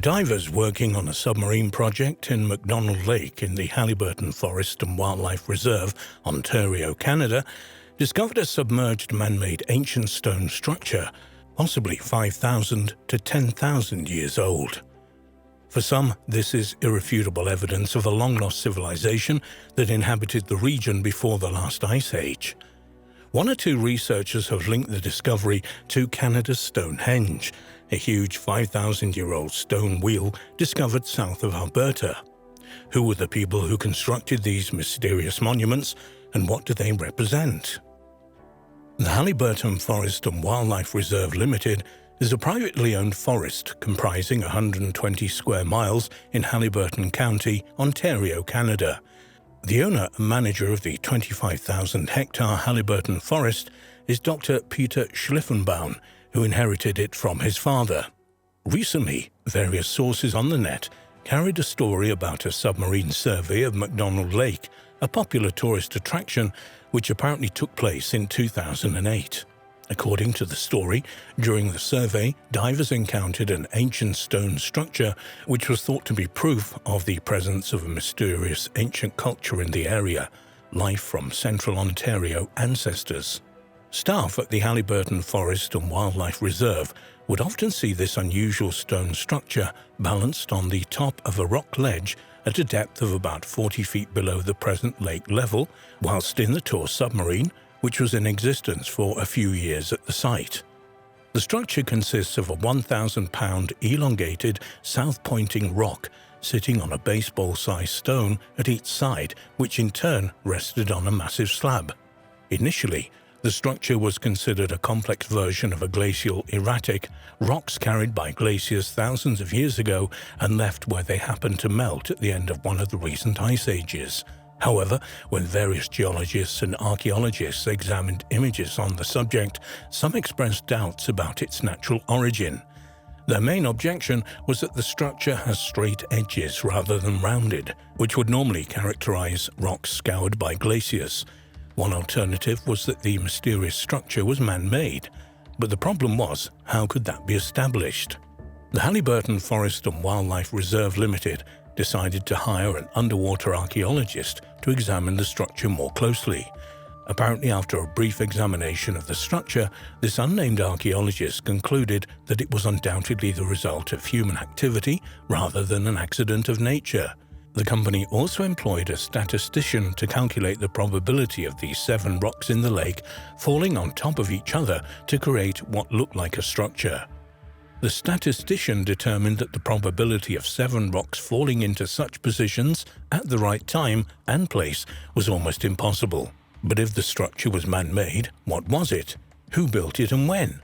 Divers working on a submarine project in McDonald Lake in the Haliburton Forest and Wildlife Reserve, Ontario, Canada, discovered a submerged man-made ancient stone structure, possibly 5,000 to 10,000 years old. For some, this is irrefutable evidence of a long-lost civilization that inhabited the region before the last ice age. One or two researchers have linked the discovery to Canada's Stonehenge, a huge 5,000-year-old stone wheel discovered south of Alberta. Who were the people who constructed these mysterious monuments, and what do they represent? The Haliburton Forest and Wildlife Reserve Limited is a privately owned forest comprising 120 square miles in Haliburton County, Ontario, Canada. The owner and manager of the 25,000-hectare Haliburton Forest is Dr. Peter Schlieffenbaum, who inherited it from his father. Recently, various sources on the net carried a story about a submarine survey of McDonald Lake, a popular tourist attraction which apparently took place in 2008. According to the story, during the survey, divers encountered an ancient stone structure which was thought to be proof of the presence of a mysterious ancient culture in the area, life from central Ontario ancestors. Staff at the Haliburton Forest and Wildlife Reserve would often see this unusual stone structure balanced on the top of a rock ledge at a depth of about 40 feet below the present lake level, whilst in the tour submarine, which was in existence for a few years at the site. The structure consists of a 1,000-pound elongated, south-pointing rock sitting on a baseball-sized stone at each side, which in turn rested on a massive slab. Initially, the structure was considered a complex version of a glacial erratic, rocks carried by glaciers thousands of years ago and left where they happened to melt at the end of one of the recent ice ages. However, when various geologists and archaeologists examined images on the subject, some expressed doubts about its natural origin. Their main objection was that the structure has straight edges rather than rounded, which would normally characterize rocks scoured by glaciers. One alternative was that the mysterious structure was man-made, but the problem was, how could that be established? The Haliburton Forest and Wildlife Reserve Limited decided to hire an underwater archaeologist to examine the structure more closely. Apparently, after a brief examination of the structure, this unnamed archaeologist concluded that it was undoubtedly the result of human activity rather than an accident of nature. The company also employed a statistician to calculate the probability of the 7 rocks in the lake falling on top of each other to create what looked like a structure. The statistician determined that the probability of 7 rocks falling into such positions at the right time and place was almost impossible. But if the structure was man-made, what was it? Who built it and when?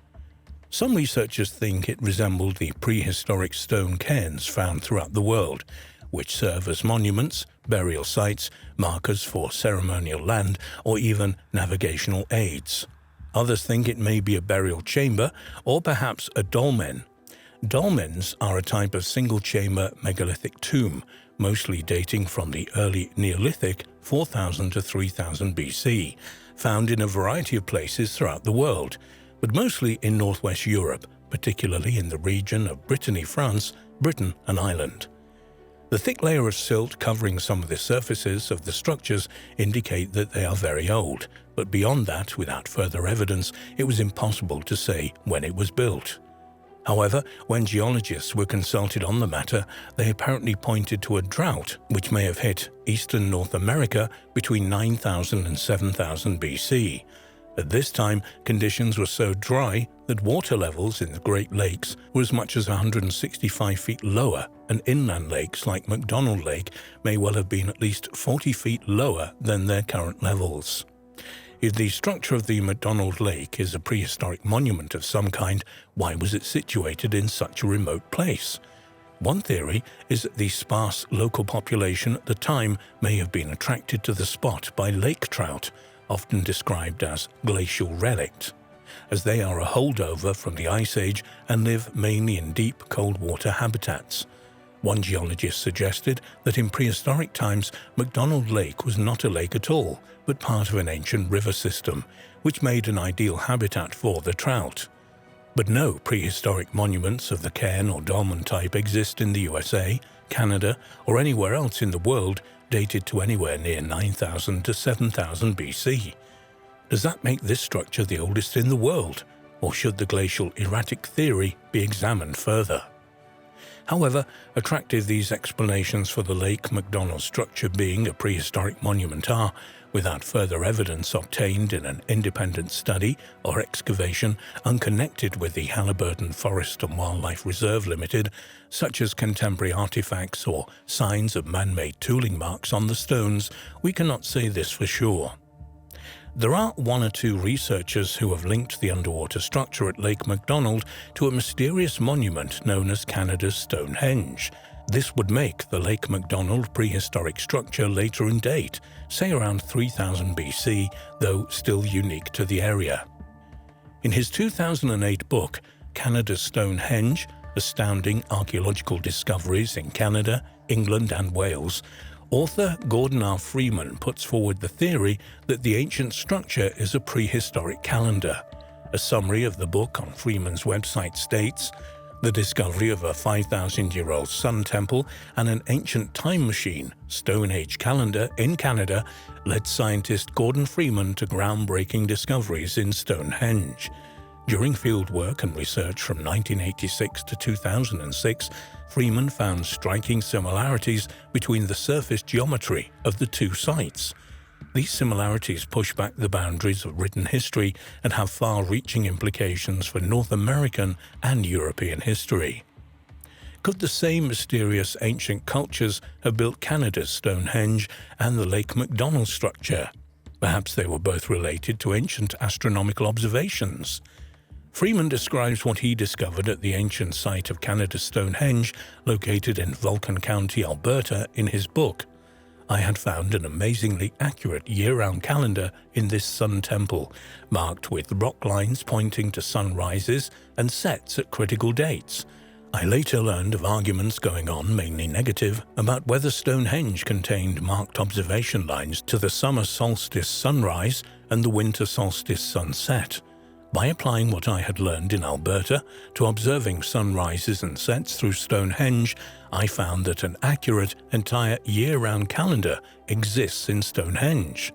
Some researchers think it resembled the prehistoric stone cairns found throughout the world, which serve as monuments, burial sites, markers for ceremonial land, or even navigational aids. Others think it may be a burial chamber or perhaps a dolmen. Dolmens are a type of single-chamber megalithic tomb, mostly dating from the early Neolithic 4000 to 3000 BC, found in a variety of places throughout the world, but mostly in northwest Europe, particularly in the region of Brittany, France, Britain and Ireland. The thick layer of silt covering some of the surfaces of the structures indicate that they are very old, but beyond that, without further evidence, it was impossible to say when it was built. However, when geologists were consulted on the matter, they apparently pointed to a drought which may have hit eastern North America between 9000 and 7000 BC. At this time, conditions were so dry that water levels in the Great Lakes were as much as 165 feet lower, and inland lakes like McDonald Lake may well have been at least 40 feet lower than their current levels. If the structure of the McDonald Lake is a prehistoric monument of some kind, why was it situated in such a remote place? One theory is that the sparse local population at the time may have been attracted to the spot by lake trout, often described as glacial relics, as they are a holdover from the Ice Age and live mainly in deep, cold water habitats. One geologist suggested that in prehistoric times, McDonald Lake was not a lake at all, but part of an ancient river system, which made an ideal habitat for the trout. But no prehistoric monuments of the cairn or dolmen type exist in the USA, Canada, or anywhere else in the world dated to anywhere near 9000 to 7000 BC. Does that make this structure the oldest in the world, or should the glacial erratic theory be examined further? However attractive these explanations for the Lake McDonald structure being a prehistoric monument are, without further evidence obtained in an independent study or excavation unconnected with the Halliburton Forest and Wildlife Reserve Limited, such as contemporary artifacts or signs of man-made tooling marks on the stones, we cannot say this for sure. There are one or two researchers who have linked the underwater structure at Lake McDonald to a mysterious monument known as Canada's Stonehenge. This would make the Lake McDonald prehistoric structure later in date, say around 3000 BC, though still unique to the area. In his 2008 book, Canada's Stonehenge: Astounding Archaeological Discoveries in Canada, England and Wales, author Gordon R. Freeman puts forward the theory that the ancient structure is a prehistoric calendar. A summary of the book on Freeman's website states, "The discovery of a 5,000-year-old sun temple and an ancient time machine, Stone Age calendar, in Canada led scientist Gordon Freeman to groundbreaking discoveries in Stonehenge. During fieldwork and research from 1986 to 2006, Freeman found striking similarities between the surface geometry of the two sites. These similarities push back the boundaries of written history and have far-reaching implications for North American and European history." Could the same mysterious ancient cultures have built Canada's Stonehenge and the Lake McDonald structure? Perhaps they were both related to ancient astronomical observations. Freeman describes what he discovered at the ancient site of Canada's Stonehenge, located in Vulcan County, Alberta, in his book. "I had found an amazingly accurate year-round calendar in this sun temple, marked with rock lines pointing to sunrises and sets at critical dates. I later learned of arguments going on, mainly negative, about whether Stonehenge contained marked observation lines to the summer solstice sunrise and the winter solstice sunset. By applying what I had learned in Alberta to observing sunrises and sets through Stonehenge, I found that an accurate, entire year-round calendar exists in Stonehenge."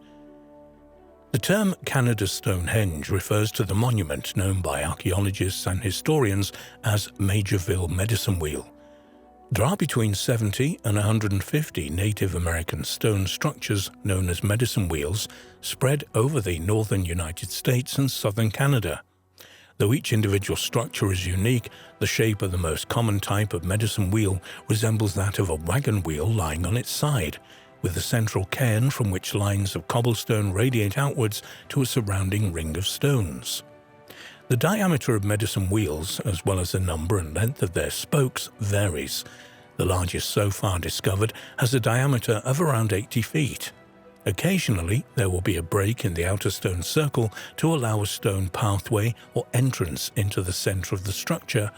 The term Canada's Stonehenge refers to the monument known by archaeologists and historians as Majorville Medicine Wheel. There are between 70 and 150 Native American stone structures known as medicine wheels spread over the northern United States and southern Canada. Though each individual structure is unique, the shape of the most common type of medicine wheel resembles that of a wagon wheel lying on its side, with a central cairn from which lines of cobblestone radiate outwards to a surrounding ring of stones. The diameter of medicine wheels, as well as the number and length of their spokes, varies. The largest so far discovered has a diameter of around 80 feet. Occasionally, there will be a break in the outer stone circle to allow a stone pathway or entrance into the center of the structure,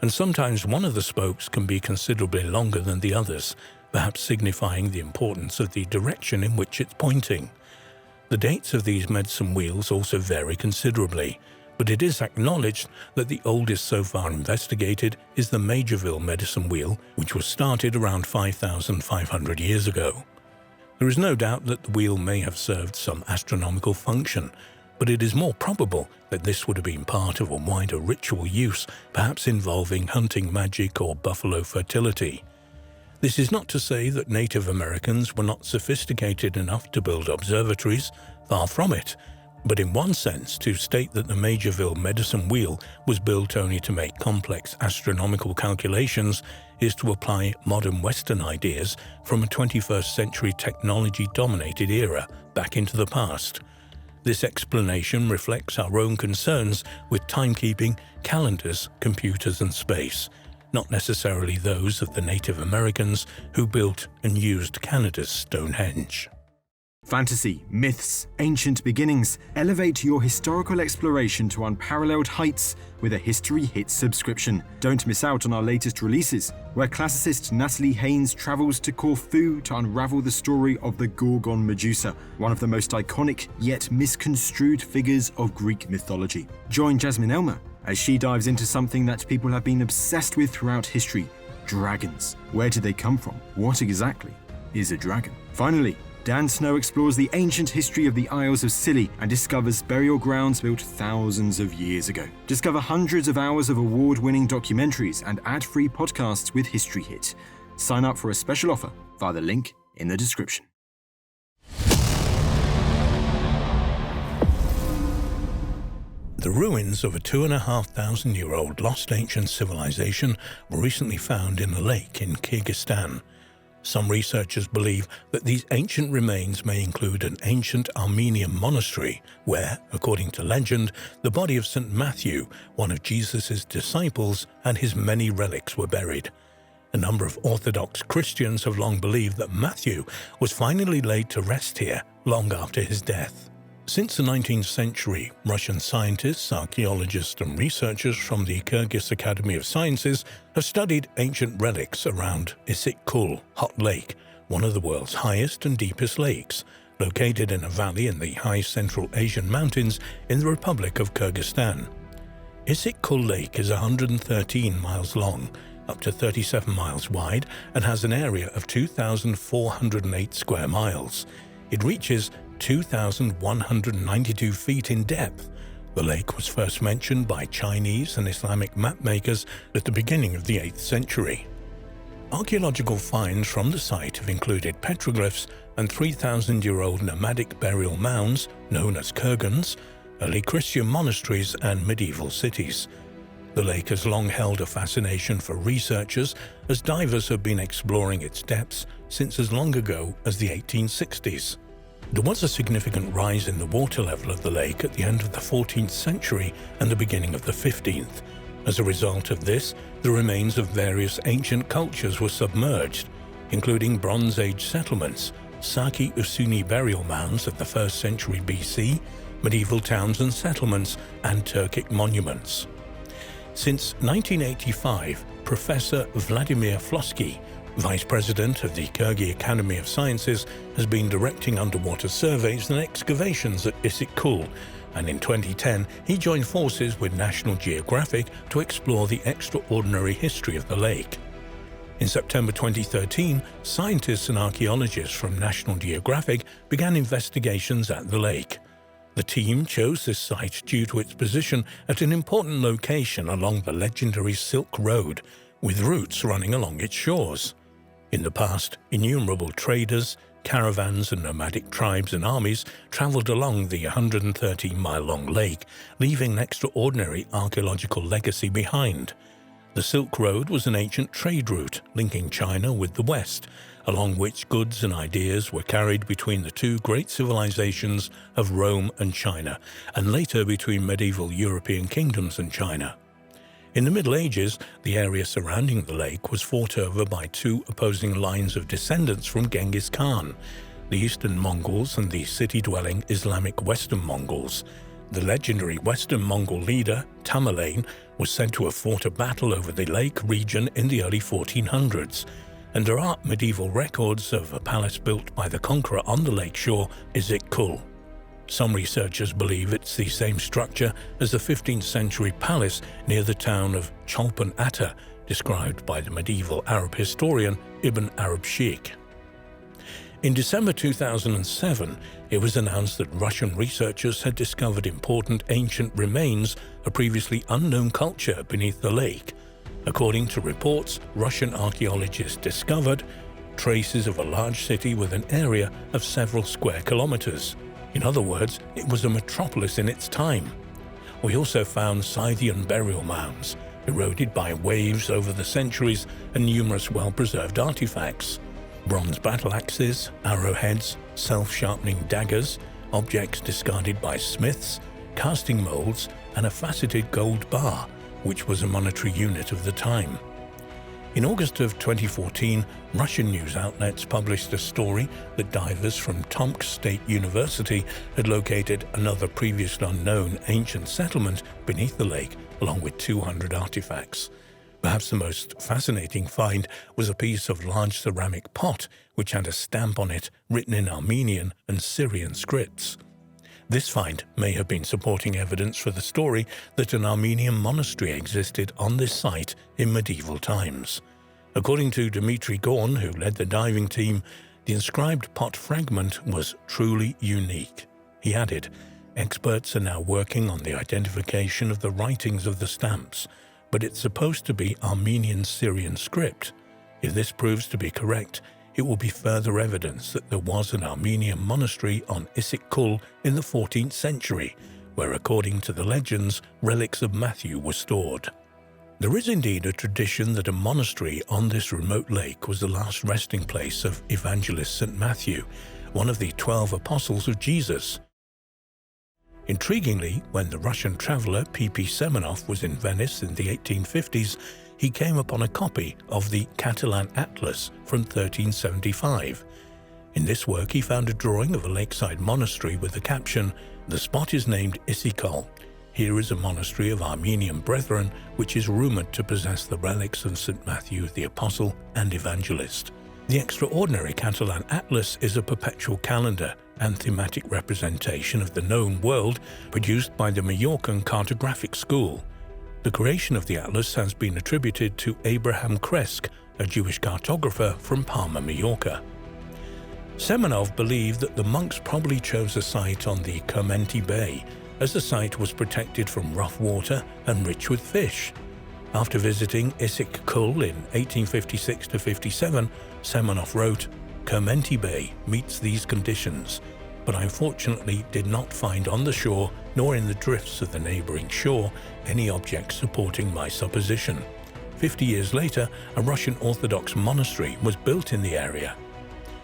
and sometimes one of the spokes can be considerably longer than the others, perhaps signifying the importance of the direction in which it's pointing. The dates of these medicine wheels also vary considerably, but it is acknowledged that the oldest so far investigated is the Majorville Medicine Wheel, which was started around 5,500 years ago. There is no doubt that the wheel may have served some astronomical function, but it is more probable that this would have been part of a wider ritual use, perhaps involving hunting magic or buffalo fertility. This is not to say that Native Americans were not sophisticated enough to build observatories, far from it, but in one sense, to state that the Majorville Medicine Wheel was built only to make complex astronomical calculations is to apply modern Western ideas from a 21st century technology-dominated era back into the past. This explanation reflects our own concerns with timekeeping, calendars, computers and space, not necessarily those of the Native Americans who built and used Canada's Stonehenge. Fantasy, myths, ancient beginnings. Elevate your historical exploration to unparalleled heights with a History Hits subscription. Don't miss out on our latest releases, where classicist Natalie Haynes travels to Corfu to unravel the story of the Gorgon Medusa, one of the most iconic yet misconstrued figures of Greek mythology. Join Jasmine Elmer as she dives into something that people have been obsessed with throughout history: dragons. Where did they come from? What exactly is a dragon? Finally, Dan Snow explores the ancient history of the Isles of Scilly and discovers burial grounds built thousands of years ago. Discover hundreds of hours of award-winning documentaries and ad-free podcasts with History Hit. Sign up for a special offer via the link in the description. The ruins of a 2,500-year-old lost ancient civilization were recently found in a lake in Kyrgyzstan. Some researchers believe that these ancient remains may include an ancient Armenian monastery where, according to legend, the body of St. Matthew, one of Jesus' disciples, and his many relics were buried. A number of Orthodox Christians have long believed that Matthew was finally laid to rest here long after his death. Since the 19th century, Russian scientists, archaeologists and researchers from the Kyrgyz Academy of Sciences have studied ancient relics around Issyk-Kul Hot Lake, one of the world's highest and deepest lakes, located in a valley in the high Central Asian mountains in the Republic of Kyrgyzstan. Issyk-Kul Lake is 113 miles long, up to 37 miles wide, and has an area of 2,408 square miles. It reaches 2,192 feet in depth. The lake was first mentioned by Chinese and Islamic mapmakers at the beginning of the 8th century. Archaeological finds from the site have included petroglyphs and 3,000-year-old nomadic burial mounds known as kurgans, early Christian monasteries and medieval cities. The lake has long held a fascination for researchers as divers have been exploring its depths since as long ago as the 1860s. There was a significant rise in the water level of the lake at the end of the 14th century and the beginning of the 15th. As a result of this, the remains of various ancient cultures were submerged, including Bronze Age settlements, Saki Usuni burial mounds of the 1st century BC, medieval towns and settlements, and Turkic monuments. Since 1985, Professor Vladimir Flosky, Vice President of the Kyrgyz Academy of Sciences, has been directing underwater surveys and excavations at Issyk-Kul, and in 2010 he joined forces with National Geographic to explore the extraordinary history of the lake. In September 2013, scientists and archaeologists from National Geographic began investigations at the lake. The team chose this site due to its position at an important location along the legendary Silk Road, with routes running along its shores. In the past, innumerable traders, caravans and nomadic tribes and armies traveled along the 113-mile-long lake, leaving an extraordinary archaeological legacy behind. The Silk Road was an ancient trade route linking China with the West, along which goods and ideas were carried between the two great civilizations of Rome and China, and later between medieval European kingdoms and China. In the Middle Ages, the area surrounding the lake was fought over by two opposing lines of descendants from Genghis Khan, the Eastern Mongols and the city-dwelling Islamic Western Mongols. The legendary Western Mongol leader, Tamerlane, was said to have fought a battle over the lake region in the early 1400s, and there are medieval records of a palace built by the conqueror on the lake shore, Issyk-Kul. Some researchers believe it's the same structure as the 15th century palace near the town of Cholpon Ata, described by the medieval Arab historian Ibn Arab Sheikh. In December 2007, it was announced that Russian researchers had discovered important ancient remains of previously unknown culture beneath the lake. According to reports, Russian archaeologists discovered traces of a large city with an area of several square kilometers. In other words, it was a metropolis in its time. We also found Scythian burial mounds, eroded by waves over the centuries, and numerous well-preserved artifacts. Bronze battle axes, arrowheads, self-sharpening daggers, objects discarded by smiths, casting molds, and a faceted gold bar, which was a monetary unit of the time. In August of 2014, Russian news outlets published a story that divers from Tomsk State University had located another previously unknown ancient settlement beneath the lake, along with 200 artifacts. Perhaps the most fascinating find was a piece of large ceramic pot which had a stamp on it written in Armenian and Syrian scripts. This find may have been supporting evidence for the story that an Armenian monastery existed on this site in medieval times. According to Dmitry Gorn, who led the diving team, the inscribed pot fragment was truly unique. He added, "Experts are now working on the identification of the writings of the stamps, but it's supposed to be Armenian Syrian script. If this proves to be correct, it will be further evidence that there was an Armenian monastery on Issyk-Kul in the 14th century, where, according to the legends, relics of Matthew were stored." There is indeed a tradition that a monastery on this remote lake was the last resting place of evangelist St. Matthew, one of the 12 apostles of Jesus. Intriguingly, when the Russian traveller P.P. Semenov was in Venice in the 1850s, he came upon a copy of the Catalan Atlas from 1375. In this work he found a drawing of a lakeside monastery with the caption, "The spot is named Issyk-Kul. Here is a monastery of Armenian brethren which is rumoured to possess the relics of St. Matthew the Apostle and Evangelist." The extraordinary Catalan Atlas is a perpetual calendar and thematic representation of the known world produced by the Majorcan Cartographic School. The creation of the atlas has been attributed to Abraham Kresk, a Jewish cartographer from Palma, Majorca. Semenov believed that the monks probably chose a site on the Kyrgyzstan Bay, as the site was protected from rough water and rich with fish. After visiting Issyk-Kul in 1856–57, Semenov wrote, "Kyrgyzstan Bay meets these conditions, but I unfortunately did not find on the shore nor in the drifts of the neighbouring shore any object supporting my supposition." 50 years later, a Russian Orthodox monastery was built in the area.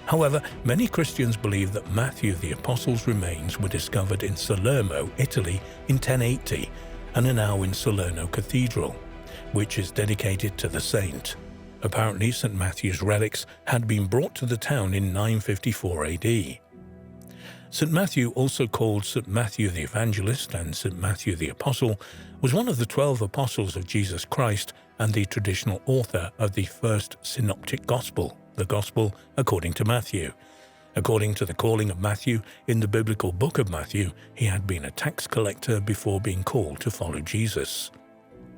However, many Christians believe that Matthew the Apostle's remains were discovered in Salerno, Italy in 1080 and are now in Salerno Cathedral, which is dedicated to the saint. Apparently, St. Matthew's relics had been brought to the town in 954 AD. St. Matthew, also called St. Matthew the Evangelist and St. Matthew the Apostle, was one of the 12 apostles of Jesus Christ and the traditional author of the first synoptic gospel, the Gospel according to Matthew. According to the calling of Matthew in the biblical book of Matthew, he had been a tax collector before being called to follow Jesus.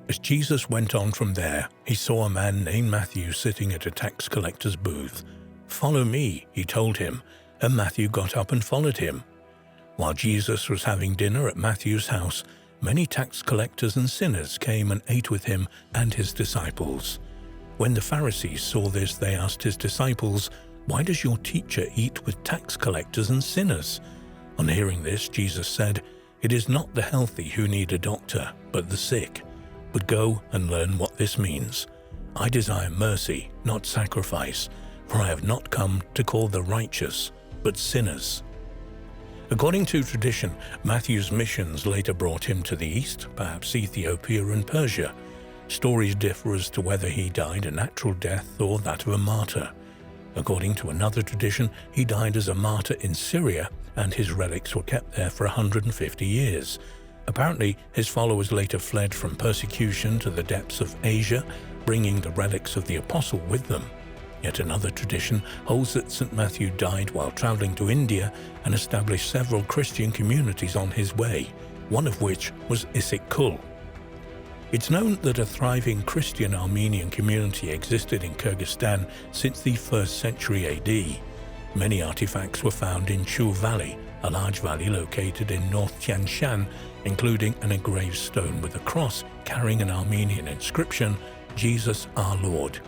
As Jesus went on from there, he saw a man named Matthew sitting at a tax collector's booth. "Follow me," he told him, and Matthew got up and followed him. While Jesus was having dinner at Matthew's house, many tax collectors and sinners came and ate with him and his disciples. When the Pharisees saw this, they asked his disciples, "Why does your teacher eat with tax collectors and sinners?" On hearing this, Jesus said, "It is not the healthy who need a doctor, but the sick. But go and learn what this means. I desire mercy, not sacrifice, for I have not come to call the righteous, but sinners." According to tradition, Matthew's missions later brought him to the east, perhaps Ethiopia and Persia. Stories differ as to whether he died a natural death or that of a martyr. According to another tradition, he died as a martyr in Syria, and his relics were kept there for 150 years. Apparently, his followers later fled from persecution to the depths of Asia, bringing the relics of the apostle with them. Yet another tradition holds that St. Matthew died while traveling to India and established several Christian communities on his way, one of which was Issyk-Kul. It's known that a thriving Christian Armenian community existed in Kyrgyzstan since the 1st century AD. Many artifacts were found in Chu Valley, a large valley located in North Tian Shan, including an engraved stone with a cross carrying an Armenian inscription, "Jesus our Lord."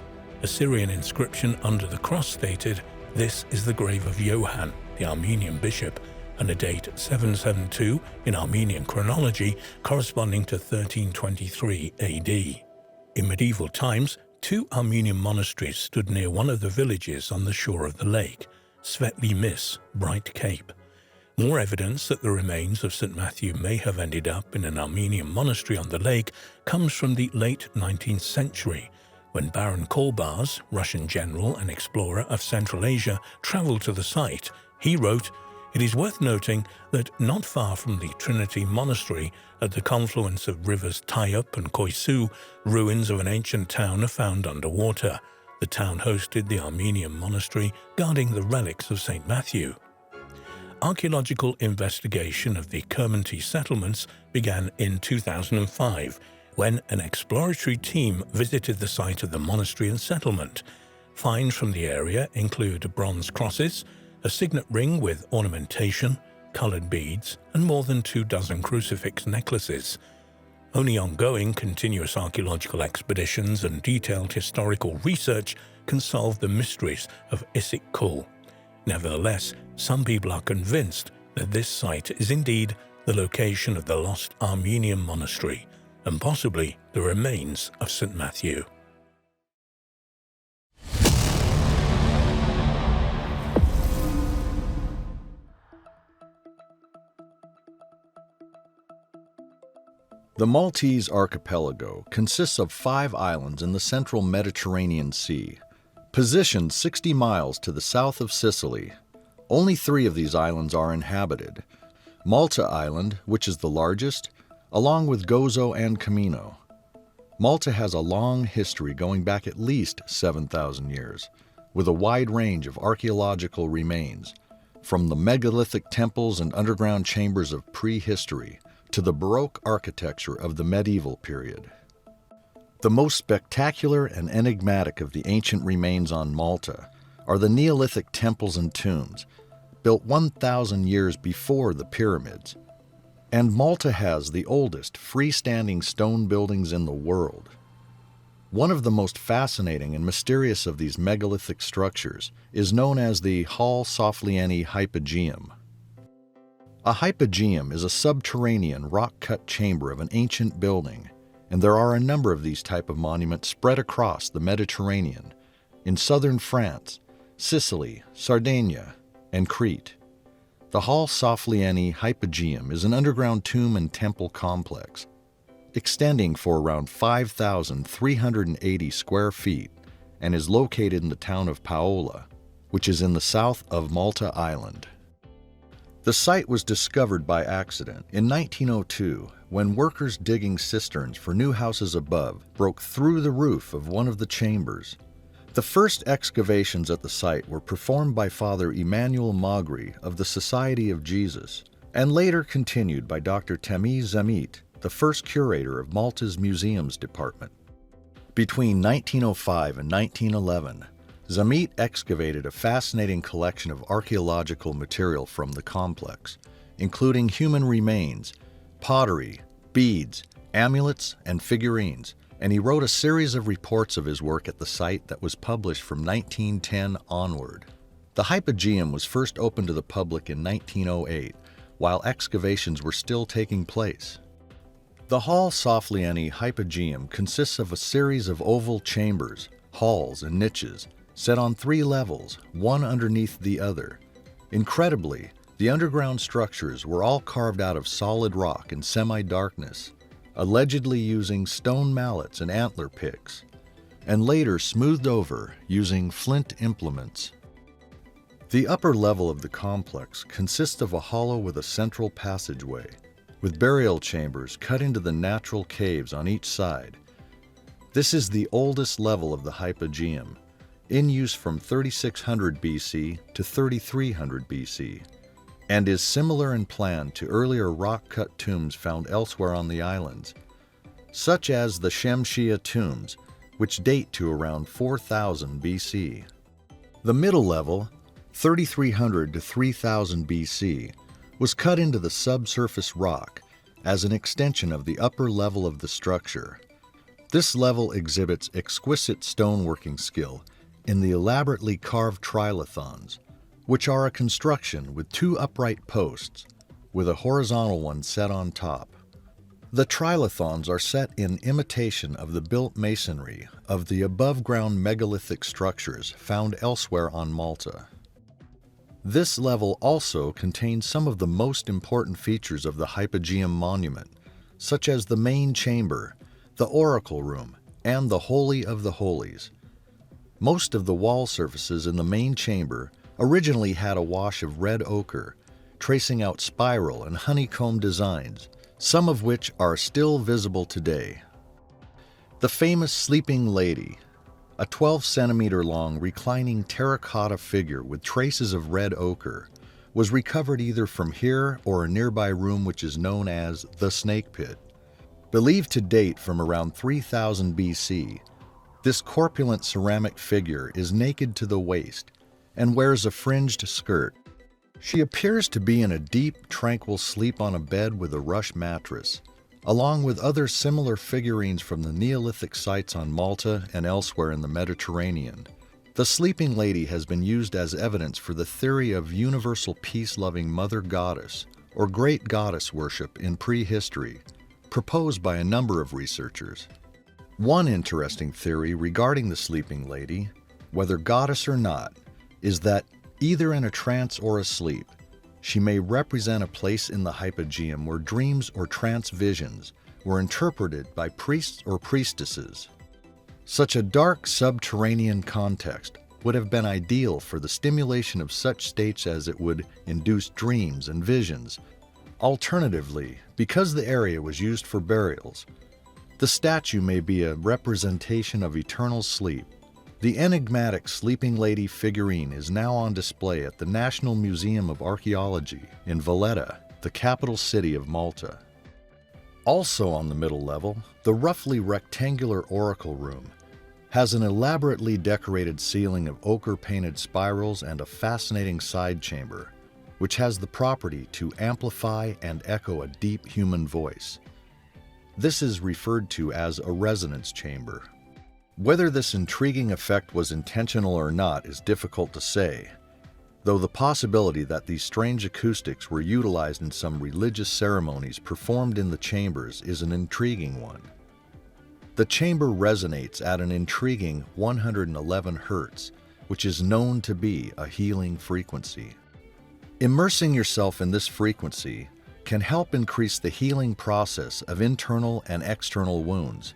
A Syrian inscription under the cross stated, "This is the grave of Johann, the Armenian bishop," and a date 772 in Armenian chronology corresponding to 1323 AD. In medieval times, 2 Armenian monasteries stood near one of the villages on the shore of the lake, Svetly Mis, Bright Cape. More evidence that the remains of St. Matthew may have ended up in an Armenian monastery on the lake comes from the late 19th century, when Baron Kolbaz, Russian general and explorer of Central Asia, traveled to the site. He wrote, "It is worth noting that not far from the Trinity Monastery, at the confluence of rivers Tayup and Koisu, ruins of an ancient town are found underwater. The town hosted the Armenian monastery guarding the relics of St. Matthew." Archaeological investigation of the Kermonty settlements began in 2005, when an exploratory team visited the site of the monastery and settlement. Finds from the area include bronze crosses, a signet ring with ornamentation, coloured beads, and more than 24 crucifix necklaces. Only ongoing continuous archaeological expeditions and detailed historical research can solve the mysteries of Issyk Kul. Nevertheless, some people are convinced that this site is indeed the location of the lost Armenian monastery and possibly the remains of St. Matthew. The Maltese archipelago consists of 5 islands in the central Mediterranean Sea, positioned 60 miles to the south of Sicily. Only 3 of these islands are inhabited: Malta Island, which is the largest, along with Gozo and Camino. Malta has a long history going back at least 7,000 years, with a wide range of archaeological remains, from the megalithic temples and underground chambers of prehistory to the Baroque architecture of the medieval period. The most spectacular and enigmatic of the ancient remains on Malta are the Neolithic temples and tombs, built 1,000 years before the pyramids. And Malta has the oldest freestanding stone buildings in the world. One of the most fascinating and mysterious of these megalithic structures is known as the Hall Soflieni Hypogeum. A hypogeum is a subterranean rock-cut chamber of an ancient building, and there are a number of these type of monuments spread across the Mediterranean, in southern France, Sicily, Sardinia, and Crete. The Hall Soflieni Hypogeum is an underground tomb and temple complex, extending for around 5,380 square feet, and is located in the town of Paola, which is in the south of Malta Island. The site was discovered by accident in 1902 when workers digging cisterns for new houses above broke through the roof of one of the chambers. The first excavations at the site were performed by Father Emmanuel Magri of the Society of Jesus, and later continued by Dr. Temiz Zamit, the first curator of Malta's museums department. Between 1905 and 1911, Zamit excavated a fascinating collection of archaeological material from the complex, including human remains, pottery, beads, amulets, and figurines, and he wrote a series of reports of his work at the site that was published from 1910 onward. The Hypogeum was first opened to the public in 1908, while excavations were still taking place. The Hall Soflieni Hypogeum consists of a series of oval chambers, halls, and niches, set on 3 levels, one underneath the other. Incredibly, the underground structures were all carved out of solid rock in semi-darkness, allegedly using stone mallets and antler picks, and later smoothed over using flint implements. The upper level of the complex consists of a hollow with a central passageway, with burial chambers cut into the natural caves on each side. This is the oldest level of the Hypogeum, in use from 3600 BC to 3300 BC, and is similar in plan to earlier rock-cut tombs found elsewhere on the islands, such as the Shemshia tombs, which date to around 4000 BC. The middle level, 3300 to 3000 BC, was cut into the subsurface rock as an extension of the upper level of the structure. This level exhibits exquisite stoneworking skill in the elaborately carved trilithons, which are a construction with 2 upright posts, with a horizontal one set on top. The trilithons are set in imitation of the built masonry of the above-ground megalithic structures found elsewhere on Malta. This level also contains some of the most important features of the Hypogeum monument, such as the main chamber, the oracle room, and the Holy of the Holies. Most of the wall surfaces in the main chamber originally had a wash of red ochre, tracing out spiral and honeycomb designs, some of which are still visible today. The famous Sleeping Lady, a 12-centimeter long reclining terracotta figure with traces of red ochre, was recovered either from here or a nearby room which is known as the Snake Pit. Believed to date from around 3000 BC, this corpulent ceramic figure is naked to the waist and wears a fringed skirt. She appears to be in a deep, tranquil sleep on a bed with a rush mattress, along with other similar figurines from the Neolithic sites on Malta and elsewhere in the Mediterranean. The sleeping lady has been used as evidence for the theory of universal peace-loving mother goddess or great goddess worship in prehistory, proposed by a number of researchers. One interesting theory regarding the sleeping lady, whether goddess or not, is that either in a trance or asleep, she may represent a place in the Hypogeum where dreams or trance visions were interpreted by priests or priestesses. Such a dark subterranean context would have been ideal for the stimulation of such states as it would induce dreams and visions. Alternatively, because the area was used for burials, the statue may be a representation of eternal sleep. The enigmatic sleeping lady figurine is now on display at the National Museum of Archaeology in Valletta, the capital city of Malta. Also on the middle level, the roughly rectangular oracle room has an elaborately decorated ceiling of ochre-painted spirals and a fascinating side chamber, which has the property to amplify and echo a deep human voice. This is referred to as a resonance chamber. Whether this intriguing effect was intentional or not is difficult to say, though the possibility that these strange acoustics were utilized in some religious ceremonies performed in the chambers is an intriguing one. The chamber resonates at an intriguing 111 Hz, which is known to be a healing frequency. Immersing yourself in this frequency can help increase the healing process of internal and external wounds.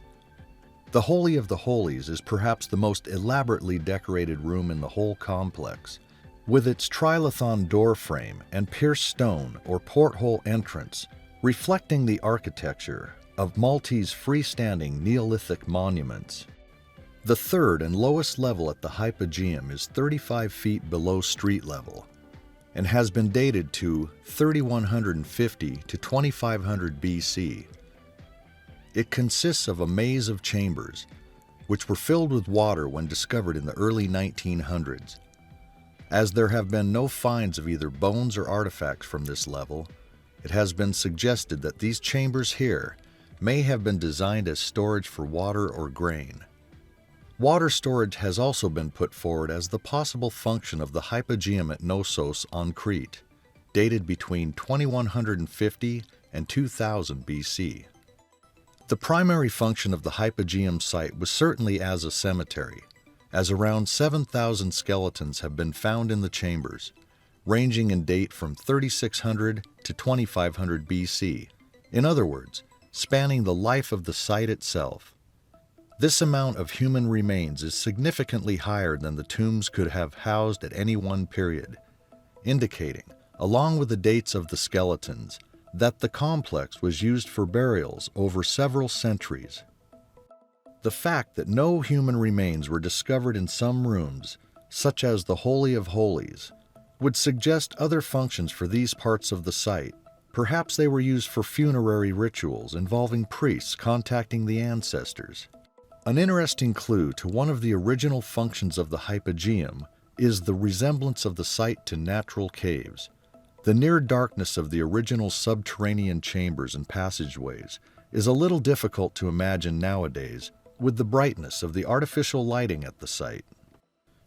The Holy of the Holies is perhaps the most elaborately decorated room in the whole complex, with its trilithon door frame and pierced stone or porthole entrance reflecting the architecture of Maltese freestanding Neolithic monuments. The third and lowest level at the Hypogeum is 35 feet below street level and has been dated to 3150 to 2500 BC. It consists of a maze of chambers, which were filled with water when discovered in the early 1900s. As there have been no finds of either bones or artifacts from this level, it has been suggested that these chambers here may have been designed as storage for water or grain. Water storage has also been put forward as the possible function of the Hypogeum at Knossos on Crete, dated between 2150 and 2000 BC. The primary function of the Hypogeum site was certainly as a cemetery, as around 7,000 skeletons have been found in the chambers, ranging in date from 3600 to 2500 BC. In other words, spanning the life of the site itself. This amount of human remains is significantly higher than the tombs could have housed at any one period, indicating, along with the dates of the skeletons, that the complex was used for burials over several centuries. The fact that no human remains were discovered in some rooms, such as the Holy of Holies, would suggest other functions for these parts of the site. Perhaps they were used for funerary rituals involving priests contacting the ancestors. An interesting clue to one of the original functions of the Hypogeum is the resemblance of the site to natural caves. The near darkness of the original subterranean chambers and passageways is a little difficult to imagine nowadays with the brightness of the artificial lighting at the site.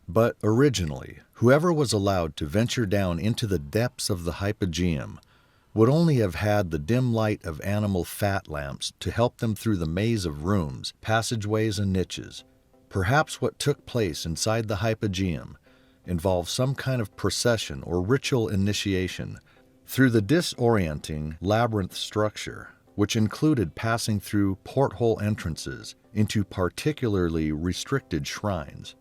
But originally, whoever was allowed to venture down into the depths of the Hypogeum would only have had the dim light of animal fat lamps to help them through the maze of rooms, passageways, and niches. Perhaps what took place inside the Hypogeum involved some kind of procession or ritual initiation through the disorienting labyrinth structure, which included passing through porthole entrances into particularly restricted shrines.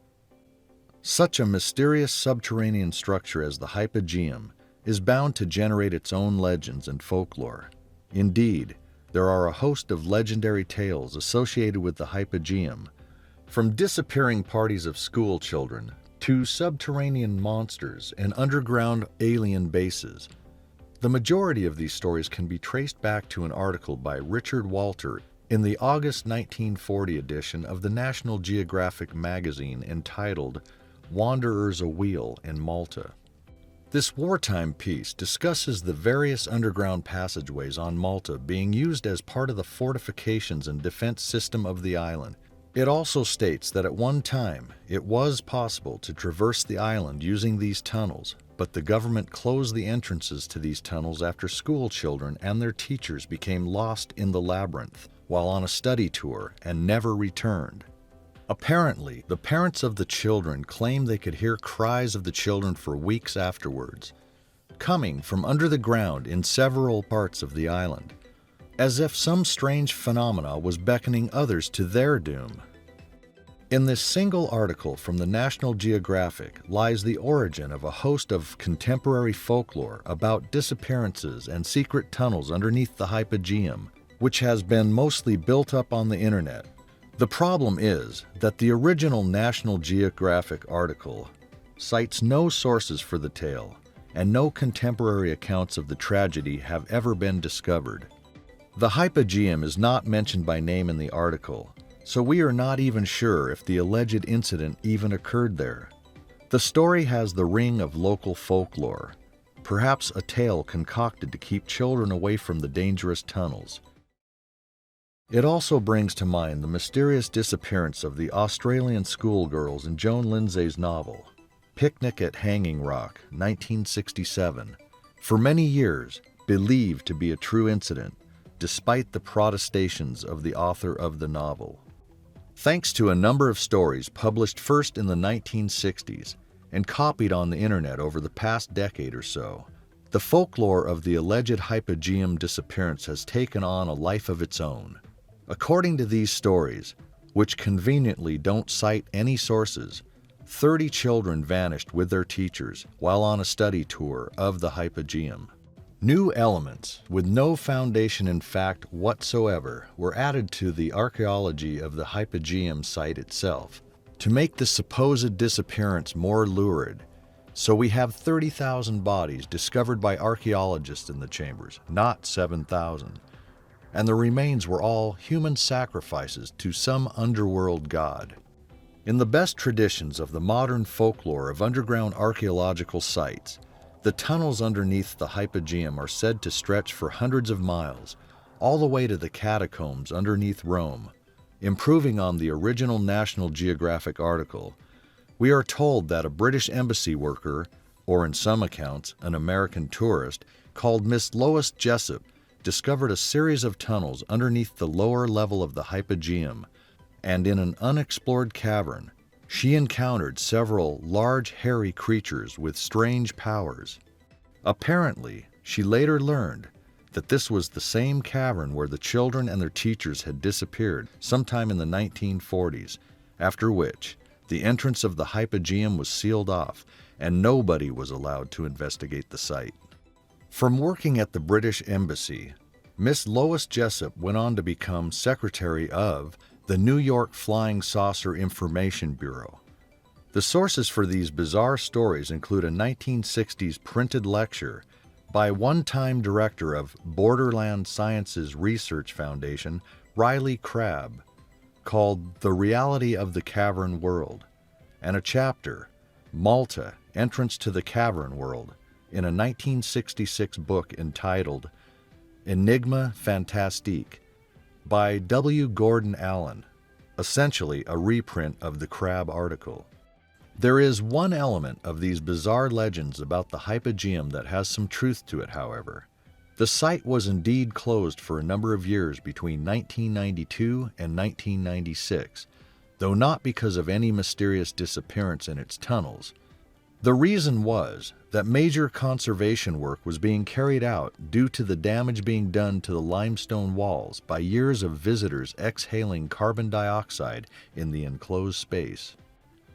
Such a mysterious subterranean structure as the Hypogeum is bound to generate its own legends and folklore. Indeed, there are a host of legendary tales associated with the Hypogeum, from disappearing parties of school children to subterranean monsters and underground alien bases. The majority of these stories can be traced back to an article by Richard Walter in the August 1940 edition of the National Geographic magazine entitled Wanderers Awheel in Malta. This wartime piece discusses the various underground passageways on Malta being used as part of the fortifications and defense system of the island. It also states that at one time it was possible to traverse the island using these tunnels, but the government closed the entrances to these tunnels after school children and their teachers became lost in the labyrinth while on a study tour and never returned. Apparently, the parents of the children claim they could hear cries of the children for weeks afterwards, coming from under the ground in several parts of the island, as if some strange phenomena was beckoning others to their doom. In this single article from the National Geographic lies the origin of a host of contemporary folklore about disappearances and secret tunnels underneath the Hypogeum, which has been mostly built up on the internet. The problem is that the original National Geographic article cites no sources for the tale, and no contemporary accounts of the tragedy have ever been discovered. The Hypogeum is not mentioned by name in the article, so we are not even sure if the alleged incident even occurred there. The story has the ring of local folklore, perhaps a tale concocted to keep children away from the dangerous tunnels. It also brings to mind the mysterious disappearance of the Australian schoolgirls in Joan Lindsay's novel, Picnic at Hanging Rock, 1967, for many years believed to be a true incident, despite the protestations of the author of the novel. Thanks to a number of stories published first in the 1960s and copied on the internet over the past decade or so, the folklore of the alleged Hypogeum disappearance has taken on a life of its own. According to these stories, which conveniently don't cite any sources, 30 children vanished with their teachers while on a study tour of the Hypogeum. New elements, with no foundation in fact whatsoever, were added to the archaeology of the Hypogeum site itself to make the supposed disappearance more lurid. So we have 30,000 bodies discovered by archaeologists in the chambers, not 7,000. And the remains were all human sacrifices to some underworld god. In the best traditions of the modern folklore of underground archaeological sites, the tunnels underneath the Hypogeum are said to stretch for hundreds of miles, all the way to the catacombs underneath Rome. Improving on the original National Geographic article, we are told that a British embassy worker, or in some accounts, an American tourist, called Miss Lois Jessup, discovered a series of tunnels underneath the lower level of the Hypogeum, and in an unexplored cavern, she encountered several large hairy creatures with strange powers. Apparently, she later learned that this was the same cavern where the children and their teachers had disappeared sometime in the 1940s, after which the entrance of the Hypogeum was sealed off and nobody was allowed to investigate the site. From working at the British Embassy, Miss Lois Jessup went on to become secretary of the New York Flying Saucer Information Bureau. The sources for these bizarre stories include a 1960s printed lecture by one-time director of Borderland Sciences Research Foundation, Riley Crabb, called The Reality of the Cavern World, and a chapter, Malta, Entrance to the Cavern World, in a 1966 book entitled Enigma Fantastique by W. Gordon Allen, essentially a reprint of the Crabb article. There is one element of these bizarre legends about the Hypogeum that has some truth to it, however. The site was indeed closed for a number of years between 1992 and 1996, though not because of any mysterious disappearance in its tunnels. The reason was that major conservation work was being carried out due to the damage being done to the limestone walls by years of visitors exhaling carbon dioxide in the enclosed space.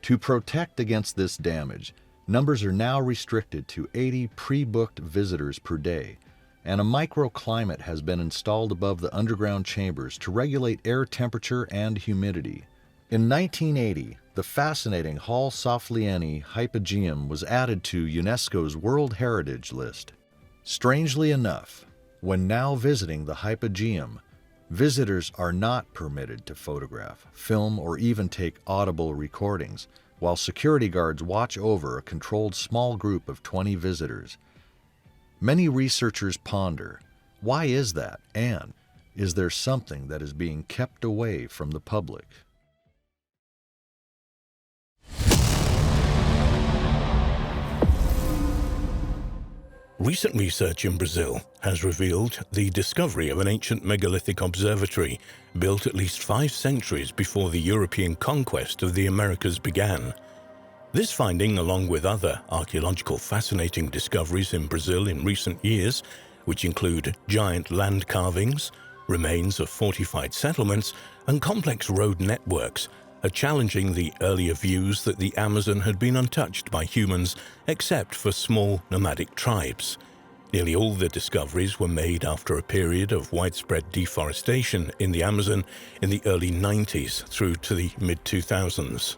To protect against this damage, numbers are now restricted to 80 pre-booked visitors per day, and a microclimate has been installed above the underground chambers to regulate air temperature and humidity. In 1980, the fascinating Hall Soflieni Hypogeum was added to UNESCO's World Heritage List. Strangely enough, when now visiting the Hypogeum, visitors are not permitted to photograph, film, or even take audible recordings, while security guards watch over a controlled small group of 20 visitors. Many researchers ponder, why is that, and is there something that is being kept away from the public? Recent research in Brazil has revealed the discovery of an ancient megalithic observatory built at least 5 centuries before the European conquest of the Americas began. This finding, along with other archaeological fascinating discoveries in Brazil in recent years, which include giant land carvings, remains of fortified settlements, and complex road networks, are challenging the earlier views that the Amazon had been untouched by humans except for small nomadic tribes. Nearly all the discoveries were made after a period of widespread deforestation in the Amazon in the early 90s through to the mid-2000s.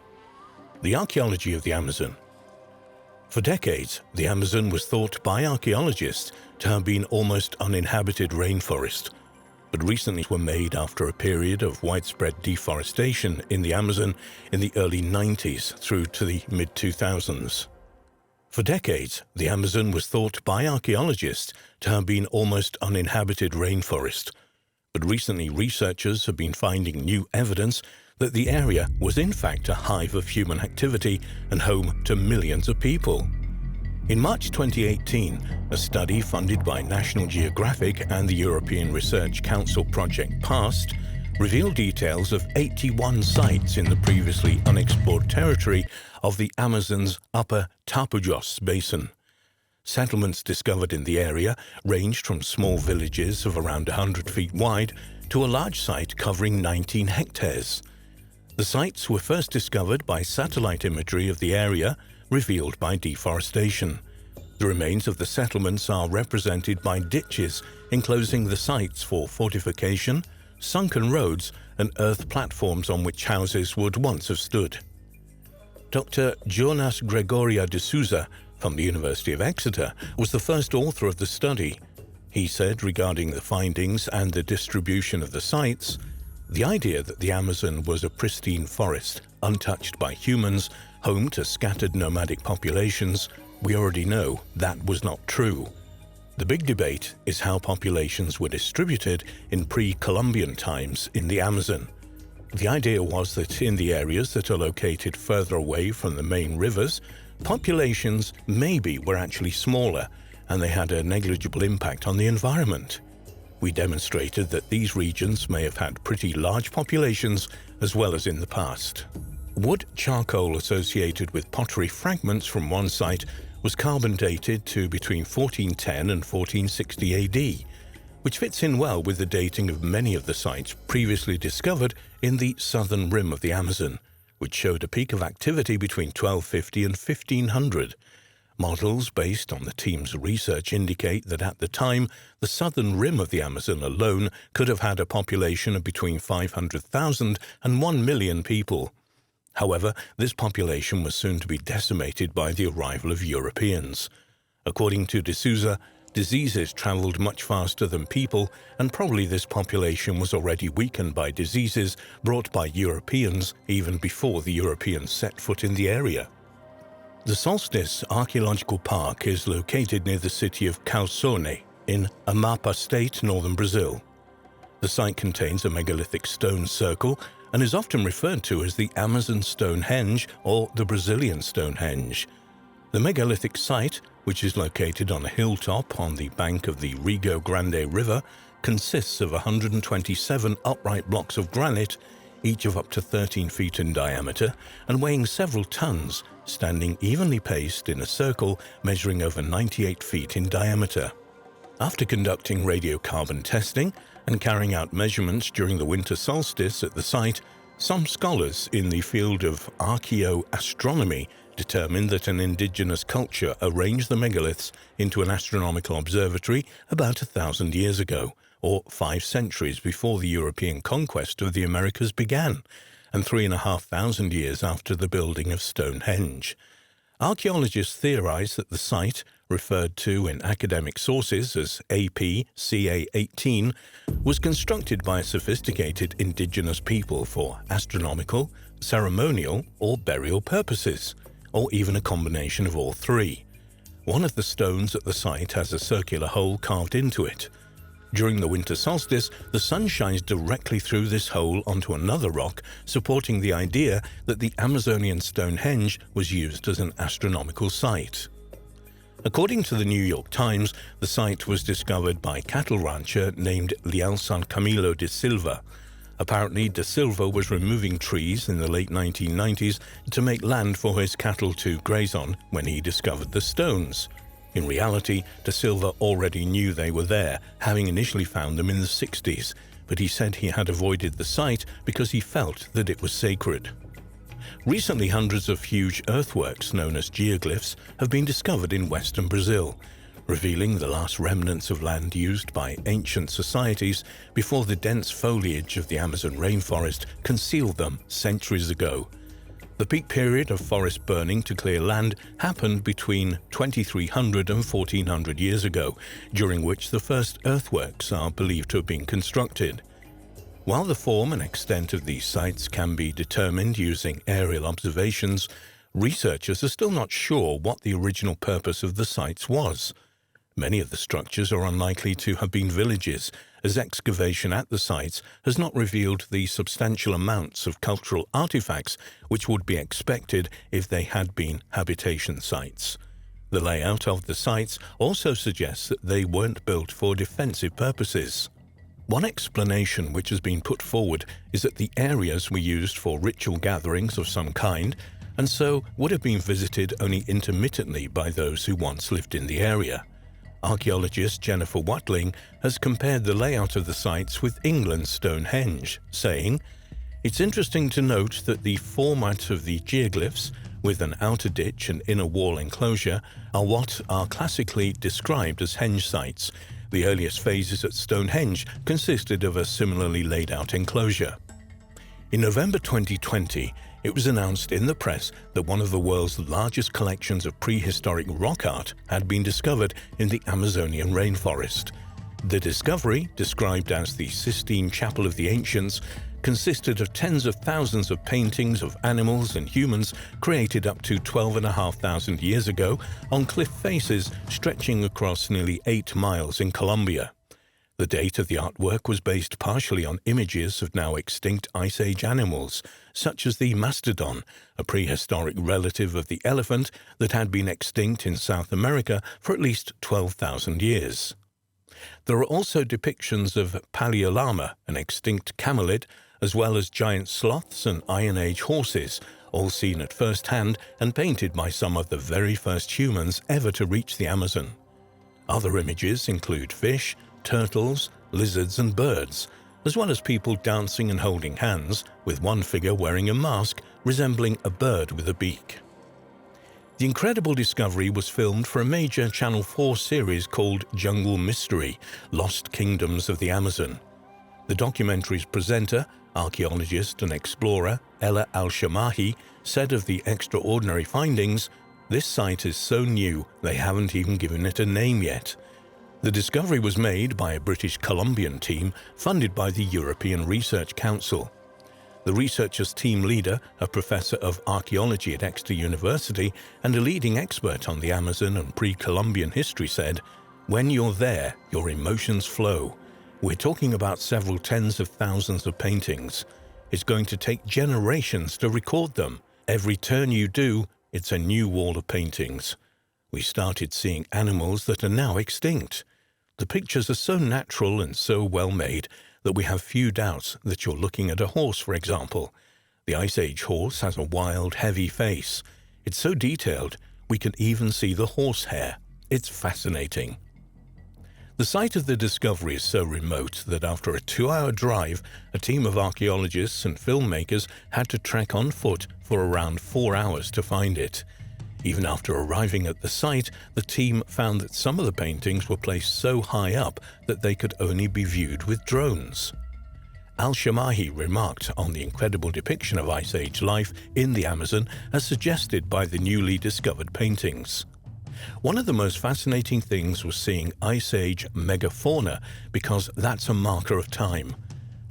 The archaeology of the Amazon. For decades, the Amazon was thought by archaeologists to have been almost uninhabited rainforest, but recently were made after a period of widespread deforestation in the Amazon in the early 90s through to the mid-2000s. For decades, the Amazon was thought by archaeologists to have been almost uninhabited rainforest, but recently researchers have been finding new evidence that the area was in fact a hive of human activity and home to millions of people. In March 2018, a study funded by National Geographic and the European Research Council Project PAST revealed details of 81 sites in the previously unexplored territory of the Amazon's upper Tapajos basin. Settlements discovered in the area ranged from small villages of around 100 feet wide to a large site covering 19 hectares. The sites were first discovered by satellite imagery of the area revealed by deforestation. The remains of the settlements are represented by ditches enclosing the sites for fortification, sunken roads, and earth platforms on which houses would once have stood. Dr. Jonas Gregoria de Souza from the University of Exeter was the first author of the study. He said regarding the findings and the distribution of the sites, the idea that the Amazon was a pristine forest, untouched by humans, home to scattered nomadic populations, we already know that was not true. The big debate is how populations were distributed in pre-Columbian times in the Amazon. The idea was that in the areas that are located further away from the main rivers, populations maybe were actually smaller and they had a negligible impact on the environment. We demonstrated that these regions may have had pretty large populations as well as in the past. Wood charcoal associated with pottery fragments from one site was carbon dated to between 1410 and 1460 AD, which fits in well with the dating of many of the sites previously discovered in the southern rim of the Amazon, which showed a peak of activity between 1250 and 1500. Models based on the team's research indicate that at the time, the southern rim of the Amazon alone could have had a population of between 500,000 and 1 million people. However, this population was soon to be decimated by the arrival of Europeans. According to de Souza, diseases traveled much faster than people, and probably this population was already weakened by diseases brought by Europeans even before the Europeans set foot in the area. The Solstice Archaeological Park is located near the city of Calçone in Amapá State, northern Brazil. The site contains a megalithic stone circle and is often referred to as the Amazon Stonehenge or the Brazilian Stonehenge. The megalithic site, which is located on a hilltop on the bank of the Rio Grande River, consists of 127 upright blocks of granite, each of up to 13 feet in diameter and weighing several tons, standing evenly paced in a circle measuring over 98 feet in diameter. After conducting radiocarbon testing and carrying out measurements during the winter solstice at the site, some scholars in the field of archaeoastronomy determined that an indigenous culture arranged the megaliths into an astronomical observatory about 1,000 years ago, or 5 centuries before the European conquest of the Americas began, and 3,500 years after the building of Stonehenge. Archaeologists theorize that the site, referred to in academic sources as AP-CA18, was constructed by a sophisticated indigenous people for astronomical, ceremonial, or burial purposes, or even a combination of all three. One of the stones at the site has a circular hole carved into it. During the winter solstice, the sun shines directly through this hole onto another rock, supporting the idea that the Amazonian Stonehenge was used as an astronomical site. According to the New York Times, the site was discovered by a cattle rancher named Lealsan Camilo de Silva. Apparently, de Silva was removing trees in the late 1990s to make land for his cattle to graze on when he discovered the stones. In reality, de Silva already knew they were there, having initially found them in the 60s, but he said he had avoided the site because he felt that it was sacred. Recently, hundreds of huge earthworks known as geoglyphs have been discovered in western Brazil, revealing the last remnants of land used by ancient societies before the dense foliage of the Amazon rainforest concealed them centuries ago. The peak period of forest burning to clear land happened between 2300 and 1400 years ago, during which the first earthworks are believed to have been constructed. While the form and extent of these sites can be determined using aerial observations, researchers are still not sure what the original purpose of the sites was. Many of the structures are unlikely to have been villages, as excavation at the sites has not revealed the substantial amounts of cultural artifacts which would be expected if they had been habitation sites. The layout of the sites also suggests that they weren't built for defensive purposes. One explanation which has been put forward is that the areas were used for ritual gatherings of some kind, and so would have been visited only intermittently by those who once lived in the area. Archaeologist Jennifer Watling has compared the layout of the sites with England's Stonehenge, saying, "It's interesting to note that the format of the geoglyphs, with an outer ditch and inner wall enclosure, are what are classically described as henge sites. The earliest phases at Stonehenge consisted of a similarly laid out enclosure." In November 2020, it was announced in the press that one of the world's largest collections of prehistoric rock art had been discovered in the Amazonian rainforest. The discovery, described as the Sistine Chapel of the Ancients, consisted of tens of thousands of paintings of animals and humans created up to 12,500 years ago on cliff faces stretching across nearly 8 miles in Colombia. The date of the artwork was based partially on images of now extinct Ice Age animals, such as the mastodon, a prehistoric relative of the elephant that had been extinct in South America for at least 12,000 years. There are also depictions of Paleolama, an extinct camelid, as well as giant sloths and Iron Age horses, all seen at first hand and painted by some of the very first humans ever to reach the Amazon. Other images include fish, turtles, lizards and birds, as well as people dancing and holding hands, with one figure wearing a mask resembling a bird with a beak. The incredible discovery was filmed for a major Channel 4 series called Jungle Mystery: Lost Kingdoms of the Amazon. The documentary's presenter, archaeologist and explorer Ella Al-Shamahi, said of the extraordinary findings, "This site is so new they haven't even given it a name yet." The discovery was made by a British Columbian team funded by the European Research Council. The researchers' team leader, a professor of archaeology at Exeter University and a leading expert on the Amazon and pre-Columbian history, said, "When you're there, your emotions flow. We're talking about several tens of thousands of paintings. It's going to take generations to record them. Every turn you do, it's a new wall of paintings. We started seeing animals that are now extinct. The pictures are so natural and so well made that we have few doubts that you're looking at a horse, for example. The Ice Age horse has a wild, heavy face. It's so detailed, we can even see the horsehair. It's fascinating." The site of the discovery is so remote that after a 2-hour drive, a team of archaeologists and filmmakers had to trek on foot for around 4 hours to find it. Even after arriving at the site, the team found that some of the paintings were placed so high up that they could only be viewed with drones. Al-Shamahi remarked on the incredible depiction of Ice Age life in the Amazon as suggested by the newly discovered paintings. One of the most fascinating things was seeing Ice Age megafauna because that's a marker of time.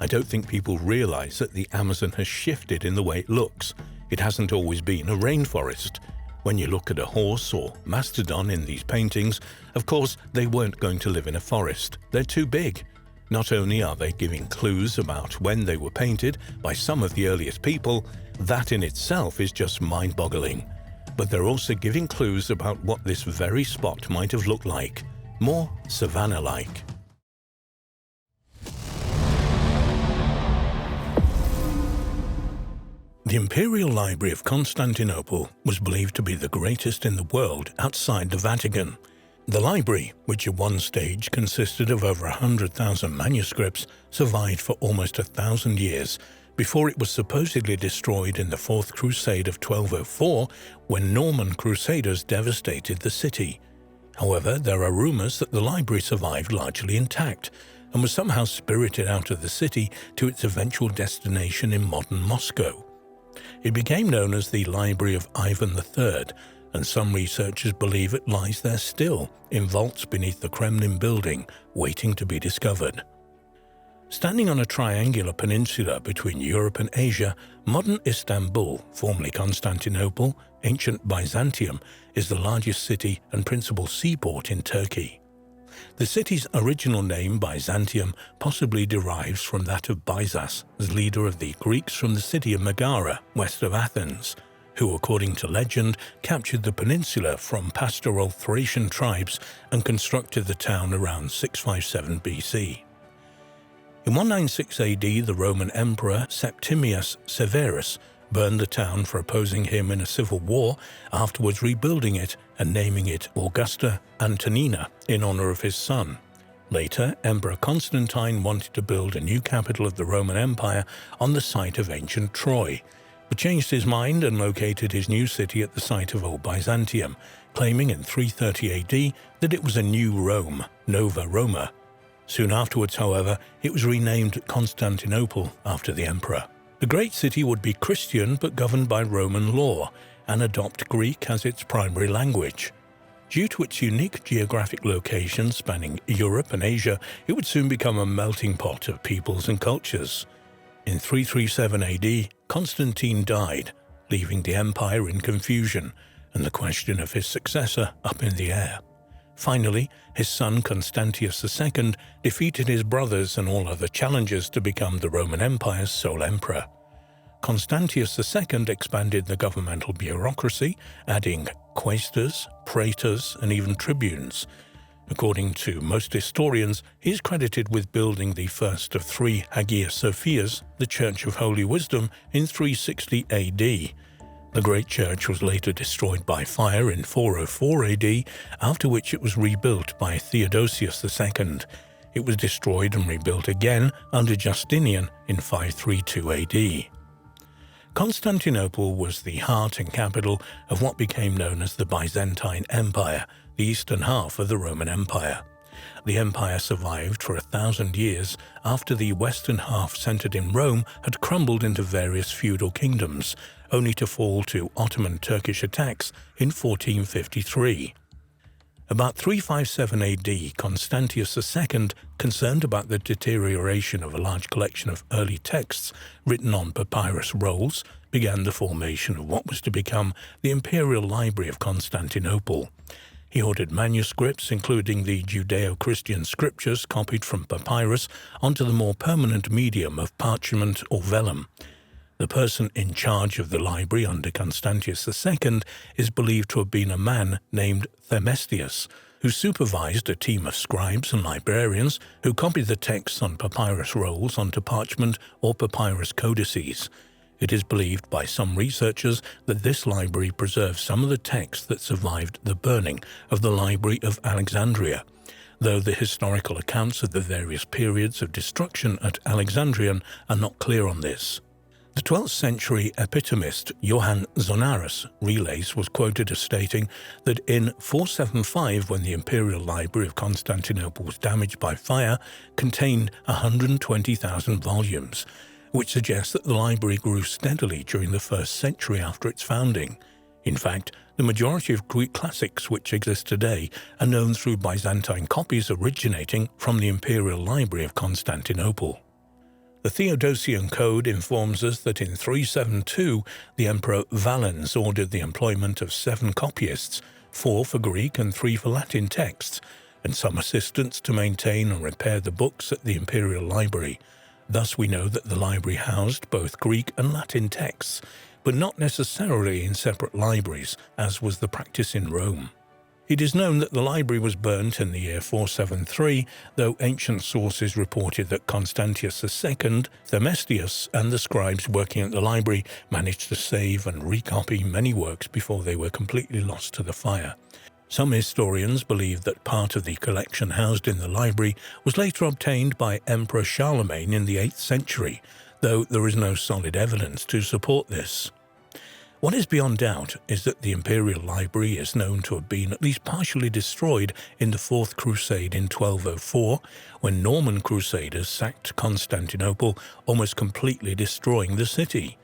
I don't think people realize that the Amazon has shifted in the way it looks. It hasn't always been a rainforest. When you look at a horse or mastodon in these paintings, of course, they weren't going to live in a forest. They're too big. Not only are they giving clues about when they were painted by some of the earliest people, that in itself is just mind-boggling. But they're also giving clues about what this very spot might have looked like, more savanna-like. The Imperial Library of Constantinople was believed to be the greatest in the world outside the Vatican. The library, which at one stage consisted of over 100,000 manuscripts, survived for almost 1,000 years before it was supposedly destroyed in the Fourth Crusade of 1204 when Norman Crusaders devastated the city. However, there are rumors that the library survived largely intact and was somehow spirited out of the city to its eventual destination in modern Moscow. It became known as the Library of Ivan III, and some researchers believe it lies there still, in vaults beneath the Kremlin building, waiting to be discovered. Standing on a triangular peninsula between Europe and Asia, modern Istanbul, formerly Constantinople, ancient Byzantium, is the largest city and principal seaport in Turkey. The city's original name, Byzantium, possibly derives from that of Byzas, as leader of the Greeks from the city of Megara, west of Athens, who, according to legend, captured the peninsula from pastoral Thracian tribes and constructed the town around 657 BC. In 196 AD, the Roman Emperor Septimius Severus burned the town for opposing him in a civil war, afterwards rebuilding it and naming it Augusta Antonina in honor of his son. Later, Emperor Constantine wanted to build a new capital of the Roman Empire on the site of ancient Troy, but changed his mind and located his new city at the site of Old Byzantium, claiming in 330 AD that it was a new Rome, Nova Roma. Soon afterwards, however, it was renamed Constantinople after the emperor. The great city would be Christian but governed by Roman law and adopt Greek as its primary language. Due to its unique geographic location spanning Europe and Asia, it would soon become a melting pot of peoples and cultures. In 337 AD, Constantine died, leaving the empire in confusion and the question of his successor up in the air. Finally, his son Constantius II defeated his brothers and all other challengers to become the Roman Empire's sole emperor. Constantius II expanded the governmental bureaucracy, adding quaestors, praetors, and even tribunes. According to most historians, he is credited with building the first of three Hagia Sophias, the Church of Holy Wisdom, in 360 AD. The great church was later destroyed by fire in 404 AD, after which it was rebuilt by Theodosius II. It was destroyed and rebuilt again under Justinian in 532 AD. Constantinople was the heart and capital of what became known as the Byzantine Empire, the eastern half of the Roman Empire. The empire survived for 1,000 years after the western half, centered in Rome, had crumbled into various feudal kingdoms, only to fall to Ottoman Turkish attacks in 1453. About 357 AD, Constantius II, concerned about the deterioration of a large collection of early texts written on papyrus rolls, began the formation of what was to become the Imperial Library of Constantinople. He ordered manuscripts, including the Judeo-Christian scriptures copied from papyrus, onto the more permanent medium of parchment or vellum. The person in charge of the library under Constantius II is believed to have been a man named Themestius, who supervised a team of scribes and librarians who copied the texts on papyrus rolls onto parchment or papyrus codices. It is believed by some researchers that this library preserves some of the texts that survived the burning of the Library of Alexandria, though the historical accounts of the various periods of destruction at Alexandrian are not clear on this. The 12th century epitomist Johann Zonaras Relays was quoted as stating that in 475, when the Imperial Library of Constantinople was damaged by fire, contained 120,000 volumes, which suggests that the library grew steadily during the first century after its founding. In fact, the majority of Greek classics which exist today are known through Byzantine copies originating from the Imperial Library of Constantinople. The Theodosian Code informs us that in 372 the Emperor Valens ordered the employment of 7 copyists, 4 for Greek and 3 for Latin texts, and some assistants to maintain and repair the books at the Imperial Library. Thus we know that the library housed both Greek and Latin texts, but not necessarily in separate libraries, as was the practice in Rome. It is known that the library was burnt in the year 473, though ancient sources reported that Constantius II, Themestius, and the scribes working at the library managed to save and recopy many works before they were completely lost to the fire. Some historians believe that part of the collection housed in the library was later obtained by Emperor Charlemagne in the 8th century, though there is no solid evidence to support this. What is beyond doubt is that the Imperial Library is known to have been at least partially destroyed in the Fourth Crusade in 1204, when Norman Crusaders sacked Constantinople, almost completely destroying the city.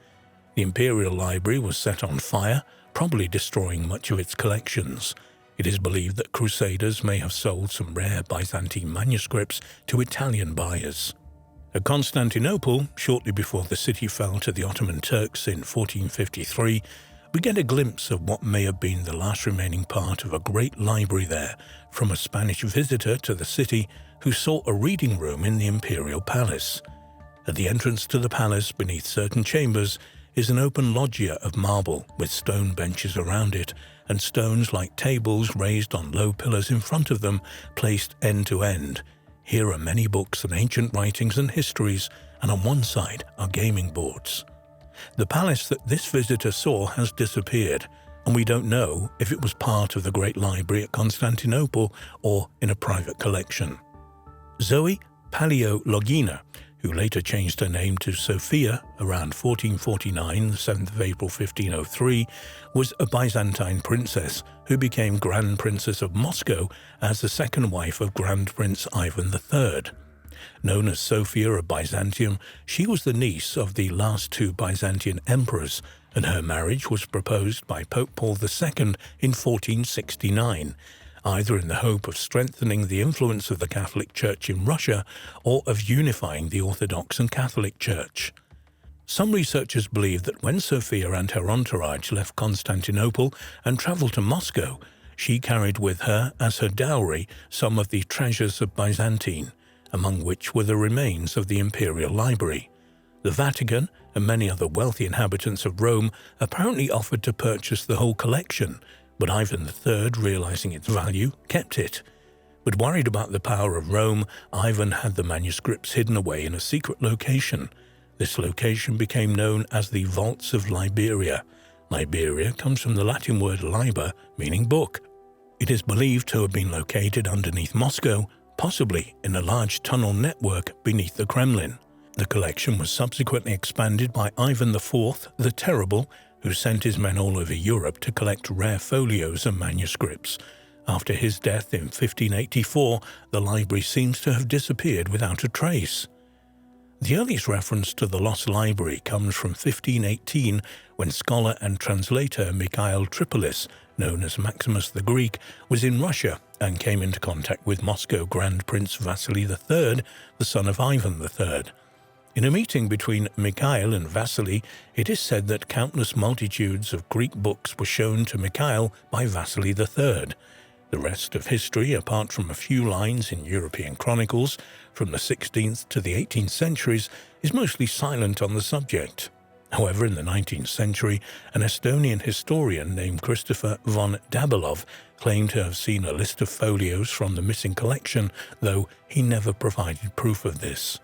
The Imperial Library was set on fire, probably destroying much of its collections. It is believed that Crusaders may have sold some rare Byzantine manuscripts to Italian buyers. At Constantinople, shortly before the city fell to the Ottoman Turks in 1453, we get a glimpse of what may have been the last remaining part of a great library there from a Spanish visitor to the city who sought a reading room in the imperial palace. At the entrance to the palace, beneath certain chambers, is an open loggia of marble with stone benches around it and stones like tables raised on low pillars in front of them, placed end to end. Here are many books and ancient writings and histories, and on one side are gaming boards. The palace that this visitor saw has disappeared, and we don't know if it was part of the Great Library at Constantinople or in a private collection. Zoe Paleologina, who later changed her name to Sophia around 1449, the 7th of April 1503, was a Byzantine princess who became Grand Princess of Moscow as the second wife of Grand Prince Ivan III. Known as Sophia of Byzantium, she was the niece of the last 2 Byzantine emperors, and her marriage was proposed by Pope Paul II in 1469, either in the hope of strengthening the influence of the Catholic Church in Russia or of unifying the Orthodox and Catholic Church. Some researchers believe that when Sophia and her entourage left Constantinople and travelled to Moscow, she carried with her as her dowry some of the treasures of Byzantine, among which were the remains of the Imperial Library. The Vatican and many other wealthy inhabitants of Rome apparently offered to purchase the whole collection, but Ivan III, realizing its value, kept it. But worried about the power of Rome, Ivan had the manuscripts hidden away in a secret location. This location became known as the Vaults of Liberia. Liberia comes from the Latin word liber, meaning book. It is believed to have been located underneath Moscow, possibly in a large tunnel network beneath the Kremlin. The collection was subsequently expanded by Ivan IV the Terrible, who sent his men all over Europe to collect rare folios and manuscripts. After his death in 1584, the library seems to have disappeared without a trace. The earliest reference to the lost library comes from 1518, when scholar and translator Mikhail Tripolis, known as Maximus the Greek, was in Russia and came into contact with Moscow Grand Prince Vasily III, the son of Ivan III. In a meeting between Mikhail and Vasily, it is said that countless multitudes of Greek books were shown to Mikhail by Vasily III. The rest of history, apart from a few lines in European chronicles from the 16th to the 18th centuries, is mostly silent on the subject. However, in the 19th century, an Estonian historian named Christopher von Dabilov claimed to have seen a list of folios from the missing collection, though he never provided proof of this.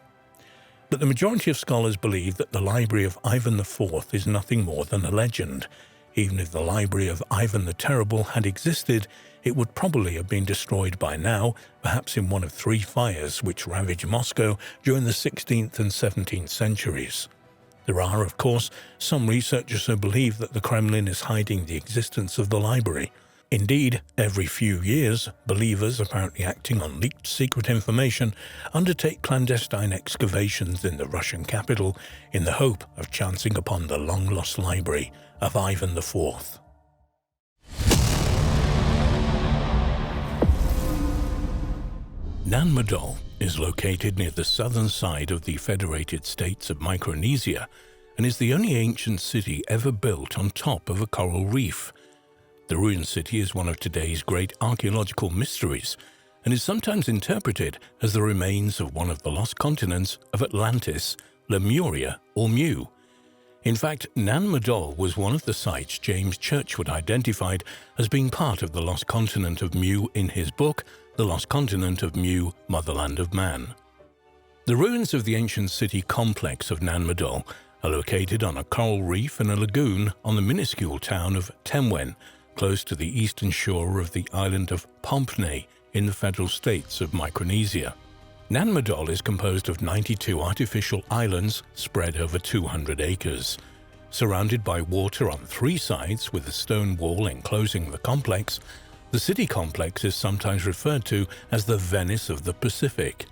But the majority of scholars believe that the library of Ivan IV is nothing more than a legend. Even if the library of Ivan the Terrible had existed, it would probably have been destroyed by now, perhaps in one of 3 fires which ravaged Moscow during the 16th and 17th centuries. There are, of course, some researchers who believe that the Kremlin is hiding the existence of the library. Indeed, every few years, believers, apparently acting on leaked secret information, undertake clandestine excavations in the Russian capital in the hope of chancing upon the long-lost library of Ivan IV. Nan Madol is located near the southern side of the Federated States of Micronesia and is the only ancient city ever built on top of a coral reef. The ruined city is one of today's great archaeological mysteries and is sometimes interpreted as the remains of one of the lost continents of Atlantis, Lemuria or Mu. In fact, Nan Madol was one of the sites James Churchward identified as being part of the lost continent of Mu in his book, The Lost Continent of Mu, Motherland of Man. The ruins of the ancient city complex of Nan Madol are located on a coral reef in a lagoon on the minuscule town of Temwen, close to the eastern shore of the island of Pompney in the federal states of Micronesia. Nan Madol is composed of 92 artificial islands spread over 200 acres. Surrounded by water on 3 sides with a stone wall enclosing the complex, the city complex is sometimes referred to as the Venice of the Pacific.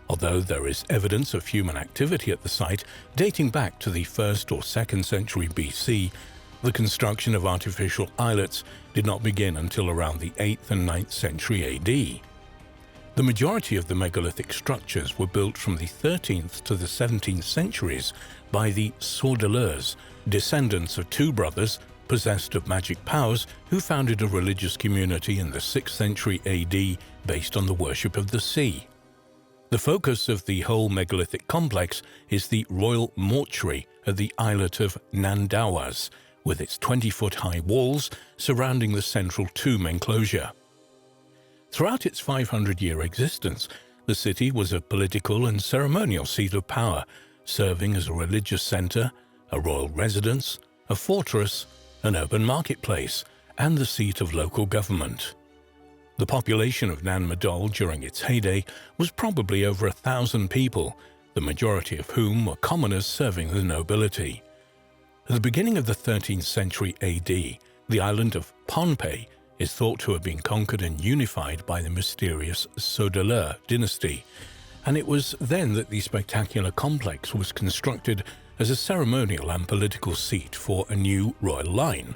Although there is evidence of human activity at the site dating back to the 1st or 2nd century BC, the construction of artificial islets did not begin until around the 8th and 9th century AD. The majority of the megalithic structures were built from the 13th to the 17th centuries by the Sordeleurs, descendants of 2 brothers possessed of magic powers who founded a religious community in the 6th century AD based on the worship of the sea. The focus of the whole megalithic complex is the royal mortuary at the islet of Nandawas, with its 20-foot-high walls surrounding the central tomb enclosure. Throughout its 500-year existence, the city was a political and ceremonial seat of power, serving as a religious center, a royal residence, a fortress, an urban marketplace, and the seat of local government. The population of Nan Madol during its heyday was probably over 1,000 people, the majority of whom were commoners serving the nobility. At the beginning of the 13th century AD, the island of Pohnpei is thought to have been conquered and unified by the mysterious Sordeleur dynasty, and it was then that the spectacular complex was constructed as a ceremonial and political seat for a new royal line.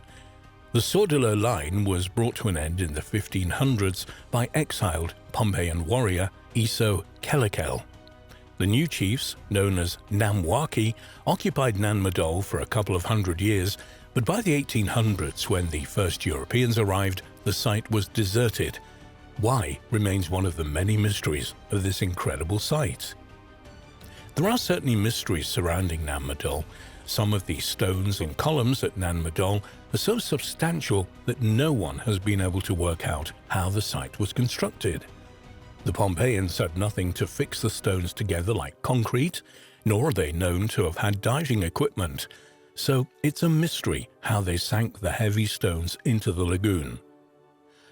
The Sordeleur line was brought to an end in the 1500s by exiled Pompeian warrior Eso Kelekel. The new chiefs, known as Namwaki, occupied Nan Madol for a couple of hundred years, but by the 1800s, when the first Europeans arrived, the site was deserted. Why remains one of the many mysteries of this incredible site. There are certainly mysteries surrounding Nan Madol. Some of the stones and columns at Nan Madol are so substantial that no one has been able to work out how the site was constructed. The Pompeians had nothing to fix the stones together like concrete, nor are they known to have had diving equipment, so it's a mystery how they sank the heavy stones into the lagoon.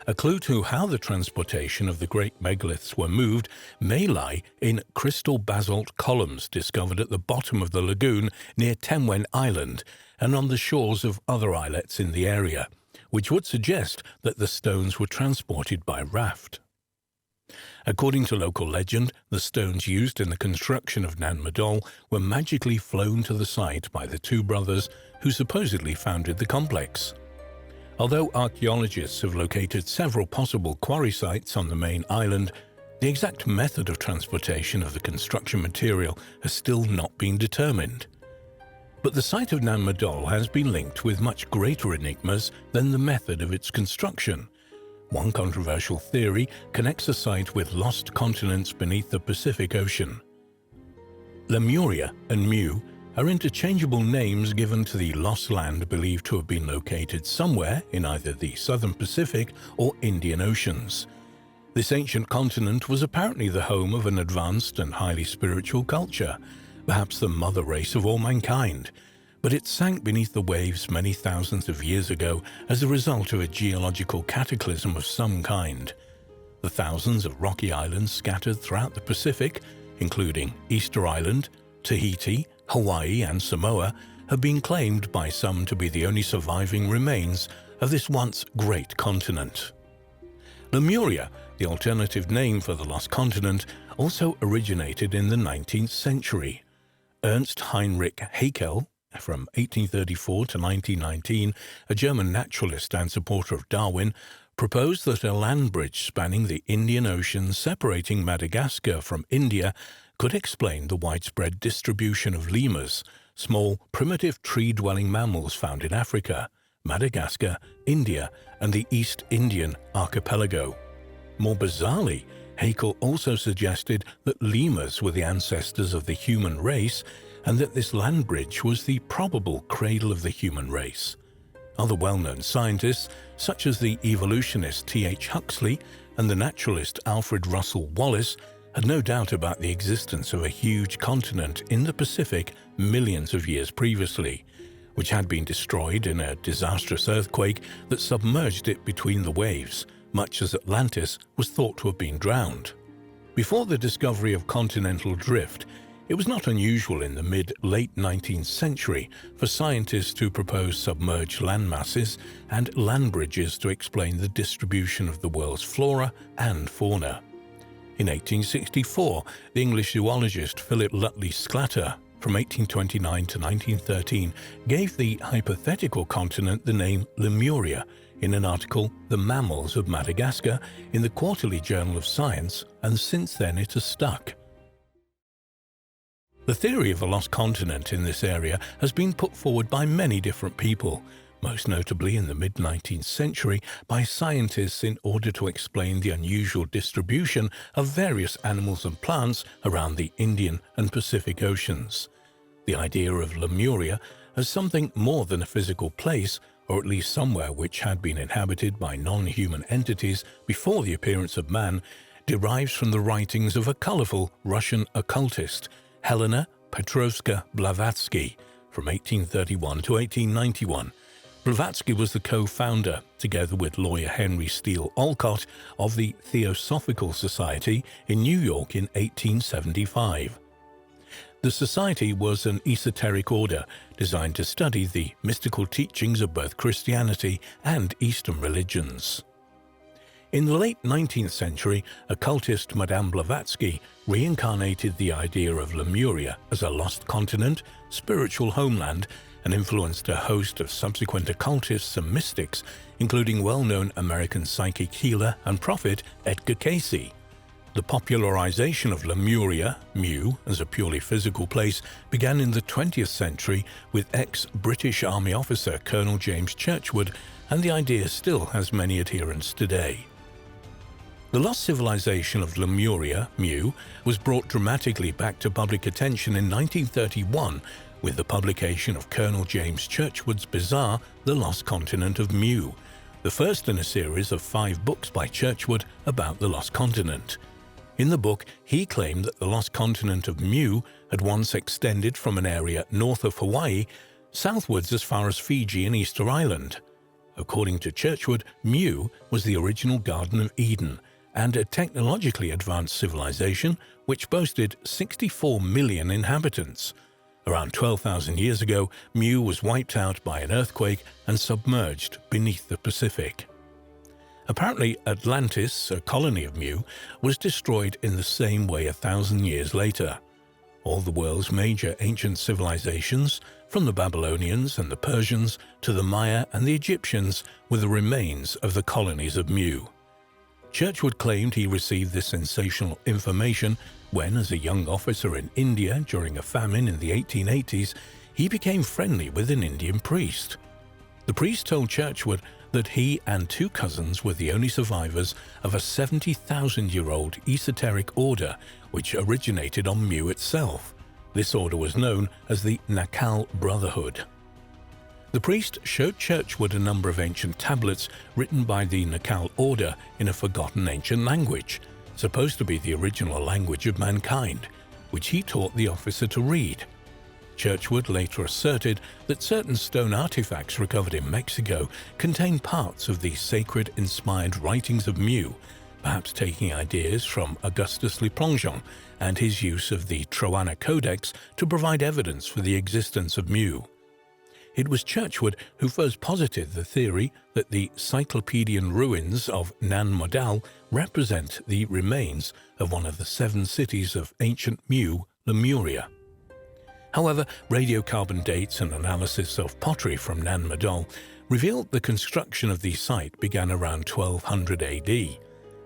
A clue to how the transportation of the great megaliths were moved may lie in crystal basalt columns discovered at the bottom of the lagoon near Temwen Island and on the shores of other islets in the area, which would suggest that the stones were transported by raft. According to local legend, the stones used in the construction of Nan Madol were magically flown to the site by the 2 brothers who supposedly founded the complex. Although archaeologists have located several possible quarry sites on the main island, the exact method of transportation of the construction material has still not been determined. But the site of Nan Madol has been linked with much greater enigmas than the method of its construction. One controversial theory connects the site with lost continents beneath the Pacific Ocean. Lemuria and Mu are interchangeable names given to the lost land believed to have been located somewhere in either the southern Pacific or Indian Oceans. This ancient continent was apparently the home of an advanced and highly spiritual culture, perhaps the mother race of all mankind, but it sank beneath the waves many thousands of years ago as a result of a geological cataclysm of some kind. The thousands of rocky islands scattered throughout the Pacific, including Easter Island, Tahiti, Hawaii, and Samoa have been claimed by some to be the only surviving remains of this once great continent. Lemuria, the alternative name for the lost continent, also originated in the 19th century. Ernst Heinrich Haeckel, from 1834 to 1919, a German naturalist and supporter of Darwin, proposed that a land bridge spanning the Indian Ocean separating Madagascar from India could explain the widespread distribution of lemurs, small, primitive tree-dwelling mammals found in Africa, Madagascar, India, and the East Indian archipelago. More bizarrely, Haeckel also suggested that lemurs were the ancestors of the human race and that this land bridge was the probable cradle of the human race. Other well-known scientists, such as the evolutionist T.H. Huxley and the naturalist Alfred Russel Wallace, had no doubt about the existence of a huge continent in the Pacific millions of years previously, which had been destroyed in a disastrous earthquake that submerged it between the waves, much as Atlantis was thought to have been drowned. Before the discovery of continental drift, it was not unusual in the mid-late 19th century for scientists to propose submerged land masses and land bridges to explain the distribution of the world's flora and fauna. In 1864, the English zoologist Philip Lutley Sclater, from 1829 to 1913, gave the hypothetical continent the name Lemuria in an article, The Mammals of Madagascar, in the Quarterly Journal of Science, and since then it has stuck. The theory of a lost continent in this area has been put forward by many different people, most notably in the mid-19th century by scientists in order to explain the unusual distribution of various animals and plants around the Indian and Pacific Oceans. The idea of Lemuria as something more than a physical place, or at least somewhere which had been inhabited by non-human entities before the appearance of man, derives from the writings of a colorful Russian occultist, Helena Petrovska Blavatsky, from 1831 to 1891. Blavatsky was the co-founder, together with lawyer Henry Steele Olcott, of the Theosophical Society in New York in 1875. The society was an esoteric order designed to study the mystical teachings of both Christianity and Eastern religions. In the late 19th century, occultist Madame Blavatsky reincarnated the idea of Lemuria as a lost continent, spiritual homeland, and influenced a host of subsequent occultists and mystics, including well-known American psychic healer and prophet Edgar Cayce. The popularization of Lemuria, Mu, as a purely physical place began in the 20th century with ex-British Army officer Colonel James Churchward, and the idea still has many adherents today. The lost civilization of Lemuria, Mu, was brought dramatically back to public attention in 1931 with the publication of Colonel James Churchward's bizarre The Lost Continent of Mu, the first in a series of 5 books by Churchward about the lost continent. In the book, he claimed that the lost continent of Mu had once extended from an area north of Hawaii southwards as far as Fiji and Easter Island. According to Churchward, Mu was the original Garden of Eden, and a technologically advanced civilization which boasted 64 million inhabitants. Around 12,000 years ago, Mu was wiped out by an earthquake and submerged beneath the Pacific. Apparently, Atlantis, a colony of Mu, was destroyed in the same way 1,000 years later. All the world's major ancient civilizations, from the Babylonians and the Persians to the Maya and the Egyptians, were the remains of the colonies of Mu. Churchward claimed he received this sensational information when, as a young officer in India during a famine in the 1880s, he became friendly with an Indian priest. The priest told Churchward that he and 2 cousins were the only survivors of a 70,000-year-old esoteric order which originated on Mu itself. This order was known as the Nakal Brotherhood. The priest showed Churchward a number of ancient tablets written by the Nakal order in a forgotten ancient language, supposed to be the original language of mankind, which he taught the officer to read. Churchward later asserted that certain stone artifacts recovered in Mexico contained parts of the sacred inspired writings of Mu, perhaps taking ideas from Augustus Le Plongeon and his use of the Troana Codex to provide evidence for the existence of Mu. It was Churchward who first posited the theory that the Cyclopedian ruins of Nan Madol represent the remains of one of the 7 cities of ancient Mu, Lemuria. However, radiocarbon dates and analysis of pottery from Nan Madol revealed the construction of the site began around 1200 AD,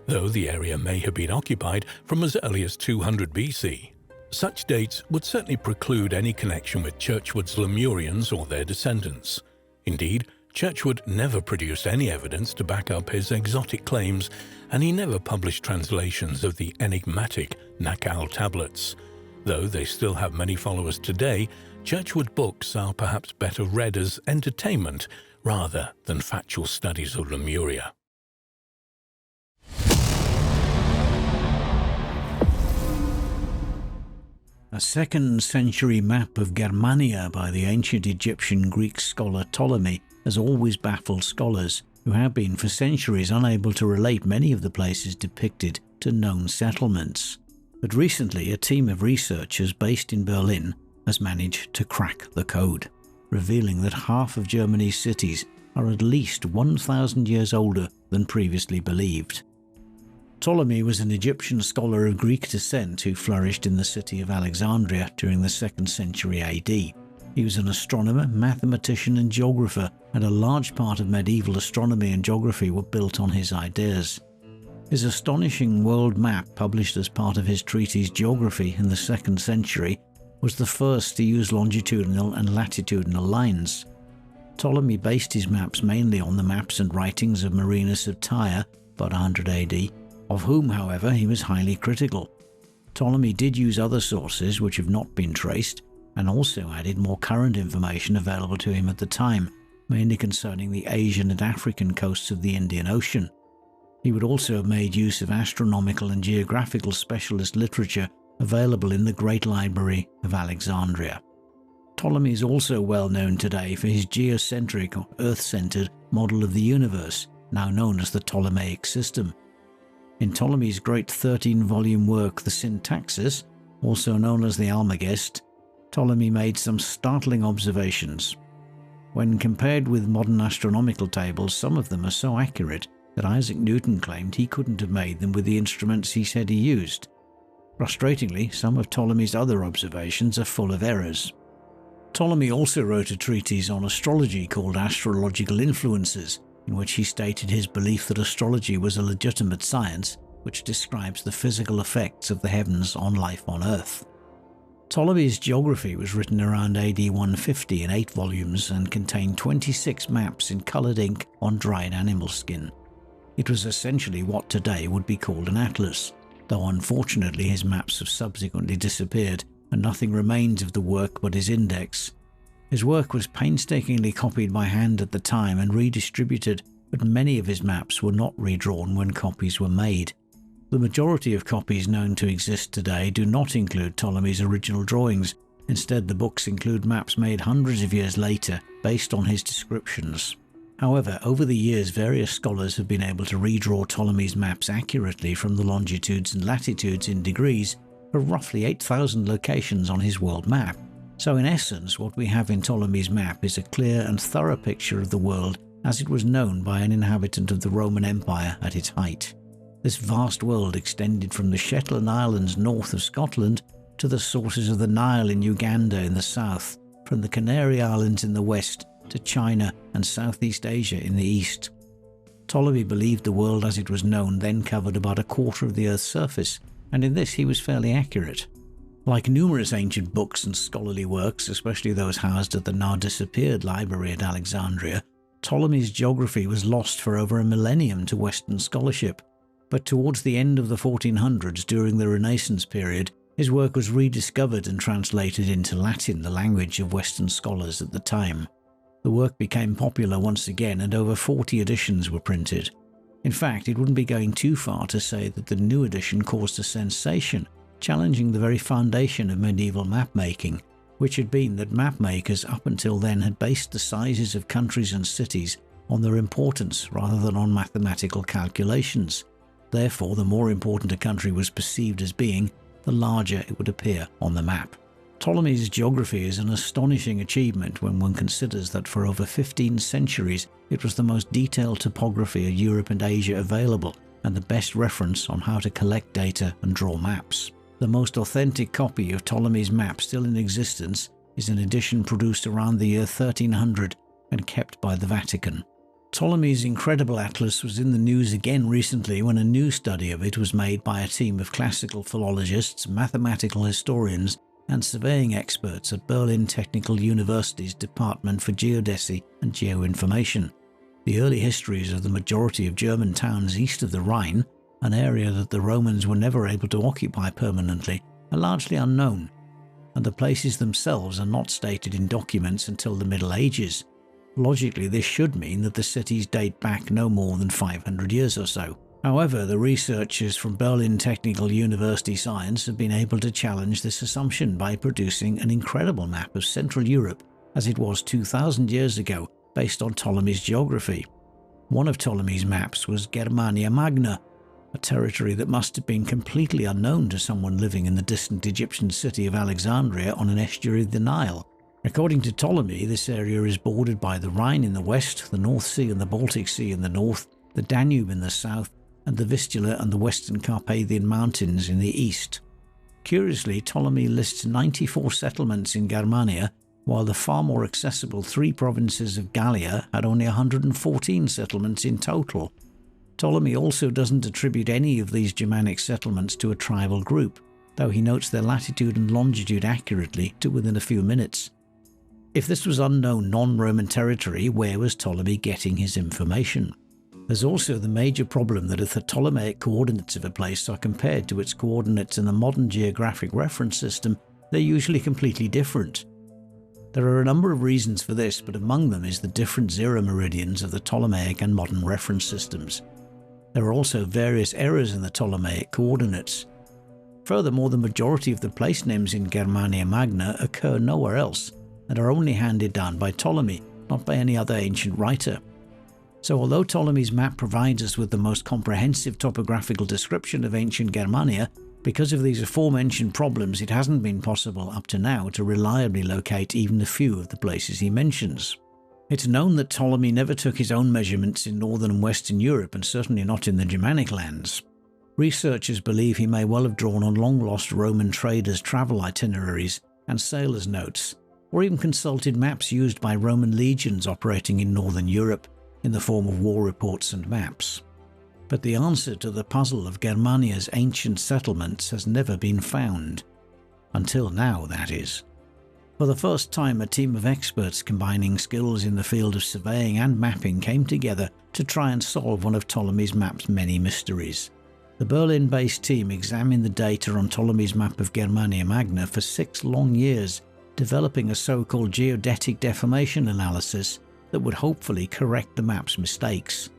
though the area may have been occupied from as early as 200 BC. Such dates would certainly preclude any connection with Churchward's Lemurians or their descendants. Indeed, Churchward never produced any evidence to back up his exotic claims, and he never published translations of the enigmatic Nakal tablets. Though they still have many followers today, Churchward books are perhaps better read as entertainment rather than factual studies of Lemuria. A 2nd century map of Germania by the ancient Egyptian Greek scholar Ptolemy has always baffled scholars, who have been for centuries unable to relate many of the places depicted to known settlements. But recently, a team of researchers based in Berlin has managed to crack the code, revealing that half of Germany's cities are at least 1,000 years older than previously believed. Ptolemy was an Egyptian scholar of Greek descent who flourished in the city of Alexandria during the 2nd century AD. He was an astronomer, mathematician and geographer, and a large part of medieval astronomy and geography were built on his ideas. His astonishing world map, published as part of his treatise Geography in the 2nd century, was the first to use longitudinal and latitudinal lines. Ptolemy based his maps mainly on the maps and writings of Marinus of Tyre, about 100 AD, of whom, however, he was highly critical. Ptolemy did use other sources which have not been traced, and also added more current information available to him at the time, mainly concerning the Asian and African coasts of the Indian Ocean. He would also have made use of astronomical and geographical specialist literature available in the Great Library of Alexandria. Ptolemy is also well known today for his geocentric or Earth-centered model of the universe, now known as the Ptolemaic system. In Ptolemy's great 13-volume work, the Syntaxis, also known as the Almagest, Ptolemy made some startling observations. When compared with modern astronomical tables, some of them are so accurate that Isaac Newton claimed he couldn't have made them with the instruments he said he used. Frustratingly, some of Ptolemy's other observations are full of errors. Ptolemy also wrote a treatise on astrology called Astrological Influences, in which he stated his belief that astrology was a legitimate science which describes the physical effects of the heavens on life on Earth. Ptolemy's geography was written around AD 150 in 8 volumes and contained 26 maps in coloured ink on dried animal skin. It was essentially what today would be called an atlas, though unfortunately his maps have subsequently disappeared and nothing remains of the work but his index. His work was painstakingly copied by hand at the time and redistributed, but many of his maps were not redrawn when copies were made. The majority of copies known to exist today do not include Ptolemy's original drawings. Instead, the books include maps made hundreds of years later based on his descriptions. However, over the years, various scholars have been able to redraw Ptolemy's maps accurately from the longitudes and latitudes in degrees for roughly 8,000 locations on his world map. So in essence, what we have in Ptolemy's map is a clear and thorough picture of the world as it was known by an inhabitant of the Roman Empire at its height. This vast world extended from the Shetland Islands north of Scotland to the sources of the Nile in Uganda in the south, from the Canary Islands in the west to China and Southeast Asia in the east. Ptolemy believed the world as it was known then covered about a quarter of the Earth's surface, and in this he was fairly accurate. Like numerous ancient books and scholarly works, especially those housed at the now disappeared library at Alexandria, Ptolemy's geography was lost for over a millennium to Western scholarship. But towards the end of the 1400s, during the Renaissance period, his work was rediscovered and translated into Latin, the language of Western scholars at the time. The work became popular once again and over 40 editions were printed. In fact, it wouldn't be going too far to say that the new edition caused a sensation, challenging the very foundation of medieval map-making, which had been that map-makers up until then had based the sizes of countries and cities on their importance rather than on mathematical calculations. Therefore, the more important a country was perceived as being, the larger it would appear on the map. Ptolemy's geography is an astonishing achievement when one considers that for over 15 centuries it was the most detailed topography of Europe and Asia available, and the best reference on how to collect data and draw maps. The most authentic copy of Ptolemy's map still in existence is an edition produced around the year 1300 and kept by the Vatican. Ptolemy's incredible atlas was in the news again recently when a new study of it was made by a team of classical philologists, mathematical historians, and surveying experts at Berlin Technical University's Department for Geodesy and Geoinformation. The early histories of the majority of German towns east of the Rhine, an area that the Romans were never able to occupy permanently, are largely unknown, and the places themselves are not stated in documents until the Middle Ages. Logically, this should mean that the cities date back no more than 500 years or so. However, the researchers from Berlin Technical University Science have been able to challenge this assumption by producing an incredible map of Central Europe as it was 2,000 years ago, based on Ptolemy's geography. One of Ptolemy's maps was Germania Magna, a territory that must have been completely unknown to someone living in the distant Egyptian city of Alexandria on an estuary of the Nile. According to Ptolemy, this area is bordered by the Rhine in the west, the North Sea and the Baltic Sea in the north, the Danube in the south, and the Vistula and the Western Carpathian Mountains in the east. Curiously, Ptolemy lists 94 settlements in Germania, while the far more accessible 3 provinces of Gallia had only 114 settlements in total. Ptolemy also doesn't attribute any of these Germanic settlements to a tribal group, though he notes their latitude and longitude accurately to within a few minutes. If this was unknown non-Roman territory, where was Ptolemy getting his information? There's also the major problem that if the Ptolemaic coordinates of a place are compared to its coordinates in the modern geographic reference system, they're usually completely different. There are a number of reasons for this, but among them is the different zero meridians of the Ptolemaic and modern reference systems. There are also various errors in the Ptolemaic coordinates. Furthermore, the majority of the place names in Germania Magna occur nowhere else, and are only handed down by Ptolemy, not by any other ancient writer. So although Ptolemy's map provides us with the most comprehensive topographical description of ancient Germania, because of these aforementioned problems it hasn't been possible up to now to reliably locate even a few of the places he mentions. It's known that Ptolemy never took his own measurements in northern and western Europe, and certainly not in the Germanic lands. Researchers believe he may well have drawn on long-lost Roman traders' travel itineraries and sailors' notes, or even consulted maps used by Roman legions operating in northern Europe in the form of war reports and maps. But the answer to the puzzle of Germania's ancient settlements has never been found. Until now, that is. For the first time, a team of experts combining skills in the field of surveying and mapping came together to try and solve one of Ptolemy's map's many mysteries. The Berlin-based team examined the data on Ptolemy's map of Germania Magna for 6 long years, developing a so-called geodetic deformation analysis that would hopefully correct the map's mistakes.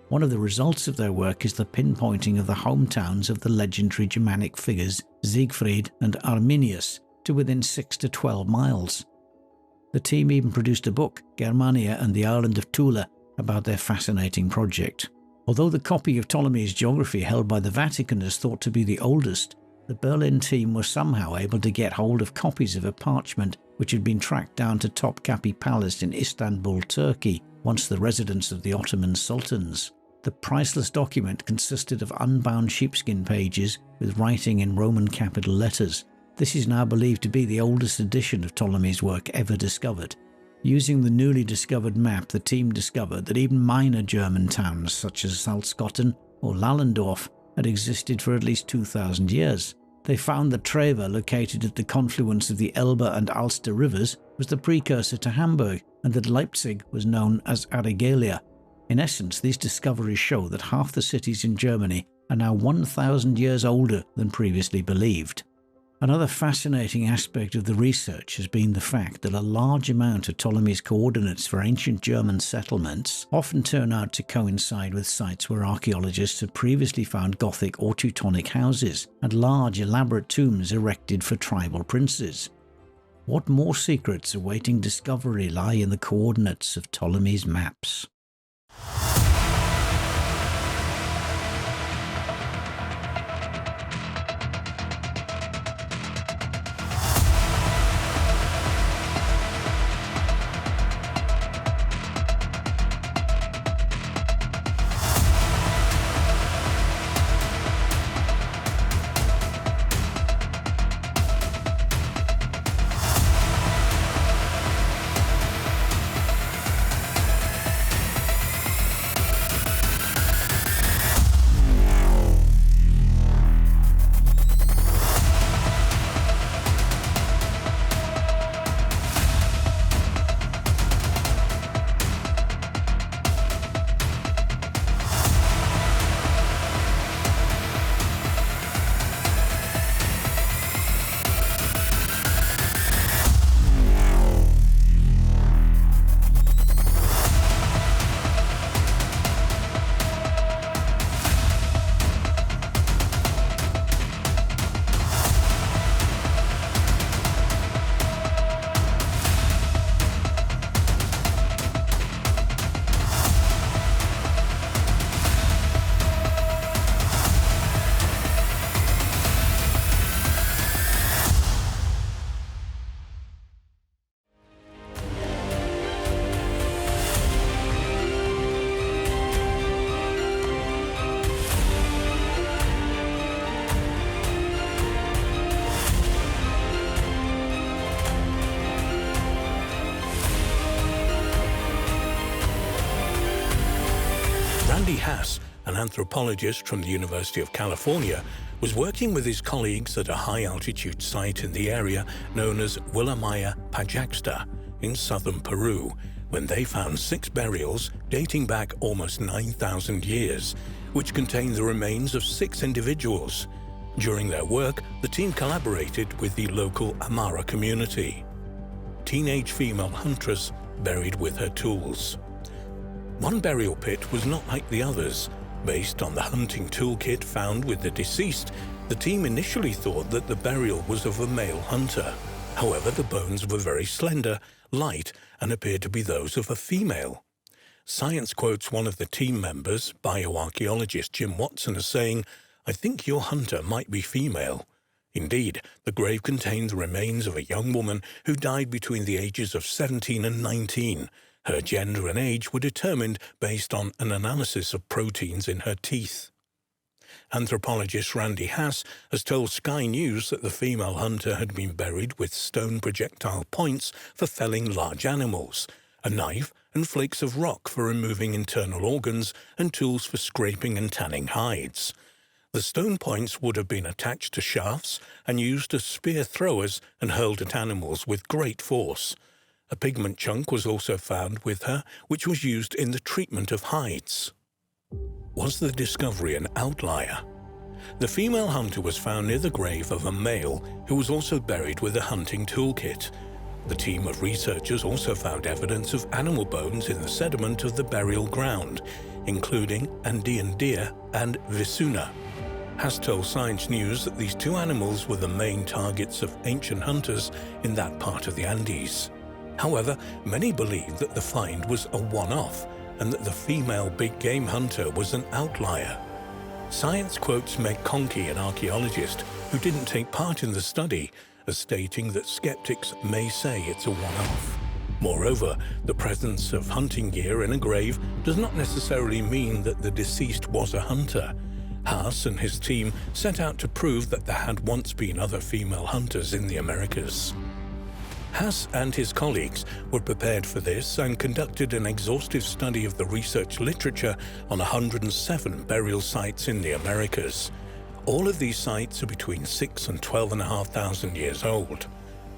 One of the results of their work is the pinpointing of the hometowns of the legendary Germanic figures Siegfried and Arminius to within 6 to 12 miles. The team even produced a book, Germania and the Island of Thule, about their fascinating project. Although the copy of Ptolemy's geography held by the Vatican is thought to be the oldest, the Berlin team was somehow able to get hold of copies of a parchment which had been tracked down to Topkapi Palace in Istanbul, Turkey, once the residence of the Ottoman sultans. The priceless document consisted of unbound sheepskin pages with writing in Roman capital letters. This is now believed to be the oldest edition of Ptolemy's work ever discovered. Using the newly discovered map, the team discovered that even minor German towns such as Salzgotten or Lallendorf had existed for at least 2,000 years. They found that Treves, located at the confluence of the Elbe and Alster rivers, was the precursor to Hamburg, and that Leipzig was known as Aregalia. In essence, these discoveries show that half the cities in Germany are now 1,000 years older than previously believed. Another fascinating aspect of the research has been the fact that a large amount of Ptolemy's coordinates for ancient German settlements often turn out to coincide with sites where archaeologists have previously found Gothic or Teutonic houses and large elaborate tombs erected for tribal princes. What more secrets awaiting discovery lie in the coordinates of Ptolemy's maps? Randy Haas, an anthropologist from the University of California, was working with his colleagues at a high-altitude site in the area known as Willamaya Pajaxta in southern Peru, when they found 6 burials dating back almost 9,000 years, which contained the remains of 6 individuals. During their work, the team collaborated with the local Amara community. Teenage female huntress buried with her tools. One burial pit was not like the others. Based on the hunting toolkit found with the deceased, the team initially thought that the burial was of a male hunter. However, the bones were very slender, light, and appeared to be those of a female. Science quotes one of the team members, bioarchaeologist Jim Watson, as saying, "I think your hunter might be female." Indeed, the grave contained the remains of a young woman who died between the ages of 17 and 19. Her gender and age were determined based on an analysis of proteins in her teeth. Anthropologist Randy Haas has told Sky News that the female hunter had been buried with stone projectile points for felling large animals, a knife and flakes of rock for removing internal organs, and tools for scraping and tanning hides. The stone points would have been attached to shafts and used as spear throwers and hurled at animals with great force. A pigment chunk was also found with her, which was used in the treatment of hides. Was the discovery an outlier? The female hunter was found near the grave of a male who was also buried with a hunting toolkit. The team of researchers also found evidence of animal bones in the sediment of the burial ground, including Andean deer and visuna. Haas told Science News that these 2 animals were the main targets of ancient hunters in that part of the Andes. However, many believe that the find was a one-off and that the female big game hunter was an outlier. Science quotes Meg Conkey, an archaeologist who didn't take part in the study, as stating that skeptics may say it's a one-off. Moreover, the presence of hunting gear in a grave does not necessarily mean that the deceased was a hunter. Haas and his team set out to prove that there had once been other female hunters in the Americas. Haas and his colleagues were prepared for this and conducted an exhaustive study of the research literature on 107 burial sites in the Americas. All of these sites are between 6,000 and 12,500 years old.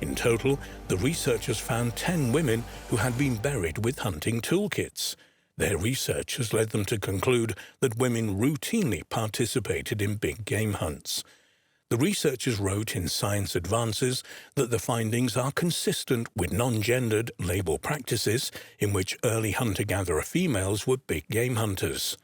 In total, the researchers found 10 women who had been buried with hunting toolkits. Their research has led them to conclude that women routinely participated in big game hunts. The researchers wrote in Science Advances that the findings are consistent with non-gendered label practices in which early hunter-gatherer females were big game hunters.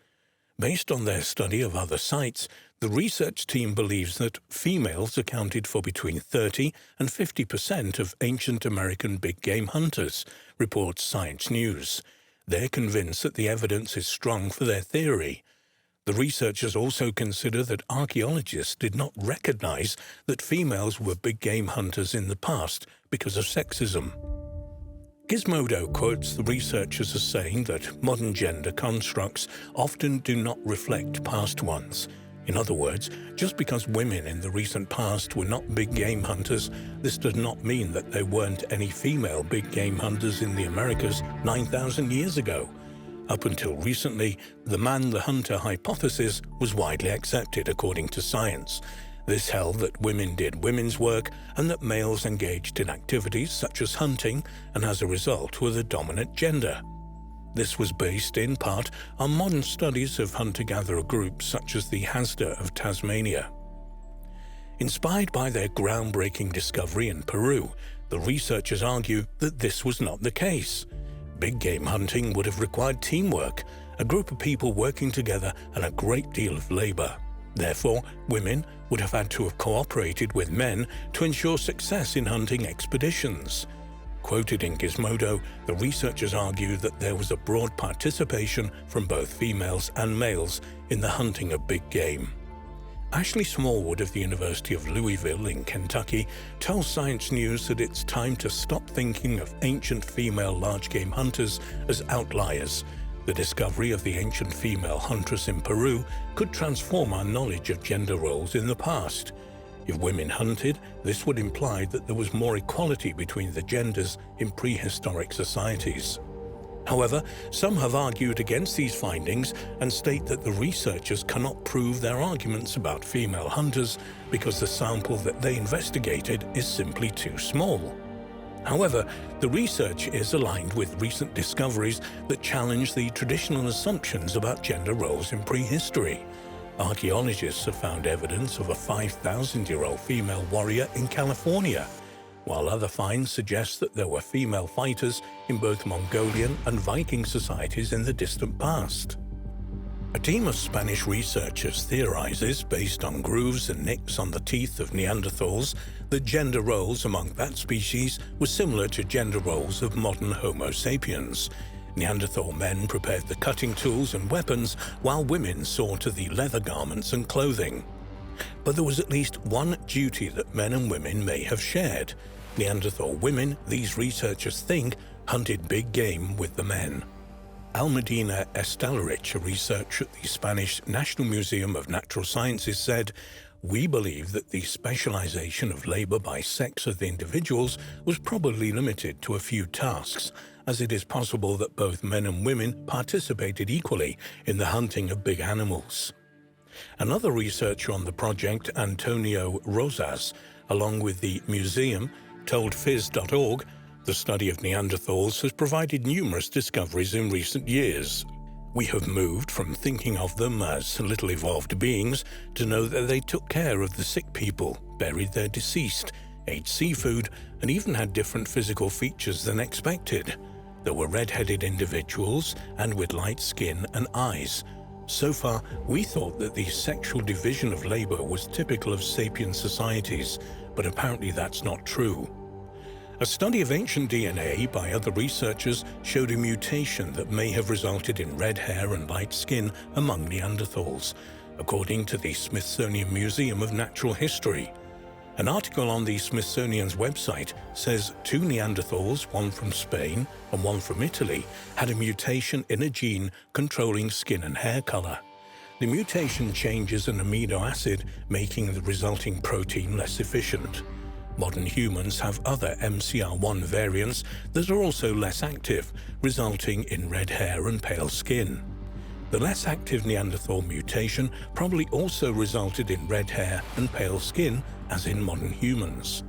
Based on their study of other sites, the research team believes that females accounted for between 30 and 50% of ancient American big game hunters, reports Science News. They're convinced that the evidence is strong for their theory. The researchers also consider that archaeologists did not recognize that females were big game hunters in the past because of sexism. Gizmodo quotes the researchers as saying that modern gender constructs often do not reflect past ones. In other words, just because women in the recent past were not big game hunters, this does not mean that there weren't any female big game hunters in the Americas 9,000 years ago. Up until recently, the man-the-hunter hypothesis was widely accepted according to science. This held that women did women's work and that males engaged in activities such as hunting and as a result were the dominant gender. This was based in part on modern studies of hunter-gatherer groups such as the Hasda of Tasmania. Inspired by their groundbreaking discovery in Peru, the researchers argue that this was not the case. Big game hunting would have required teamwork, a group of people working together and a great deal of labor. Therefore, women would have had to have cooperated with men to ensure success in hunting expeditions. Quoted in Gizmodo, the researchers argue that there was a broad participation from both females and males in the hunting of big game. Ashley Smallwood of the University of Louisville in Kentucky tells Science News that it's time to stop thinking of ancient female large-game hunters as outliers. The discovery of the ancient female huntress in Peru could transform our knowledge of gender roles in the past. If women hunted, this would imply that there was more equality between the genders in prehistoric societies. However, some have argued against these findings and state that the researchers cannot prove their arguments about female hunters because the sample that they investigated is simply too small. However, the research is aligned with recent discoveries that challenge the traditional assumptions about gender roles in prehistory. Archaeologists have found evidence of a 5,000-year-old female warrior in California, while other finds suggest that there were female fighters in both Mongolian and Viking societies in the distant past. A team of Spanish researchers theorizes, based on grooves and nicks on the teeth of Neanderthals, that gender roles among that species were similar to gender roles of modern Homo sapiens. Neanderthal men prepared the cutting tools and weapons, while women saw to the leather garments and clothing. But there was at least one duty that men and women may have shared. Neanderthal women, these researchers think, hunted big game with the men. Almudena Estalrich, a researcher at the Spanish National Museum of Natural Sciences, said, "We believe that the specialization of labor by sex of the individuals was probably limited to a few tasks, as it is possible that both men and women participated equally in the hunting of big animals." Another researcher on the project, Antonio Rosas, along with the museum, told phys.org, "The study of Neanderthals has provided numerous discoveries in recent years. We have moved from thinking of them as little evolved beings to know that they took care of the sick people, buried their deceased, ate seafood, and even had different physical features than expected. There were red-headed individuals and with light skin and eyes. So far, we thought that the sexual division of labor was typical of sapient societies, but apparently that's not true." A study of ancient DNA by other researchers showed a mutation that may have resulted in red hair and light skin among Neanderthals, according to the Smithsonian Museum of Natural History. An article on the Smithsonian's website says 2 Neanderthals, one from Spain and one from Italy, had a mutation in a gene controlling skin and hair color. The mutation changes an amino acid, making the resulting protein less efficient. Modern humans have other MCR1 variants that are also less active, resulting in red hair and pale skin. The less active Neanderthal mutation probably also resulted in red hair and pale skin, as in modern humans.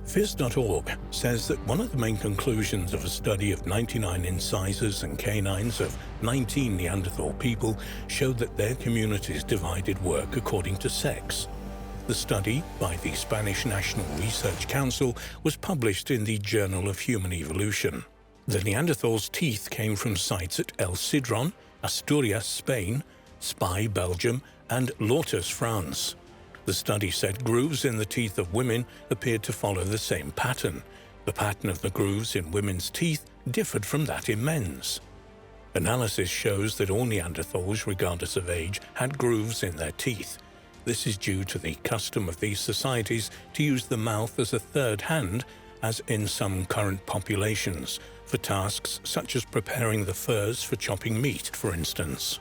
Phys.org says that one of the main conclusions of a study of 99 incisors and canines of 19 Neanderthal people showed that their communities divided work according to sex. The study, by the Spanish National Research Council, was published in the Journal of Human Evolution. The Neanderthals' teeth came from sites at El Sidron, Asturias, Spain, Spy, Belgium, and Lourdes, France. The study said grooves in the teeth of women appeared to follow the same pattern. The pattern of the grooves in women's teeth differed from that in men's. Analysis shows that all Neanderthals, regardless of age, had grooves in their teeth. This is due to the custom of these societies to use the mouth as a third hand, as in some current populations, for tasks such as preparing the furs for chopping meat, for instance.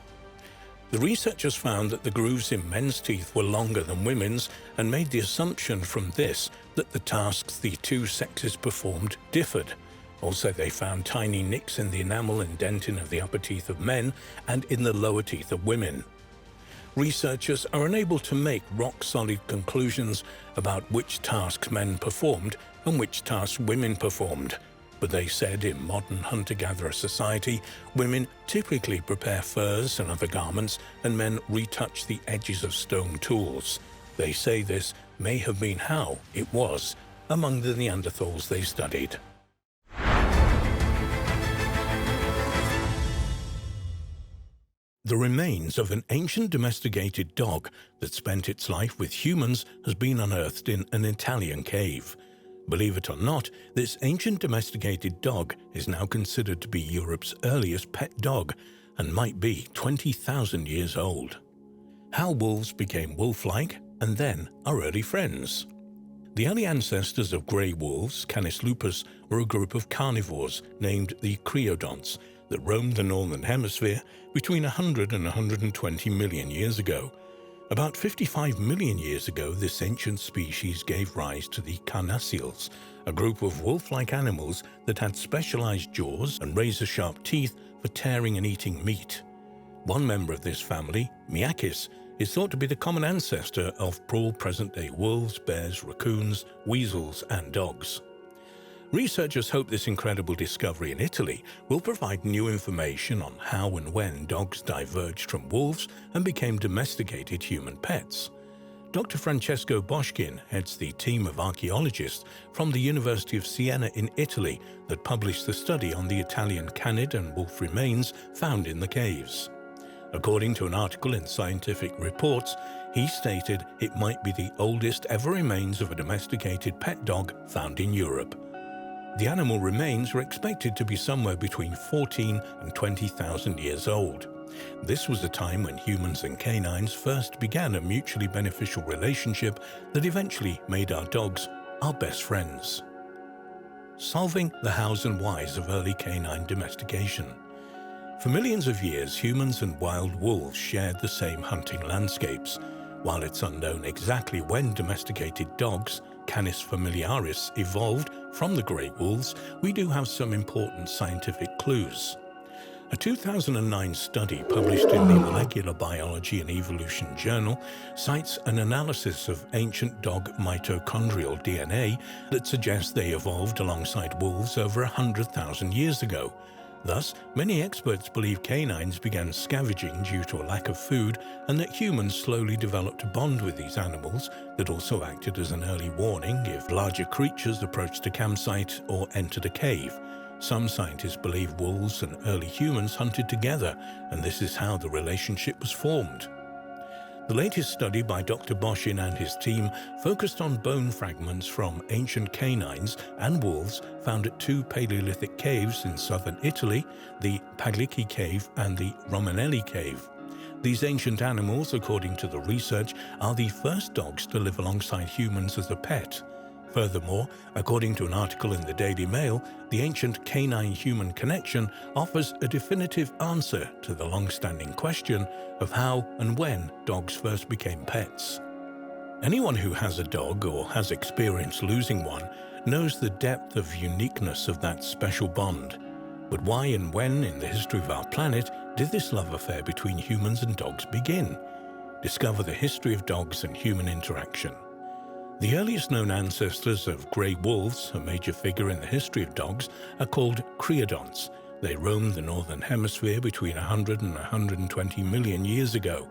The researchers found that the grooves in men's teeth were longer than women's and made the assumption from this that the tasks the two sexes performed differed. Also, they found tiny nicks in the enamel and dentin of the upper teeth of men and in the lower teeth of women. Researchers are unable to make rock-solid conclusions about which tasks men performed and which tasks women performed, but they said in modern hunter-gatherer society, women typically prepare furs and other garments, and men retouch the edges of stone tools. They say this may have been how it was among the Neanderthals they studied. The remains of an ancient domesticated dog that spent its life with humans has been unearthed in an Italian cave. Believe it or not, this ancient domesticated dog is now considered to be Europe's earliest pet dog and might be 20,000 years old. How wolves became wolf-like and then are early friends. The early ancestors of grey wolves, Canis lupus, were a group of carnivores named the creodonts that roamed the northern hemisphere between 100 and 120 million years ago. About 55 million years ago, this ancient species gave rise to the carnassials, a group of wolf-like animals that had specialized jaws and razor-sharp teeth for tearing and eating meat. One member of this family, Myakis, is thought to be the common ancestor of all present-day wolves, bears, raccoons, weasels, and dogs. Researchers hope this incredible discovery in Italy will provide new information on how and when dogs diverged from wolves and became domesticated human pets. Dr. Francesco Boschkin heads the team of archaeologists from the University of Siena in Italy that published the study on the Italian canid and wolf remains found in the caves. According to an article in Scientific Reports, he stated it might be the oldest ever remains of a domesticated pet dog found in Europe. The animal remains are expected to be somewhere between 14 and 20,000 years old. This was the time when humans and canines first began a mutually beneficial relationship that eventually made our dogs our best friends. Solving the hows and whys of early canine domestication. For millions of years, humans and wild wolves shared the same hunting landscapes. While it's unknown exactly when domesticated dogs, Canis familiaris, evolved from the great wolves, we do have some important scientific clues. A 2009 study published in the Molecular Biology and Evolution journal cites an analysis of ancient dog mitochondrial DNA that suggests they evolved alongside wolves over 100,000 years ago. Thus, many experts believe canines began scavenging due to a lack of food and that humans slowly developed a bond with these animals that also acted as an early warning if larger creatures approached a campsite or entered a cave. Some scientists believe wolves and early humans hunted together, and this is how the relationship was formed. The latest study by Dr. Boschkin and his team focused on bone fragments from ancient canines and wolves found at two Paleolithic caves in southern Italy, the Paglici Cave and the Romanelli Cave. These ancient animals, according to the research, are the first dogs to live alongside humans as a pet. Furthermore, according to an article in the Daily Mail, the ancient canine-human connection offers a definitive answer to the long-standing question of how and when dogs first became pets. Anyone who has a dog or has experienced losing one knows the depth of uniqueness of that special bond. But why and when in the history of our planet did this love affair between humans and dogs begin? Discover the history of dogs and human interaction. The earliest known ancestors of grey wolves, a major figure in the history of dogs, are called creodonts. They roamed the northern hemisphere between 100 and 120 million years ago.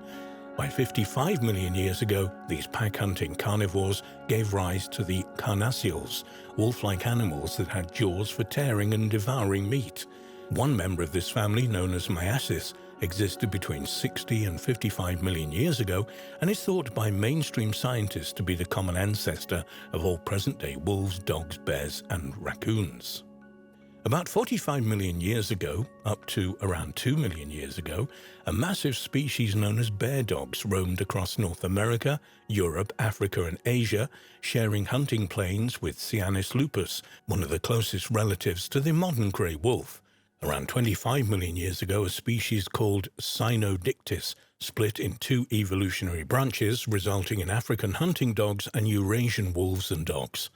By 55 million years ago, these pack-hunting carnivores gave rise to the carnassials, wolf-like animals that had jaws for tearing and devouring meat. One member of this family, known as Myakis, existed between 60 and 55 million years ago and is thought by mainstream scientists to be the common ancestor of all present-day wolves, dogs, bears, and raccoons. About 45 million years ago, up to around 2 million years ago, a massive species known as bear dogs roamed across North America, Europe, Africa, and Asia, sharing hunting plains with Canis lupus, one of the closest relatives to the modern grey wolf. Around 25 million years ago, a species called Cynodictis split in two evolutionary branches, resulting in African hunting dogs and Eurasian wolves and dogs.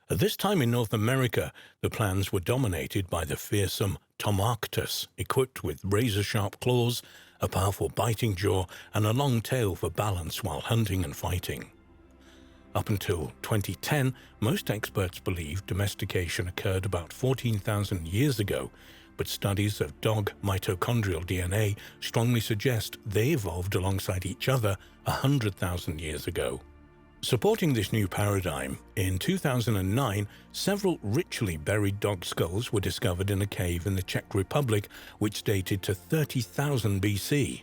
At this time in North America, the plains were dominated by the fearsome Tomarctus, equipped with razor-sharp claws, a powerful biting jaw, and a long tail for balance while hunting and fighting. Up until 2010, most experts believe domestication occurred about 14,000 years ago, but studies of dog mitochondrial DNA strongly suggest they evolved alongside each other 100,000 years ago. Supporting this new paradigm, in 2009, several ritually buried dog skulls were discovered in a cave in the Czech Republic, which dated to 30,000 BC.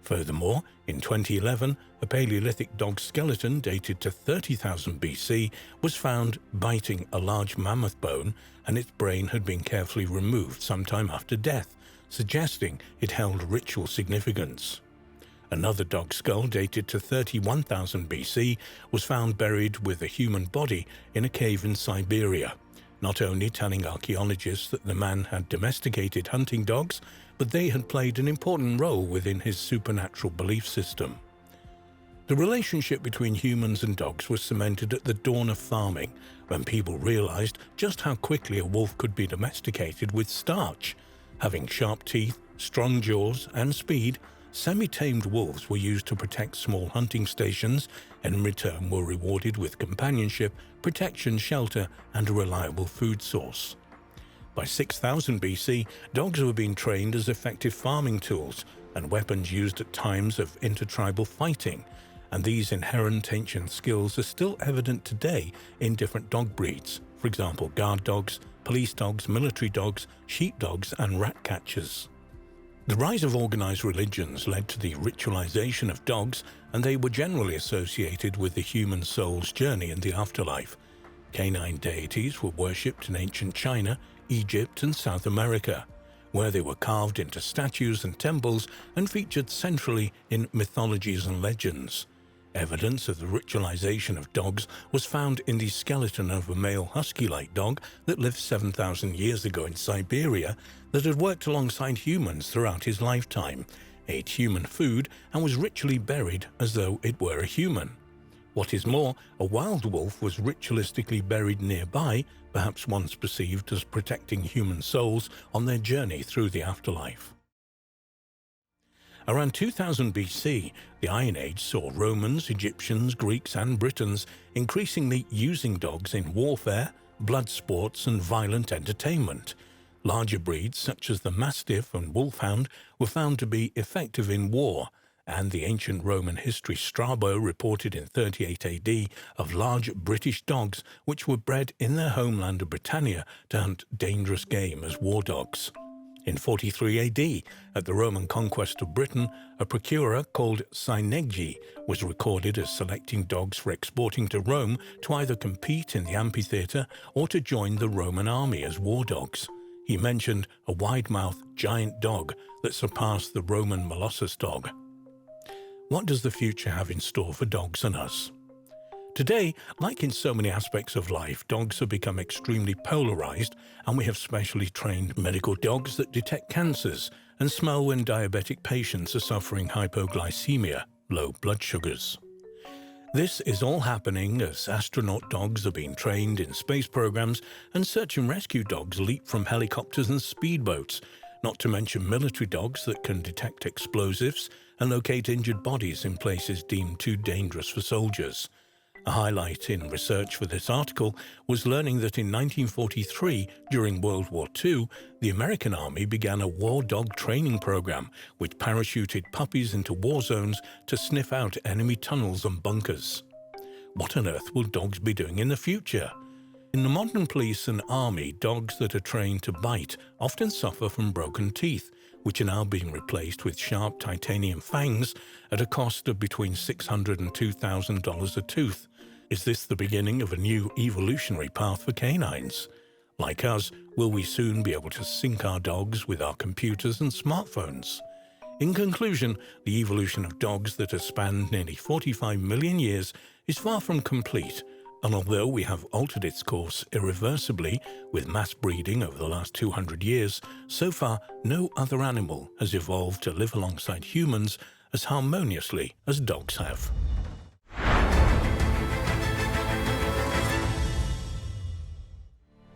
Furthermore, in 2011, a Paleolithic dog skeleton dated to 30,000 BC was found biting a large mammoth bone, and its brain had been carefully removed sometime after death, suggesting it held ritual significance. Another dog skull dated to 31,000 BC was found buried with a human body in a cave in Siberia, not only telling archaeologists that the man had domesticated hunting dogs, but they had played an important role within his supernatural belief system. The relationship between humans and dogs was cemented at the dawn of farming, when people realized just how quickly a wolf could be domesticated with starch. Having sharp teeth, strong jaws, and speed, semi-tamed wolves were used to protect small hunting stations and in return were rewarded with companionship, protection, shelter, and a reliable food source. By 6000 BC, dogs were being trained as effective farming tools and weapons used at times of intertribal fighting, and these inherent ancient skills are still evident today in different dog breeds, for example guard dogs, police dogs, military dogs, sheepdogs, and rat catchers. The rise of organized religions led to the ritualization of dogs, and they were generally associated with the human soul's journey in the afterlife. Canine deities were worshipped in ancient China, Egypt, and South America, where they were carved into statues and temples and featured centrally in mythologies and legends. Evidence of the ritualization of dogs was found in the skeleton of a male husky-like dog that lived 7,000 years ago in Siberia that had worked alongside humans throughout his lifetime, ate human food, and was ritually buried as though it were a human. What is more, a wild wolf was ritualistically buried nearby, perhaps once perceived as protecting human souls on their journey through the afterlife. Around 2000 BC, the Iron Age saw Romans, Egyptians, Greeks, and Britons increasingly using dogs in warfare, blood sports, and violent entertainment. Larger breeds such as the Mastiff and Wolfhound were found to be effective in war, and the ancient Roman history Strabo reported in 38 AD of large British dogs which were bred in their homeland of Britannia to hunt dangerous game as war dogs. In 43 AD, at the Roman conquest of Britain, a procurer called Synege was recorded as selecting dogs for exporting to Rome to either compete in the amphitheatre or to join the Roman army as war dogs. He mentioned a wide-mouthed giant dog that surpassed the Roman Molossus dog. What does the future have in store for dogs and us? Today, like in so many aspects of life, dogs have become extremely polarized, and we have specially trained medical dogs that detect cancers and smell when diabetic patients are suffering hypoglycemia, low blood sugars. This is all happening as astronaut dogs are being trained in space programs and search and rescue dogs leap from helicopters and speedboats, not to mention military dogs that can detect explosives and locate injured bodies in places deemed too dangerous for soldiers. A highlight in research for this article was learning that in 1943, during World War II, the American Army began a war dog training program which parachuted puppies into war zones to sniff out enemy tunnels and bunkers. What on earth will dogs be doing in the future? In the modern police and army, dogs that are trained to bite often suffer from broken teeth, which are now being replaced with sharp titanium fangs at a cost of between $600 and $2,000 a tooth. Is this the beginning of a new evolutionary path for canines? Like us, will we soon be able to sync our dogs with our computers and smartphones? In conclusion, the evolution of dogs that has spanned nearly 45 million years is far from complete, and although we have altered its course irreversibly with mass breeding over the last 200 years, so far no other animal has evolved to live alongside humans as harmoniously as dogs have.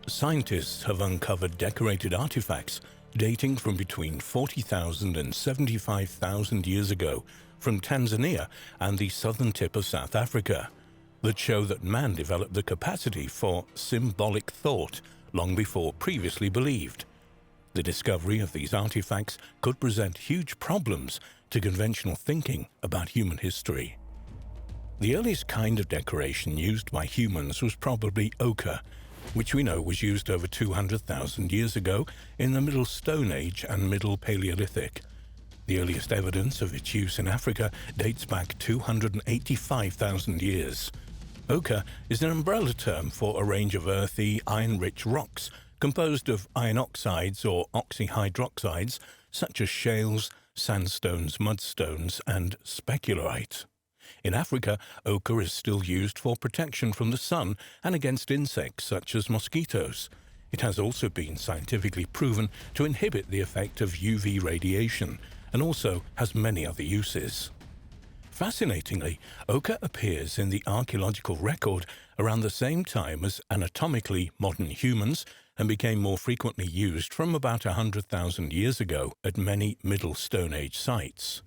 Scientists have uncovered decorated artifacts dating from between 40,000 and 75,000 years ago from Tanzania and the southern tip of South Africa that show that man developed the capacity for symbolic thought long before previously believed. The discovery of these artifacts could present huge problems to conventional thinking about human history. The earliest kind of decoration used by humans was probably ochre, which we know was used over 200,000 years ago in the Middle Stone Age and Middle Paleolithic. The earliest evidence of its use in Africa dates back 285,000 years. Ochre is an umbrella term for a range of earthy, iron-rich rocks composed of iron oxides or oxyhydroxides such as shales, sandstones, mudstones, and specularite. In Africa, ochre is still used for protection from the sun and against insects such as mosquitoes. It has also been scientifically proven to inhibit the effect of UV radiation and also has many other uses. Fascinatingly, ochre appears in the archaeological record around the same time as anatomically modern humans, and became more frequently used from about 100,000 years ago at many Middle Stone Age sites.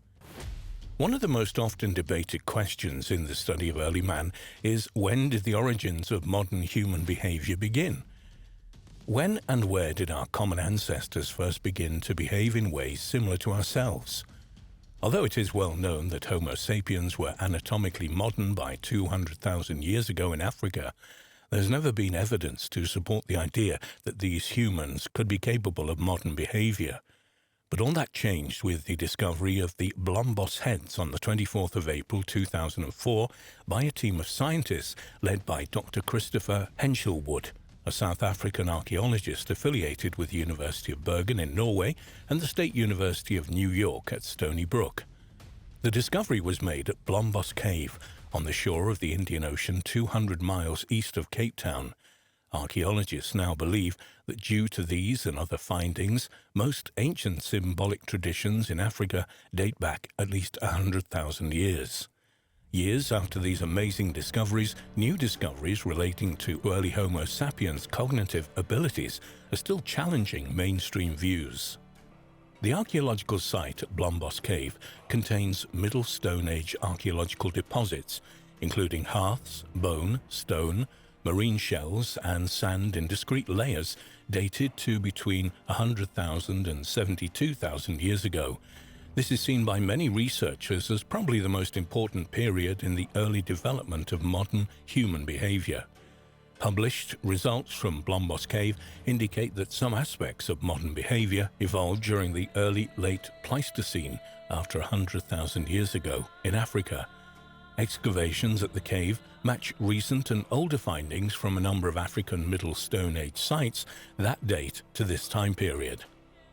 One of the most often debated questions in the study of early man is, when did the origins of modern human behavior begin? When and where did our common ancestors first begin to behave in ways similar to ourselves? Although it is well known that Homo sapiens were anatomically modern by 200,000 years ago in Africa, there's never been evidence to support the idea that these humans could be capable of modern behavior. But all that changed with the discovery of the Blombos heads on the 24th of April 2004 by a team of scientists led by Dr. Christopher Henshelwood, a South African archaeologist affiliated with the University of Bergen in Norway and the State University of New York at Stony Brook. The discovery was made at Blombos Cave on the shore of the Indian Ocean 200 miles east of Cape Town. Archaeologists now believe that due to these and other findings, most ancient symbolic traditions in Africa date back at least 100,000 years. Years after these amazing discoveries, new discoveries relating to early Homo sapiens' cognitive abilities are still challenging mainstream views. The archaeological site at Blombos Cave contains Middle Stone Age archaeological deposits, including hearths, bone, stone, marine shells and sand in discrete layers dated to between 100,000 and 72,000 years ago. This is seen by many researchers as probably the most important period in the early development of modern human behavior. Published results from Blombos Cave indicate that some aspects of modern behavior evolved during the early-late Pleistocene after 100,000 years ago in Africa. Excavations at the cave match recent and older findings from a number of African Middle Stone Age sites that date to this time period.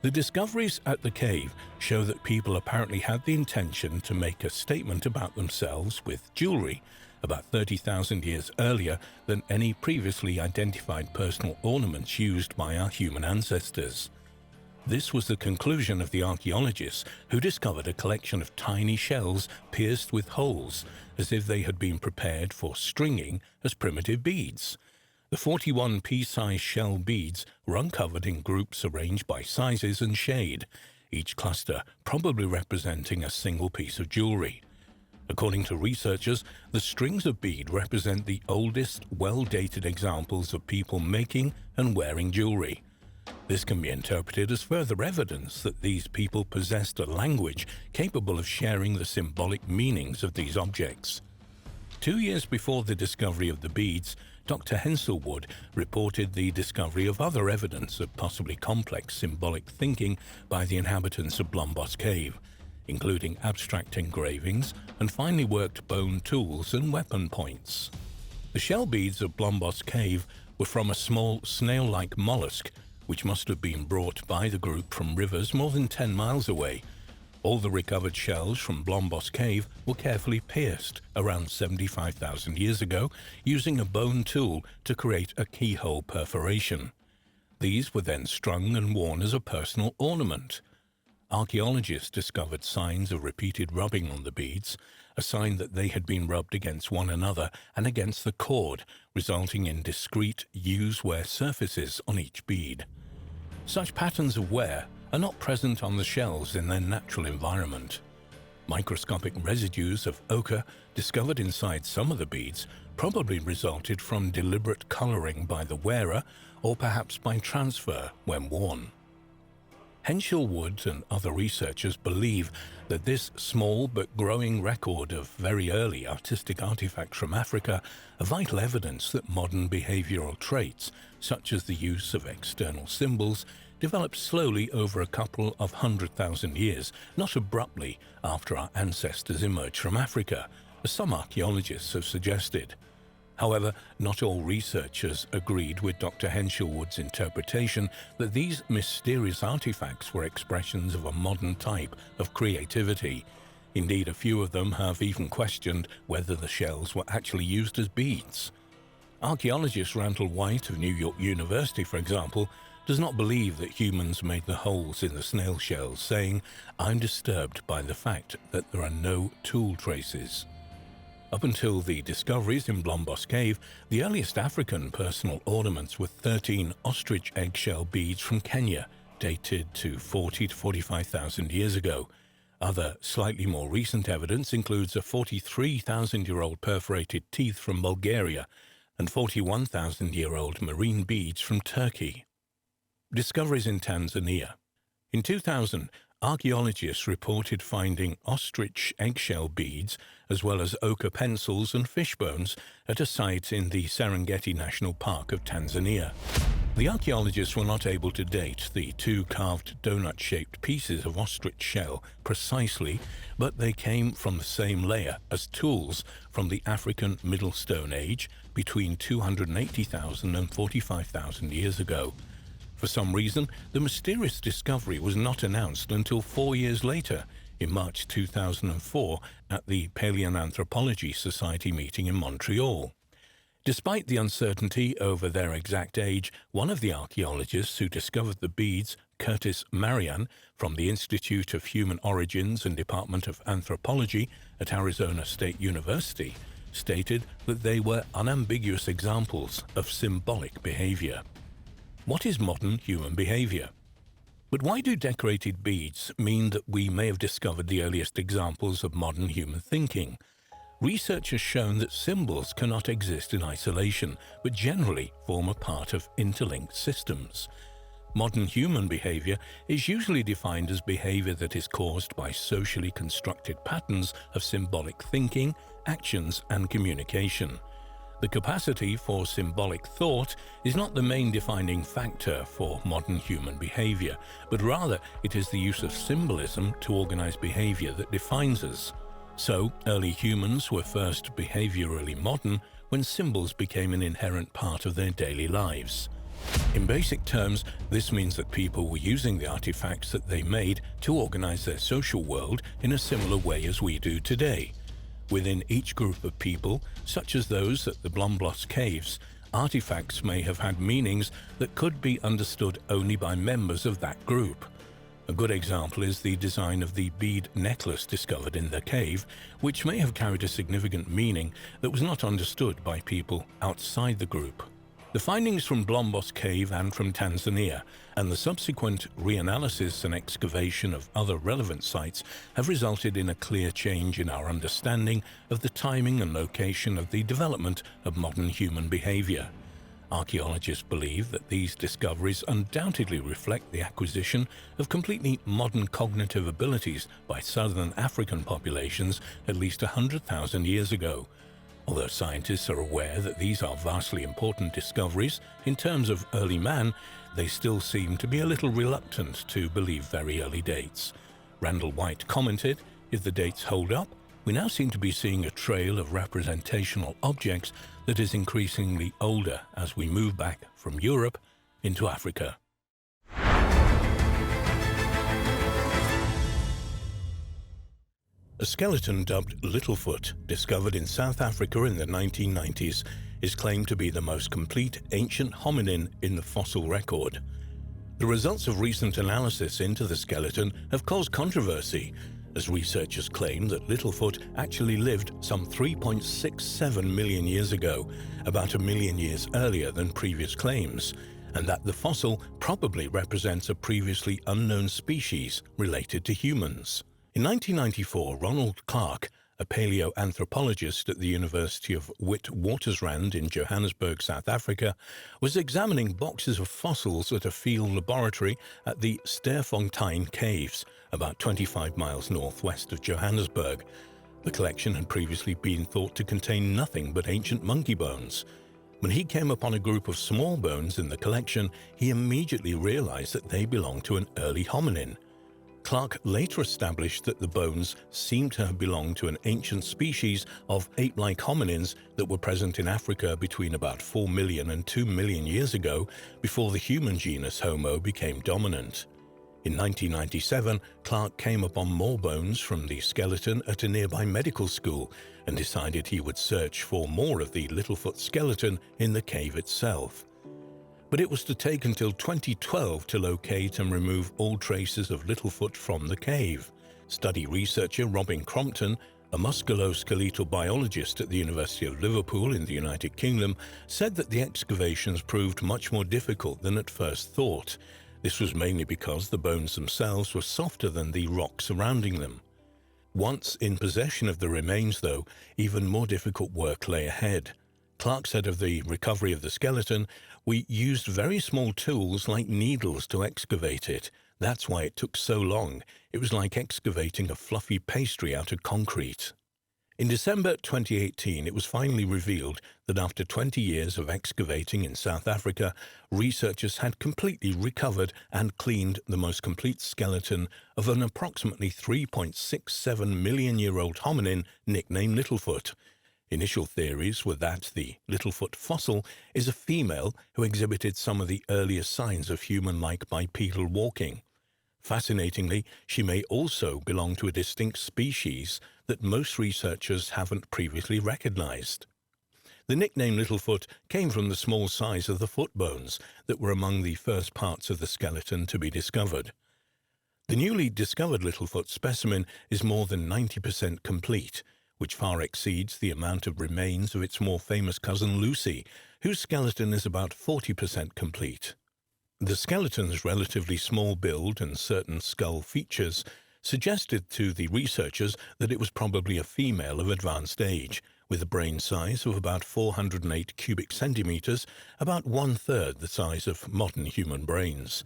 The discoveries at the cave show that people apparently had the intention to make a statement about themselves with jewelry about 30,000 years earlier than any previously identified personal ornaments used by our human ancestors. This was the conclusion of the archaeologists, who discovered a collection of tiny shells pierced with holes, as if they had been prepared for stringing as primitive beads. The 41 pea-sized shell beads were uncovered in groups arranged by sizes and shade, each cluster probably representing a single piece of jewelry. According to researchers, the strings of bead represent the oldest, well-dated examples of people making and wearing jewelry. This can be interpreted as further evidence that these people possessed a language capable of sharing the symbolic meanings of these objects. 2 years before the discovery of the beads, Dr. Henshelwood reported the discovery of other evidence of possibly complex symbolic thinking by the inhabitants of Blombos Cave, including abstract engravings and finely worked bone tools and weapon points. The shell beads of Blombos Cave were from a small snail-like mollusk, which must have been brought by the group from rivers more than 10 miles away. All the recovered shells from Blombos Cave were carefully pierced around 75,000 years ago using a bone tool to create a keyhole perforation. These were then strung and worn as a personal ornament. Archaeologists discovered signs of repeated rubbing on the beads, a sign that they had been rubbed against one another and against the cord, resulting in discrete use-wear surfaces on each bead. Such patterns of wear are not present on the shells in their natural environment. Microscopic residues of ochre discovered inside some of the beads probably resulted from deliberate coloring by the wearer or perhaps by transfer when worn. Henshelwood and other researchers believe that this small but growing record of very early artistic artifacts from Africa are vital evidence that modern behavioral traits, such as the use of external symbols, developed slowly over a couple of 100,000 years, not abruptly after our ancestors emerged from Africa, as some archaeologists have suggested. However, not all researchers agreed with Dr. Henshelwood's interpretation that these mysterious artifacts were expressions of a modern type of creativity. Indeed, a few of them have even questioned whether the shells were actually used as beads. Archaeologist Randall White of New York University, for example, does not believe that humans made the holes in the snail shells, saying, "I'm disturbed by the fact that there are no tool traces." Up until the discoveries in Blombos Cave, the earliest African personal ornaments were 13 ostrich eggshell beads from Kenya, dated to 40 to 45,000 years ago. Other, slightly more recent evidence includes a 43,000-year-old perforated teeth from Bulgaria and 41,000-year-old marine beads from Turkey. Discoveries in Tanzania. In 2000, archaeologists reported finding ostrich eggshell beads as well as ochre pencils and fish bones at a site in the Serengeti National Park of Tanzania. The archaeologists were not able to date the two carved donut-shaped pieces of ostrich shell precisely, but they came from the same layer as tools from the African Middle Stone Age between 280,000 and 45,000 years ago. For some reason, the mysterious discovery was not announced until 4 years later, in March 2004, at the Paleoanthropology Society meeting in Montreal. Despite the uncertainty over their exact age, one of the archaeologists who discovered the beads, Curtis Marian, from the Institute of Human Origins and Department of Anthropology at Arizona State University, stated that they were unambiguous examples of symbolic behavior. What is modern human behavior? But why do decorated beads mean that we may have discovered the earliest examples of modern human thinking? Research has shown that symbols cannot exist in isolation, but generally form a part of interlinked systems. Modern human behavior is usually defined as behavior that is caused by socially constructed patterns of symbolic thinking, actions, and communication. The capacity for symbolic thought is not the main defining factor for modern human behavior, but rather it is the use of symbolism to organize behavior that defines us. So, early humans were first behaviorally modern when symbols became an inherent part of their daily lives. In basic terms, this means that people were using the artifacts that they made to organize their social world in a similar way as we do today. Within each group of people, such as those at the Blombos Caves, artifacts may have had meanings that could be understood only by members of that group. A good example is the design of the bead necklace discovered in the cave, which may have carried a significant meaning that was not understood by people outside the group. The findings from Blombos Cave and from Tanzania, and the subsequent reanalysis and excavation of other relevant sites have resulted in a clear change in our understanding of the timing and location of the development of modern human behavior. Archaeologists believe that these discoveries undoubtedly reflect the acquisition of completely modern cognitive abilities by southern African populations at least 100,000 years ago. Although scientists are aware that these are vastly important discoveries in terms of early man, they still seem to be a little reluctant to believe very early dates. Randall White commented, "If the dates hold up, we now seem to be seeing a trail of representational objects that is increasingly older as we move back from Europe into Africa." A skeleton dubbed Littlefoot, discovered in South Africa in the 1990s, is claimed to be the most complete ancient hominin in the fossil record. The results of recent analysis into the skeleton have caused controversy, as researchers claim that Littlefoot actually lived some 3.67 million years ago, about a million years earlier than previous claims, and that the fossil probably represents a previously unknown species related to humans. In 1994, Ronald Clark, a paleoanthropologist at the University of Witwatersrand in Johannesburg, South Africa, was examining boxes of fossils at a field laboratory at the Sterfontein Caves, about 25 miles northwest of Johannesburg. The collection had previously been thought to contain nothing but ancient monkey bones. When he came upon a group of small bones in the collection, he immediately realized that they belonged to an early hominin. Clark later established that the bones seemed to have belonged to an ancient species of ape-like hominins that were present in Africa between about 4 million and 2 million years ago, before the human genus Homo became dominant. In 1997, Clark came upon more bones from the skeleton at a nearby medical school and decided he would search for more of the Littlefoot skeleton in the cave itself. But it was to take until 2012 to locate and remove all traces of Littlefoot from the cave. Study researcher Robin Crompton A musculoskeletal biologist at the University of Liverpool in the United Kingdom said that the excavations proved much more difficult than at first thought. This was mainly because the bones themselves were softer than the rock surrounding them. Once in possession of the remains, though, even more difficult work lay ahead. Clark said of the recovery of the skeleton, "We used very small tools like needles to excavate it. That's why it took so long. It was like excavating a fluffy pastry out of concrete." In December 2018, it was finally revealed that after 20 years of excavating in South Africa, researchers had completely recovered and cleaned the most complete skeleton of an approximately 3.67 million-year-old hominin nicknamed Littlefoot. Initial theories were that the Littlefoot fossil is a female who exhibited some of the earliest signs of human-like bipedal walking. Fascinatingly, she may also belong to a distinct species that most researchers haven't previously recognized. The nickname Littlefoot came from the small size of the foot bones that were among the first parts of the skeleton to be discovered. The newly discovered Littlefoot specimen is more than 90% complete, which far exceeds the amount of remains of its more famous cousin Lucy, whose skeleton is about 40% complete. The skeleton's relatively small build and certain skull features suggested to the researchers that it was probably a female of advanced age, with a brain size of about 408 cubic centimeters, about one-third the size of modern human brains.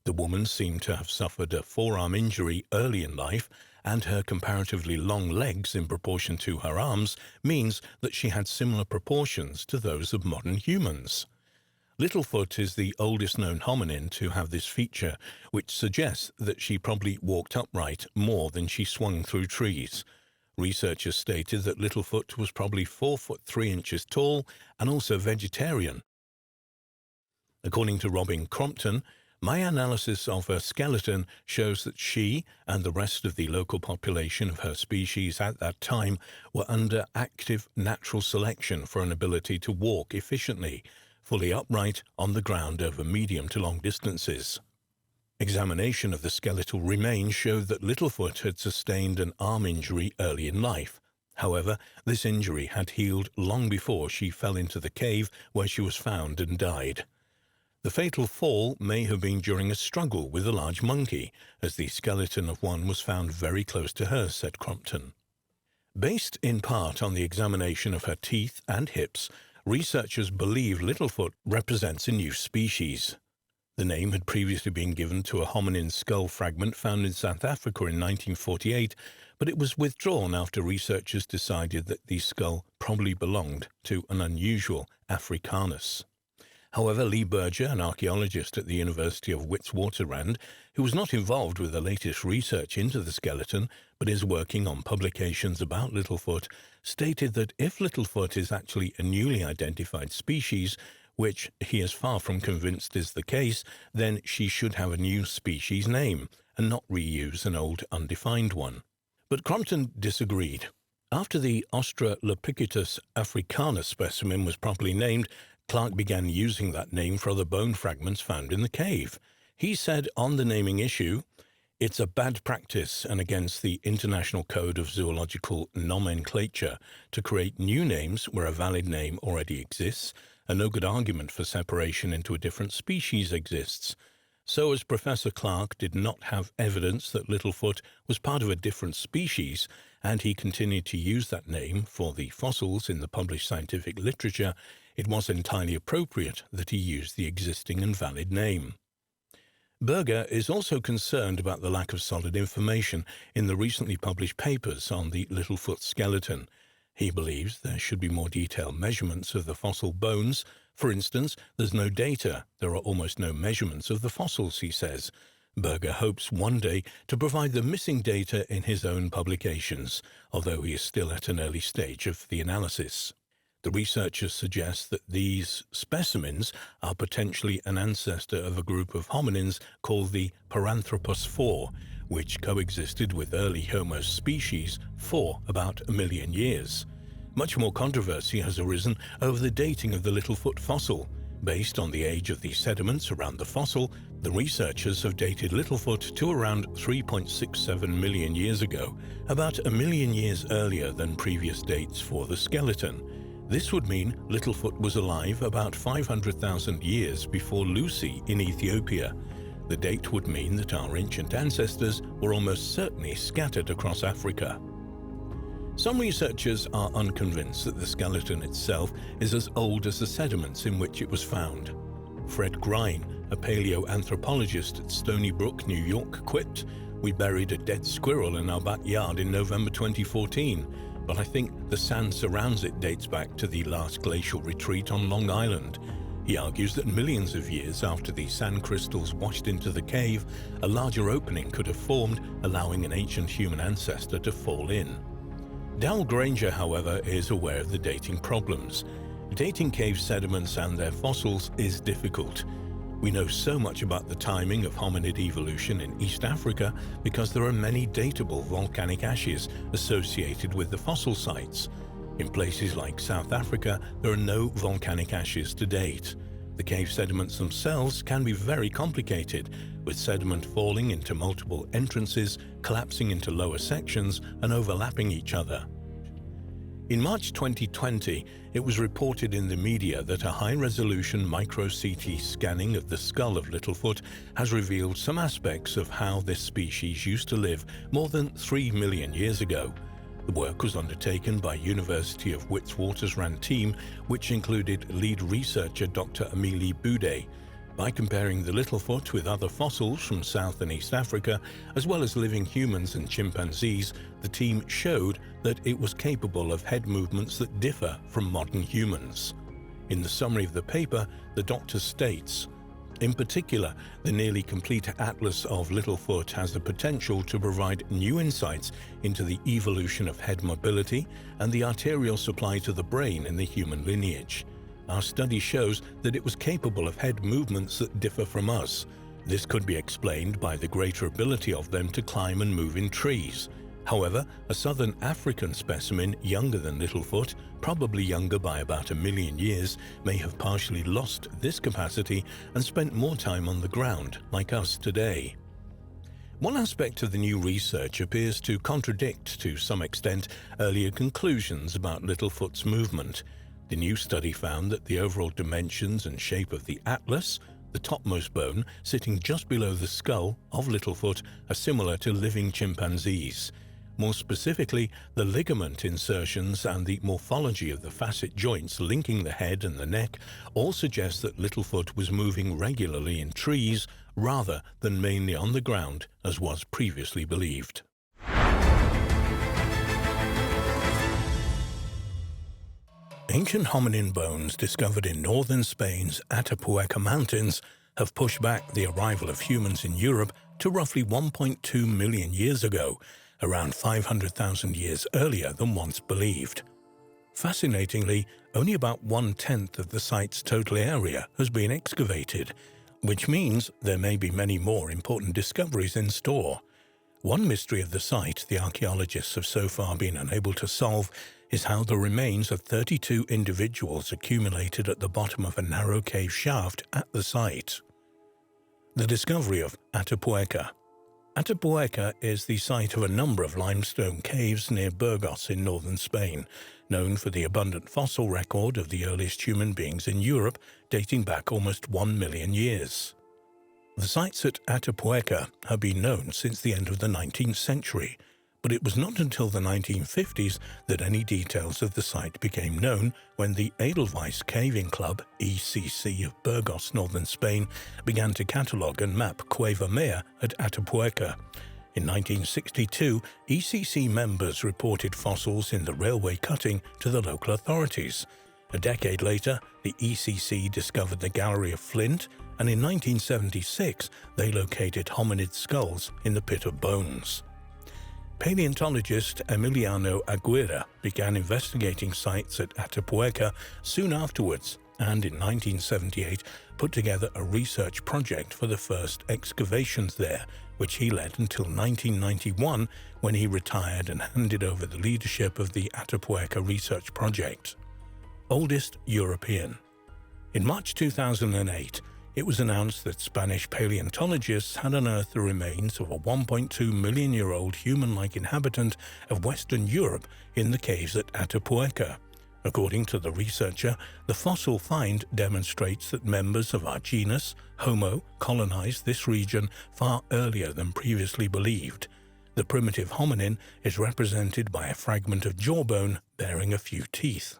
The woman seemed to have suffered a forearm injury early in life, and her comparatively long legs in proportion to her arms means that she had similar proportions to those of modern humans. Littlefoot is the oldest known hominin to have this feature, which suggests that she probably walked upright more than she swung through trees. Researchers stated that Littlefoot was probably 4 foot 3 inches tall and also vegetarian. According to Robin Crompton, "My analysis of her skeleton shows that she and the rest of the local population of her species at that time were under active natural selection for an ability to walk efficiently, fully upright on the ground over medium to long distances." Examination of the skeletal remains showed that Littlefoot had sustained an arm injury early in life. However, this injury had healed long before she fell into the cave where she was found and died. The fatal fall may have been during a struggle with a large monkey, as the skeleton of one was found very close to her, said Crompton. Based in part on the examination of her teeth and hips, researchers believe Littlefoot represents a new species. The name had previously been given to a hominin skull fragment found in South Africa in 1948, but it was withdrawn after researchers decided that the skull probably belonged to an unusual Africanus. However, Lee Berger, an archaeologist at the University of Witwatersrand, who was not involved with the latest research into the skeleton, but is working on publications about Littlefoot, stated that if Littlefoot is actually a newly identified species, which he is far from convinced is the case, then she should have a new species name, and not reuse an old undefined one. But Crompton disagreed. After the Australopithecus africanus specimen was properly named, Clark began using that name for other bone fragments found in the cave. He said on the naming issue, "It's a bad practice and against the International Code of Zoological Nomenclature to create new names where a valid name already exists, and no good argument for separation into a different species exists." So as Professor Clark did not have evidence that Littlefoot was part of a different species, and he continued to use that name for the fossils in the published scientific literature, it was entirely appropriate that he used the existing and valid name. Berger is also concerned about the lack of solid information in the recently published papers on the Littlefoot skeleton. He believes there should be more detailed measurements of the fossil bones. For instance, there's no data. There are almost no measurements of the fossils, he says. Berger hopes one day to provide the missing data in his own publications, although he is still at an early stage of the analysis. The researchers suggest that these specimens are potentially an ancestor of a group of hominins called the Paranthropus 4, which coexisted with early Homo species for about 1 million years. Much more controversy has arisen over the dating of the Littlefoot fossil. Based on the age of the sediments around the fossil, the researchers have dated Littlefoot to around 3.67 million years ago, about a million years earlier than previous dates for the skeleton. This would mean Littlefoot was alive about 500,000 years before Lucy in Ethiopia. The date would mean that our ancient ancestors were almost certainly scattered across Africa. Some researchers are unconvinced that the skeleton itself is as old as the sediments in which it was found. Fred Grein, a paleoanthropologist at Stony Brook, New York, quipped, "We buried a dead squirrel in our backyard in November 2014, but I think the sand surrounds it dates back to the last glacial retreat on Long Island." He argues that millions of years after the sand crystals washed into the cave, a larger opening could have formed, allowing an ancient human ancestor to fall in. Dal Granger, however, is aware of the dating problems. Dating cave sediments and their fossils is difficult. We know so much about the timing of hominid evolution in East Africa because there are many datable volcanic ashes associated with the fossil sites. In places like South Africa, there are no volcanic ashes to date. The cave sediments themselves can be very complicated, with sediment falling into multiple entrances, collapsing into lower sections, and overlapping each other. In March 2020, it was reported in the media that a high-resolution micro-CT scanning of the skull of Littlefoot has revealed some aspects of how this species used to live more than 3 million years ago. The work was undertaken by University of Witwatersrand team, which included lead researcher Dr. Amélie Boudet. By comparing the Littlefoot with other fossils from South and East Africa, as well as living humans and chimpanzees, the team showed that it was capable of head movements that differ from modern humans. In the summary of the paper, the doctor states, "In particular, the nearly complete atlas of Littlefoot has the potential to provide new insights into the evolution of head mobility and the arterial supply to the brain in the human lineage. Our study shows that it was capable of head movements that differ from us. This could be explained by the greater ability of them to climb and move in trees. However, a southern African specimen younger than Littlefoot, probably younger by about 1 million years, may have partially lost this capacity and spent more time on the ground, like us today." One aspect of the new research appears to contradict, to some extent, earlier conclusions about Littlefoot's movement. The new study found that the overall dimensions and shape of the atlas, the topmost bone sitting just below the skull of Littlefoot, are similar to living chimpanzees. More specifically, the ligament insertions and the morphology of the facet joints linking the head and the neck all suggest that Littlefoot was moving regularly in trees rather than mainly on the ground, as was previously believed. Ancient hominin bones discovered in northern Spain's Atapuerca Mountains have pushed back the arrival of humans in Europe to roughly 1.2 million years ago, around 500,000 years earlier than once believed. Fascinatingly, only about 1/10 of the site's total area has been excavated, which means there may be many more important discoveries in store. One mystery of the site the archaeologists have so far been unable to solve is how the remains of 32 individuals accumulated at the bottom of a narrow cave shaft at the site. The discovery of Atapuerca. Atapuerca is the site of a number of limestone caves near Burgos in northern Spain, known for the abundant fossil record of the earliest human beings in Europe, dating back almost 1 million years. The sites at Atapuerca have been known since the end of the 19th century, but it was not until the 1950s that any details of the site became known, when the Edelweiss Caving Club, ECC of Burgos, northern Spain, began to catalogue and map Cueva Maya at Atapuerca. In 1962, ECC members reported fossils in the railway cutting to the local authorities. A decade later, the ECC discovered the Gallery of Flint, and in 1976 they located hominid skulls in the Pit of Bones. Paleontologist Emiliano Aguirre began investigating sites at Atapuerca soon afterwards, and in 1978 put together a research project for the first excavations there, which he led until 1991, when he retired and handed over the leadership of the Atapuerca research project. Oldest European. In March 2008, it was announced that Spanish paleontologists had unearthed the remains of a 1.2 million-year-old human-like inhabitant of Western Europe in the caves at Atapuerca. According to the researcher, the fossil find demonstrates that members of our genus, Homo, colonized this region far earlier than previously believed. The primitive hominin is represented by a fragment of jawbone bearing a few teeth.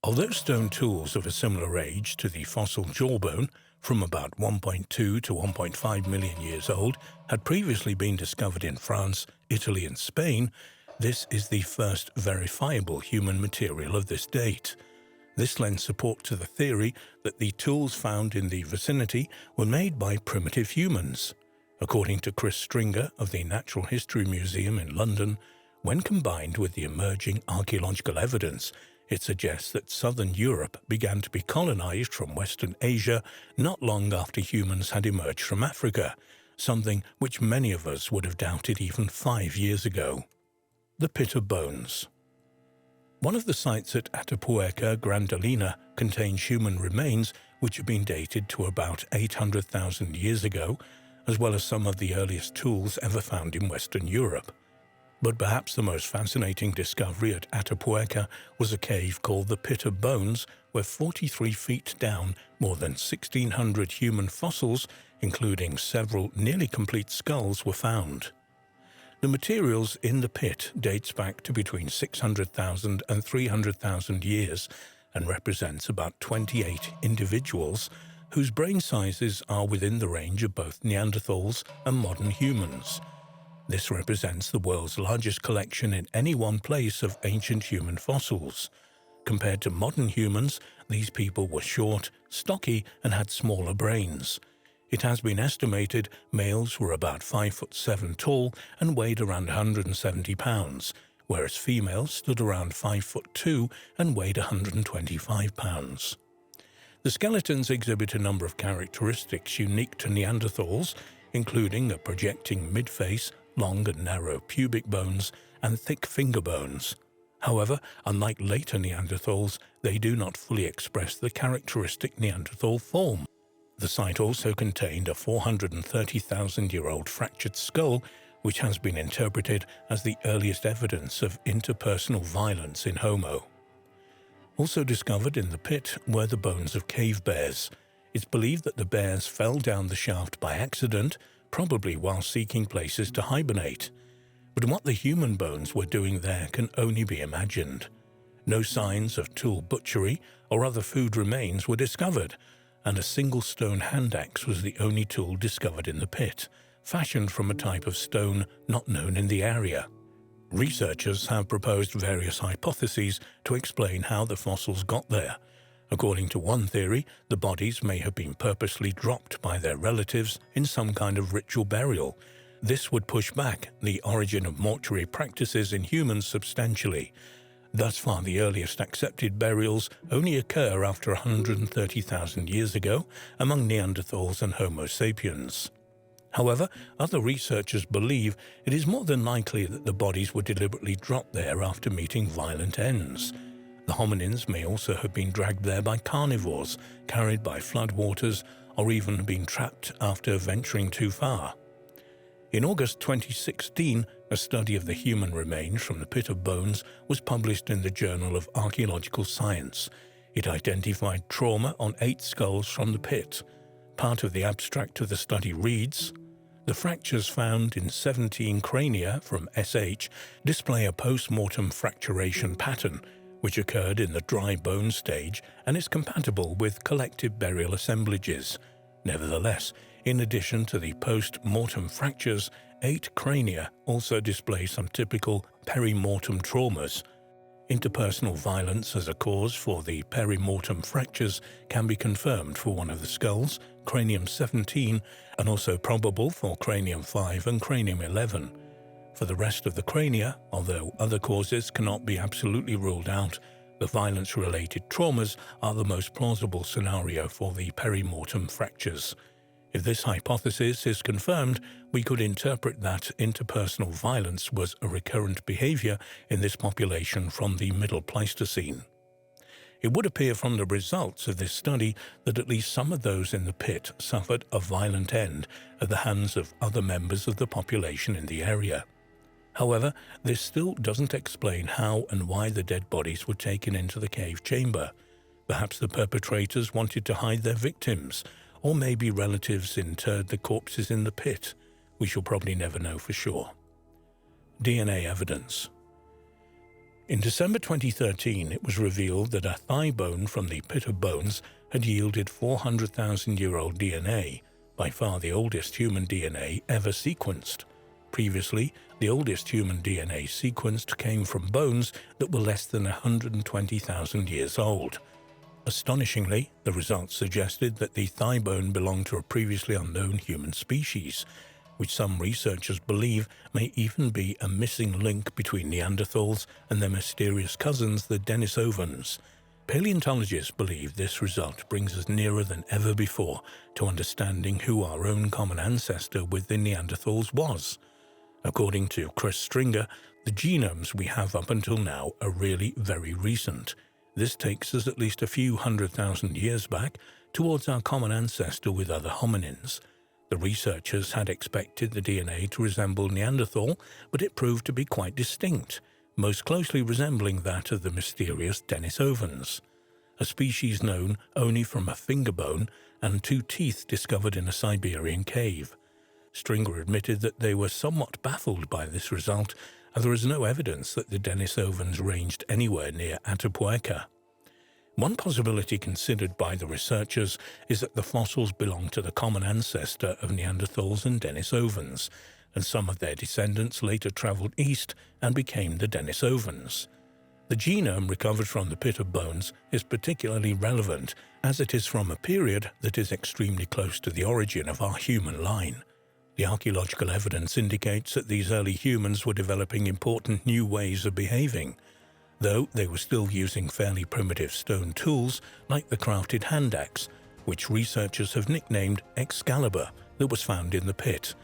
Although stone tools of a similar age to the fossil jawbone, from about 1.2 to 1.5 million years old, had previously been discovered in France, Italy and Spain, this is the first verifiable human material of this date. This lends support to the theory that the tools found in the vicinity were made by primitive humans. According to Chris Stringer of the Natural History Museum in London, when combined with the emerging archaeological evidence, it suggests that southern Europe began to be colonized from Western Asia not long after humans had emerged from Africa, something which many of us would have doubted even 5 years ago. The Pit of Bones. One of the sites at Atapuerca, Grandolina, contains human remains which have been dated to about 800,000 years ago, as well as some of the earliest tools ever found in Western Europe. But perhaps the most fascinating discovery at Atapuerca was a cave called the Pit of Bones, where 43 feet down, more than 1,600 human fossils, including several nearly complete skulls, were found. The materials in the pit dates back to between 600,000 and 300,000 years and represents about 28 individuals whose brain sizes are within the range of both Neanderthals and modern humans. This represents the world's largest collection in any one place of ancient human fossils. Compared to modern humans, these people were short, stocky, and had smaller brains. It has been estimated males were about 5'7" tall and weighed around 170 pounds, whereas females stood around 5'2" and weighed 125 pounds. The skeletons exhibit a number of characteristics unique to Neanderthals, including a projecting midface, long and narrow pubic bones, and thick finger bones. However, unlike later Neanderthals, they do not fully express the characteristic Neanderthal form. The site also contained a 430,000-year-old fractured skull, which has been interpreted as the earliest evidence of interpersonal violence in Homo. Also discovered in the pit were the bones of cave bears. It's believed that the bears fell down the shaft by accident, probably while seeking places to hibernate. But what the human bones were doing there can only be imagined. No signs of tool butchery or other food remains were discovered, and a single stone hand axe was the only tool discovered in the pit, fashioned from a type of stone not known in the area. Researchers have proposed various hypotheses to explain how the fossils got there. According to one theory, the bodies may have been purposely dropped by their relatives in some kind of ritual burial. This would push back the origin of mortuary practices in humans substantially. Thus far, the earliest accepted burials only occur after 130,000 years ago among Neanderthals and Homo sapiens. However, other researchers believe it is more than likely that the bodies were deliberately dropped there after meeting violent ends. The hominins may also have been dragged there by carnivores, carried by floodwaters, or even been trapped after venturing too far. In August 2016, a study of the human remains from the Pit of Bones was published in the Journal of Archaeological Science. It identified trauma on 8 skulls from the pit. Part of the abstract of the study reads, "The fractures found in 17 crania from SH display a post-mortem fracturation pattern, which occurred in the dry bone stage and is compatible with collective burial assemblages. Nevertheless, in addition to the post-mortem fractures, 8 crania also display some typical peri-mortem traumas. Interpersonal violence as a cause for the peri-mortem fractures can be confirmed for one of the skulls, cranium 17, and also probable for cranium 5 and cranium 11. For the rest of the crania, although other causes cannot be absolutely ruled out, the violence-related traumas are the most plausible scenario for the peri-mortem fractures. If this hypothesis is confirmed, we could interpret that interpersonal violence was a recurrent behavior in this population from the Middle Pleistocene." It would appear from the results of this study that at least some of those in the pit suffered a violent end at the hands of other members of the population in the area. However, this still doesn't explain how and why the dead bodies were taken into the cave chamber. Perhaps the perpetrators wanted to hide their victims, or maybe relatives interred the corpses in the pit. We shall probably never know for sure. DNA evidence. In December 2013, it was revealed that a thigh bone from the pit of bones had yielded 400,000-year-old DNA, by far the oldest human DNA ever sequenced. Previously, the oldest human DNA sequenced came from bones that were less than 120,000 years old. Astonishingly, the results suggested that the thigh bone belonged to a previously unknown human species, which some researchers believe may even be a missing link between Neanderthals and their mysterious cousins, the Denisovans. Paleontologists believe this result brings us nearer than ever before to understanding who our own common ancestor with the Neanderthals was. According to Chris Stringer, the genomes we have up until now are really very recent. This takes us at least a few 100,000 years back towards our common ancestor with other hominins. The researchers had expected the DNA to resemble Neanderthal, but it proved to be quite distinct, most closely resembling that of the mysterious Denisovans, a species known only from a finger bone and 2 teeth discovered in a Siberian cave. Stringer admitted that they were somewhat baffled by this result, and there is no evidence that the Denisovans ranged anywhere near Atapuerca. One possibility considered by the researchers is that the fossils belong to the common ancestor of Neanderthals and Denisovans, and some of their descendants later traveled east and became the Denisovans. The genome recovered from the pit of bones is particularly relevant, as it is from a period that is extremely close to the origin of our human line. The archaeological evidence indicates that these early humans were developing important new ways of behaving, though they were still using fairly primitive stone tools like the crafted hand axe, which researchers have nicknamed Excalibur, that was found in the pit.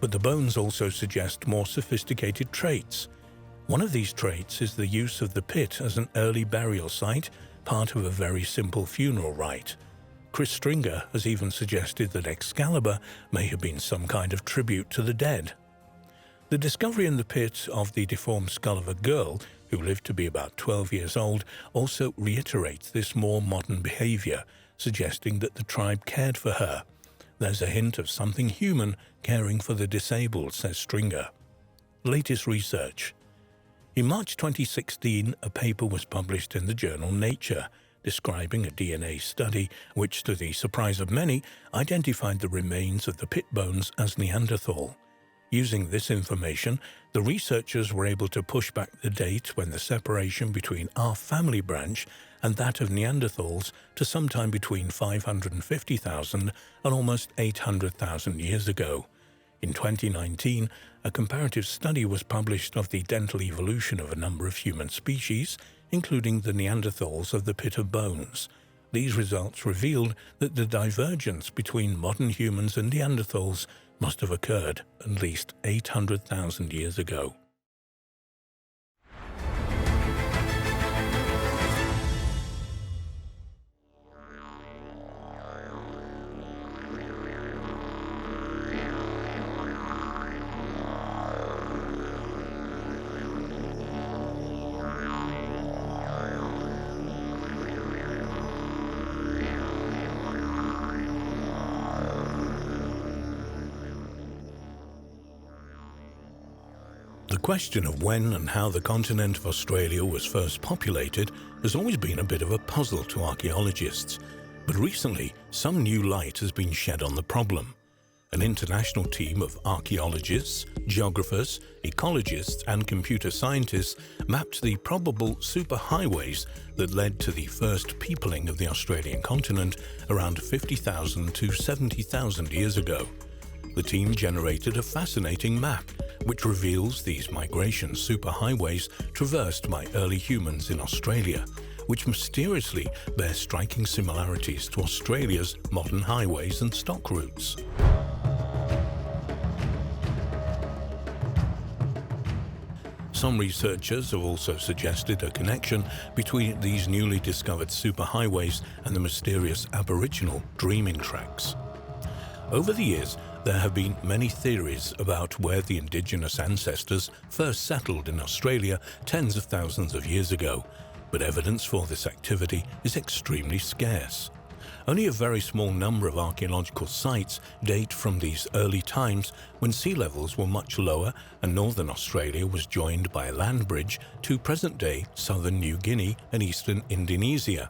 But the bones also suggest more sophisticated traits. One of these traits is the use of the pit as an early burial site, part of a very simple funeral rite. Chris Stringer has even suggested that Excalibur may have been some kind of tribute to the dead. The discovery in the pit of the deformed skull of a girl, who lived to be about 12 years old, also reiterates this more modern behavior, suggesting that the tribe cared for her. There's a hint of something human caring for the disabled, says Stringer. Latest research. In March 2016, a paper was published in the journal Nature, describing a DNA study which, to the surprise of many, identified the remains of the pit bones as Neanderthal. Using this information, the researchers were able to push back the date when the separation between our family branch and that of Neanderthals to sometime between 550,000 and almost 800,000 years ago. In 2019, a comparative study was published of the dental evolution of a number of human species, including the Neanderthals of the pit of bones. These results revealed that the divergence between modern humans and Neanderthals must have occurred at least 800,000 years ago. The question of when and how the continent of Australia was first populated has always been a bit of a puzzle to archaeologists, but recently some new light has been shed on the problem. An international team of archaeologists, geographers, ecologists and computer scientists mapped the probable superhighways that led to the first peopling of the Australian continent around 50,000 to 70,000 years ago. The team generated a fascinating map which reveals these migration superhighways traversed by early humans in Australia, which mysteriously bear striking similarities to Australia's modern highways and stock routes. Some researchers have also suggested a connection between these newly discovered superhighways and the mysterious Aboriginal dreaming tracks. Over the years, there have been many theories about where the indigenous ancestors first settled in Australia tens of thousands of years ago, but evidence for this activity is extremely scarce. Only a very small number of archaeological sites date from these early times when sea levels were much lower and northern Australia was joined by a land bridge to present-day southern New Guinea and eastern Indonesia,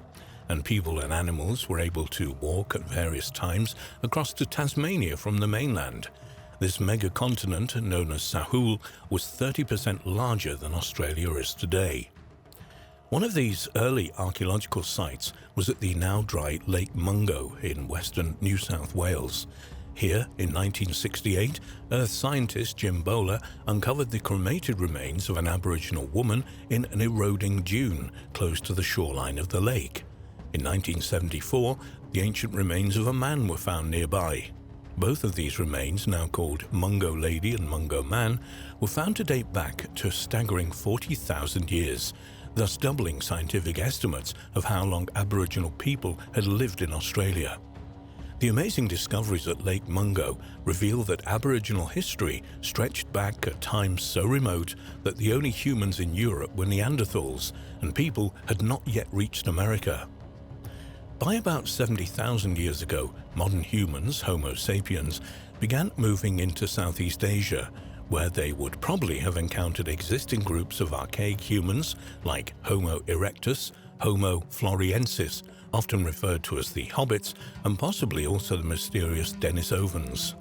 and people and animals were able to walk at various times across to Tasmania from the mainland. This megacontinent, known as Sahul, was 30% larger than Australia is today. One of these early archaeological sites was at the now dry Lake Mungo in western New South Wales. Here, in 1968, Earth scientist Jim Bowler uncovered the cremated remains of an Aboriginal woman in an eroding dune close to the shoreline of the lake. In 1974, the ancient remains of a man were found nearby. Both of these remains, now called Mungo Lady and Mungo Man, were found to date back to a staggering 40,000 years, thus doubling scientific estimates of how long Aboriginal people had lived in Australia. The amazing discoveries at Lake Mungo reveal that Aboriginal history stretched back at times so remote that the only humans in Europe were Neanderthals, and people had not yet reached America. By about 70,000 years ago, modern humans, Homo sapiens, began moving into Southeast Asia, where they would probably have encountered existing groups of archaic humans like Homo erectus, Homo floresiensis, often referred to as the hobbits, and possibly also the mysterious Denisovans.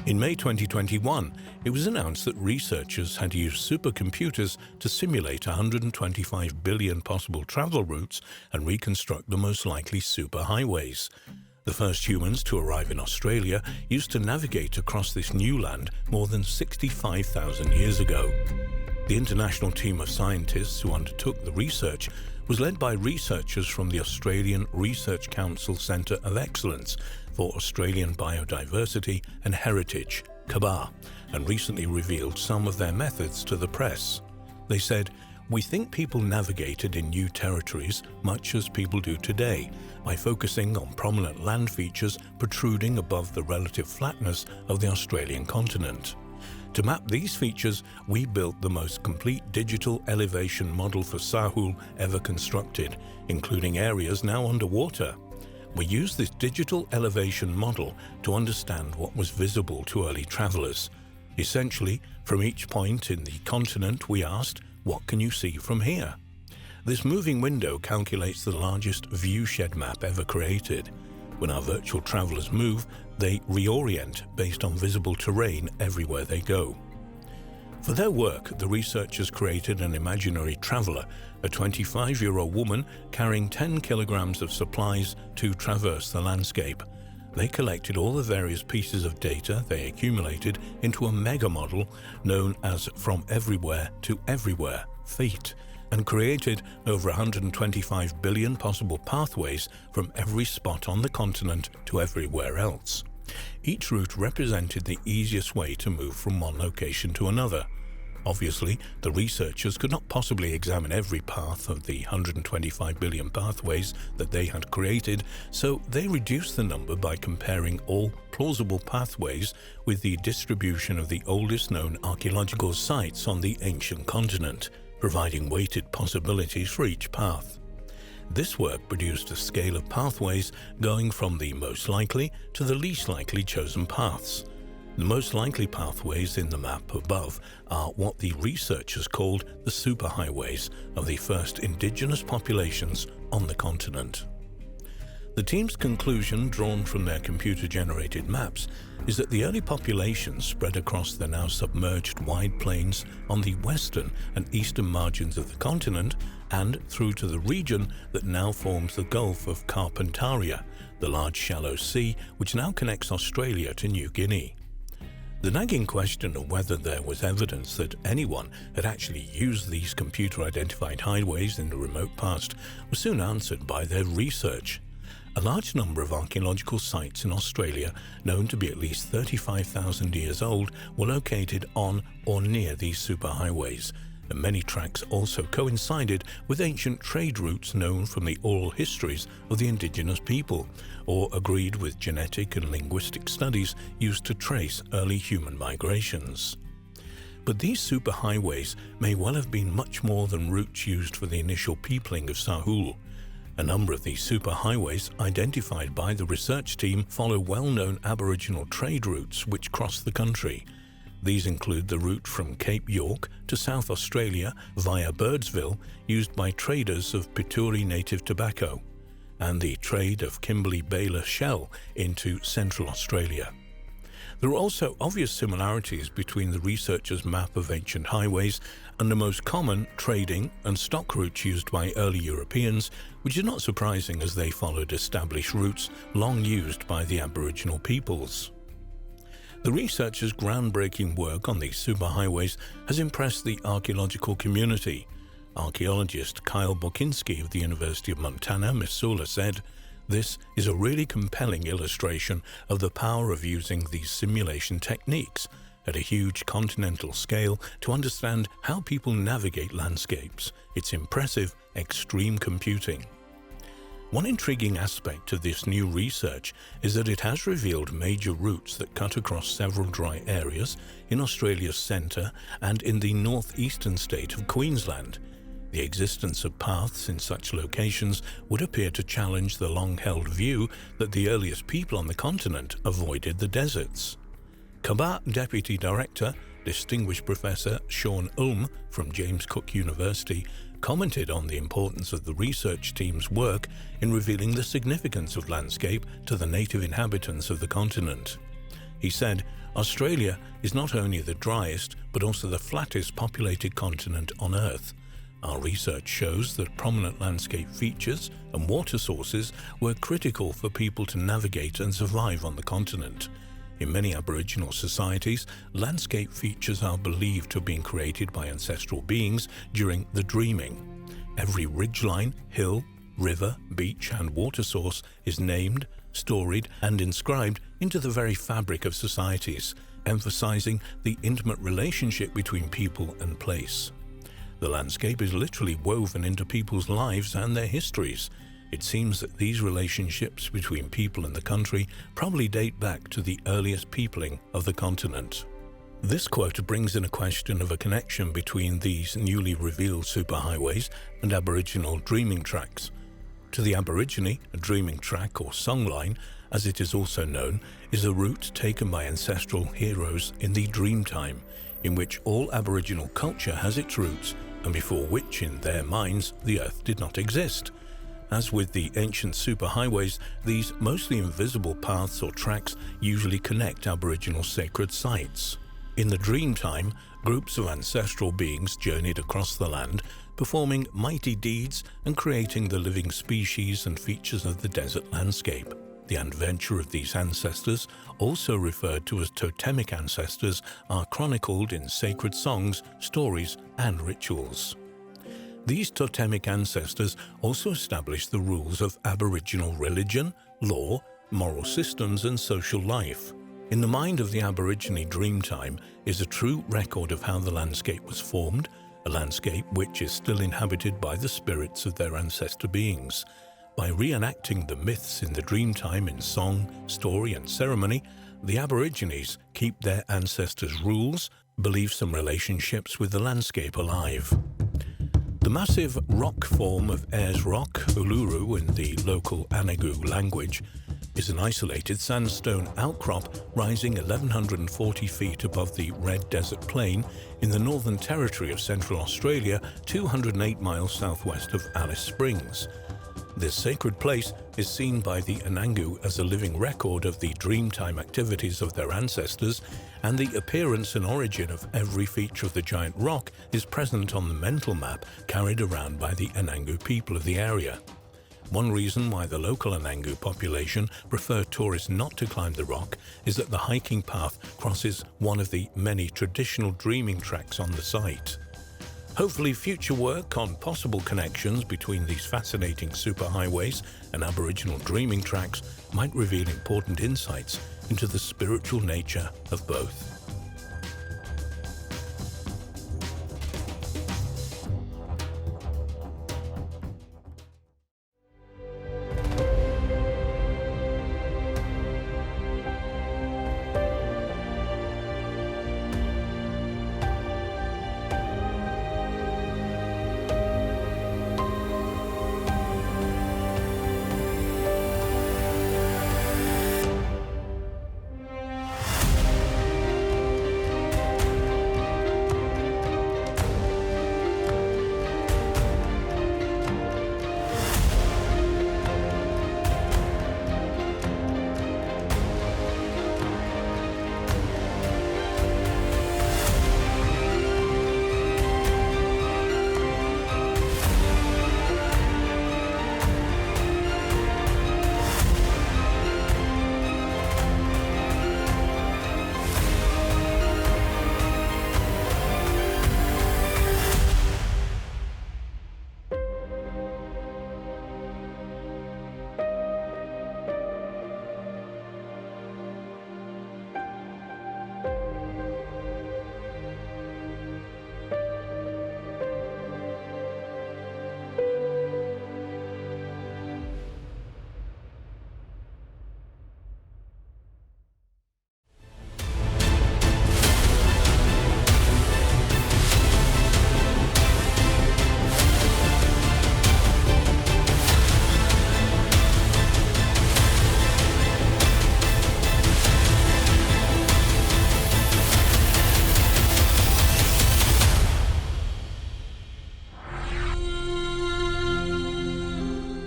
In May 2021, it was announced that researchers had used supercomputers to simulate 125 billion possible travel routes and reconstruct the most likely superhighways. The first humans to arrive in Australia used to navigate across this new land more than 65,000 years ago. The international team of scientists who undertook the research was led by researchers from the Australian Research Council Centre of Excellence for Australian Biodiversity and Heritage, CABAR, and recently revealed some of their methods to the press. They said, "We think people navigated in new territories much as people do today, by focusing on prominent land features protruding above the relative flatness of the Australian continent. To map these features, we built the most complete digital elevation model for Sahul ever constructed, including areas now underwater. We used this digital elevation model to understand what was visible to early travelers. Essentially, from each point in the continent we asked, 'What can you see from here?' This moving window calculates the largest viewshed map ever created. When our virtual travelers move, they reorient based on visible terrain everywhere they go." For their work, the researchers created an imaginary traveler, a 25-year-old woman carrying 10 kilograms of supplies to traverse the landscape. They collected all the various pieces of data they accumulated into a mega model known as From Everywhere to Everywhere, FEAT, and created over 125 billion possible pathways from every spot on the continent to everywhere else. Each route represented the easiest way to move from one location to another. Obviously, the researchers could not possibly examine every path of the 125 billion pathways that they had created, so they reduced the number by comparing all plausible pathways with the distribution of the oldest known archaeological sites on the ancient continent, providing weighted possibilities for each path. This work produced a scale of pathways going from the most likely to the least likely chosen paths. The most likely pathways in the map above are what the researchers called the superhighways of the first indigenous populations on the continent. The team's conclusion, drawn from their computer-generated maps, is that the early populations spread across the now submerged wide plains on the western and eastern margins of the continent and through to the region that now forms the Gulf of Carpentaria, the large shallow sea which now connects Australia to New Guinea. The nagging question of whether there was evidence that anyone had actually used these computer-identified highways in the remote past was soon answered by their research. A large number of archaeological sites in Australia, known to be at least 35,000 years old, were located on or near these superhighways, and many tracks also coincided with ancient trade routes known from the oral histories of the indigenous people, or agreed with genetic and linguistic studies used to trace early human migrations. But these superhighways may well have been much more than routes used for the initial peopling of Sahul. A number of these superhighways identified by the research team follow well-known Aboriginal trade routes which cross the country. These include the route from Cape York to South Australia via Birdsville, used by traders of Pituri native tobacco, and the trade of Kimberley Baler shell into Central Australia. There are also obvious similarities between the researchers' map of ancient highways and the most common trading and stock routes used by early Europeans, which is not surprising as they followed established routes long used by the Aboriginal peoples. The researchers' groundbreaking work on these superhighways has impressed the archaeological community. Archaeologist Kyle Bokinski of the University of Montana, Missoula, said, "This is a really compelling illustration of the power of using these simulation techniques at a huge continental scale to understand how people navigate landscapes. It's impressive, extreme computing." One intriguing aspect of this new research is that it has revealed major routes that cut across several dry areas in Australia's centre and in the northeastern state of Queensland. The existence of paths in such locations would appear to challenge the long-held view that the earliest people on the continent avoided the deserts. Kabah Deputy Director, Distinguished Professor Sean Ulm from James Cook University, commented on the importance of the research team's work in revealing the significance of landscape to the native inhabitants of the continent. He said, "Australia is not only the driest but also the flattest populated continent on Earth. Our research shows that prominent landscape features and water sources were critical for people to navigate and survive on the continent. In many Aboriginal societies, landscape features are believed to have been created by ancestral beings during the dreaming. Every ridgeline, hill, river, beach and water source is named, storied and inscribed into the very fabric of societies, emphasizing the intimate relationship between people and place. The landscape is literally woven into people's lives and their histories. It seems that these relationships between people and the country probably date back to the earliest peopling of the continent." This quote brings in a question of a connection between these newly revealed superhighways and Aboriginal dreaming tracks. To the Aborigine, a dreaming track or songline, as it is also known, is a route taken by ancestral heroes in the dreamtime, in which all Aboriginal culture has its roots and before which, in their minds, the Earth did not exist. As with the ancient superhighways, these mostly invisible paths or tracks usually connect Aboriginal sacred sites. In the dreamtime, groups of ancestral beings journeyed across the land, performing mighty deeds and creating the living species and features of the desert landscape. The adventure of these ancestors, also referred to as totemic ancestors, are chronicled in sacred songs, stories, and rituals. These totemic ancestors also established the rules of Aboriginal religion, law, moral systems, and social life. In the mind of the Aborigine dreamtime is a true record of how the landscape was formed, a landscape which is still inhabited by the spirits of their ancestor beings. By reenacting the myths in the dreamtime in song, story, and ceremony, the Aborigines keep their ancestors' rules, beliefs, and relationships with the landscape alive. The massive rock form of Ayers Rock, Uluru in the local Anagu language, is an isolated sandstone outcrop rising 1,140 feet above the Red Desert Plain in the Northern Territory of Central Australia, 208 miles southwest of Alice Springs. This sacred place is seen by the Anangu as a living record of the dreamtime activities of their ancestors, and the appearance and origin of every feature of the giant rock is present on the mental map carried around by the Anangu people of the area. One reason why the local Anangu population prefer tourists not to climb the rock is that the hiking path crosses one of the many traditional dreaming tracks on the site. Hopefully, future work on possible connections between these fascinating superhighways and Aboriginal dreaming tracks might reveal important insights into the spiritual nature of both.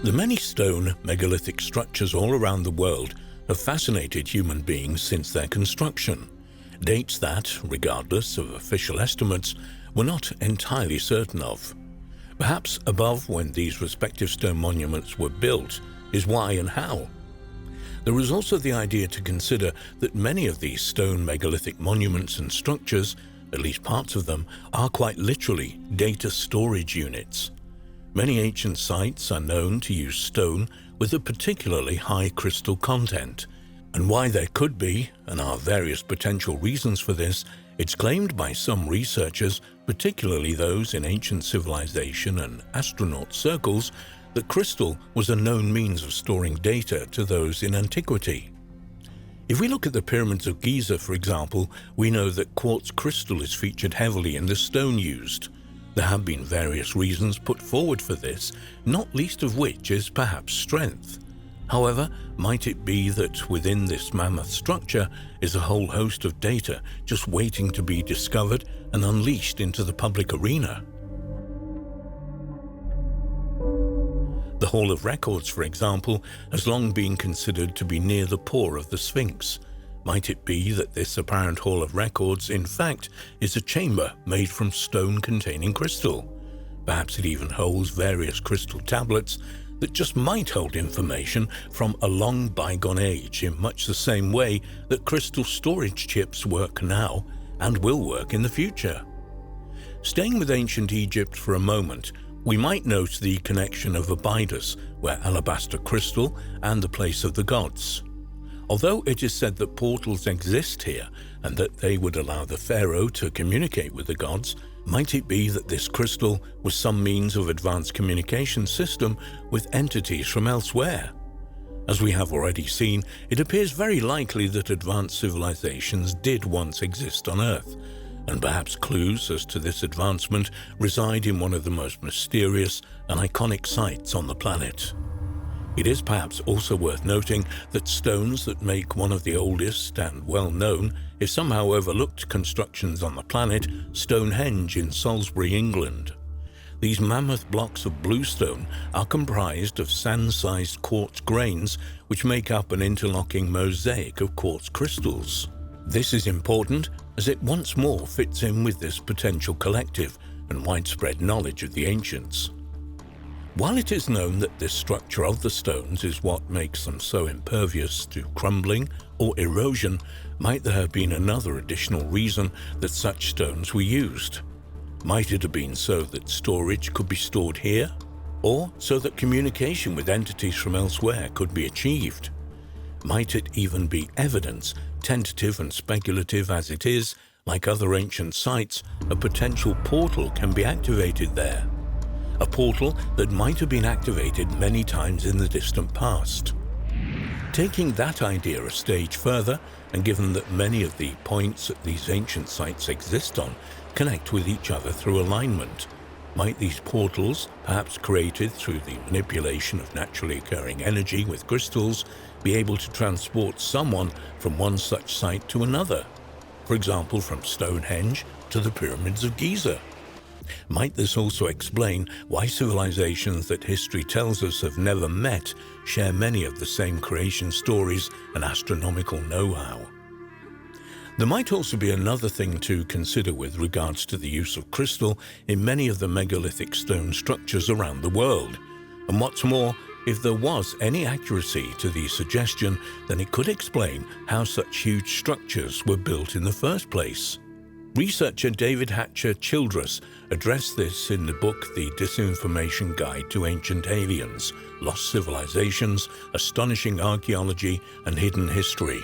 The many stone megalithic structures all around the world have fascinated human beings since their construction. Dates that, regardless of official estimates, we're not entirely certain of. Perhaps above when these respective stone monuments were built is why and how. There is also the idea to consider that many of these stone megalithic monuments and structures, at least parts of them, are quite literally data storage units. Many ancient sites are known to use stone with a particularly high crystal content, and why there could be, and are various potential reasons for this, it's claimed by some researchers, particularly those in ancient civilization and astronaut circles, that crystal was a known means of storing data to those in antiquity. If we look at the pyramids of Giza, for example, we know that quartz crystal is featured heavily in the stone used. There have been various reasons put forward for this, not least of which is perhaps strength. However, might it be that within this mammoth structure is a whole host of data just waiting to be discovered and unleashed into the public arena? The Hall of Records, for example, has long been considered to be near the paw of the Sphinx. Might it be that this apparent Hall of Records, in fact, is a chamber made from stone containing crystal? Perhaps it even holds various crystal tablets that just might hold information from a long bygone age in much the same way that crystal storage chips work now and will work in the future. Staying with ancient Egypt for a moment, we might note the connection of Abydos, where alabaster crystal, and the place of the gods. Although it is said that portals exist here and that they would allow the pharaoh to communicate with the gods, might it be that this crystal was some means of advanced communication system with entities from elsewhere? As we have already seen, it appears very likely that advanced civilizations did once exist on Earth, and perhaps clues as to this advancement reside in one of the most mysterious and iconic sites on the planet. It is perhaps also worth noting that stones that make one of the oldest and well-known, if somehow overlooked, constructions on the planet, Stonehenge in Salisbury, England. These mammoth blocks of bluestone are comprised of sand-sized quartz grains which make up an interlocking mosaic of quartz crystals. This is important as it once more fits in with this potential collective and widespread knowledge of the ancients. While it is known that this structure of the stones is what makes them so impervious to crumbling or erosion, might there have been another additional reason that such stones were used? Might it have been so that storage could be stored here, or so that communication with entities from elsewhere could be achieved? Might it even be evidence, tentative and speculative as it is, like other ancient sites, a potential portal can be activated there? A portal that might have been activated many times in the distant past. Taking that idea a stage further, and given that many of the points that these ancient sites exist on connect with each other through alignment, might these portals, perhaps created through the manipulation of naturally occurring energy with crystals, be able to transport someone from one such site to another? For example, from Stonehenge to the pyramids of Giza. Might this also explain why civilizations that history tells us have never met share many of the same creation stories and astronomical know-how? There might also be another thing to consider with regards to the use of crystal in many of the megalithic stone structures around the world. And what's more, if there was any accuracy to the suggestion, then it could explain how such huge structures were built in the first place. Researcher David Hatcher Childress addressed this in the book The Disinformation Guide to Ancient Aliens, Lost Civilizations, Astonishing Archaeology and Hidden History,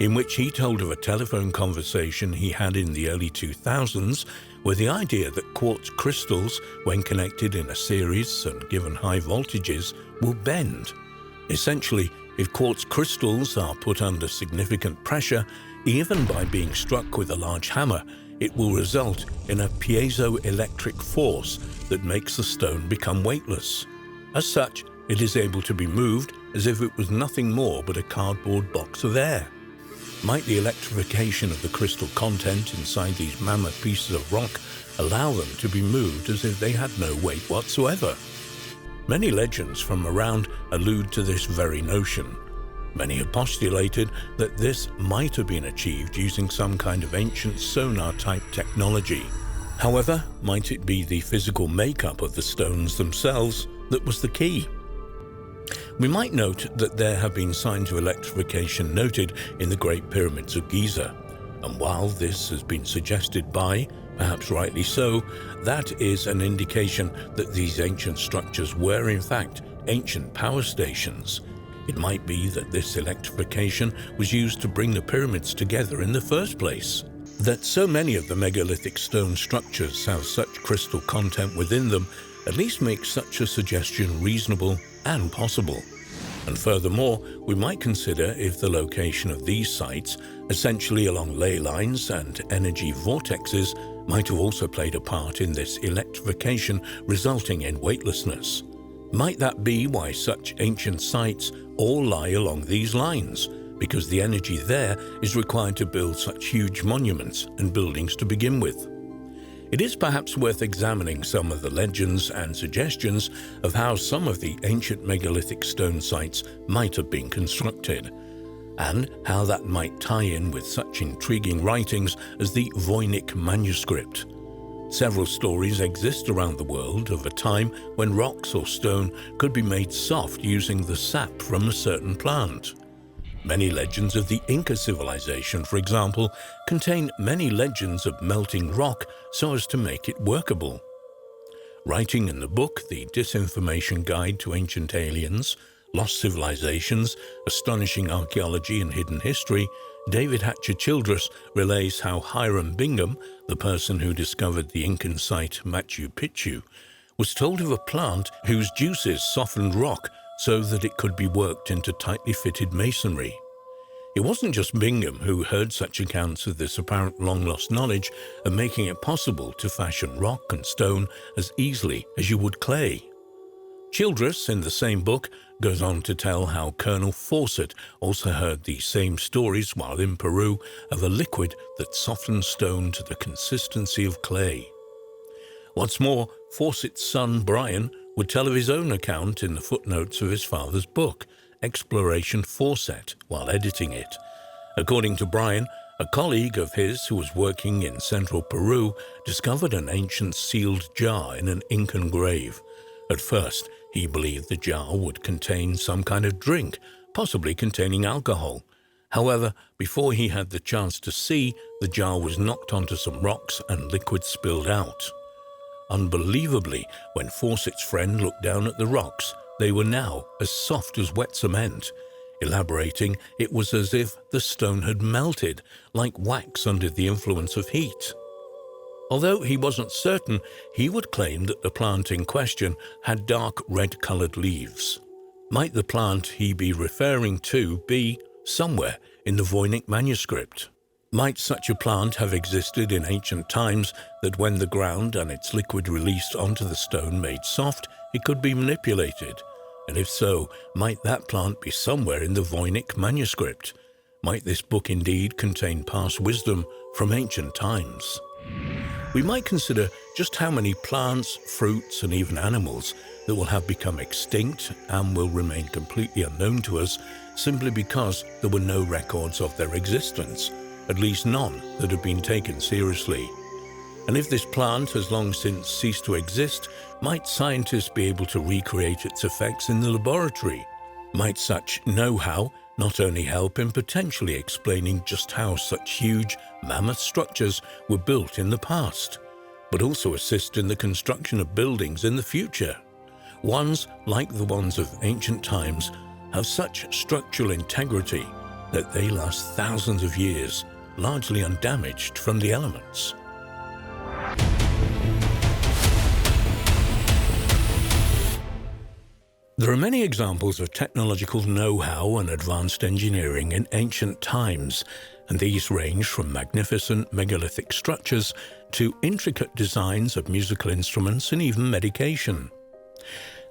in which he told of a telephone conversation he had in the early 2000s where the idea that quartz crystals, when connected in a series and given high voltages, will bend. Essentially, if quartz crystals are put under significant pressure, even by being struck with a large hammer, it will result in a piezoelectric force that makes the stone become weightless. As such, it is able to be moved as if it was nothing more but a cardboard box of air. Might the electrification of the crystal content inside these mammoth pieces of rock allow them to be moved as if they had no weight whatsoever? Many legends from around allude to this very notion. Many have postulated that this might have been achieved using some kind of ancient sonar-type technology. However, might it be the physical makeup of the stones themselves that was the key? We might note that there have been signs of electrification noted in the Great Pyramids of Giza, and while this has been suggested by, perhaps rightly so, that is an indication that these ancient structures were in fact ancient power stations. It might be that this electrification was used to bring the pyramids together in the first place. That so many of the megalithic stone structures have such crystal content within them at least makes such a suggestion reasonable and possible. And furthermore, we might consider if the location of these sites, essentially along ley lines and energy vortexes, might have also played a part in this electrification resulting in weightlessness. Might that be why such ancient sites all lie along these lines? Because the energy there is required to build such huge monuments and buildings to begin with. It is perhaps worth examining some of the legends and suggestions of how some of the ancient megalithic stone sites might have been constructed, and how that might tie in with such intriguing writings as the Voynich manuscript. Several stories exist around the world of a time when rocks or stone could be made soft using the sap from a certain plant. Many legends of the Inca civilization, for example, contain many legends of melting rock so as to make it workable. Writing in the book The Disinformation Guide to Ancient Aliens, Lost Civilizations, Astonishing Archaeology and Hidden History, David Hatcher Childress relays how Hiram Bingham, the person who discovered the Incan site Machu Picchu, was told of a plant whose juices softened rock so that it could be worked into tightly fitted masonry. It wasn't just Bingham who heard such accounts of this apparent long-lost knowledge of making it possible to fashion rock and stone as easily as you would clay. Childress, in the same book, goes on to tell how Colonel Fawcett also heard these same stories while in Peru of a liquid that softened stone to the consistency of clay. What's more, Fawcett's son Brian would tell of his own account in the footnotes of his father's book, Exploration Fawcett, while editing it. According to Brian, a colleague of his who was working in central Peru discovered an ancient sealed jar in an Incan grave. At first, he believed the jar would contain some kind of drink, possibly containing alcohol. However, before he had the chance to see, the jar was knocked onto some rocks and liquid spilled out. Unbelievably, when Fawcett's friend looked down at the rocks, they were now as soft as wet cement. Elaborating, it was as if the stone had melted, like wax under the influence of heat. Although he wasn't certain, he would claim that the plant in question had dark red-coloured leaves. Might the plant he be referring to be somewhere in the Voynich manuscript? Might such a plant have existed in ancient times that when the ground and its liquid released onto the stone made soft, it could be manipulated? And if so, might that plant be somewhere in the Voynich manuscript? Might this book indeed contain past wisdom from ancient times? We might consider just how many plants, fruits, and even animals that will have become extinct and will remain completely unknown to us simply because there were no records of their existence, at least none that have been taken seriously. And if this plant has long since ceased to exist, might scientists be able to recreate its effects in the laboratory? Might such know-how not only help in potentially explaining just how such huge, mammoth structures were built in the past, but also assist in the construction of buildings in the future? Ones, like the ones of ancient times, have such structural integrity that they last thousands of years, largely undamaged from the elements. There are many examples of technological know-how and advanced engineering in ancient times, and these range from magnificent megalithic structures to intricate designs of musical instruments and even medication.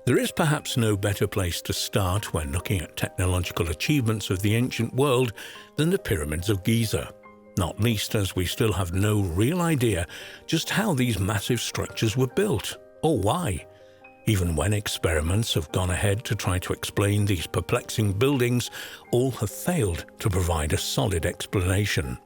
There is perhaps no better place to start when looking at technological achievements of the ancient world than the pyramids of Giza, not least as we still have no real idea just how these massive structures were built, or why. Even when experiments have gone ahead to try to explain these perplexing buildings, all have failed to provide a solid explanation.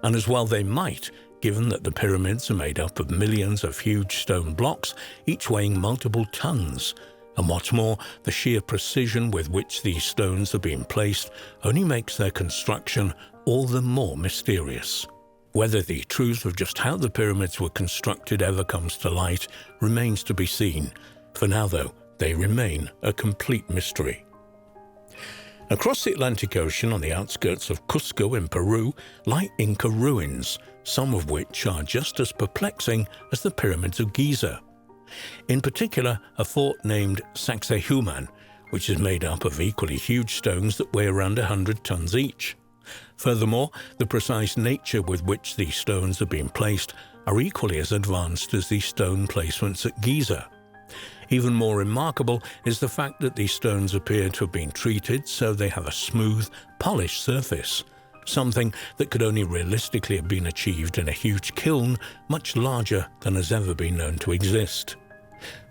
And as well they might, given that the pyramids are made up of millions of huge stone blocks, each weighing multiple tons. And what's more, the sheer precision with which these stones are being placed only makes their construction all the more mysterious. Whether the truth of just how the pyramids were constructed ever comes to light remains to be seen. For now, though, they remain a complete mystery. Across the Atlantic Ocean on the outskirts of Cusco in Peru lie Inca ruins, some of which are just as perplexing as the pyramids of Giza. In particular, a fort named Sacsayhuaman, which is made up of equally huge stones that weigh around 100 tons each. Furthermore, the precise nature with which these stones are being placed are equally as advanced as the stone placements at Giza. Even more remarkable is the fact that these stones appear to have been treated so they have a smooth, polished surface, something that could only realistically have been achieved in a huge kiln much larger than has ever been known to exist.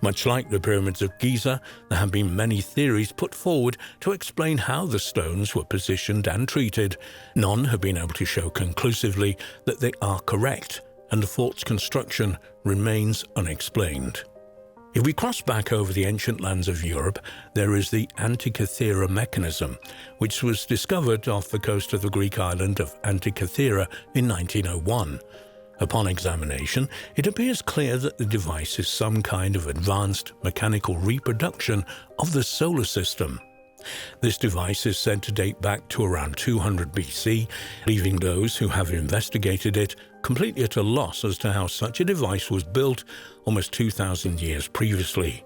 Much like the pyramids of Giza, there have been many theories put forward to explain how the stones were positioned and treated. None have been able to show conclusively that they are correct, and the fort's construction remains unexplained. If we cross back over the ancient lands of Europe, there is the Antikythera mechanism, which was discovered off the coast of the Greek island of Antikythera in 1901. Upon examination, it appears clear that the device is some kind of advanced mechanical reproduction of the solar system. This device is said to date back to around 200 BC, leaving those who have investigated it completely at a loss as to how such a device was built almost 2,000 years previously.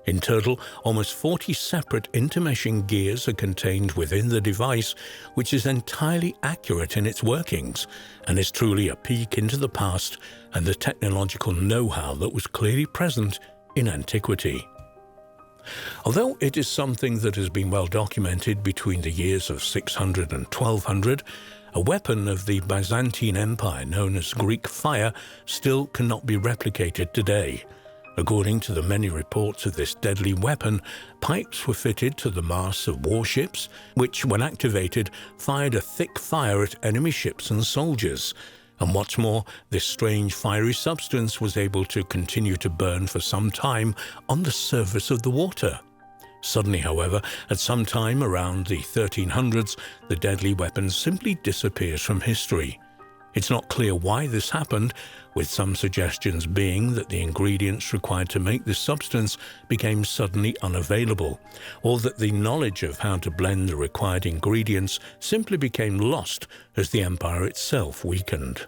In total, almost 40 separate intermeshing gears are contained within the device, which is entirely accurate in its workings and is truly a peek into the past and the technological know-how that was clearly present in antiquity. Although it is something that has been well documented between the years of 600 and 1200, a weapon of the Byzantine Empire known as Greek fire still cannot be replicated today. According to the many reports of this deadly weapon, pipes were fitted to the masts of warships, which, when activated, fired a thick fire at enemy ships and soldiers. And what's more, this strange fiery substance was able to continue to burn for some time on the surface of the water. Suddenly, however, at some time around the 1300s, the deadly weapon simply disappears from history. It's not clear why this happened, with some suggestions being that the ingredients required to make this substance became suddenly unavailable, or that the knowledge of how to blend the required ingredients simply became lost as the empire itself weakened.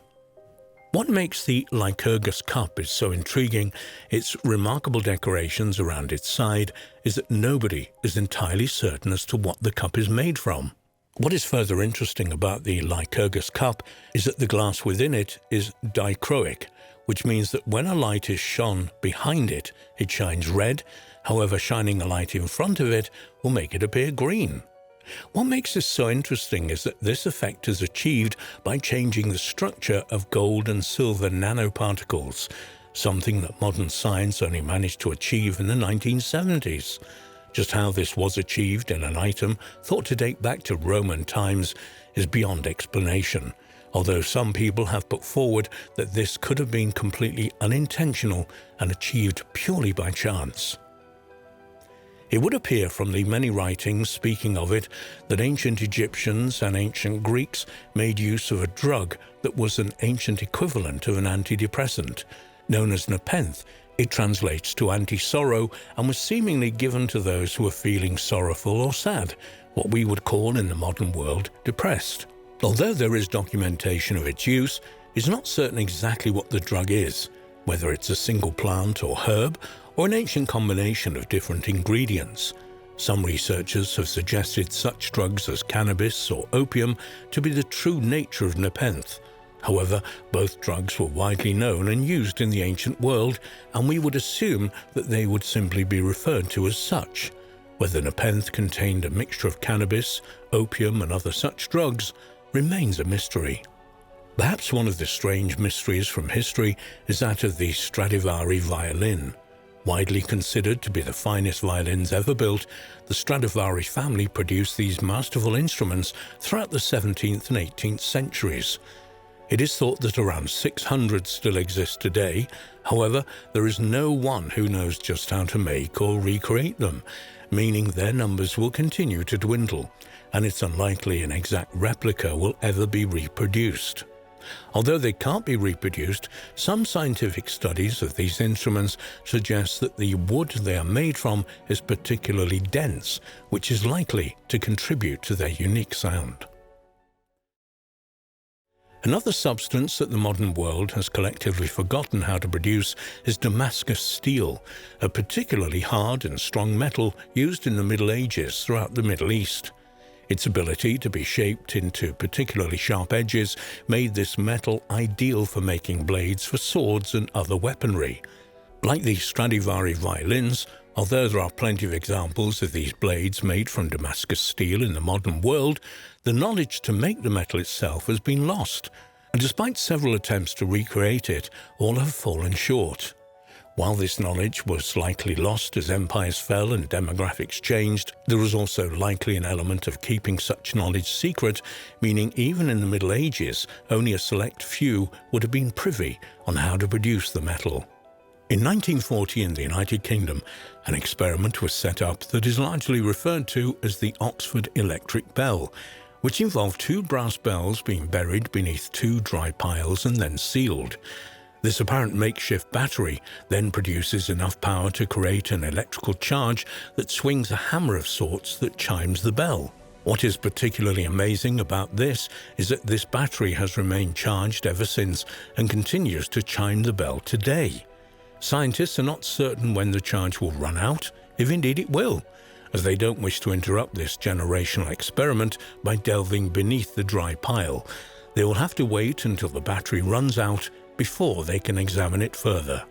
What makes the Lycurgus cup is so intriguing, its remarkable decorations around its side, is that nobody is entirely certain as to what the cup is made from. What is further interesting about the Lycurgus cup is that the glass within it is dichroic, which means that when a light is shone behind it, it shines red. However, shining a light in front of it will make it appear green. What makes this so interesting is that this effect is achieved by changing the structure of gold and silver nanoparticles, something that modern science only managed to achieve in the 1970s. Just how this was achieved in an item thought to date back to Roman times is beyond explanation, although some people have put forward that this could have been completely unintentional and achieved purely by chance. It would appear from the many writings speaking of it that ancient Egyptians and ancient Greeks made use of a drug that was an ancient equivalent of an antidepressant, known as nepenthe. It translates to anti-sorrow and was seemingly given to those who were feeling sorrowful or sad, what we would call in the modern world depressed. Although there is documentation of its use, it's not certain exactly what the drug is, whether it's a single plant or herb, or an ancient combination of different ingredients. Some researchers have suggested such drugs as cannabis or opium to be the true nature of nepenthe. However, both drugs were widely known and used in the ancient world, and we would assume that they would simply be referred to as such. Whether nepenthe contained a mixture of cannabis, opium, and other such drugs remains a mystery. Perhaps one of the strange mysteries from history is that of the Stradivari violin. Widely considered to be the finest violins ever built, the Stradivari family produced these masterful instruments throughout the 17th and 18th centuries. It is thought that around 600 still exist today. However, there is no one who knows just how to make or recreate them, meaning their numbers will continue to dwindle, and it's unlikely an exact replica will ever be reproduced. Although they can't be reproduced, some scientific studies of these instruments suggest that the wood they are made from is particularly dense, which is likely to contribute to their unique sound. Another substance that the modern world has collectively forgotten how to produce is Damascus steel, a particularly hard and strong metal used in the Middle Ages throughout the Middle East. Its ability to be shaped into particularly sharp edges made this metal ideal for making blades for swords and other weaponry. Like the Stradivari violins, although there are plenty of examples of these blades made from Damascus steel in the modern world, the knowledge to make the metal itself has been lost, and despite several attempts to recreate it, all have fallen short. While this knowledge was likely lost as empires fell and demographics changed, there was also likely an element of keeping such knowledge secret, meaning even in the Middle Ages, only a select few would have been privy on how to produce the metal. In 1940 in the United Kingdom, an experiment was set up that is largely referred to as the Oxford electric bell, which involved two brass bells being buried beneath two dry piles and then sealed. This apparent makeshift battery then produces enough power to create an electrical charge that swings a hammer of sorts that chimes the bell. What is particularly amazing about this is that this battery has remained charged ever since and continues to chime the bell today. Scientists are not certain when the charge will run out, if indeed it will, as they don't wish to interrupt this generational experiment by delving beneath the dry pile. They will have to wait until the battery runs out before they can examine it further.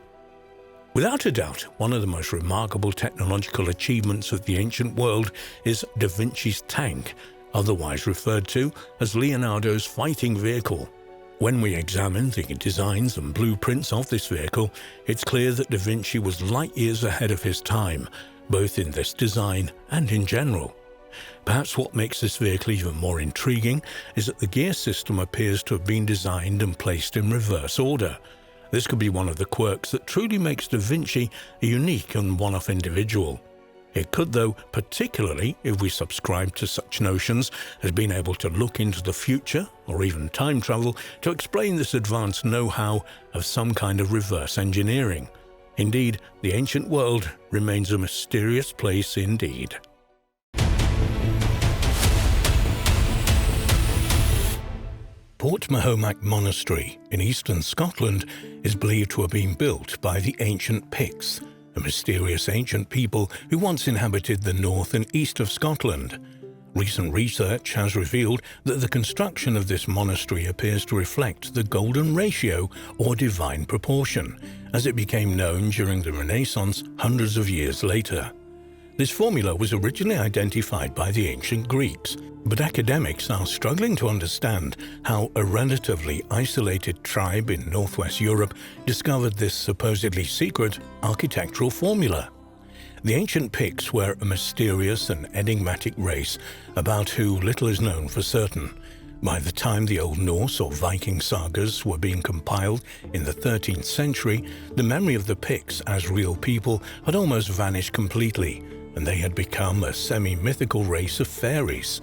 Without a doubt, one of the most remarkable technological achievements of the ancient world is Da Vinci's tank, otherwise referred to as Leonardo's fighting vehicle. When we examine the designs and blueprints of this vehicle, it's clear that Da Vinci was light years ahead of his time, both in this design and in general. Perhaps what makes this vehicle even more intriguing is that the gear system appears to have been designed and placed in reverse order. This could be one of the quirks that truly makes Da Vinci a unique and one-off individual. It could, though, particularly if we subscribe to such notions as being able to look into the future or even time travel to explain this advanced know-how of some kind of reverse engineering. Indeed, the ancient world remains a mysterious place indeed. Port Mahomac Monastery in eastern Scotland is believed to have been built by the ancient Picts, a mysterious ancient people who once inhabited the north and east of Scotland. Recent research has revealed that the construction of this monastery appears to reflect the golden ratio or divine proportion, as it became known during the Renaissance hundreds of years later. This formula was originally identified by the ancient Greeks, but academics are struggling to understand how a relatively isolated tribe in northwest Europe discovered this supposedly secret architectural formula. The ancient Picts were a mysterious and enigmatic race about who little is known for certain. By the time the Old Norse or Viking sagas were being compiled in the 13th century, the memory of the Picts as real people had almost vanished completely, and they had become a semi-mythical race of fairies.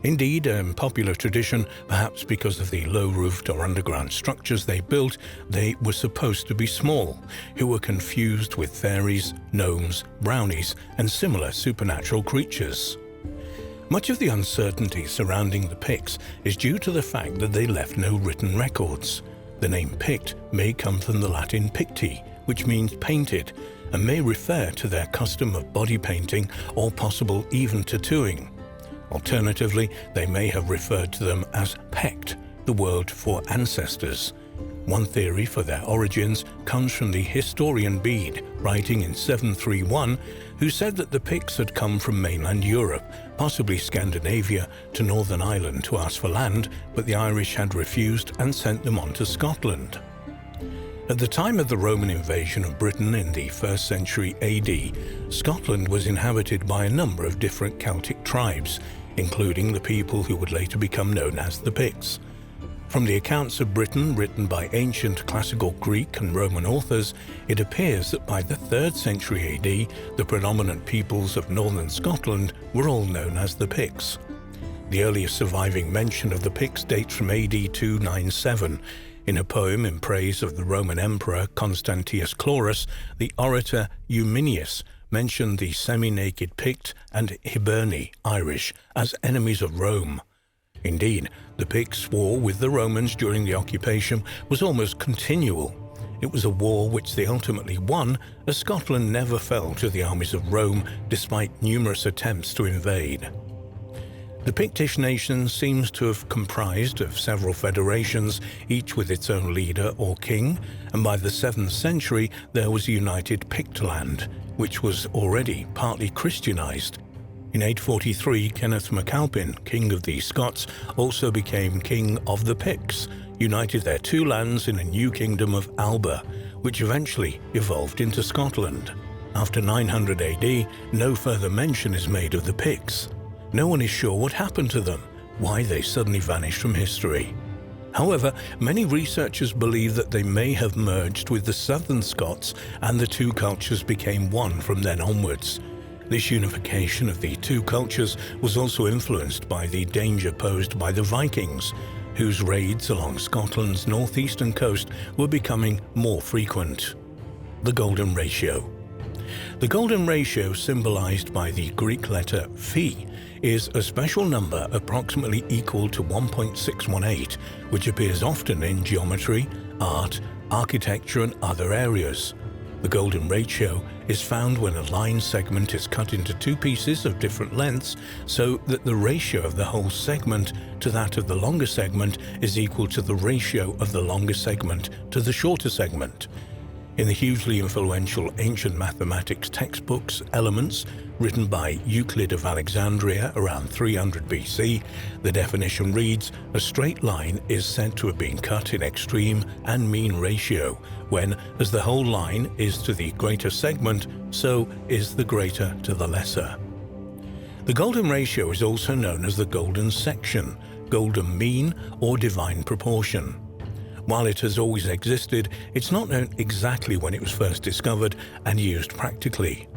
Indeed, in popular tradition, perhaps because of the low-roofed or underground structures they built, they were supposed to be small, who were confused with fairies, gnomes, brownies, and similar supernatural creatures. Much of the uncertainty surrounding the Picts is due to the fact that they left no written records. The name Pict may come from the Latin picti, which means painted, and may refer to their custom of body painting or possible even tattooing. Alternatively, they may have referred to them as Pect, the word for ancestors. One theory for their origins comes from the historian Bede, writing in 731, who said that the Picts had come from mainland Europe, possibly Scandinavia, to Northern Ireland to ask for land, but the Irish had refused and sent them on to Scotland. At the time of the Roman invasion of Britain in the 1st century AD, Scotland was inhabited by a number of different Celtic tribes, including the people who would later become known as the Picts. From the accounts of Britain written by ancient classical Greek and Roman authors, it appears that by the 3rd century AD, the predominant peoples of northern Scotland were all known as the Picts. The earliest surviving mention of the Picts dates from AD 297. In a poem in praise of the Roman Emperor Constantius Chlorus, the orator Eumenius mentioned the semi-naked Pict and Hiberni Irish as enemies of Rome. Indeed, the Picts' war with the Romans during the occupation was almost continual. It was a war which they ultimately won, as Scotland never fell to the armies of Rome despite numerous attempts to invade. The Pictish nation seems to have comprised of several federations, each with its own leader or king, and by the 7th century there was a united Pictland, which was already partly Christianized. In 843, Kenneth MacAlpin, king of the Scots, also became king of the Picts, united their two lands in a new kingdom of Alba, which eventually evolved into Scotland. After 900 AD, no further mention is made of the Picts. No one is sure what happened to them, why they suddenly vanished from history. However, many researchers believe that they may have merged with the southern Scots and the two cultures became one from then onwards. This unification of the two cultures was also influenced by the danger posed by the Vikings, whose raids along Scotland's northeastern coast were becoming more frequent. The Golden Ratio. The Golden Ratio, symbolized by the Greek letter phi, is a special number approximately equal to 1.618, which appears often in geometry, art, architecture and other areas. The Golden Ratio is found when a line segment is cut into two pieces of different lengths so that the ratio of the whole segment to that of the longer segment is equal to the ratio of the longer segment to the shorter segment. In the hugely influential ancient mathematics textbooks Elements, written by Euclid of Alexandria around 300 BC, the definition reads, "A straight line is said to have been cut in extreme and mean ratio, when, as the whole line is to the greater segment, so is the greater to the lesser." The Golden Ratio is also known as the Golden Section, Golden Mean, or Divine Proportion. While it has always existed, it's not known exactly when it was first discovered and used practically.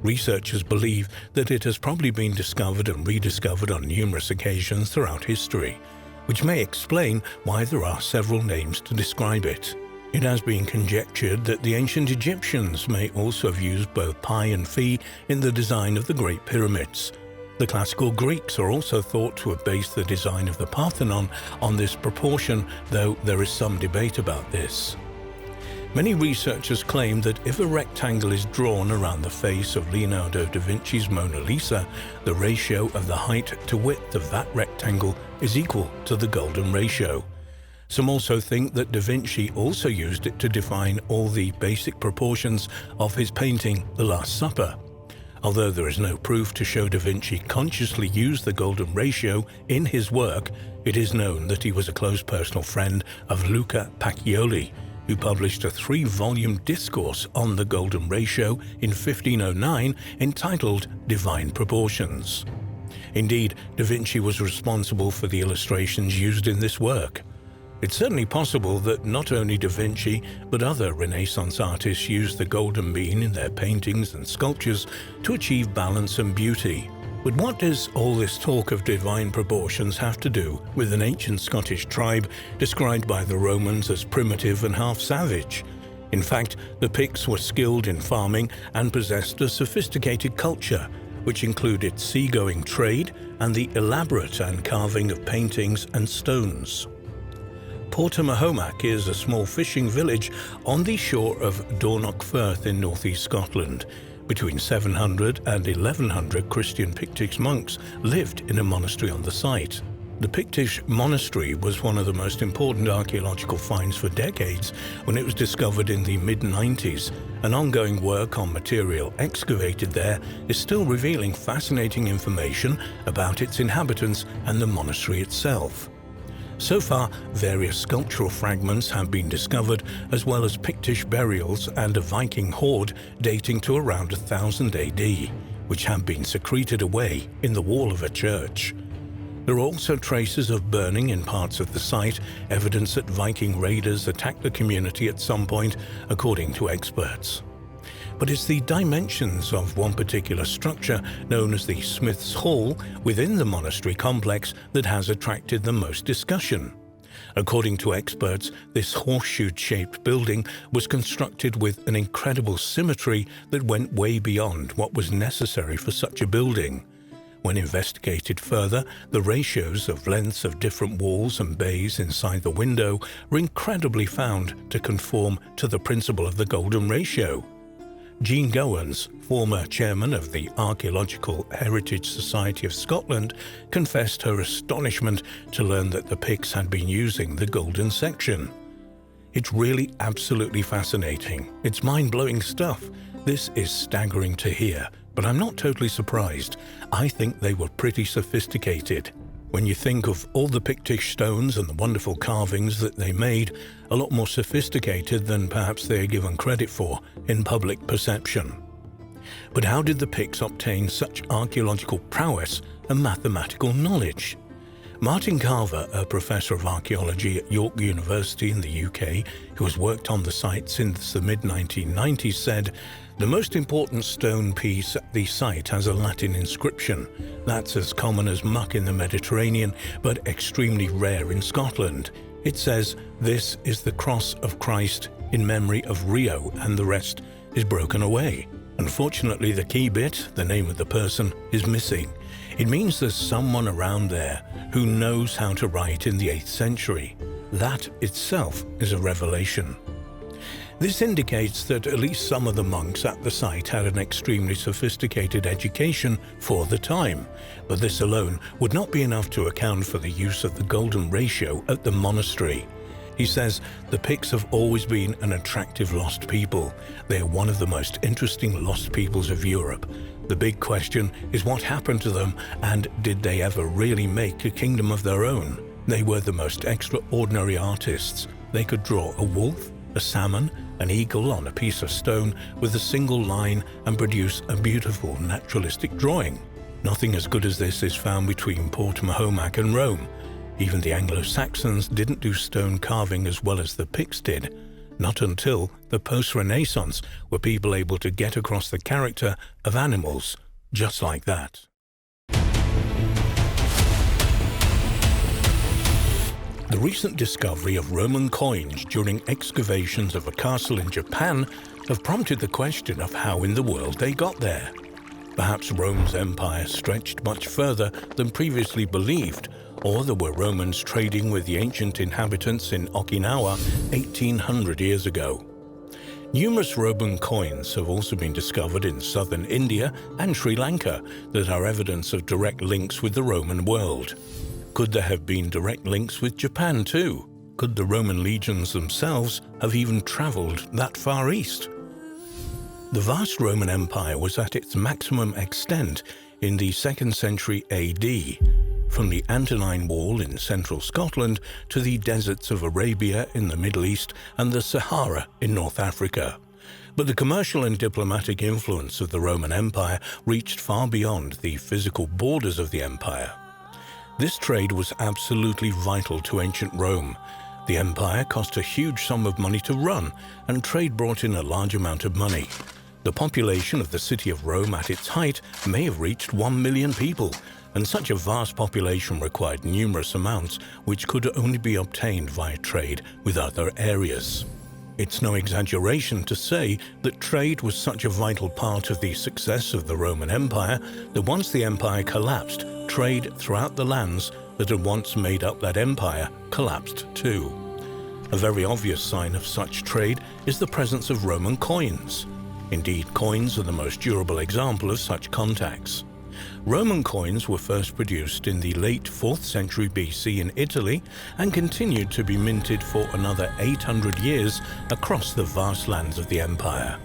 Researchers believe that it has probably been discovered and rediscovered on numerous occasions throughout history, which may explain why there are several names to describe it. It has been conjectured that the ancient Egyptians may also have used both pi and phi in the design of the Great Pyramids. The classical Greeks are also thought to have based the design of the Parthenon on this proportion, though there is some debate about this. Many researchers claim that if a rectangle is drawn around the face of Leonardo da Vinci's Mona Lisa, the ratio of the height to width of that rectangle is equal to the Golden Ratio. Some also think that da Vinci also used it to define all the basic proportions of his painting The Last Supper. Although there is no proof to show da Vinci consciously used the Golden Ratio in his work, it is known that he was a close personal friend of Luca Pacioli, who published a 3-volume discourse on the Golden Ratio in 1509 entitled Divine Proportions. Indeed, da Vinci was responsible for the illustrations used in this work. It's certainly possible that not only da Vinci, but other Renaissance artists used the golden mean in their paintings and sculptures to achieve balance and beauty. But what does all this talk of divine proportions have to do with an ancient Scottish tribe described by the Romans as primitive and half-savage? In fact, the Picts were skilled in farming and possessed a sophisticated culture, which included seagoing trade and the elaborate carving of paintings and stones. Portamahomac is a small fishing village on the shore of Dornoch Firth in northeast Scotland. Between 700 and 1100 Christian Pictish monks lived in a monastery on the site. The Pictish monastery was one of the most important archaeological finds for decades when it was discovered in the mid-90s. An ongoing work on material excavated there is still revealing fascinating information about its inhabitants and the monastery itself. So far, various sculptural fragments have been discovered, as well as Pictish burials and a Viking hoard dating to around 1000 AD, which have been secreted away in the wall of a church. There are also traces of burning in parts of the site, evidence that Viking raiders attacked the community at some point, according to experts. But it's the dimensions of one particular structure, known as the Smith's Hall, within the monastery complex that has attracted the most discussion. According to experts, this horseshoe-shaped building was constructed with an incredible symmetry that went way beyond what was necessary for such a building. When investigated further, the ratios of lengths of different walls and bays inside the window were incredibly found to conform to the principle of the golden ratio. Jean Gowans, former chairman of the Archaeological Heritage Society of Scotland, confessed her astonishment to learn that the Picts had been using the golden section. It's really absolutely fascinating. It's mind-blowing stuff. This is staggering to hear, but I'm not totally surprised. I think they were pretty sophisticated. When you think of all the Pictish stones and the wonderful carvings that they made, a lot more sophisticated than perhaps they are given credit for in public perception. But how did the Picts obtain such archaeological prowess and mathematical knowledge? Martin Carver, a professor of archaeology at York University in the UK, who has worked on the site since the mid-1990s, said, "The most important stone piece at the site has a Latin inscription. That's as common as muck in the Mediterranean, but extremely rare in Scotland. It says, 'This is the cross of Christ in memory of Rio,' and the rest is broken away. Unfortunately, the key bit, the name of the person, is missing. It means there's someone around there who knows how to write in the 8th century. That itself is a revelation." This indicates that at least some of the monks at the site had an extremely sophisticated education for the time, but this alone would not be enough to account for the use of the golden ratio at the monastery. He says, "The Picts have always been an attractive lost people. They are one of the most interesting lost peoples of Europe. The big question is what happened to them, and did they ever really make a kingdom of their own? They were the most extraordinary artists. They could draw a wolf, a salmon, an eagle on a piece of stone with a single line and produce a beautiful naturalistic drawing. Nothing as good as this is found between Port Mahomac and Rome. Even the Anglo-Saxons didn't do stone carving as well as the Picts did. Not until the post-Renaissance were people able to get across the character of animals just like that." The recent discovery of Roman coins during excavations of a castle in Japan have prompted the question of how in the world they got there. Perhaps Rome's empire stretched much further than previously believed, or there were Romans trading with the ancient inhabitants in Okinawa 1800 years ago. Numerous Roman coins have also been discovered in southern India and Sri Lanka that are evidence of direct links with the Roman world. Could there have been direct links with Japan too? Could the Roman legions themselves have even traveled that far east? The vast Roman Empire was at its maximum extent in the 2nd century AD, from the Antonine Wall in central Scotland to the deserts of Arabia in the Middle East and the Sahara in North Africa. But the commercial and diplomatic influence of the Roman Empire reached far beyond the physical borders of the empire. This trade was absolutely vital to ancient Rome. The empire cost a huge sum of money to run, and trade brought in a large amount of money. The population of the city of Rome at its height may have reached 1 million people, and such a vast population required numerous amounts which could only be obtained via trade with other areas. It's no exaggeration to say that trade was such a vital part of the success of the Roman Empire that once the empire collapsed, trade throughout the lands that had once made up that empire collapsed too. A very obvious sign of such trade is the presence of Roman coins. Indeed, coins are the most durable example of such contacts. Roman coins were first produced in the late 4th century BC in Italy and continued to be minted for another 800 years across the vast lands of the empire.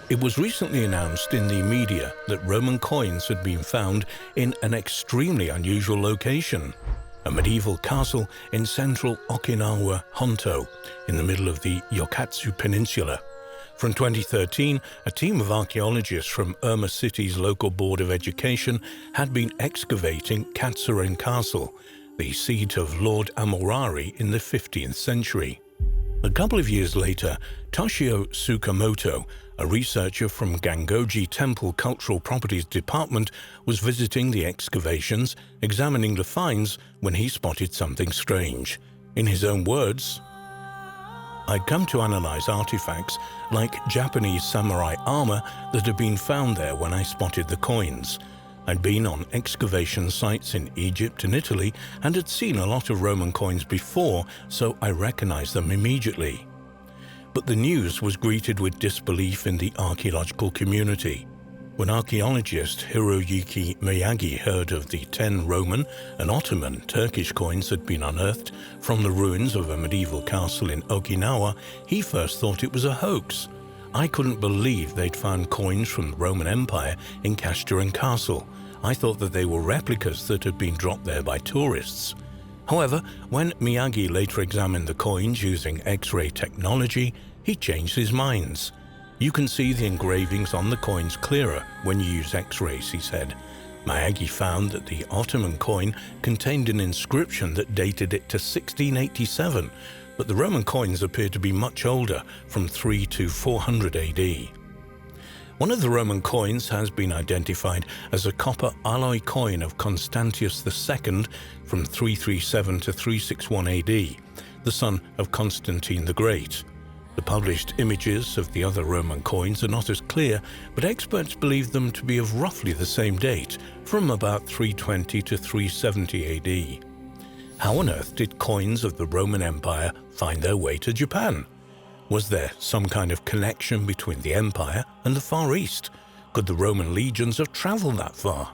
It was recently announced in the media that Roman coins had been found in an extremely unusual location. a medieval castle in central Okinawa Honto, in the middle of the Yokatsu Peninsula. From 2013, a team of archaeologists from Irma City's local Board of Education had been excavating Katsuren Castle, the seat of Lord Amorari in the 15th century. A couple of years later, Toshio Tsukamoto, a researcher from Gangoji Temple Cultural Properties Department, was visiting the excavations, examining the finds, when he spotted something strange. In his own words, "I'd come to analyze artifacts like Japanese samurai armor that had been found there when I spotted the coins. I'd been on excavation sites in Egypt and Italy and had seen a lot of Roman coins before, so I recognized them immediately." But the news was greeted with disbelief in the archaeological community. When archaeologist Hiroyuki Miyagi heard of the 10 Roman and Ottoman Turkish coins that had been unearthed from the ruins of a medieval castle in Okinawa, he first thought it was a hoax. "I couldn't believe they'd found coins from the Roman Empire in Katsuren Castle. I thought that they were replicas that had been dropped there by tourists." However, when Miyagi later examined the coins using X-ray technology, he changed his mind. "You can see the engravings on the coins clearer when you use X-rays," he said. Miyagi found that the Ottoman coin contained an inscription that dated it to 1687, but the Roman coins appeared to be much older, from 3 to 400 AD. One of the Roman coins has been identified as a copper alloy coin of Constantius II from 337 to 361 AD, the son of Constantine the Great. The published images of the other Roman coins are not as clear, but experts believe them to be of roughly the same date, from about 320 to 370 AD. How on earth did coins of the Roman Empire find their way to Japan? Was there some kind of connection between the empire and the Far East? Could the Roman legions have traveled that far?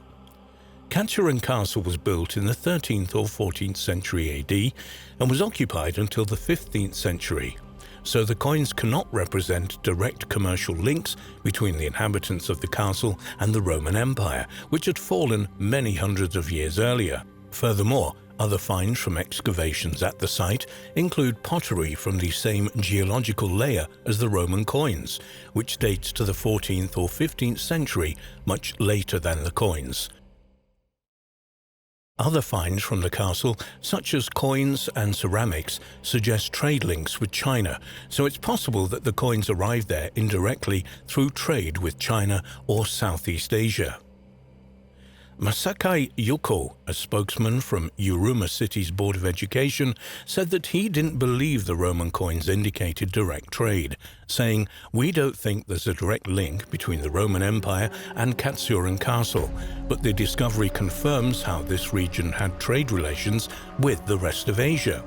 Katsuren Castle was built in the 13th or 14th century AD and was occupied until the 15th century. So the coins cannot represent direct commercial links between the inhabitants of the castle and the Roman Empire, which had fallen many hundreds of years earlier. Furthermore, other finds from excavations at the site include pottery from the same geological layer as the Roman coins, which dates to the 14th or 15th century, much later than the coins. Other finds from the castle, such as coins and ceramics, suggest trade links with China, so it's possible that the coins arrived there indirectly through trade with China or Southeast Asia. Masakai Yuko, a spokesman from Uruma City's Board of Education, said that he didn't believe the Roman coins indicated direct trade, saying, "We don't think there's a direct link between the Roman Empire and Katsuren Castle, but the discovery confirms how this region had trade relations with the rest of Asia."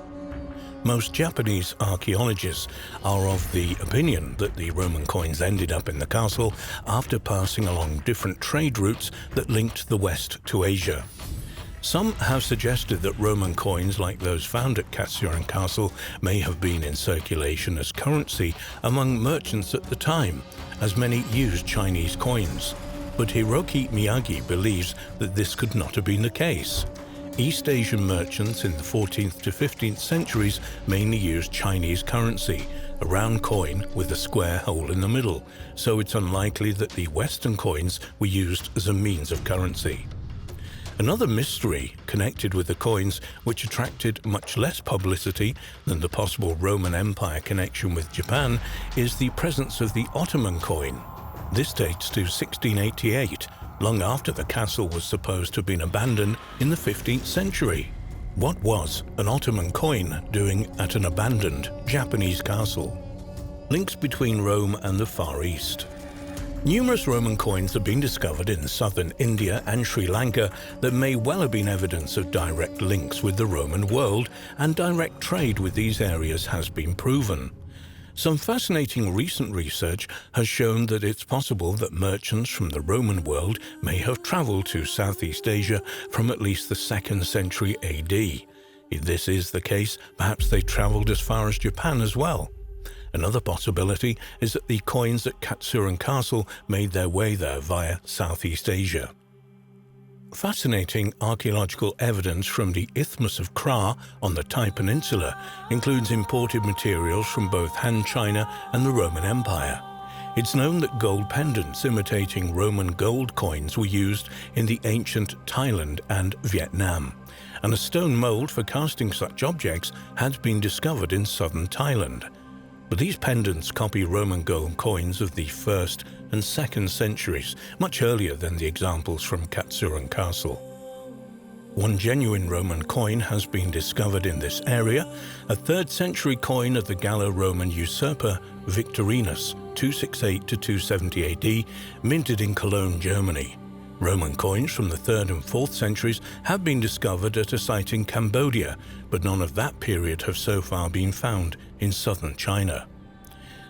Most Japanese archaeologists are of the opinion that the Roman coins ended up in the castle after passing along different trade routes that linked the West to Asia. Some have suggested that Roman coins like those found at Katsuren Castle may have been in circulation as currency among merchants at the time, as many used Chinese coins. But Hiroki Miyagi believes that this could not have been the case. East Asian merchants in the 14th to 15th centuries mainly used Chinese currency, a round coin with a square hole in the middle, so it's unlikely that the Western coins were used as a means of currency. Another mystery connected with the coins, which attracted much less publicity than the possible Roman Empire connection with Japan, is the presence of the Ottoman coin. This dates to 1688, long after the castle was supposed to have been abandoned in the 15th century. What was an Ottoman coin doing at an abandoned Japanese castle? Links between Rome and the Far East. Numerous Roman coins have been discovered in southern India and Sri Lanka that may well have been evidence of direct links with the Roman world, and direct trade with these areas has been proven. Some fascinating recent research has shown that it's possible that merchants from the Roman world may have traveled to Southeast Asia from at least the 2nd century AD. If this is the case, perhaps they traveled as far as Japan as well. Another possibility is that the coins at Katsuren Castle made their way there via Southeast Asia. Fascinating archaeological evidence from the Isthmus of Kra on the Thai Peninsula includes imported materials from both Han China and the Roman Empire. It's known that gold pendants imitating Roman gold coins were used in the ancient Thailand and Vietnam, and a stone mold for casting such objects had been discovered in southern Thailand. But these pendants copy Roman gold coins of the 1st and 2nd centuries, much earlier than the examples from Katsuran Castle. One genuine Roman coin has been discovered in this area, a 3rd century coin of the Gallo-Roman usurper Victorinus, 268 to 270 AD, minted in Cologne, Germany. Roman coins from the 3rd and 4th centuries have been discovered at a site in Cambodia, but none of that period have so far been found in southern China.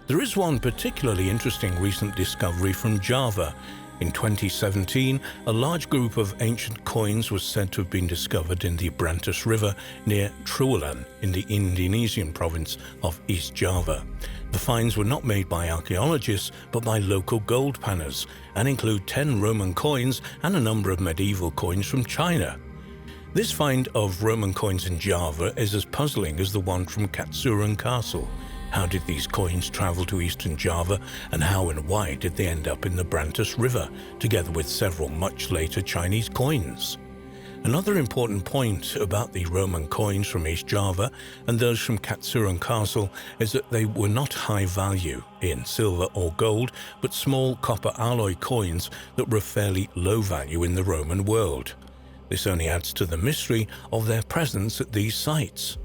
There is one particularly interesting recent discovery from Java. In 2017, a large group of ancient coins was said to have been discovered in the Brantas River near Truelan in the Indonesian province of East Java. The finds were not made by archaeologists but by local gold panners and include 10 Roman coins and a number of medieval coins from China. This find of Roman coins in Java is as puzzling as the one from Katsuran Castle. How did these coins travel to eastern Java, and how and why did they end up in the Brantas River, together with several much later Chinese coins? Another important point about the Roman coins from East Java and those from Katsuran Castle is that they were not high value in silver or gold, but small copper alloy coins that were of fairly low value in the Roman world. This only adds to the mystery of their presence at these sites.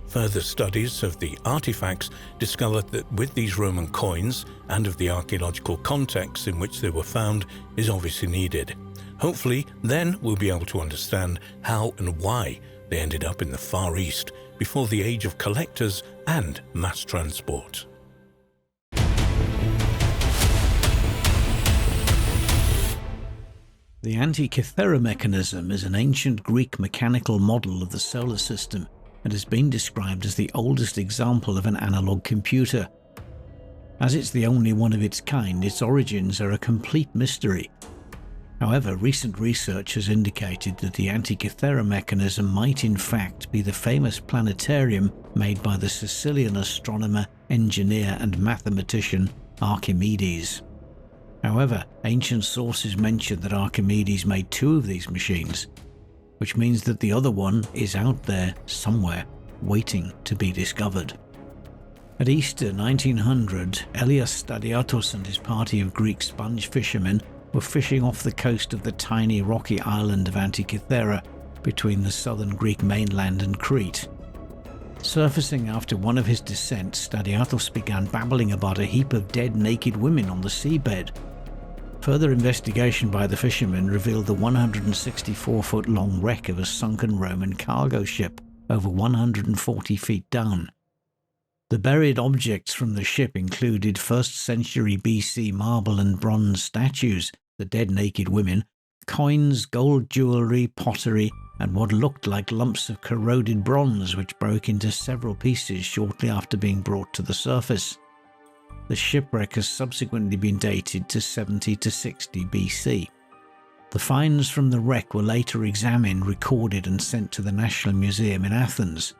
Further studies of the artifacts discovered that with these Roman coins and of the archaeological context in which they were found is obviously needed. Hopefully, then we'll be able to understand how and why they ended up in the Far East before the age of collectors and mass transport. The Antikythera mechanism is an ancient Greek mechanical model of the solar system and has been described as the oldest example of an analog computer. As it's the only one of its kind, its origins are a complete mystery. However, recent research has indicated that the Antikythera mechanism might in fact be the famous planetarium made by the Sicilian astronomer, engineer and mathematician Archimedes. However, ancient sources mention that Archimedes made 2 of these machines, which means that the other one is out there somewhere, waiting to be discovered. At Easter 1900, Elias Stadiatos and his party of Greek sponge fishermen were fishing off the coast of the tiny rocky island of Antikythera between the southern Greek mainland and Crete. Surfacing after one of his descents, Stadiatos began babbling about a heap of dead naked women on the seabed. Further investigation by the fishermen revealed the 164-foot-long wreck of a sunken Roman cargo ship over 140 feet down. The buried objects from the ship included 1st century BC marble and bronze statues, the dead naked women, coins, gold jewellery, pottery, and what looked like lumps of corroded bronze which broke into several pieces shortly after being brought to the surface. The shipwreck has subsequently been dated to 70 to 60 BC. The finds from the wreck were later examined, recorded and sent to the National Museum in Athens.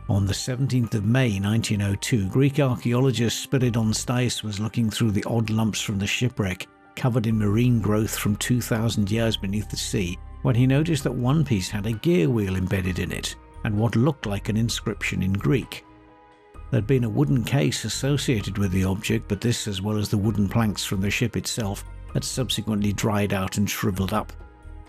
On the 17th of May 1902, Greek archaeologist Spiridon Stais was looking through the odd lumps from the shipwreck, covered in marine growth from 2,000 years beneath the sea, when he noticed that one piece had a gear wheel embedded in it, and what looked like an inscription in Greek. There'd been a wooden case associated with the object, but this, as well as the wooden planks from the ship itself, had subsequently dried out and shriveled up.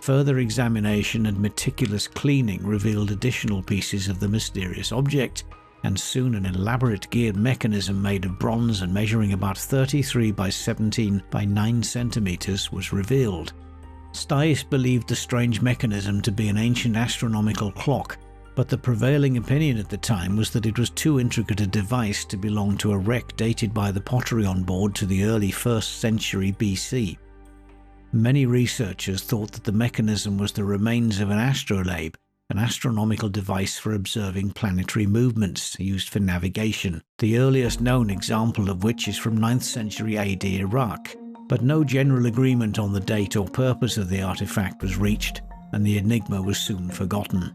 Further examination and meticulous cleaning revealed additional pieces of the mysterious object, and soon an elaborate geared mechanism made of bronze and measuring about 33 by 17 by 9 centimeters was revealed. Stais believed the strange mechanism to be an ancient astronomical clock, but the prevailing opinion at the time was that it was too intricate a device to belong to a wreck dated by the pottery on board to the early 1st century BC. Many researchers thought that the mechanism was the remains of an astrolabe, an astronomical device for observing planetary movements used for navigation, the earliest known example of which is from 9th century AD Iraq. But no general agreement on the date or purpose of the artifact was reached, and the enigma was soon forgotten.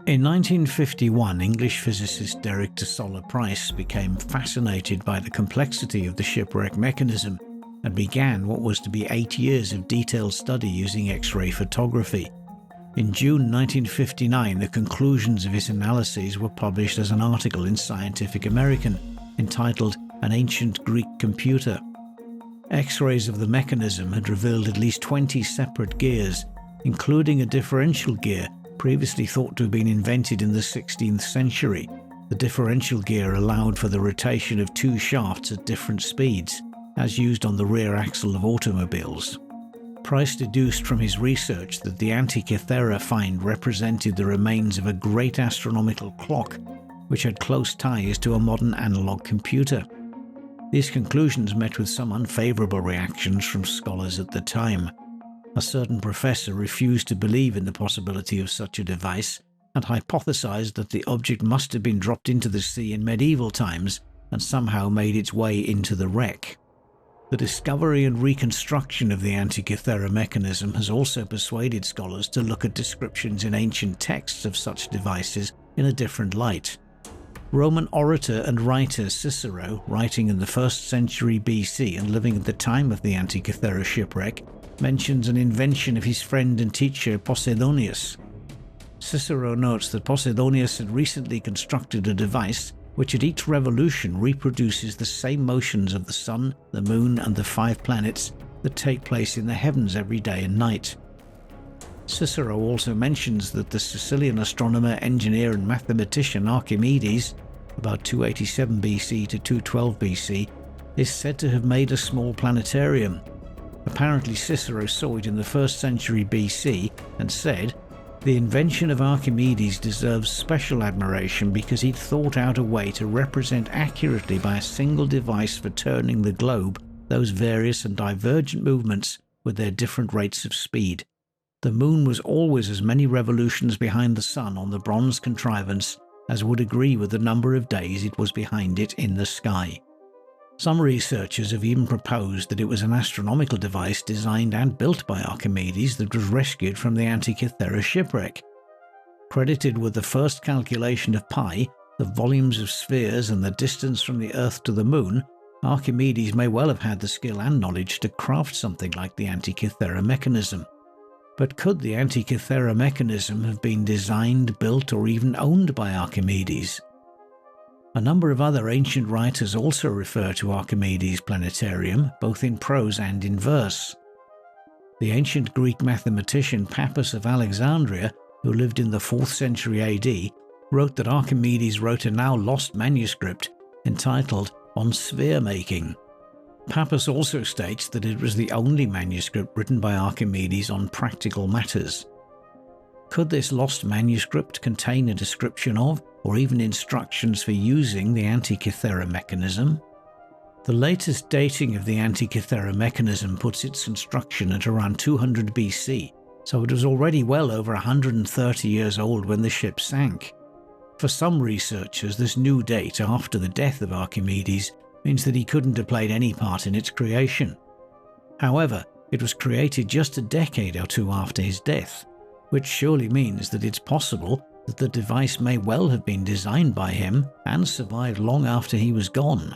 In 1951, English physicist Derek de Solla Price became fascinated by the complexity of the shipwreck mechanism and began what was to be 8 years of detailed study using X-ray photography. In June 1959, the conclusions of his analyses were published as an article in Scientific American, entitled An Ancient Greek Computer. X-rays of the mechanism had revealed at least 20 separate gears, including a differential gear previously thought to have been invented in the 16th century. The differential gear allowed for the rotation of two shafts at different speeds, as used on the rear axle of automobiles. Price deduced from his research that the Antikythera find represented the remains of a great astronomical clock, which had close ties to a modern analog computer. These conclusions met with some unfavourable reactions from scholars at the time. A certain professor refused to believe in the possibility of such a device and hypothesized that the object must have been dropped into the sea in medieval times and somehow made its way into the wreck. The discovery and reconstruction of the Antikythera mechanism has also persuaded scholars to look at descriptions in ancient texts of such devices in a different light. Roman orator and writer Cicero, writing in the 1st century BC and living at the time of the Antikythera shipwreck, mentions an invention of his friend and teacher Posidonius. Cicero notes that Posidonius had recently constructed a device which at each revolution reproduces the same motions of the sun, the moon, and the 5 planets that take place in the heavens every day and night. Cicero also mentions that the Sicilian astronomer, engineer, and mathematician Archimedes, about 287 BC to 212 BC, is said to have made a small planetarium. Apparently Cicero saw it in the 1st century BC and said, "The invention of Archimedes deserves special admiration because he'd thought out a way to represent accurately by a single device for turning the globe those various and divergent movements with their different rates of speed. The moon was always as many revolutions behind the sun on the bronze contrivance as would agree with the number of days it was behind it in the sky." Some researchers have even proposed that it was an astronomical device designed and built by Archimedes that was rescued from the Antikythera shipwreck. Credited with the first calculation of pi, the volumes of spheres and the distance from the Earth to the Moon, Archimedes may well have had the skill and knowledge to craft something like the Antikythera mechanism. But could the Antikythera mechanism have been designed, built, or even owned by Archimedes? A number of other ancient writers also refer to Archimedes' planetarium, both in prose and in verse. The ancient Greek mathematician Pappus of Alexandria, who lived in the 4th century AD, wrote that Archimedes wrote a now lost manuscript entitled On Sphere Making. Pappus also states that it was the only manuscript written by Archimedes on practical matters. Could this lost manuscript contain a description of, or even instructions for using, the Antikythera mechanism? The latest dating of the Antikythera mechanism puts its construction at around 200 BC, so it was already well over 130 years old when the ship sank. For some researchers, this new date after the death of Archimedes means that he couldn't have played any part in its creation. However, it was created just a decade or two after his death, which surely means that it's possible that the device may well have been designed by him and survived long after he was gone.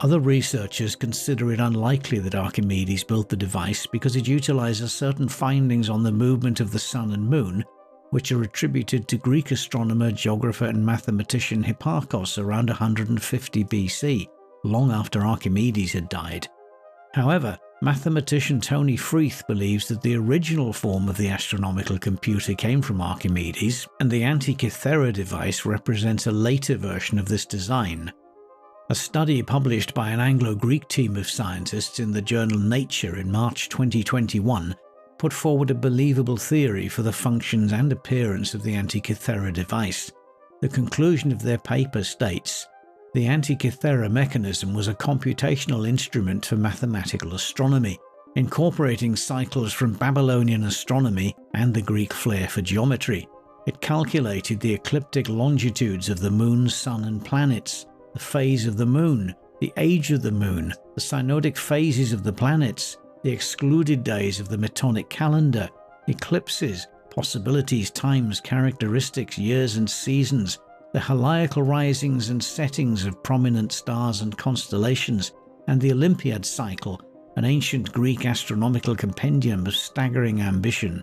Other researchers consider it unlikely that Archimedes built the device because it utilizes certain findings on the movement of the sun and moon, which are attributed to Greek astronomer, geographer, and mathematician Hipparchus around 150 BC, long after Archimedes had died. However, mathematician Tony Freeth believes that the original form of the astronomical computer came from Archimedes, and the Antikythera device represents a later version of this design. A study published by an Anglo-Greek team of scientists in the journal Nature in March 2021 put forward a believable theory for the functions and appearance of the Antikythera device. The conclusion of their paper states, "The Antikythera mechanism was a computational instrument for mathematical astronomy, incorporating cycles from Babylonian astronomy and the Greek flair for geometry. It calculated the ecliptic longitudes of the moon, sun, and planets, the phase of the moon, the age of the moon, the synodic phases of the planets, the excluded days of the Metonic calendar, eclipses, possibilities, times, characteristics, years and seasons, the heliacal risings and settings of prominent stars and constellations, and the Olympiad cycle, an ancient Greek astronomical compendium of staggering ambition.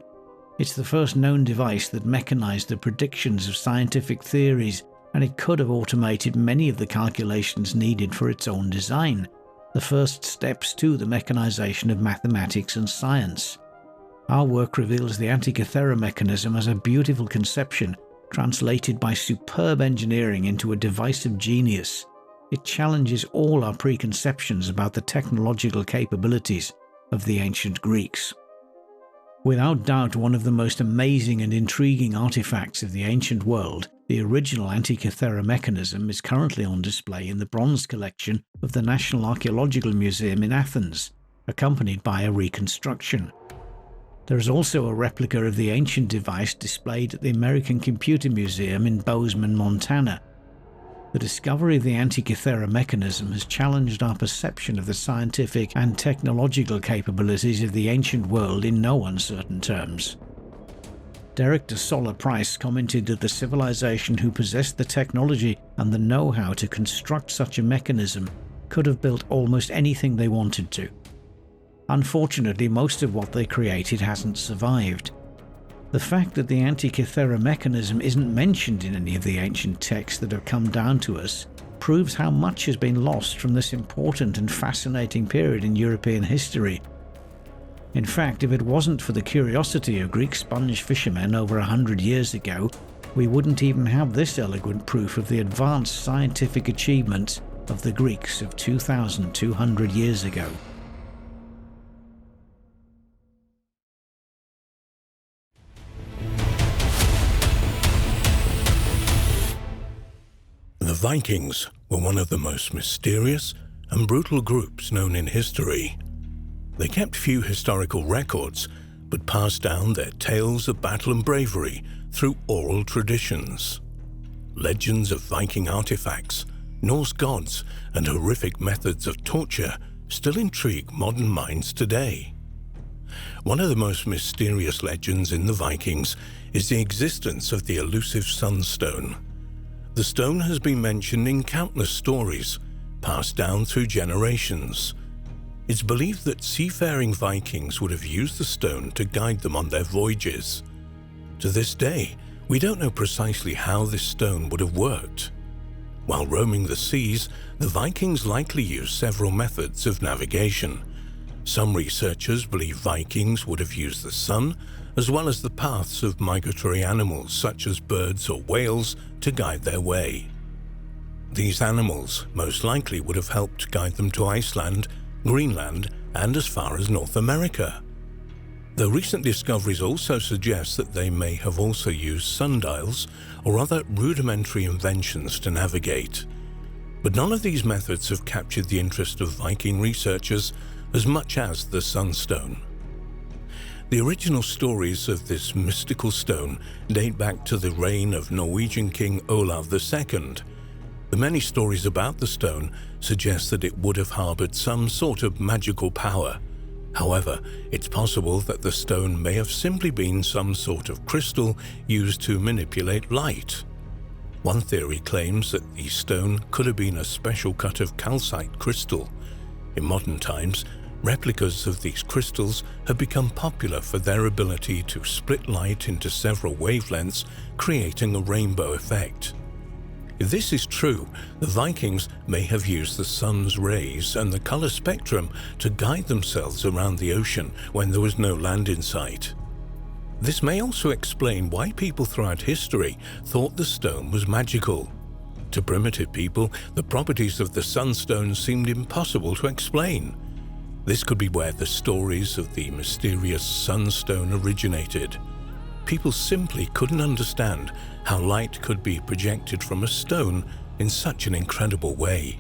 It's the first known device that mechanized the predictions of scientific theories, and it could have automated many of the calculations needed for its own design, the first steps to the mechanization of mathematics and science. Our work reveals the Antikythera mechanism as a beautiful conception, translated by superb engineering into a device of genius. It challenges all our preconceptions about the technological capabilities of the ancient Greeks. Without doubt, one of the most amazing and intriguing artifacts of the ancient world, the original Antikythera mechanism is currently on display in the bronze collection of the National Archaeological Museum in Athens, accompanied by a reconstruction. There is also a replica of the ancient device displayed at the American Computer Museum in Bozeman, Montana. The discovery of the Antikythera mechanism has challenged our perception of the scientific and technological capabilities of the ancient world in no uncertain terms. Derek de Solla Price commented that the civilization who possessed the technology and the know-how to construct such a mechanism could have built almost anything they wanted to. Unfortunately, most of what they created hasn't survived. The fact that the Antikythera mechanism isn't mentioned in any of the ancient texts that have come down to us proves how much has been lost from this important and fascinating period in European history. In fact, if it wasn't for the curiosity of Greek sponge fishermen over 100 years ago, we wouldn't even have this eloquent proof of the advanced scientific achievements of the Greeks of 2,200 years ago. The Vikings were one of the most mysterious and brutal groups known in history. They kept few historical records, but passed down their tales of battle and bravery through oral traditions. Legends of Viking artifacts, Norse gods, and horrific methods of torture still intrigue modern minds today. One of the most mysterious legends in the Vikings is the existence of the elusive Sunstone. The stone has been mentioned in countless stories, passed down through generations. It's believed that seafaring Vikings would have used the stone to guide them on their voyages. To this day, we don't know precisely how this stone would have worked. While roaming the seas, the Vikings likely used several methods of navigation. Some researchers believe Vikings would have used the sun, as well as the paths of migratory animals such as birds or whales to guide their way. These animals most likely would have helped guide them to Iceland, Greenland, and as far as North America. Though recent discoveries also suggest that they may have also used sundials or other rudimentary inventions to navigate. But none of these methods have captured the interest of Viking researchers as much as the Sunstone. The original stories of this mystical stone date back to the reign of Norwegian King Olav II. The many stories about the stone suggest that it would have harbored some sort of magical power. However, it's possible that the stone may have simply been some sort of crystal used to manipulate light. One theory claims that the stone could have been a special cut of calcite crystal. In modern times, replicas of these crystals have become popular for their ability to split light into several wavelengths, creating a rainbow effect. If this is true, the Vikings may have used the sun's rays and the color spectrum to guide themselves around the ocean when there was no land in sight. This may also explain why people throughout history thought the stone was magical. To primitive people, the properties of the sunstone seemed impossible to explain. This could be where the stories of the mysterious sunstone originated. People simply couldn't understand how light could be projected from a stone in such an incredible way.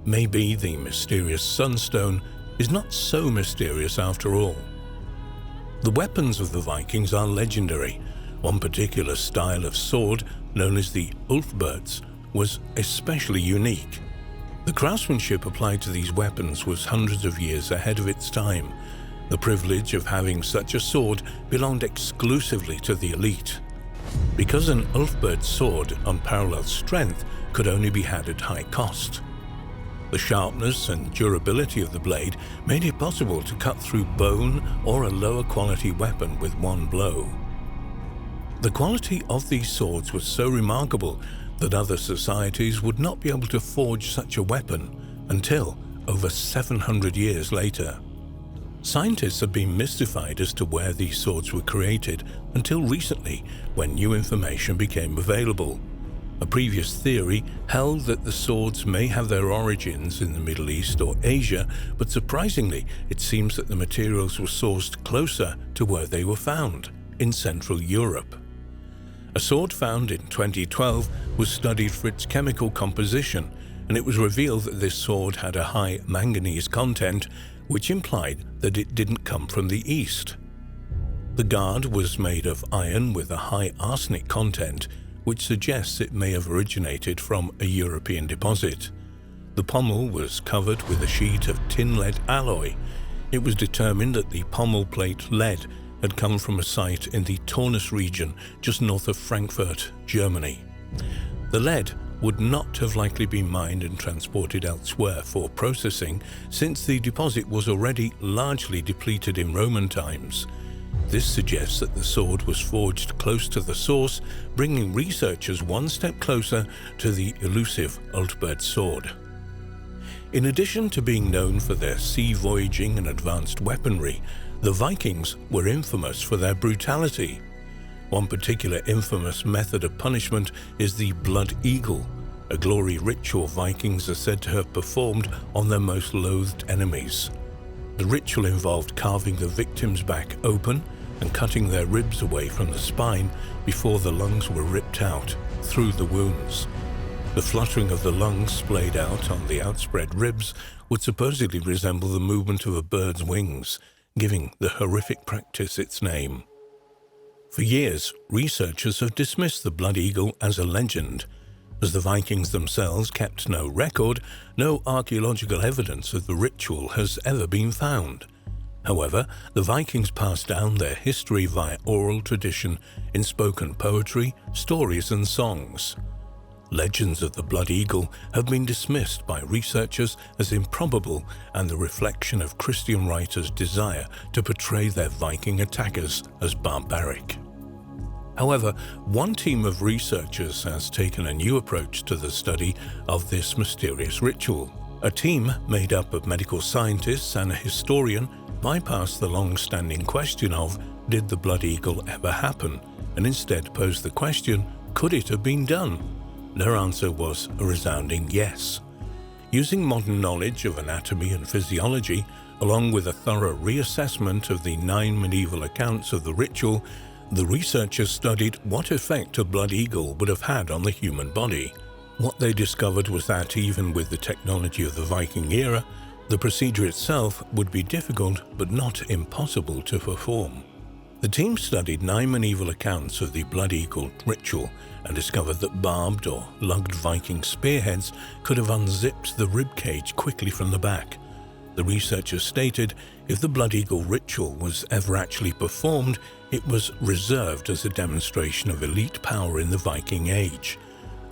Maybe the mysterious sunstone is not so mysterious after all. The weapons of the Vikings are legendary. One particular style of sword, known as the ulfberts, was especially unique. The craftsmanship applied to these weapons was hundreds of years ahead of its time. The privilege of having such a sword belonged exclusively to the elite. Because an Ulfberht sword, unparalleled strength, could only be had at high cost. The sharpness and durability of the blade made it possible to cut through bone or a lower quality weapon with one blow. The quality of these swords was so remarkable that other societies would not be able to forge such a weapon until over 700 years later. Scientists have been mystified as to where these swords were created until recently, when new information became available. A previous theory held that the swords may have their origins in the Middle East or Asia, but surprisingly, it seems that the materials were sourced closer to where they were found, in Central Europe. A sword found in 2012 was studied for its chemical composition, and it was revealed that this sword had a high manganese content, which implied that it didn't come from the East. The guard was made of iron with a high arsenic content, which suggests it may have originated from a European deposit. The pommel was covered with a sheet of tin-lead alloy. It was determined that the pommel plate lead had come from a site in the Taunus region just north of Frankfurt, Germany. The lead would not have likely been mined and transported elsewhere for processing, since the deposit was already largely depleted in Roman times. This suggests that the sword was forged close to the source, bringing researchers one step closer to the elusive Ulfberht sword. In addition to being known for their sea voyaging and advanced weaponry, the Vikings were infamous for their brutality. One particular infamous method of punishment is the blood eagle, a glory ritual Vikings are said to have performed on their most loathed enemies. The ritual involved carving the victim's back open and cutting their ribs away from the spine before the lungs were ripped out through the wounds. The fluttering of the lungs splayed out on the outspread ribs would supposedly resemble the movement of a bird's wings, giving the horrific practice its name. For years, researchers have dismissed the blood eagle as a legend. As the Vikings themselves kept no record, no archaeological evidence of the ritual has ever been found. However, the Vikings passed down their history via oral tradition in spoken poetry, stories, and songs. Legends of the blood eagle have been dismissed by researchers as improbable and the reflection of Christian writers' desire to portray their Viking attackers as barbaric. However, one team of researchers has taken a new approach to the study of this mysterious ritual. A team made up of medical scientists and a historian bypassed the long-standing question of, did the blood eagle ever happen, and instead posed the question, could it have been done? Their answer was a resounding yes. Using modern knowledge of anatomy and physiology, along with a thorough reassessment of the 9 medieval accounts of the ritual, the researchers studied what effect a blood eagle would have had on the human body. What they discovered was that even with the technology of the Viking era, the procedure itself would be difficult but not impossible to perform. The team studied 9 medieval accounts of the blood eagle ritual and discovered that barbed or lugged Viking spearheads could have unzipped the ribcage quickly from the back. The researchers stated if the blood eagle ritual was ever actually performed, it was reserved as a demonstration of elite power in the Viking Age.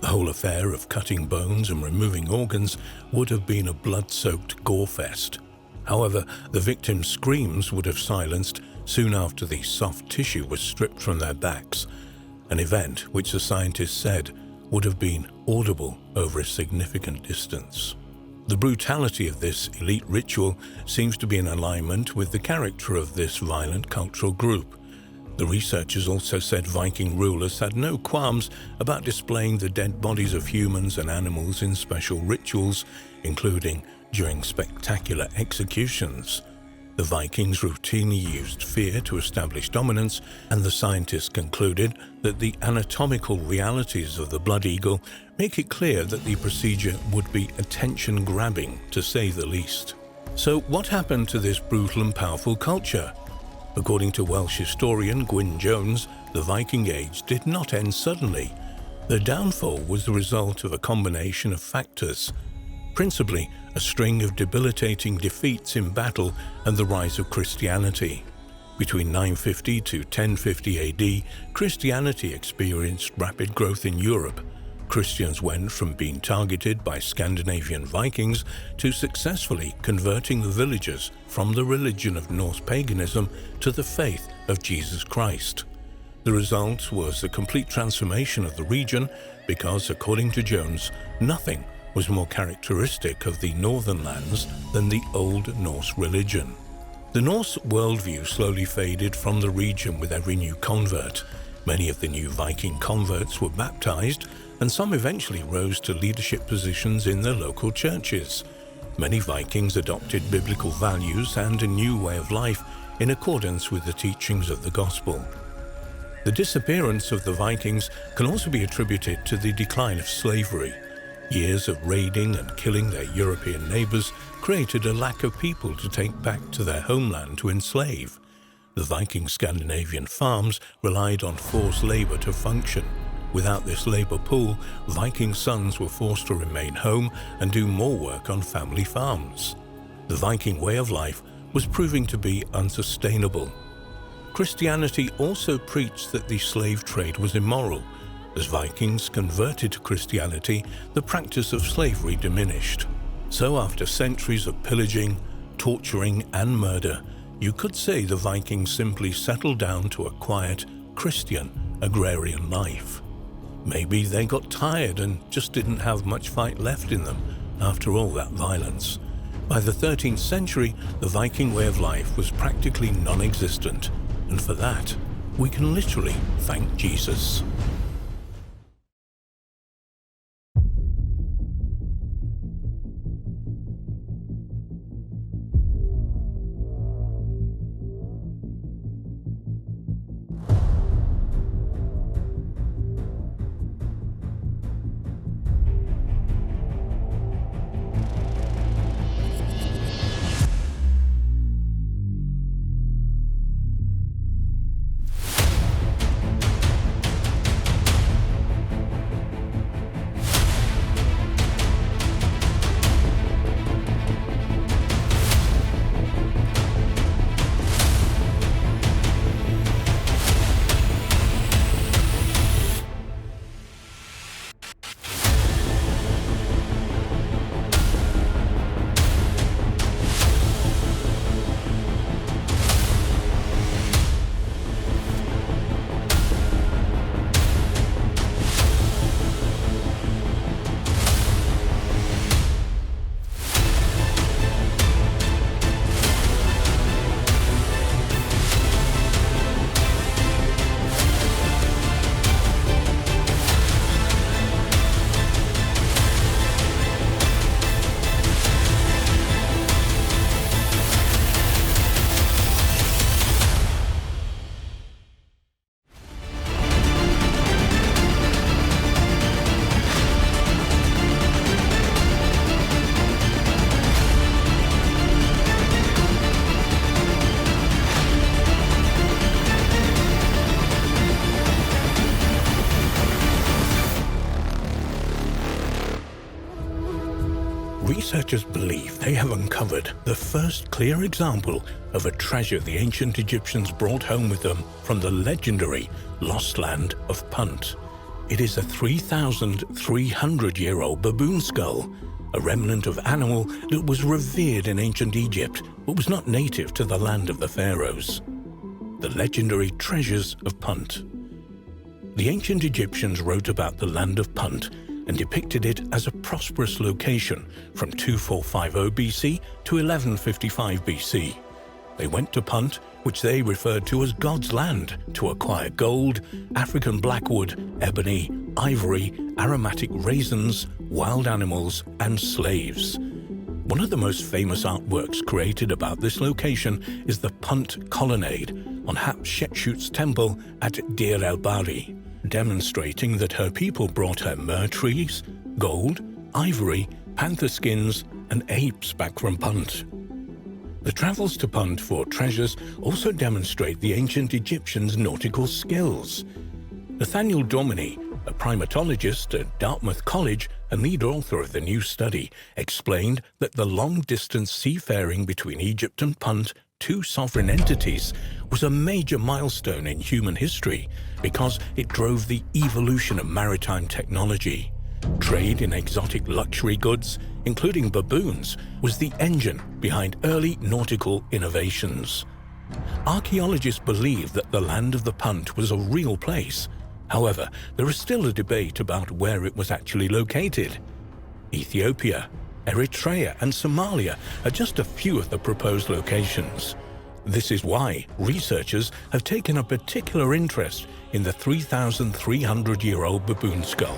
The whole affair of cutting bones and removing organs would have been a blood-soaked gore-fest. However, the victims' screams would have silenced soon after the soft tissue was stripped from their backs, an event which the scientists said would have been audible over a significant distance. The brutality of this elite ritual seems to be in alignment with the character of this violent cultural group. The researchers also said Viking rulers had no qualms about displaying the dead bodies of humans and animals in special rituals, including during spectacular executions. The Vikings routinely used fear to establish dominance, and the scientists concluded that the anatomical realities of the blood eagle make it clear that the procedure would be attention-grabbing, to say the least. So what happened to this brutal and powerful culture? According to Welsh historian Gwyn Jones, the Viking Age did not end suddenly. Their downfall was the result of a combination of factors. principally a string of debilitating defeats in battle and the rise of Christianity. Between 950 to 1050 AD, Christianity experienced rapid growth in Europe. Christians went from being targeted by Scandinavian Vikings to successfully converting the villagers from the religion of Norse paganism to the faith of Jesus Christ. The result was a complete transformation of the region because, according to Jones, nothing was more characteristic of the northern lands than the Old Norse religion. The Norse worldview slowly faded from the region with every new convert. Many of the new Viking converts were baptized, and some eventually rose to leadership positions in their local churches. Many Vikings adopted biblical values and a new way of life in accordance with the teachings of the gospel. The disappearance of the Vikings can also be attributed to the decline of slavery. Years of raiding and killing their European neighbors created a lack of people to take back to their homeland to enslave. The Viking Scandinavian farms relied on forced labor to function. Without this labor pool, Viking sons were forced to remain home and do more work on family farms. The Viking way of life was proving to be unsustainable. Christianity also preached that the slave trade was immoral. As Vikings converted to Christianity, the practice of slavery diminished. So after centuries of pillaging, torturing, and murder, you could say the Vikings simply settled down to a quiet, Christian, agrarian life. Maybe they got tired and just didn't have much fight left in them after all that violence. By the 13th century, the Viking way of life was practically non-existent, and for that, we can literally thank Jesus. Researchers believe they have uncovered the first clear example of a treasure the ancient Egyptians brought home with them from the legendary lost land of Punt. It is a 3,300-year-old baboon skull, a remnant of animal that was revered in ancient Egypt but was not native to the land of the pharaohs. The legendary treasures of Punt. The ancient Egyptians wrote about the land of Punt and depicted it as a prosperous location from 2450 BC to 1155 BC. They went to Punt, which they referred to as God's land, to acquire gold, African blackwood, ebony, ivory, aromatic raisins, wild animals, and slaves. One of the most famous artworks created about this location is the Punt Colonnade on Hatshepsut's temple at Deir el-Bahri, demonstrating that her people brought her myrrh trees, gold, ivory, panther skins, and apes back from Punt. The travels to Punt for treasures also demonstrate the ancient Egyptians' nautical skills. Nathaniel Dominy, a primatologist at Dartmouth College, a lead author of the new study, explained that the long-distance seafaring between Egypt and Punt, two sovereign entities, was a major milestone in human history because it drove the evolution of maritime technology. Trade in exotic luxury goods, including baboons, was the engine behind early nautical innovations. Archaeologists believe that the land of the Punt was a real place. However, there is still a debate about where it was actually located. Ethiopia, Eritrea, and Somalia are just a few of the proposed locations. This is why researchers have taken a particular interest in the 3,300-year-old baboon skull.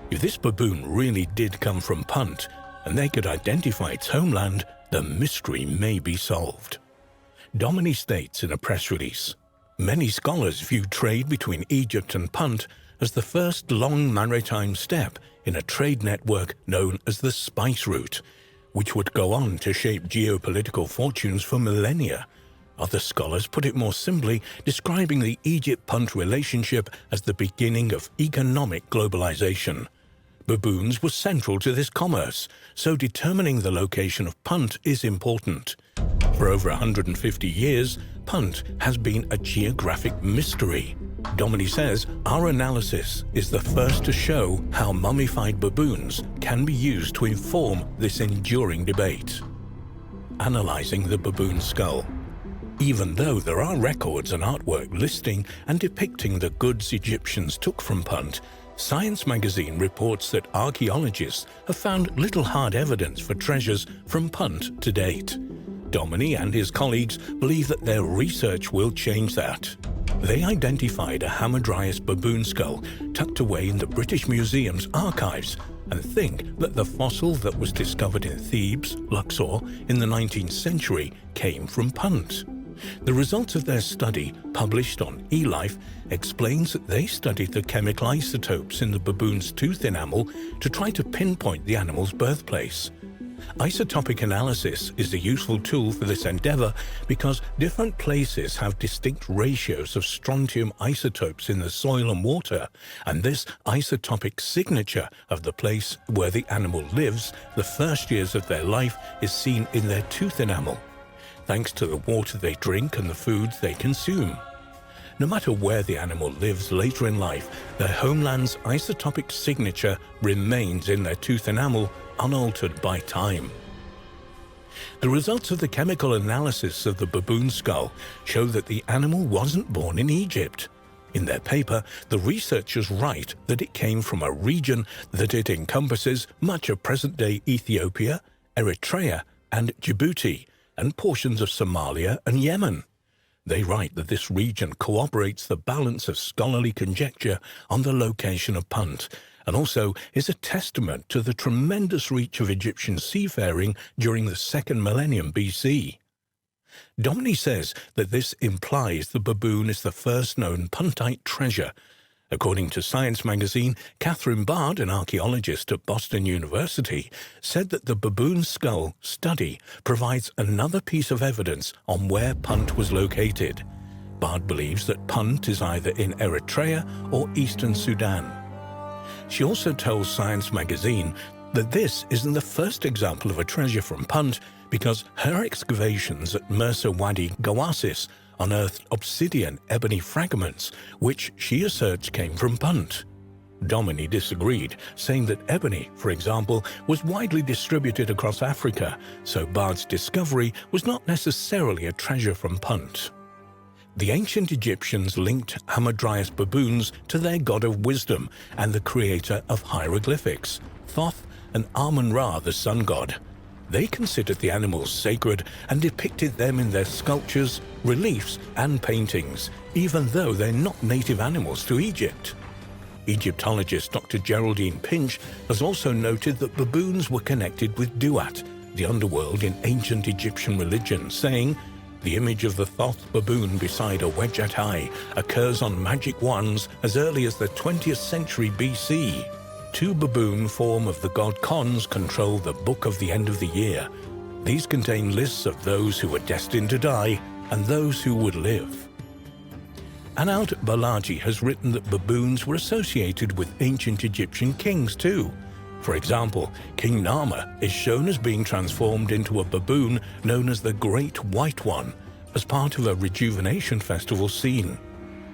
If this baboon really did come from Punt, and they could identify its homeland, the mystery may be solved. Domini states in a press release, "Many scholars view trade between Egypt and Punt as the first long maritime step in a trade network known as the Spice Route, which would go on to shape geopolitical fortunes for millennia." Other scholars put it more simply, describing the Egypt-Punt relationship as the beginning of economic globalization. Baboons were central to this commerce, so determining the location of Punt is important. For over 150 years, Punt has been a geographic mystery. Domini says, "Our analysis is the first to show how mummified baboons can be used to inform this enduring debate." Analyzing the baboon skull. Even though there are records and artwork listing and depicting the goods Egyptians took from Punt, Science magazine reports that archaeologists have found little hard evidence for treasures from Punt to date. Domini and his colleagues believe that their research will change that. They identified a Hamadryas baboon skull tucked away in the British Museum's archives and think that the fossil that was discovered in Thebes, Luxor, in the 19th century came from Punt. The results of their study, published on eLife, explains that they studied the chemical isotopes in the baboon's tooth enamel to try to pinpoint the animal's birthplace. Isotopic analysis is a useful tool for this endeavor because different places have distinct ratios of strontium isotopes in the soil and water, and this isotopic signature of the place where the animal lives the first years of their life is seen in their tooth enamel, thanks to the water they drink and the foods they consume. No matter where the animal lives later in life, their homeland's isotopic signature remains in their tooth enamel, unaltered by time. The results of the chemical analysis of the baboon skull show that the animal wasn't born in Egypt. In their paper, the researchers write that it came from a region that it encompasses much of present-day Ethiopia, Eritrea, and Djibouti, and portions of Somalia and Yemen. They write that this region corroborates the balance of scholarly conjecture on the location of Punt, and also is a testament to the tremendous reach of Egyptian seafaring during the 2nd millennium BC. Domini says that this implies the baboon is the first known Puntite treasure. According to Science magazine, Catherine Bard, an archaeologist at Boston University, said that the baboon skull study provides another piece of evidence on where Punt was located. Bard believes that Punt is either in Eritrea or eastern Sudan. She also tells Science magazine that this isn't the first example of a treasure from Punt because her excavations at Mersa Wadi Gawasis unearthed obsidian ebony fragments, which she asserts came from Punt. Domini disagreed, saying that ebony, for example, was widely distributed across Africa, so Bard's discovery was not necessarily a treasure from Punt. The ancient Egyptians linked Hamadryas baboons to their god of wisdom and the creator of hieroglyphics, Thoth and Amun-Ra, the sun god. They considered the animals sacred and depicted them in their sculptures, reliefs, and paintings, even though they're not native animals to Egypt. Egyptologist Dr. Geraldine Pinch has also noted that baboons were connected with Duat, the underworld in ancient Egyptian religion, saying, "The image of the Thoth baboon beside a Wedjat eye occurs on magic wands as early as the 20th century BC. Two baboon form of the god Khons control the Book of the End of the Year. These contain lists of those who were destined to die and those who would live." Anaut Balaji has written that baboons were associated with ancient Egyptian kings too. For example, King Nama is shown as being transformed into a baboon known as the Great White One as part of a rejuvenation festival scene.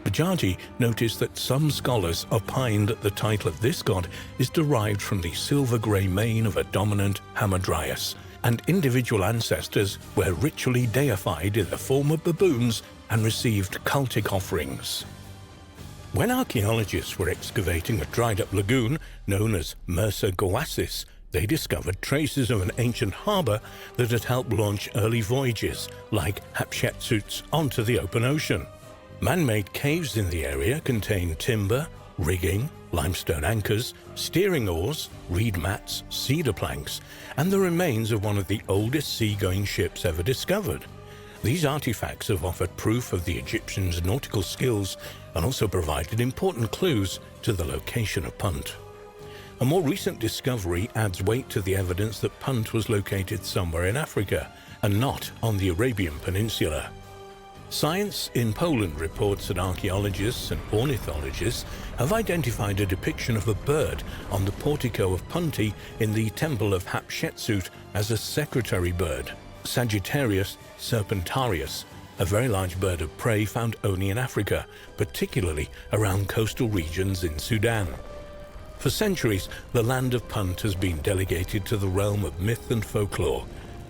Bajaji noticed that some scholars opine that the title of this god is derived from the silver-grey mane of a dominant Hamadryas, and individual ancestors were ritually deified in the form of baboons and received cultic offerings. When archaeologists were excavating a dried-up lagoon known as Mersa Goasis, they discovered traces of an ancient harbour that had helped launch early voyages, like Hatshepsut's, onto the open ocean. Man-made caves in the area contain timber, rigging, limestone anchors, steering oars, reed mats, cedar planks, and the remains of one of the oldest sea-going ships ever discovered. These artifacts have offered proof of the Egyptians' nautical skills and also provided important clues to the location of Punt. A more recent discovery adds weight to the evidence that Punt was located somewhere in Africa and not on the Arabian Peninsula. Science in Poland reports that archaeologists and ornithologists have identified a depiction of a bird on the portico of Punti in the Temple of Hatshepsut as a secretary bird, Sagittarius serpentarius, a very large bird of prey found only in Africa, particularly around coastal regions in Sudan. For centuries, the land of Punt has been delegated to the realm of myth and folklore,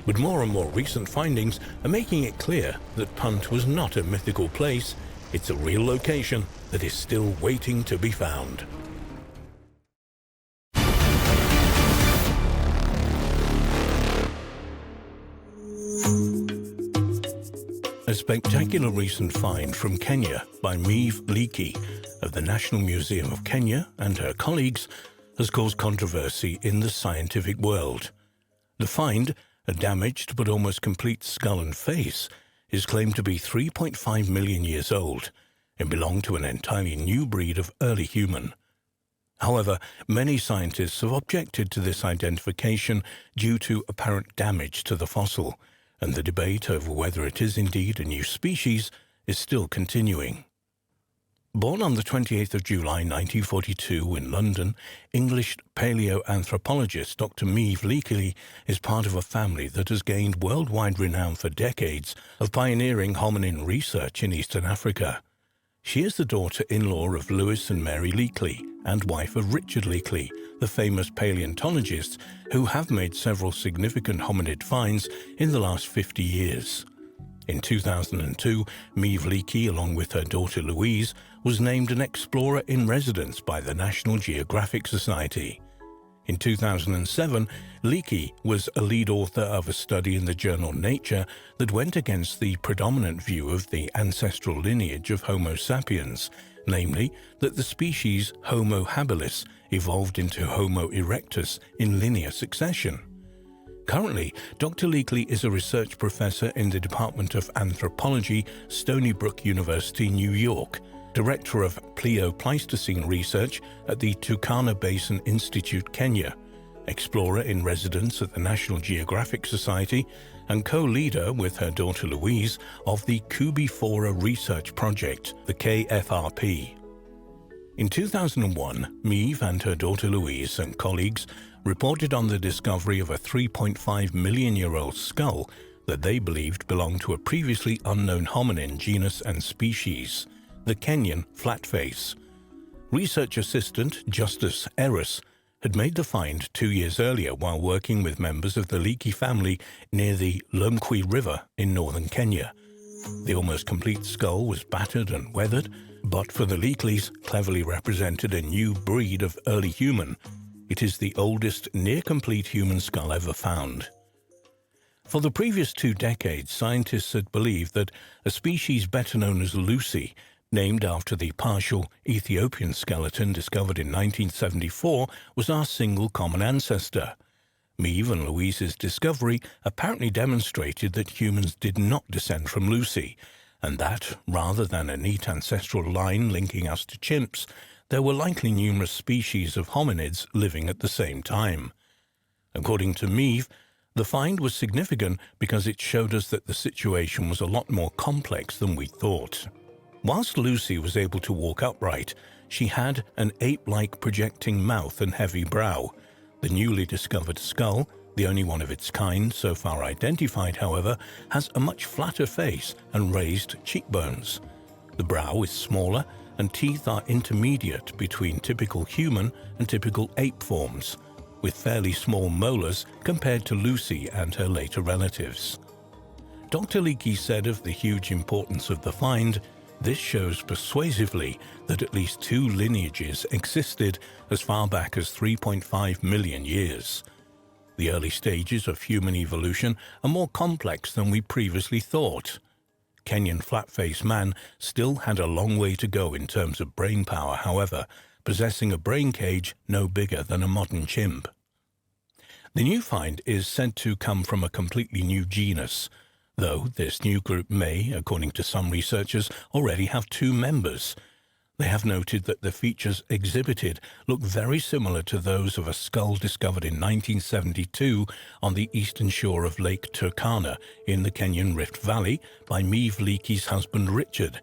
but more and more recent findings are making it clear that Punt was not a mythical place, it's a real location that is still waiting to be found. A spectacular recent find from Kenya by Meave Leakey of the National Museum of Kenya and her colleagues has caused controversy in the scientific world. The find, a damaged but almost complete skull and face, is claimed to be 3.5 million years old and belonged to an entirely new breed of early human. However, many scientists have objected to this identification due to apparent damage to the fossil, and the debate over whether it is indeed a new species is still continuing. Born on the 28th of July 1942 in London, English paleoanthropologist Dr. Meave Leakey is part of a family that has gained worldwide renown for decades of pioneering hominin research in Eastern Africa. She is the daughter-in-law of Lewis and Mary Leakey and wife of Richard Leakey, the famous paleontologists who have made several significant hominid finds in the last 50 years. In 2002, Meave Leakey, along with her daughter Louise, was named an Explorer in Residence by the National Geographic Society. In 2007, Leakey was a lead author of a study in the journal Nature that went against the predominant view of the ancestral lineage of Homo sapiens, namely that the species Homo habilis evolved into Homo erectus in linear succession. Currently, Dr. Leakey is a research professor in the Department of Anthropology, Stony Brook University, New York, director of Pleistocene research at the Turkana Basin Institute, Kenya, explorer in residence at the National Geographic Society, and co-leader with her daughter Louise of the Kubifora Research Project, the KFRP. In 2001, Meave and her daughter Louise and colleagues reported on the discovery of a 3.5 million-year-old skull that they believed belonged to a previously unknown hominin genus and species, the Kenyan flatface. Research assistant Justus Eris had made the find 2 years earlier while working with members of the Leakey family near the Lomkwi River in northern Kenya. The almost complete skull was battered and weathered, but for the Leakeys cleverly represented a new breed of early human. It is the oldest near-complete human skull ever found. For the previous 2 decades, scientists had believed that a species better known as Lucy, named after the partial Ethiopian skeleton discovered in 1974, was our single common ancestor. Meave and Louise's discovery apparently demonstrated that humans did not descend from Lucy, and that, rather than a neat ancestral line linking us to chimps, there were likely numerous species of hominids living at the same time. According to Meave, the find was significant because it showed us that the situation was a lot more complex than we thought. Whilst Lucy was able to walk upright, she had an ape-like projecting mouth and heavy brow, The newly discovered skull, the only one of its kind so far identified, however, has a much flatter face and raised cheekbones. The brow is smaller and teeth are intermediate between typical human and typical ape forms, with fairly small molars compared to Lucy and her later relatives. Dr. Leakey said of the huge importance of the find, "This shows persuasively that at least two lineages existed as far back as 3.5 million years. The early stages of human evolution are more complex than we previously thought." Kenyan flat-faced man still had a long way to go in terms of brain power, however, possessing a brain cage no bigger than a modern chimp. The new find is said to come from a completely new genus, though this new group may, according to some researchers, already have two members. They have noted that the features exhibited look very similar to those of a skull discovered in 1972 on the eastern shore of Lake Turkana in the Kenyan Rift Valley by Meave Leakey's husband Richard.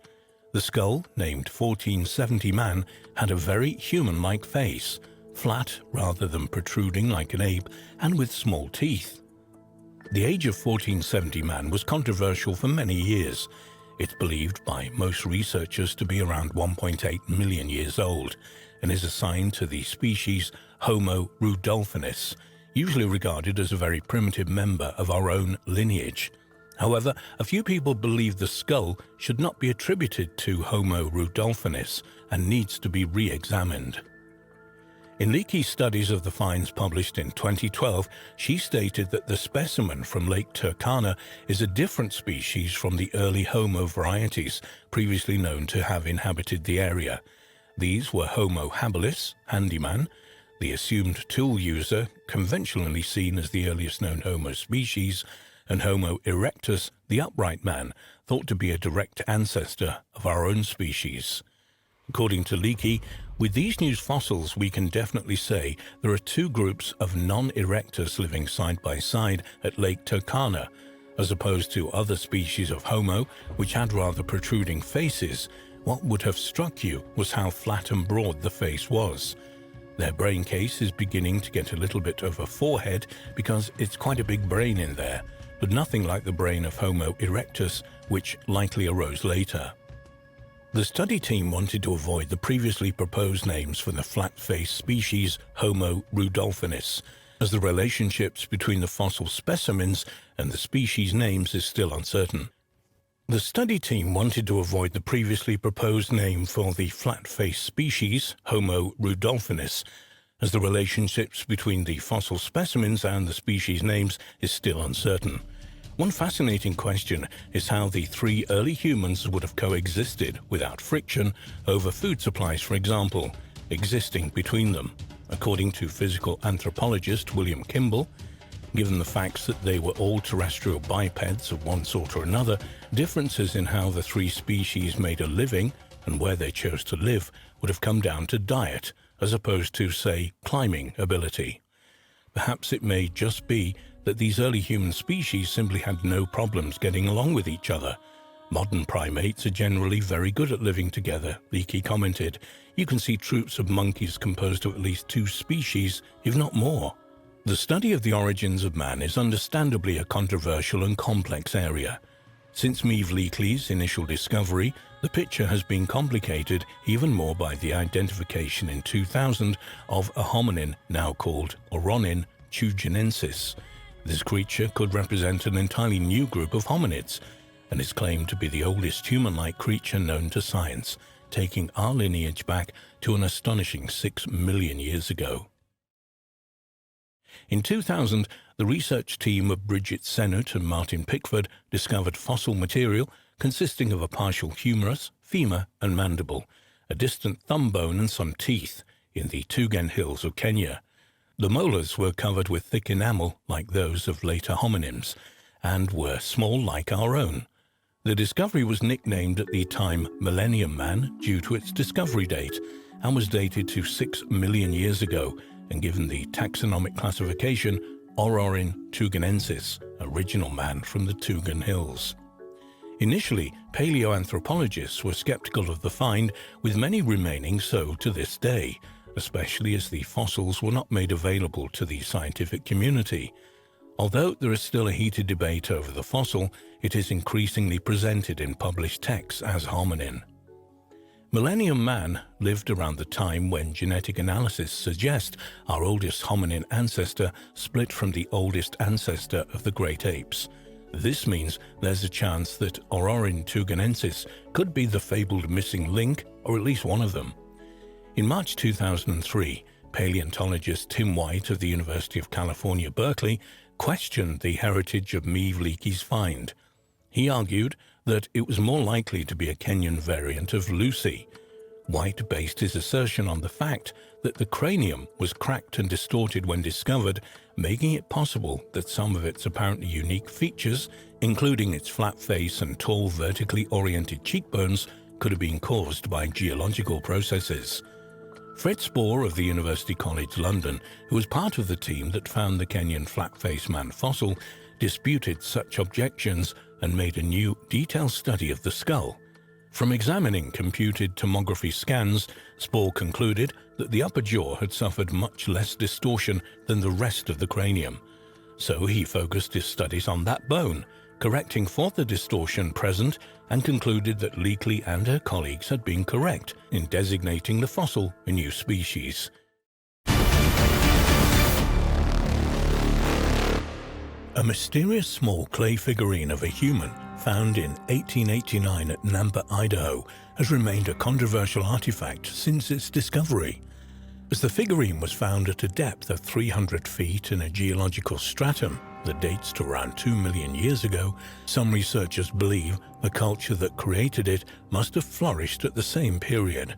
The skull, named 1470 Man, had a very human-like face, flat rather than protruding like an ape, and with small teeth. The age of 1470 Man was controversial for many years. It's believed by most researchers to be around 1.8 million years old and is assigned to the species Homo rudolphinus, usually regarded as a very primitive member of our own lineage. However, a few people believe the skull should not be attributed to Homo rudolphinus and needs to be re-examined. In Leakey's studies of the finds published in 2012, she stated that the specimen from Lake Turkana is a different species from the early Homo varieties previously known to have inhabited the area. These were Homo habilis, handyman, the assumed tool user, conventionally seen as the earliest known Homo species, and Homo erectus, the upright man, thought to be a direct ancestor of our own species. According to Leakey, with these new fossils we can definitely say there are two groups of non-erectus living side by side at Lake Turkana, as opposed to other species of Homo which had rather protruding faces. What would have struck you was how flat and broad the face was. Their brain case is beginning to get a little bit of a forehead because it's quite a big brain in there, but nothing like the brain of Homo erectus, which likely arose later. The study team wanted to avoid the previously proposed names for the flat-faced species Homo rudolphinus, as the relationships between the fossil specimens and the species names is still uncertain. The study team wanted to avoid the previously proposed name for the flat-faced species Homo rudolphinus, as the relationships between the fossil specimens and the species names is still uncertain. One fascinating question is how the three early humans would have coexisted without friction over food supplies, for example, existing between them. According to physical anthropologist William Kimball, given the facts that they were all terrestrial bipeds of one sort or another, differences in how the three species made a living and where they chose to live would have come down to diet, as opposed to, say, climbing ability. Perhaps it may just be that these early human species simply had no problems getting along with each other. Modern primates are generally very good at living together, Leakey commented. You can see troops of monkeys composed of at least two species, if not more. The study of the origins of man is understandably a controversial and complex area. Since Meave Leakey's initial discovery, the picture has been complicated even more by the identification in 2000 of a hominin now called Oronin tugenensis. This creature could represent an entirely new group of hominids and is claimed to be the oldest human-like creature known to science, taking our lineage back to an astonishing 6 million years ago. In 2000, the research team of Bridget Sennett and Martin Pickford discovered fossil material consisting of a partial humerus, femur and mandible, a distant thumb bone and some teeth in the Tugen Hills of Kenya. The molars were covered with thick enamel like those of later hominins and were small like our own. The discovery was nicknamed at the time Millennium Man due to its discovery date and was dated to 6 million years ago and given the taxonomic classification Ororin tugenensis, original man from the Tugen Hills. Initially, paleoanthropologists were skeptical of the find, with many remaining so to this day, especially as the fossils were not made available to the scientific community. Although there is still a heated debate over the fossil, it is increasingly presented in published texts as hominin. Millennium Man lived around the time when genetic analysis suggests our oldest hominin ancestor split from the oldest ancestor of the great apes. This means there's a chance that Ororhyntuganensis could be the fabled missing link, or at least one of them. In March 2003, paleontologist Tim White of the University of California, Berkeley, questioned the heritage of Meave Leakey's find. He argued that it was more likely to be a Kenyan variant of Lucy. White based his assertion on the fact that the cranium was cracked and distorted when discovered, making it possible that some of its apparently unique features, including its flat face and tall vertically oriented cheekbones, could have been caused by geological processes. Fred Spoor of the University College London, who was part of the team that found the Kenyan flat-faced man fossil, disputed such objections and made a new, detailed study of the skull. From examining computed tomography scans, Spoor concluded that the upper jaw had suffered much less distortion than the rest of the cranium. So he focused his studies on that bone, correcting for the distortion present, and concluded that Leakey and her colleagues had been correct in designating the fossil a new species. A mysterious small clay figurine of a human found in 1889 at Nampa, Idaho, has remained a controversial artifact since its discovery. As the figurine was found at a depth of 300 feet in a geological stratum that dates to around 2 million years ago, some researchers believe the culture that created it must have flourished at the same period.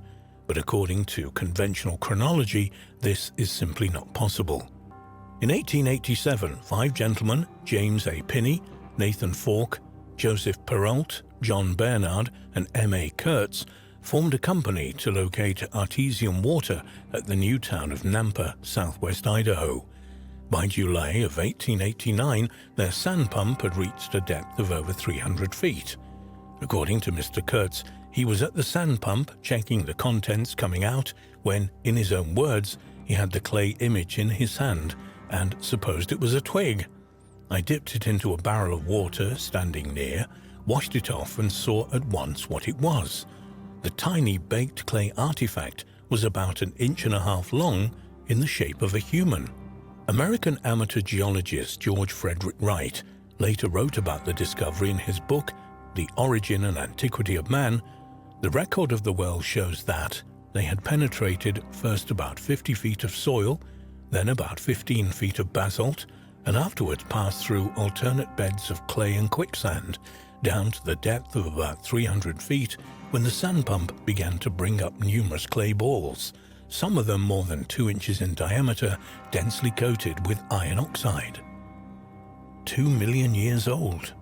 But according to conventional chronology, this is simply not possible. In 1887, 5 gentlemen, James A. Pinney, Nathan Falk, Joseph Perrault, John Bernard, and M.A. Kurtz, formed a company to locate artesian water at the new town of Nampa, southwest Idaho. By July of 1889, their sand pump had reached a depth of over 300 feet. According to Mr. Kurtz, he was at the sand pump checking the contents coming out when, in his own words, he had the clay image in his hand and supposed it was a twig. I dipped it into a barrel of water standing near, washed it off, and saw at once what it was. The tiny baked clay artifact was about 1.5 inches long, in the shape of a human. American amateur geologist George Frederick Wright later wrote about the discovery in his book, The Origin and Antiquity of Man. The record of the well shows that they had penetrated first about 50 feet of soil, then about 15 feet of basalt, and afterwards passed through alternate beds of clay and quicksand, down to the depth of about 300 feet when the sand pump began to bring up numerous clay balls, some of them more than 2 inches in diameter, densely coated with iron oxide. 2 million years old.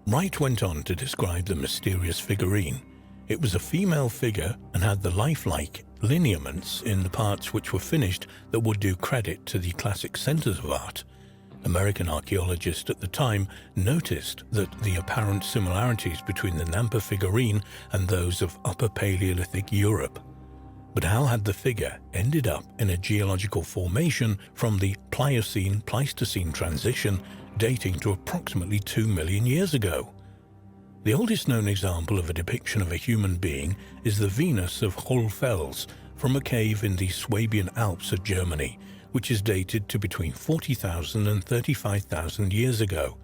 Wright went on to describe the mysterious figurine. It was a female figure and had the lifelike lineaments in the parts which were finished that would do credit to the classic centers of art. American archaeologists at the time noticed that the apparent similarities between the Nampa figurine and those of Upper Paleolithic Europe. But how had the figure ended up in a geological formation from the Pliocene-Pleistocene transition dating to approximately 2 million years ago? The oldest known example of a depiction of a human being is the Venus of Hohlfels from a cave in the Swabian Alps of Germany, which is dated to between 40,000 and 35,000 years ago.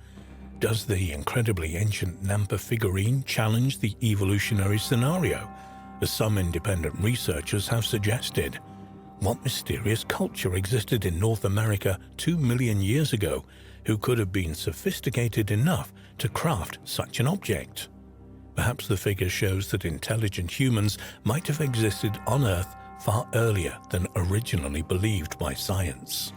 Does the incredibly ancient Nampa figurine challenge the evolutionary scenario, as some independent researchers have suggested? What mysterious culture existed in North America 2 million years ago who could have been sophisticated enough to craft such an object? Perhaps the figure shows that intelligent humans might have existed on Earth far earlier than originally believed by science.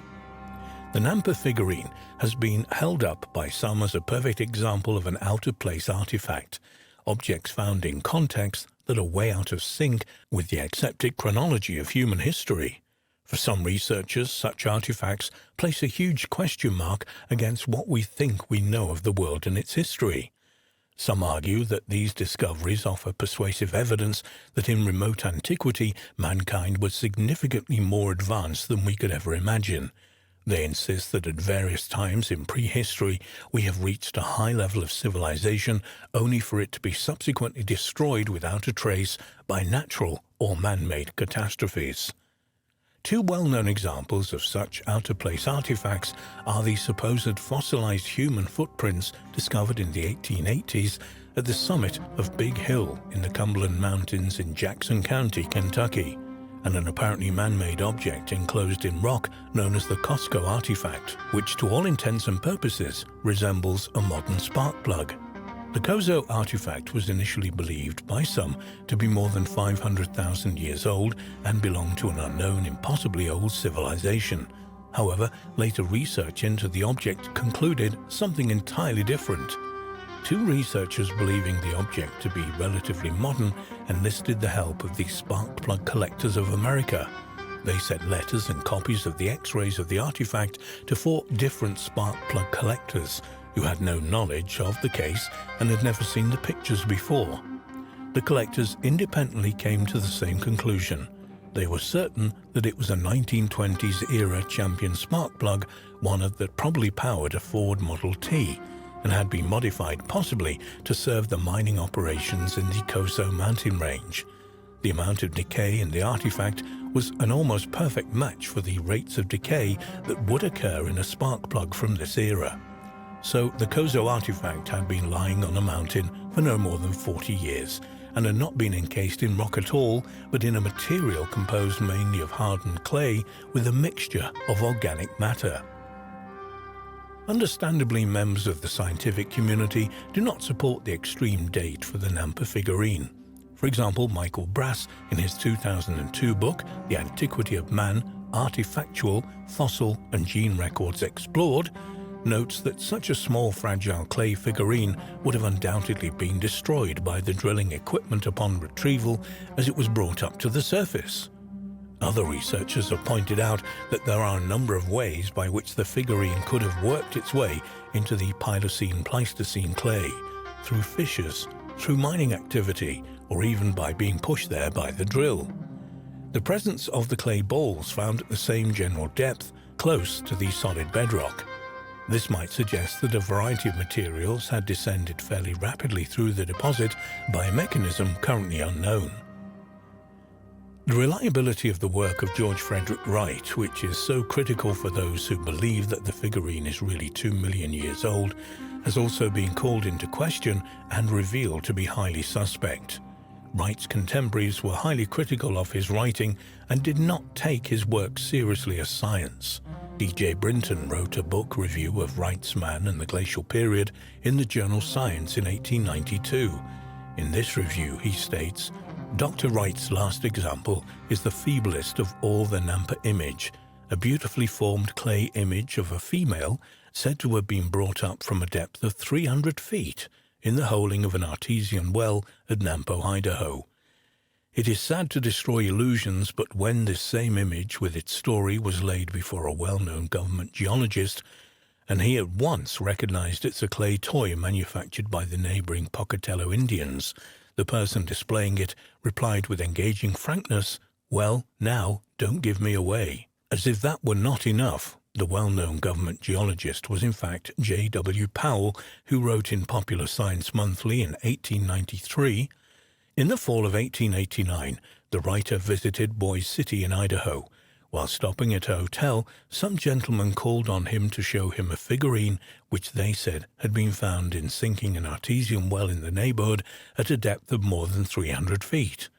The Nampa figurine has been held up by some as a perfect example of an out-of-place artifact, objects found in contexts that are way out of sync with the accepted chronology of human history. For some researchers, such artifacts place a huge question mark against what we think we know of the world and its history. Some argue that these discoveries offer persuasive evidence that in remote antiquity mankind was significantly more advanced than we could ever imagine. They insist that at various times in prehistory we have reached a high level of civilization only for it to be subsequently destroyed without a trace by natural or man-made catastrophes. Two well-known examples of such out-of-place artifacts are the supposed fossilized human footprints discovered in the 1880s at the summit of Big Hill in the Cumberland Mountains in Jackson County, Kentucky, and an apparently man-made object enclosed in rock known as the Costco artifact, which to all intents and purposes resembles a modern spark plug. The Kozo artifact was initially believed by some to be more than 500,000 years old and belong to an unknown, impossibly old civilization. However, later research into the object concluded something entirely different. Two researchers believing the object to be relatively modern enlisted the help of the spark plug collectors of America. They sent letters and copies of the X-rays of the artifact to 4 different spark plug collectors who had no knowledge of the case and had never seen the pictures before. The collectors independently came to the same conclusion. They were certain that it was a 1920s-era Champion spark plug, one that probably powered a Ford Model T, and had been modified possibly to serve the mining operations in the Kozo mountain range. The amount of decay in the artifact was an almost perfect match for the rates of decay that would occur in a spark plug from this era. So the Kozo artifact had been lying on a mountain for no more than 40 years and had not been encased in rock at all, but in a material composed mainly of hardened clay with a mixture of organic matter. Understandably, members of the scientific community do not support the extreme date for the Nampa figurine. For example, Michael Brass, in his 2002 book, The Antiquity of Man, Artifactual, Fossil and Gene Records Explored, notes that such a small fragile clay figurine would have undoubtedly been destroyed by the drilling equipment upon retrieval as it was brought up to the surface. Other researchers have pointed out that there are a number of ways by which the figurine could have worked its way into the Pliocene-Pleistocene clay, through fissures, through mining activity, or even by being pushed there by the drill. The presence of the clay balls found at the same general depth, close to the solid bedrock. This might suggest that a variety of materials had descended fairly rapidly through the deposit by a mechanism currently unknown. The reliability of the work of George Frederick Wright, which is so critical for those who believe that the figurine is really 2 million years old, has also been called into question and revealed to be highly suspect. Wright's contemporaries were highly critical of his writing and did not take his work seriously as science. D.J. Brinton wrote a book review of Wright's Man and the Glacial Period in the journal Science in 1892. In this review, he states, Dr. Wright's last example is the feeblest of all the Nampa image, a beautifully formed clay image of a female said to have been brought up from a depth of 300 feet in the holing of an artesian well at Nampo, Idaho. It is sad to destroy illusions, but when this same image with its story was laid before a well-known government geologist, and he at once recognized it's a clay toy manufactured by the neighboring Pocatello Indians, the person displaying it replied with engaging frankness, "Well, now, don't give me away." As if that were not enough, the well-known government geologist was in fact J.W. Powell, who wrote in Popular Science Monthly in 1893, "In the fall of 1889, the writer visited Boise City in Idaho. While stopping at a hotel, some gentleman called on him to show him a figurine which they said had been found in sinking an artesian well in the neighborhood at a depth of more than 300 feet.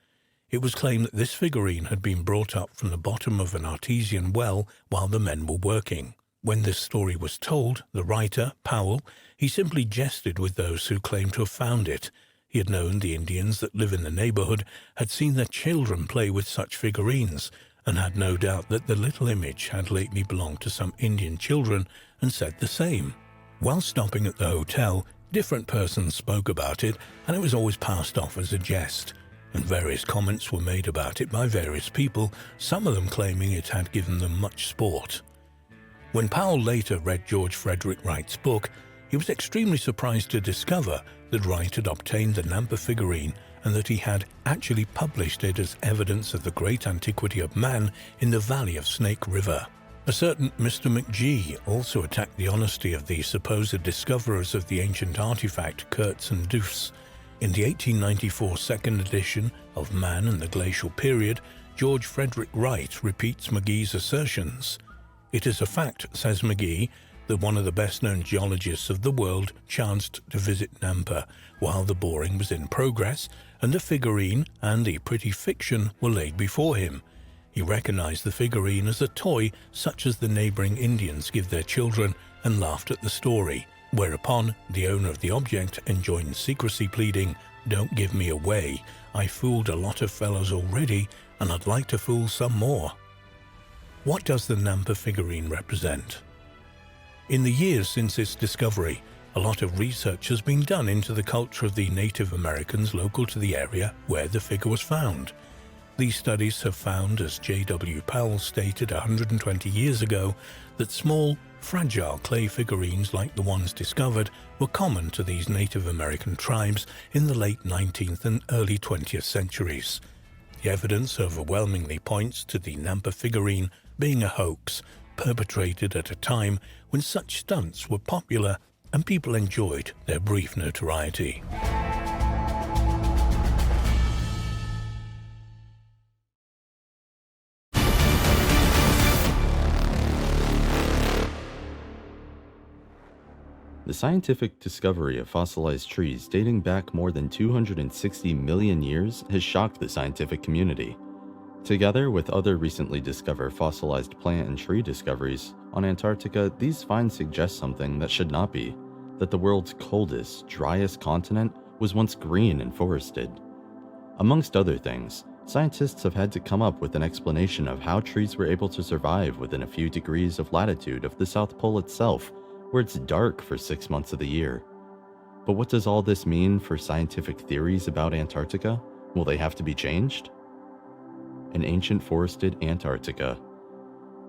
It was claimed that this figurine had been brought up from the bottom of an artesian well while the men were working. When this story was told, the writer, Powell, he simply jested with those who claimed to have found it. He had known the Indians that live in the neighborhood had seen their children play with such figurines, and had no doubt that the little image had lately belonged to some Indian children, and said the same. While stopping at the hotel, different persons spoke about it, and it was always passed off as a jest, and various comments were made about it by various people, some of them claiming it had given them much sport. When Powell later read George Frederick Wright's book, He was extremely surprised to discover that Wright had obtained the Nampa figurine and that he had actually published it as evidence of the great antiquity of man in the valley of Snake River. A certain Mr. McGee also attacked the honesty of the supposed discoverers of the ancient artifact, Kurtz and Doofs. In the 1894 second edition of Man and the Glacial Period, George Frederick Wright repeats McGee's assertions. It is a fact, says McGee, that one of the best-known geologists of the world chanced to visit Nampa while the boring was in progress, and the figurine and the pretty fiction were laid before him. He recognized the figurine as a toy such as the neighboring Indians give their children and laughed at the story, whereupon the owner of the object enjoined secrecy, pleading, "Don't give me away. I fooled a lot of fellows already, and I'd like to fool some more." What does the Nampa figurine represent? In the years since its discovery, a lot of research has been done into the culture of the Native Americans local to the area where the figure was found. These studies have found, as J.W. Powell stated 120 years ago, that small, fragile clay figurines like the ones discovered were common to these Native American tribes in the late 19th and early 20th centuries. The evidence overwhelmingly points to the Nampa figurine being a hoax, perpetrated at a time when such stunts were popular and people enjoyed their brief notoriety. The scientific discovery of fossilized trees dating back more than 260 million years has shocked the scientific community. Together with other recently discovered fossilized plant and tree discoveries on Antarctica, these finds suggest something that should not be, that the world's coldest, driest continent was once green and forested. Amongst other things, scientists have had to come up with an explanation of how trees were able to survive within a few degrees of latitude of the South Pole itself, where it's dark for 6 months of the year. But what does all this mean for scientific theories about Antarctica? Will they have to be changed? An ancient forested Antarctica.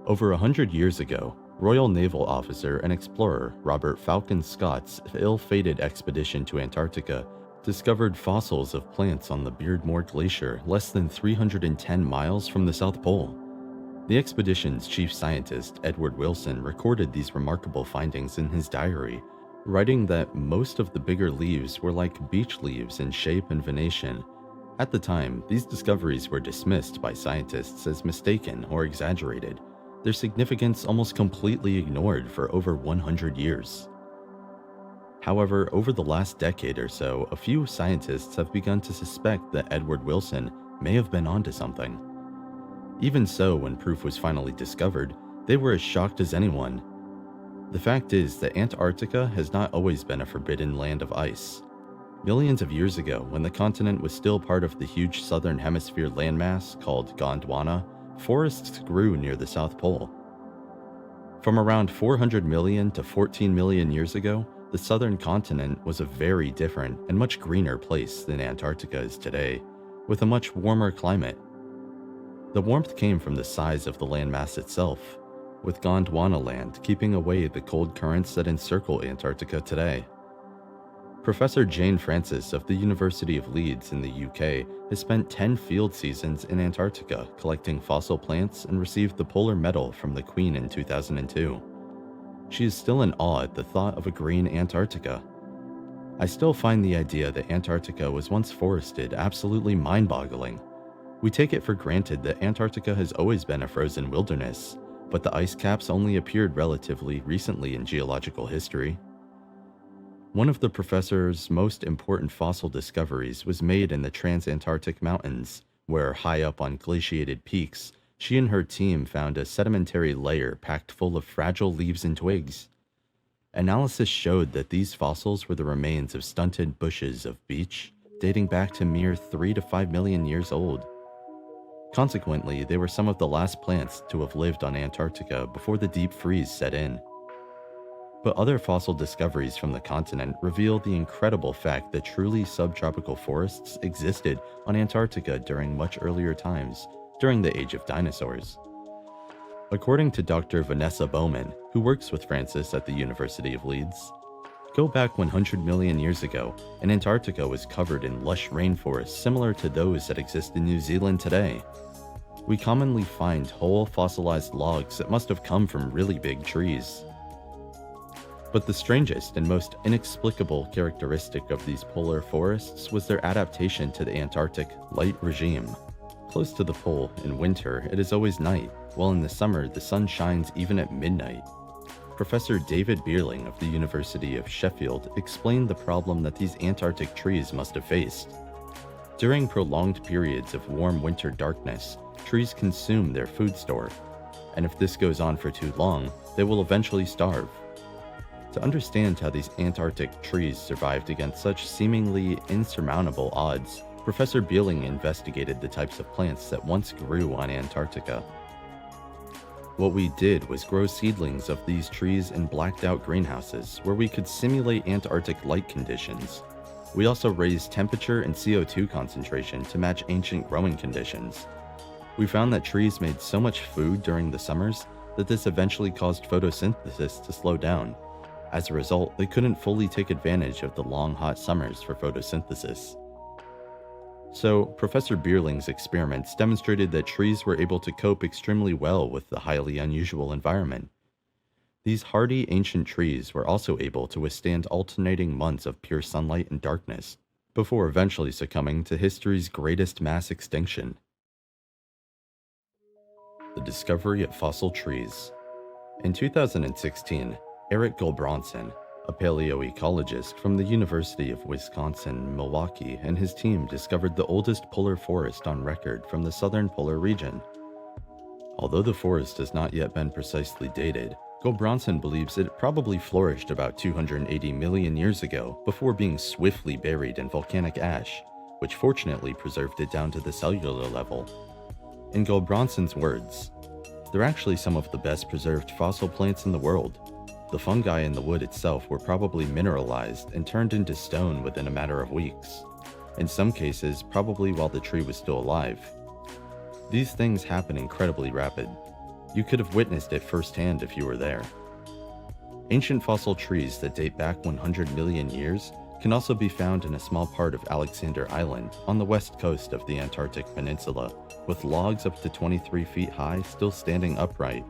Over 100 years ago, Royal Naval officer and explorer Robert Falcon Scott's ill-fated expedition to Antarctica discovered fossils of plants on the Beardmore Glacier less than 310 miles from the South Pole. The expedition's chief scientist, Edward Wilson, recorded these remarkable findings in his diary, writing that most of the bigger leaves were like beech leaves in shape and venation. At the time, these discoveries were dismissed by scientists as mistaken or exaggerated, their significance almost completely ignored for over 100 years. However, over the last decade or so, a few scientists have begun to suspect that Edward Wilson may have been onto something. Even so, when proof was finally discovered, they were as shocked as anyone. The fact is that Antarctica has not always been a forbidden land of ice. Millions of years ago, when the continent was still part of the huge southern hemisphere landmass called Gondwana, forests grew near the South Pole. From around 400 million to 14 million years ago, the southern continent was a very different and much greener place than Antarctica is today, with a much warmer climate. The warmth came from the size of the landmass itself, with Gondwana land keeping away the cold currents that encircle Antarctica today. Professor Jane Francis of the University of Leeds in the UK has spent 10 field seasons in Antarctica collecting fossil plants and received the Polar Medal from the Queen in 2002. She is still in awe at the thought of a green Antarctica. I still find the idea that Antarctica was once forested absolutely mind-boggling. We take it for granted that Antarctica has always been a frozen wilderness, but the ice caps only appeared relatively recently in geological history. One of the professor's most important fossil discoveries was made in the Transantarctic Mountains, where, high up on glaciated peaks, she and her team found a sedimentary layer packed full of fragile leaves and twigs. Analysis showed that these fossils were the remains of stunted bushes of beech dating back to mere 3 to 5 million years old. Consequently, they were some of the last plants to have lived on Antarctica before the deep freeze set in. But other fossil discoveries from the continent reveal the incredible fact that truly subtropical forests existed on Antarctica during much earlier times, during the age of dinosaurs. According to Dr. Vanessa Bowman, who works with Francis at the University of Leeds, Go back 100 million years ago, and Antarctica was covered in lush rainforests similar to those that exist in New Zealand today. We commonly find whole fossilized logs that must have come from really big trees. But the strangest and most inexplicable characteristic of these polar forests was their adaptation to the Antarctic light regime. Close to the pole, in winter, it is always night, while in the summer the sun shines even at midnight. Professor David Bierling of the University of Sheffield explained the problem that these Antarctic trees must have faced. During prolonged periods of warm winter darkness, trees consume their food store, and if this goes on for too long, they will eventually starve. To understand how these Antarctic trees survived against such seemingly insurmountable odds, Professor Bierling investigated the types of plants that once grew on Antarctica. What we did was grow seedlings of these trees in blacked-out greenhouses where we could simulate Antarctic light conditions. We also raised temperature and CO2 concentration to match ancient growing conditions. We found that trees made so much food during the summers that this eventually caused photosynthesis to slow down. As a result, they couldn't fully take advantage of the long hot summers for photosynthesis. So, Professor Bierling's experiments demonstrated that trees were able to cope extremely well with the highly unusual environment. These hardy ancient trees were also able to withstand alternating months of pure sunlight and darkness, before eventually succumbing to history's greatest mass extinction. The discovery of fossil trees. In 2016, Eric Gulbranson, a paleoecologist from the University of Wisconsin-Milwaukee, and his team discovered the oldest polar forest on record from the southern polar region. Although the forest has not yet been precisely dated, Gulbranson believes it probably flourished about 280 million years ago before being swiftly buried in volcanic ash, which fortunately preserved it down to the cellular level. In Gulbranson's words, "They're actually some of the best preserved fossil plants in the world. The fungi in the wood itself were probably mineralized and turned into stone within a matter of weeks. In some cases, probably while the tree was still alive. These things happen incredibly rapid. You could have witnessed it firsthand if you were there." Ancient fossil trees that date back 100 million years can also be found in a small part of Alexander Island on the west coast of the Antarctic Peninsula, with logs up to 23 feet high still standing upright.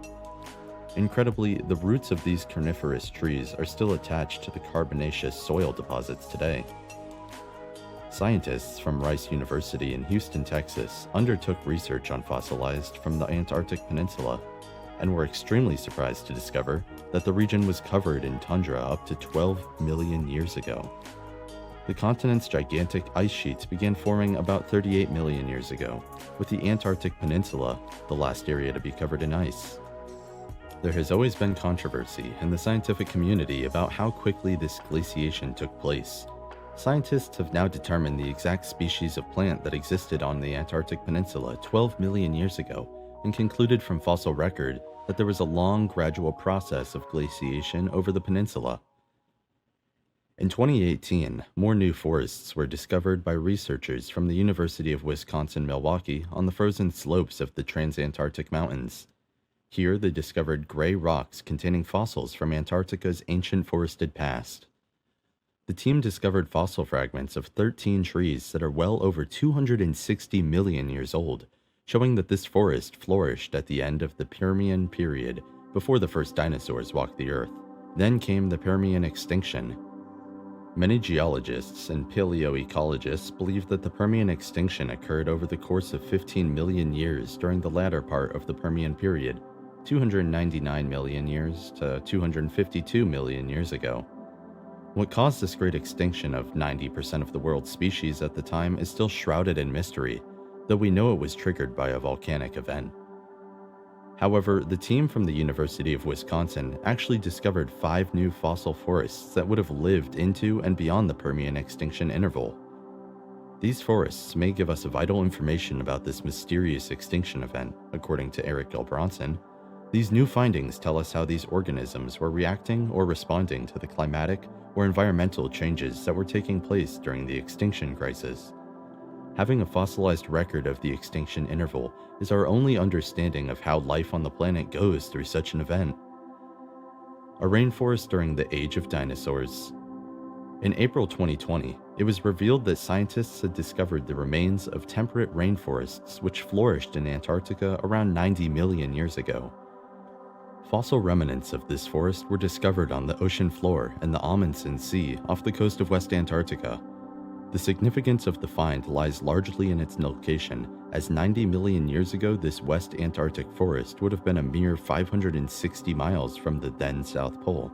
Incredibly, the roots of these coniferous trees are still attached to the carbonaceous soil deposits today. Scientists from Rice University in Houston, Texas, undertook research on fossilized from the Antarctic Peninsula, and were extremely surprised to discover that the region was covered in tundra up to 12 million years ago. The continent's gigantic ice sheets began forming about 38 million years ago, with the Antarctic Peninsula the last area to be covered in ice. There has always been controversy in the scientific community about how quickly this glaciation took place. Scientists have now determined the exact species of plant that existed on the Antarctic Peninsula 12 million years ago, and concluded from fossil record that there was a long, gradual process of glaciation over the peninsula. In 2018, more new forests were discovered by researchers from the University of Wisconsin-Milwaukee on the frozen slopes of the Transantarctic Mountains. Here, they discovered gray rocks containing fossils from Antarctica's ancient forested past. The team discovered fossil fragments of 13 trees that are well over 260 million years old, showing that this forest flourished at the end of the Permian period, before the first dinosaurs walked the Earth. Then came the Permian extinction. Many geologists and paleoecologists believe that the Permian extinction occurred over the course of 15 million years during the latter part of the Permian period, 299 million years to 252 million years ago. What caused this great extinction of 90% of the world's species at the time is still shrouded in mystery, though we know it was triggered by a volcanic event. However, the team from the University of Wisconsin actually discovered 5 new fossil forests that would have lived into and beyond the Permian extinction interval. These forests may give us vital information about this mysterious extinction event, according to Eric Gulbranson. These new findings tell us how these organisms were reacting or responding to the climatic or environmental changes that were taking place during the extinction crisis. Having a fossilized record of the extinction interval is our only understanding of how life on the planet goes through such an event. A rainforest during the age of dinosaurs. In April 2020, it was revealed that scientists had discovered the remains of temperate rainforests which flourished in Antarctica around 90 million years ago. Fossil remnants of this forest were discovered on the ocean floor in the Amundsen Sea off the coast of West Antarctica. The significance of the find lies largely in its location, as 90 million years ago this West Antarctic forest would have been a mere 560 miles from the then South Pole.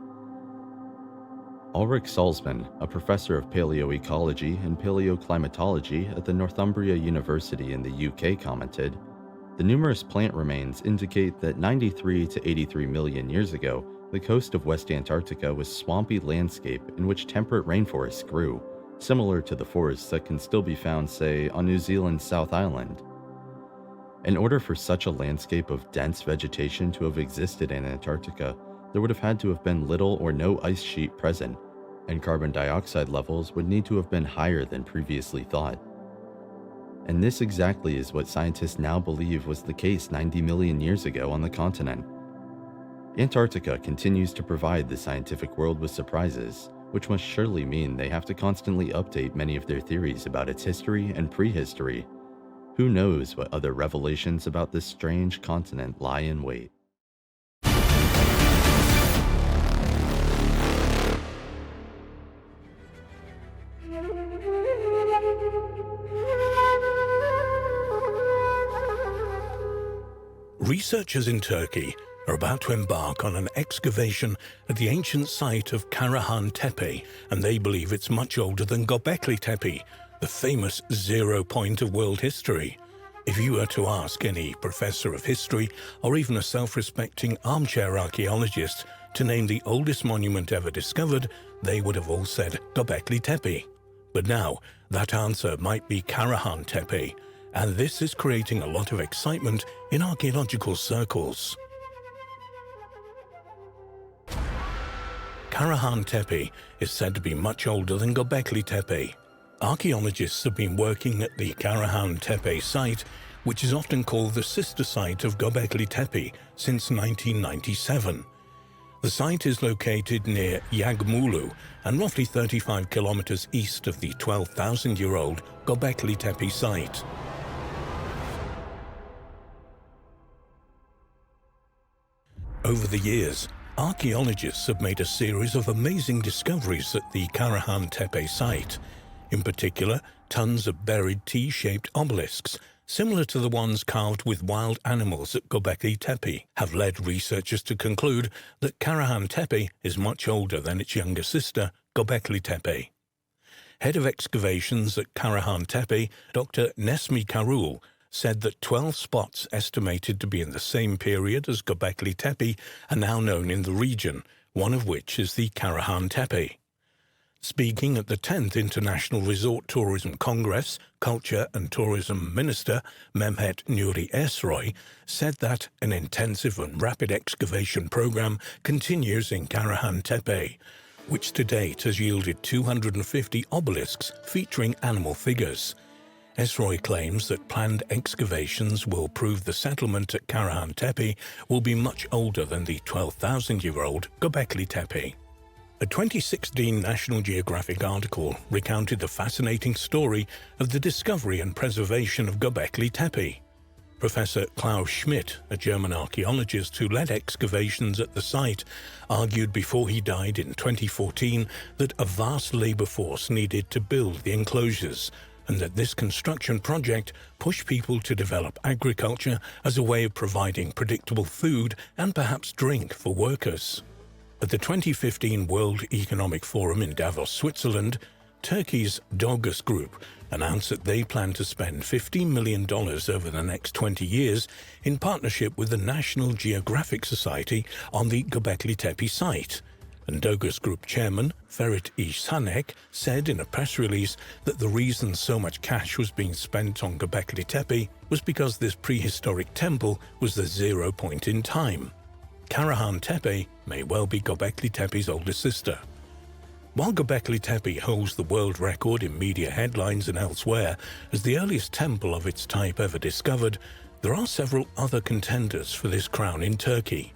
Ulrich Salzman, a professor of paleoecology and paleoclimatology at the Northumbria University in the UK, commented, "The numerous plant remains indicate that 93 to 83 million years ago, the coast of West Antarctica was swampy landscape in which temperate rainforests grew, similar to the forests that can still be found, say, on New Zealand's South Island. In order for such a landscape of dense vegetation to have existed in Antarctica, there would have had to have been little or no ice sheet present, and carbon dioxide levels would need to have been higher than previously thought." And this exactly is what scientists now believe was the case 90 million years ago on the continent. Antarctica continues to provide the scientific world with surprises, which must surely mean they have to constantly update many of their theories about its history and prehistory. Who knows what other revelations about this strange continent lie in wait? Researchers in Turkey are about to embark on an excavation at the ancient site of Karahan Tepe, and they believe it's much older than Göbekli Tepe, the famous zero point of world history. If you were to ask any professor of history or even a self-respecting armchair archaeologist to name the oldest monument ever discovered, they would have all said Göbekli Tepe. But now, that answer might be Karahan Tepe, and this is creating a lot of excitement in archaeological circles. Karahan Tepe is said to be much older than Göbekli Tepe. Archaeologists have been working at the Karahan Tepe site, which is often called the sister site of Göbekli Tepe, since 1997. The site is located near Yagmulu and roughly 35 kilometers east of the 12,000-year-old Göbekli Tepe site. Over the years, archaeologists have made a series of amazing discoveries at the Karahan Tepe site. In particular, tons of buried T-shaped obelisks, similar to the ones carved with wild animals at Göbekli Tepe, have led researchers to conclude that Karahan Tepe is much older than its younger sister, Göbekli Tepe. Head of excavations at Karahan Tepe, Dr. Nesmi Karul, said that 12 spots estimated to be in the same period as Göbekli Tepe are now known in the region, one of which is the Karahan Tepe. Speaking at the 10th International Resort Tourism Congress, Culture and Tourism Minister Mehmet Nuri Ersoy said that an intensive and rapid excavation program continues in Karahan Tepe, which to date has yielded 250 obelisks featuring animal figures. Ersoy claims that planned excavations will prove the settlement at Karahan Tepe will be much older than the 12,000-year-old Göbekli Tepe. A 2016 National Geographic article recounted the fascinating story of the discovery and preservation of Göbekli Tepe. Professor Klaus Schmidt, a German archaeologist who led excavations at the site, argued before he died in 2014 that a vast labor force needed to build the enclosures, and that this construction project pushed people to develop agriculture as a way of providing predictable food and perhaps drink for workers. At the 2015 World Economic Forum in Davos, Switzerland, Turkey's Dogus Group announced that they plan to spend $15 million over the next 20 years in partnership with the National Geographic Society on the Göbekli Tepe site. And Dogus Group chairman Ferit İhsanek said in a press release that the reason so much cash was being spent on Göbekli Tepe was because this prehistoric temple was the 0 point in time. Karahan Tepe may well be Göbekli Tepe's older sister. While Göbekli Tepe holds the world record in media headlines and elsewhere as the earliest temple of its type ever discovered, there are several other contenders for this crown in Turkey.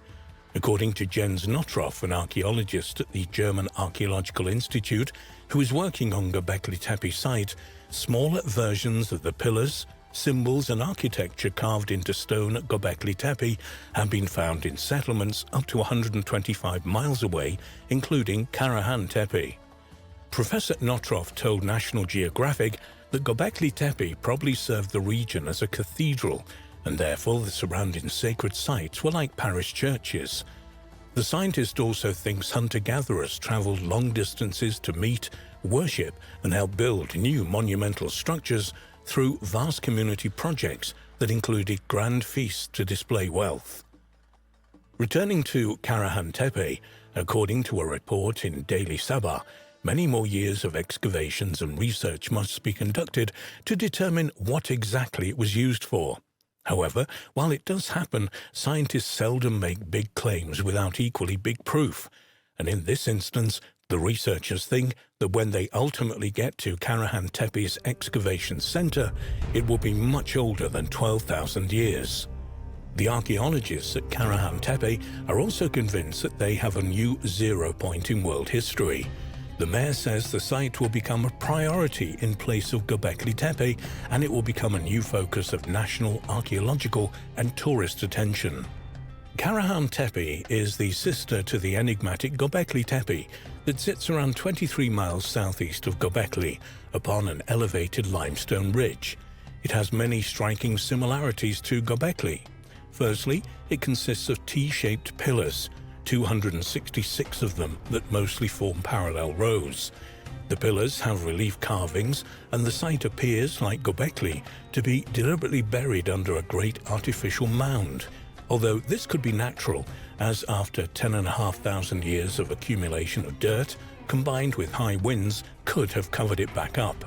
According to Jens Nottroff, an archaeologist at the German Archaeological Institute, who is working on Göbekli Tepe site, smaller versions of the pillars, symbols and architecture carved into stone at Göbekli Tepe have been found in settlements up to 125 miles away, including Karahan Tepe. Professor Notrov told National Geographic that Göbekli Tepe probably served the region as a cathedral, and therefore the surrounding sacred sites were like parish churches. The scientist also thinks hunter-gatherers traveled long distances to meet, worship, and help build new monumental structures through vast community projects that included grand feasts to display wealth. Returning to Karahan Tepe, according to a report in Daily Sabah, many more years of excavations and research must be conducted to determine what exactly it was used for. However, while it does happen, scientists seldom make big claims without equally big proof, and in this instance, the researchers think that when they ultimately get to Karahan Tepe's excavation center, it will be much older than 12,000 years. The archaeologists at Karahan Tepe are also convinced that they have a new zero point in world history. The mayor says the site will become a priority in place of Göbekli Tepe, and it will become a new focus of national, archaeological and tourist attention. Karahan Tepe is the sister to the enigmatic Göbekli Tepe that sits around 23 miles southeast of Göbekli upon an elevated limestone ridge. It has many striking similarities to Göbekli. Firstly, it consists of T-shaped pillars, 266 of them that mostly form parallel rows. The pillars have relief carvings, and the site appears, like Göbekli, to be deliberately buried under a great artificial mound, although this could be natural, as after 10,500 years of accumulation of dirt, combined with high winds, could have covered it back up.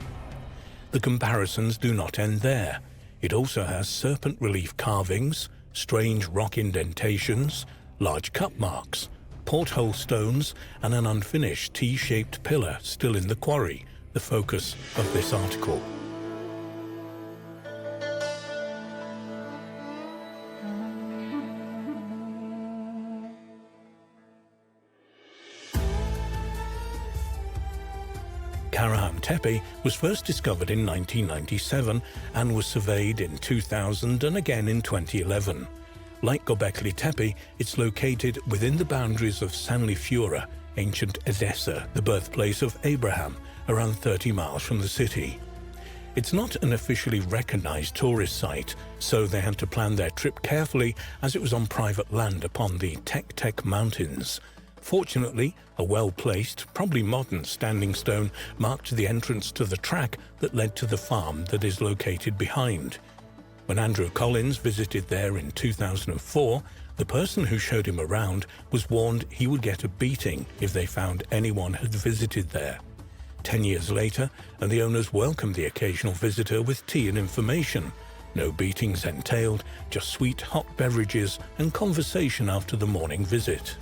The comparisons do not end there. It also has serpent relief carvings, strange rock indentations, large cup marks, porthole stones, and an unfinished T-shaped pillar still in the quarry, the focus of this article. Karahan Tepe was first discovered in 1997 and was surveyed in 2000 and again in 2011. Like Göbekli Tepe, it's located within the boundaries of Sanliurfa, ancient Edessa, the birthplace of Abraham, around 30 miles from the city. It's not an officially recognized tourist site, so they had to plan their trip carefully as it was on private land upon the Tek Mountains. Fortunately, a well-placed, probably modern standing stone marked the entrance to the track that led to the farm that is located behind. When Andrew Collins visited there in 2004, the person who showed him around was warned he would get a beating if they found anyone had visited there. 10 years later, and the owners welcomed the occasional visitor with tea and information. No beatings entailed, just sweet hot beverages and conversation after the morning visit.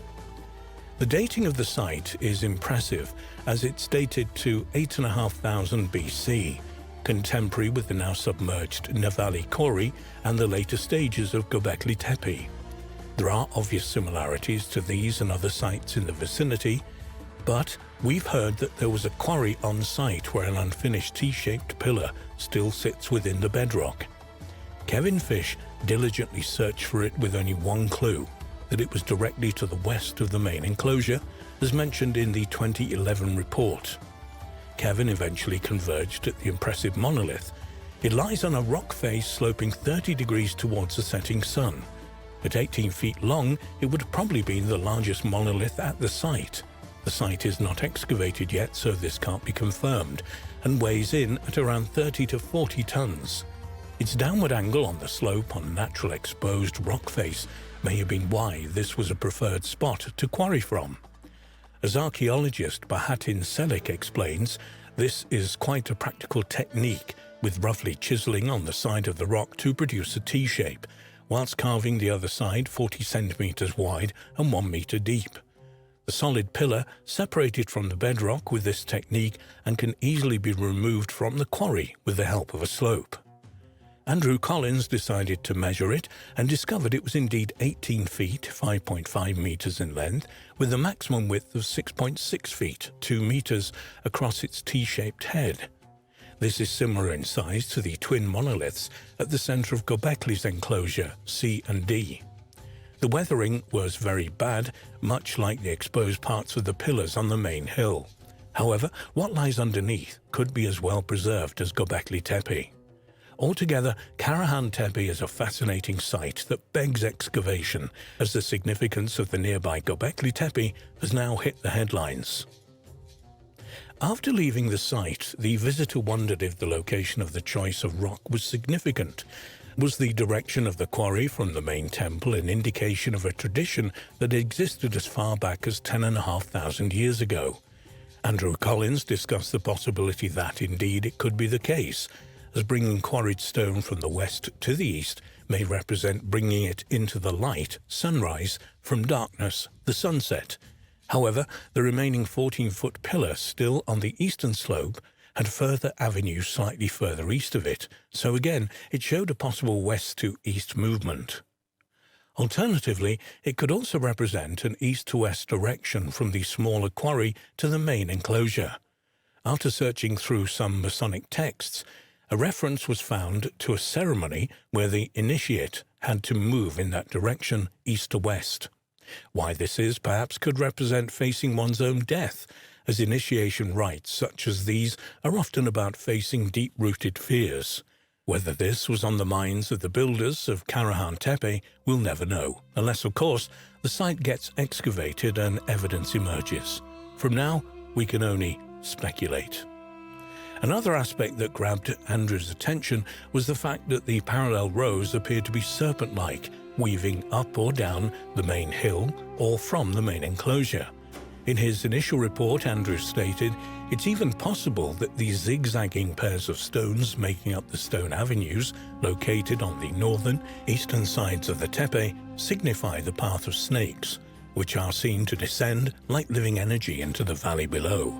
The dating of the site is impressive, as it's dated to 8,500 BC, contemporary with the now submerged Navali Quarry and the later stages of Göbekli Tepe. There are obvious similarities to these and other sites in the vicinity, but we've heard that there was a quarry on site where an unfinished T-shaped pillar still sits within the bedrock. Kevin Fish diligently searched for it with only one clue, that it was directly to the west of the main enclosure, as mentioned in the 2011 report. Kevin eventually converged at the impressive monolith. It lies on a rock face sloping 30 degrees towards the setting sun. At 18 feet long, it would probably be the largest monolith at the site. The site is not excavated yet, so this can't be confirmed, and weighs in at around 30 to 40 tons. Its downward angle on the slope on natural exposed rock face may have been why this was a preferred spot to quarry from. As archaeologist Bahattin Selik explains, this is quite a practical technique, with roughly chiseling on the side of the rock to produce a T-shape, whilst carving the other side 40 centimeters wide and 1 meter deep. The solid pillar separated from the bedrock with this technique and can easily be removed from the quarry with the help of a slope. Andrew Collins decided to measure it and discovered it was indeed 18 feet, 5.5 meters in length, with a maximum width of 6.6 feet, 2 meters, across its T-shaped head. This is similar in size to the twin monoliths at the center of Göbekli's enclosure, C and D. The weathering was very bad, much like the exposed parts of the pillars on the main hill. However, what lies underneath could be as well preserved as Göbekli Tepe. Altogether, Karahan Tepe is a fascinating site that begs excavation, as the significance of the nearby Göbekli Tepe has now hit the headlines. After leaving the site, the visitor wondered if the location of the choice of rock was significant. Was the direction of the quarry from the main temple an indication of a tradition that existed as far back as 10,500 years ago? Andrew Collins discussed the possibility that, indeed, it could be the case, as bringing quarried stone from the west to the east may represent bringing it into the light, sunrise, from darkness, the sunset. However, the remaining 14-foot pillar still on the eastern slope had further avenues slightly further east of it, so again it showed a possible west to east movement. Alternatively, it could also represent an east to west direction from the smaller quarry to the main enclosure. After searching through some Masonic texts, a reference was found to a ceremony where the initiate had to move in that direction, east to west. Why this is, perhaps, could represent facing one's own death, as initiation rites such as these are often about facing deep-rooted fears. Whether this was on the minds of the builders of Karahan Tepe, we'll never know, unless, of course, the site gets excavated and evidence emerges. From now, we can only speculate. Another aspect that grabbed Andrew's attention was the fact that the parallel rows appeared to be serpent-like, weaving up or down the main hill or from the main enclosure. In his initial report, Andrew stated, "It's even possible that these zigzagging pairs of stones making up the stone avenues, located on the northern, eastern sides of the tepe, signify the path of snakes, which are seen to descend like living energy into the valley below."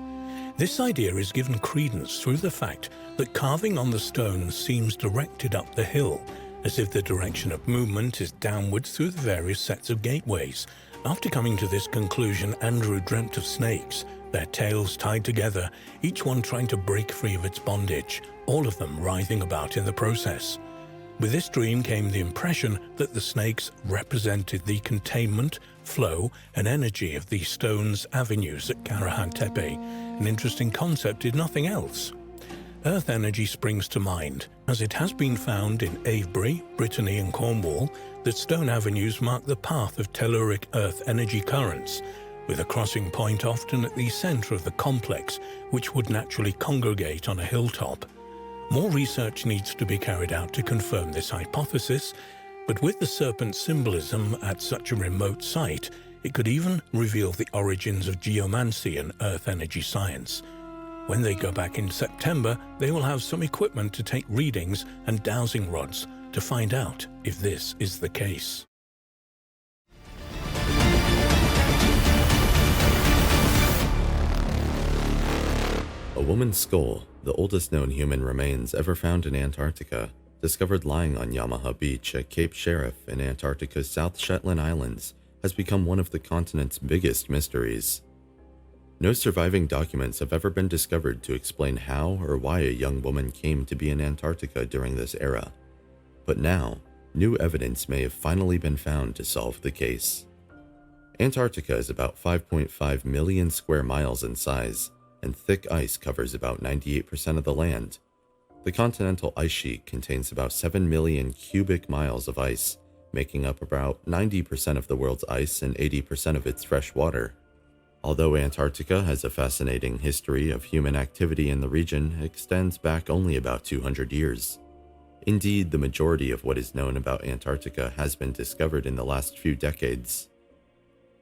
This idea is given credence through the fact that carving on the stone seems directed up the hill, as if the direction of movement is downwards through the various sets of gateways. After coming to this conclusion, Andrew dreamt of snakes, their tails tied together, each one trying to break free of its bondage, all of them writhing about in the process. With this dream came the impression that the snakes represented the containment, flow, and energy of the stone's avenues at Karahan Tepe. An interesting concept, if nothing else. Earth energy springs to mind, as it has been found in Avebury, Brittany and Cornwall that stone avenues mark the path of telluric earth energy currents, with a crossing point often at the center of the complex, which would naturally congregate on a hilltop. More research needs to be carried out to confirm this hypothesis, but with the serpent symbolism at such a remote site, it could even reveal the origins of geomancy and earth energy science. When they go back in September, they will have some equipment to take readings and dowsing rods to find out if this is the case. A woman's skull, the oldest known human remains ever found in Antarctica, discovered lying on Yamaha Beach at Cape Sheriff in Antarctica's South Shetland Islands, has become one of the continent's biggest mysteries. No surviving documents have ever been discovered to explain how or why a young woman came to be in Antarctica during this era. But now, new evidence may have finally been found to solve the case. Antarctica is about 5.5 million square miles in size, and thick ice covers about 98% of the land. The continental ice sheet contains about 7 million cubic miles of ice, making up about 90% of the world's ice and 80% of its fresh water. Although Antarctica has a fascinating history of human activity in the region, it extends back only about 200 years. Indeed, the majority of what is known about Antarctica has been discovered in the last few decades.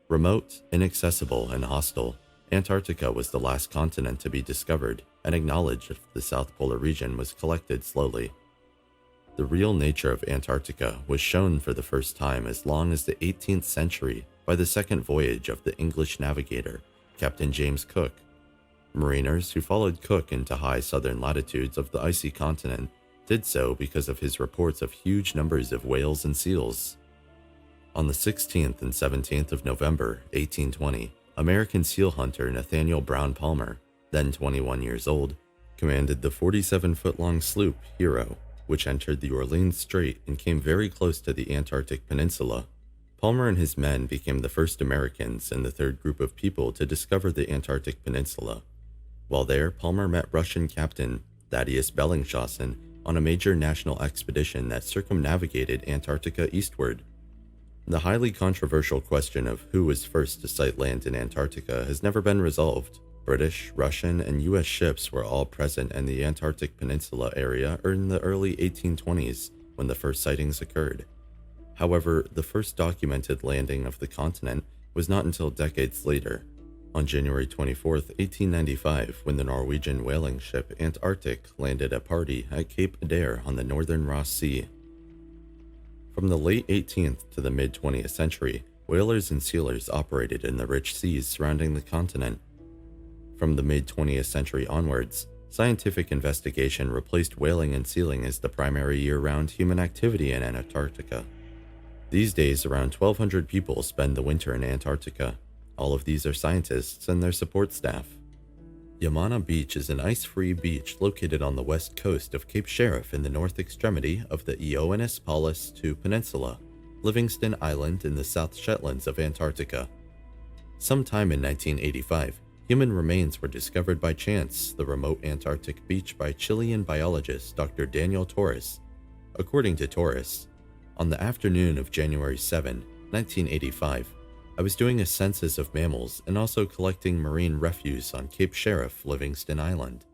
Remote, inaccessible, and hostile, Antarctica was the last continent to be discovered, and knowledge of the South Polar region was collected slowly. The real nature of Antarctica was shown for the first time as long as the 18th century by the second voyage of the English navigator, Captain James Cook. Mariners who followed Cook into high southern latitudes of the icy continent did so because of his reports of huge numbers of whales and seals. On the 16th and 17th of November, 1820, American seal hunter Nathaniel Brown Palmer, then 21 years old, commanded the 47-foot-long sloop Hero, which entered the Orleans Strait and came very close to the Antarctic Peninsula. Palmer and his men became the first Americans and the third group of people to discover the Antarctic Peninsula. While there, Palmer met Russian captain Thaddeus Bellingshausen on a major national expedition that circumnavigated Antarctica eastward. The highly controversial question of who was first to sight land in Antarctica has never been resolved. British, Russian, and US ships were all present in the Antarctic Peninsula area in the early 1820s when the first sightings occurred. However, the first documented landing of the continent was not until decades later, on January 24, 1895, when the Norwegian whaling ship Antarctic landed a party at Cape Adare on the northern Ross Sea. From the late 18th to the mid-20th century, whalers and sealers operated in the rich seas surrounding the continent. From the mid-20th century onwards, scientific investigation replaced whaling and sealing as the primary year-round human activity in Antarctica. These days, around 1,200 people spend the winter in Antarctica. All of these are scientists and their support staff. Yamana Beach is an ice-free beach located on the west coast of Cape Sheriff in the north extremity of the Ioannis Palus II Peninsula, Livingston Island in the South Shetlands of Antarctica. Sometime in 1985, human remains were discovered by chance the remote Antarctic beach by Chilean biologist Dr. Daniel Torres. According to Torres, on the afternoon of January 7, 1985, I was doing a census of mammals and also collecting marine refuse on Cape Sheriff, Livingston Island.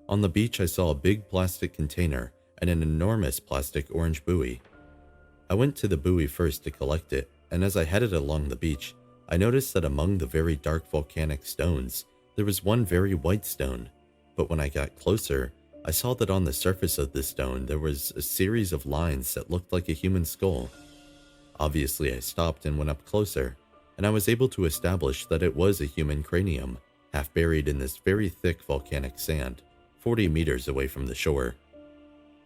On the beach, I saw a big plastic container and an enormous plastic orange buoy. I went to the buoy first to collect it, and as I headed along the beach, I noticed that among the very dark volcanic stones, there was one very white stone, but when I got closer, I saw that on the surface of the stone there was a series of lines that looked like a human skull. Obviously, I stopped and went up closer, and I was able to establish that it was a human cranium, half buried in this very thick volcanic sand, 40 meters away from the shore.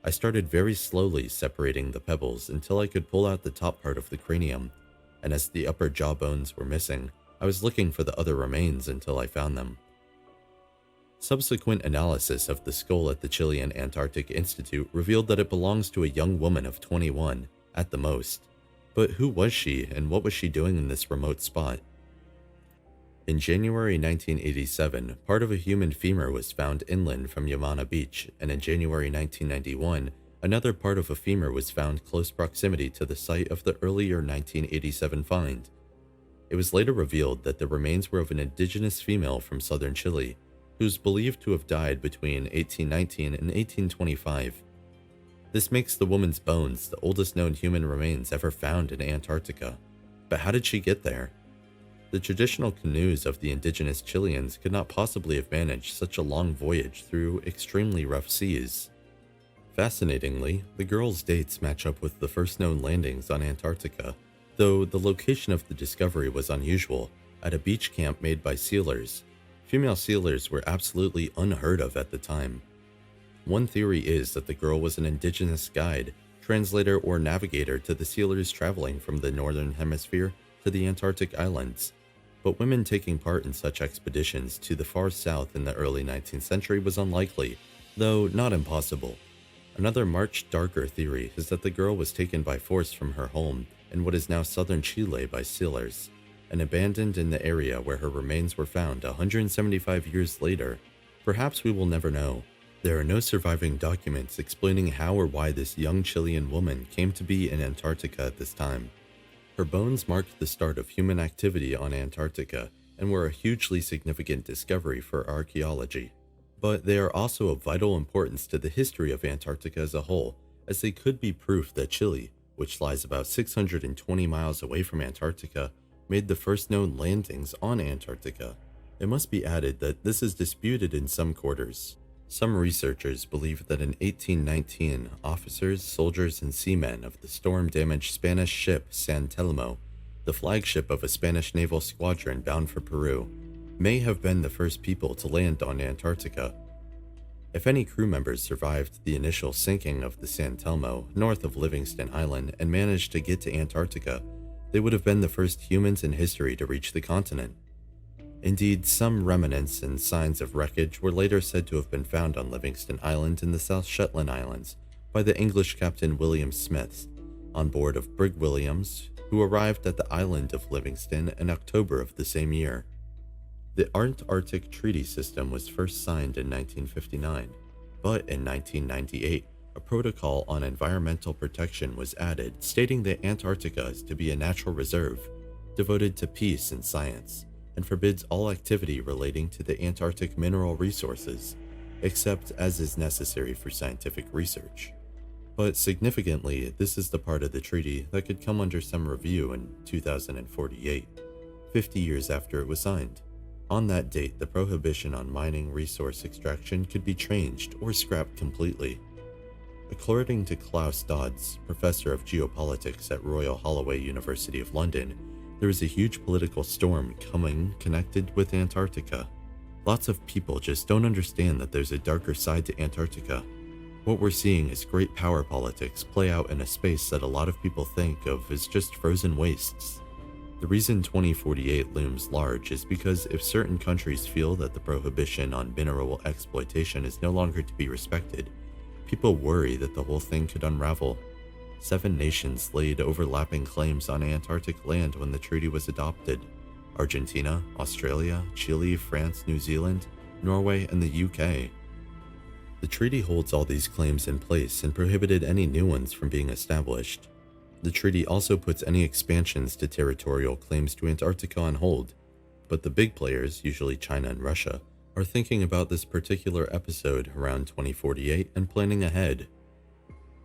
I started very slowly separating the pebbles until I could pull out the top part of the cranium, and as the upper jaw bones were missing, I was looking for the other remains until I found them. Subsequent analysis of the skull at the Chilean Antarctic Institute revealed that it belongs to a young woman of 21, at the most. But who was she, and what was she doing in this remote spot? In January 1987, part of a human femur was found inland from Yamana Beach, and in January 1991, another part of a femur was found close proximity to the site of the earlier 1987 find. It was later revealed that the remains were of an indigenous female from southern Chile, who is believed to have died between 1819 and 1825. This makes the woman's bones the oldest known human remains ever found in Antarctica. But how did she get there? The traditional canoes of the indigenous Chileans could not possibly have managed such a long voyage through extremely rough seas. Fascinatingly, the girl's dates match up with the first known landings on Antarctica, though the location of the discovery was unusual, at a beach camp made by sealers. Female sealers were absolutely unheard of at the time. One theory is that the girl was an indigenous guide, translator, or navigator to the sealers traveling from the northern hemisphere to the Antarctic islands. But women taking part in such expeditions to the far south in the early 19th century was unlikely, though not impossible. Another much darker theory is that the girl was taken by force from her home in what is now southern Chile by sealers, and abandoned in the area where her remains were found 175 years later. Perhaps we will never know. There are no surviving documents explaining how or why this young Chilean woman came to be in Antarctica at this time. Her bones marked the start of human activity on Antarctica and were a hugely significant discovery for archaeology. But they are also of vital importance to the history of Antarctica as a whole, as they could be proof that Chile, which lies about 620 miles away from Antarctica, made the first known landings on Antarctica. It must be added that this is disputed in some quarters. Some researchers believe that in 1819, officers, soldiers, and seamen of the storm-damaged Spanish ship San Telmo, the flagship of a Spanish naval squadron bound for Peru, may have been the first people to land on Antarctica. If any crew members survived the initial sinking of the San Telmo north of Livingston Island and managed to get to Antarctica, they would have been the first humans in history to reach the continent. Indeed, some remnants and signs of wreckage were later said to have been found on Livingston Island in the South Shetland Islands by the English Captain William Smiths on board of Brig Williams, who arrived at the island of Livingston in October of the same year. The Antarctic Treaty System was first signed in 1959, but in 1998, a protocol on environmental protection was added stating that Antarctica is to be a natural reserve devoted to peace and science, and forbids all activity relating to the Antarctic mineral resources, except as is necessary for scientific research. But significantly, this is the part of the treaty that could come under some review in 2048, 50 years after it was signed. On that date, the prohibition on mining resource extraction could be changed or scrapped completely. According to Klaus Dodds, professor of geopolitics at Royal Holloway University of London, there is a huge political storm coming connected with Antarctica. Lots of people just don't understand that there's a darker side to Antarctica. What we're seeing is great power politics play out in a space that a lot of people think of as just frozen wastes. The reason 2048 looms large is because if certain countries feel that the prohibition on mineral exploitation is no longer to be respected, people worry that the whole thing could unravel. 7 nations laid overlapping claims on Antarctic land when the treaty was adopted: Argentina, Australia, Chile, France, New Zealand, Norway, and the UK. The treaty holds all these claims in place and prohibited any new ones from being established. The treaty also puts any expansions to territorial claims to Antarctica on hold, but the big players, usually China and Russia, are thinking about this particular episode around 2048 and planning ahead.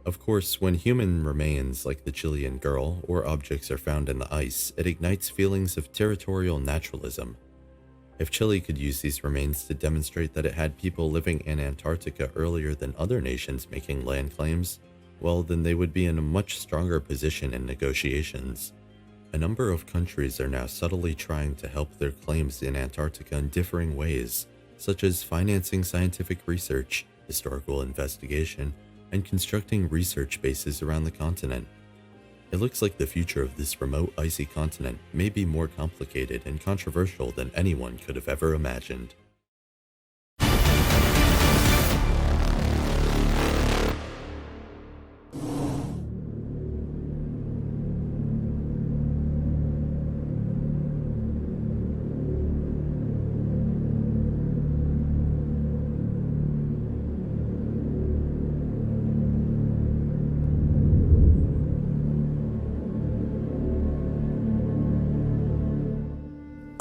Of course, when human remains like the Chilean girl or objects are found in the ice, it ignites feelings of territorial naturalism. If Chile could use these remains to demonstrate that it had people living in Antarctica earlier than other nations making land claims, well, then they would be in a much stronger position in negotiations. A number of countries are now subtly trying to help their claims in Antarctica in differing ways, such as financing scientific research, historical investigation, and constructing research bases around the continent. It looks like the future of this remote icy continent may be more complicated and controversial than anyone could have ever imagined.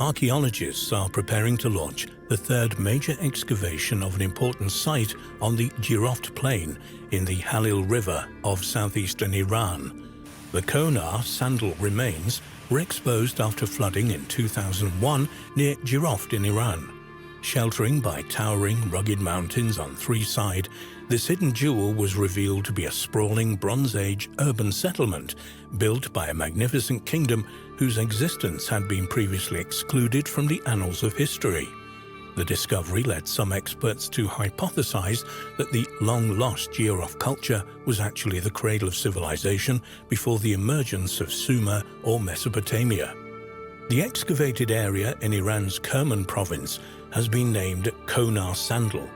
Archaeologists are preparing to launch the third major excavation of an important site on the Jiroft Plain in the Halil River of southeastern Iran. The Konar Sandal remains were exposed after flooding in 2001 near Jiroft in Iran. Sheltering by towering, rugged mountains on 3 sides, this hidden jewel was revealed to be a sprawling Bronze Age urban settlement built by a magnificent kingdom whose existence had been previously excluded from the annals of history. The discovery led some experts to hypothesize that the long-lost Jiroft culture was actually the cradle of civilization before the emergence of Sumer or Mesopotamia. The excavated area in Iran's Kerman province has been named Konar Sandal.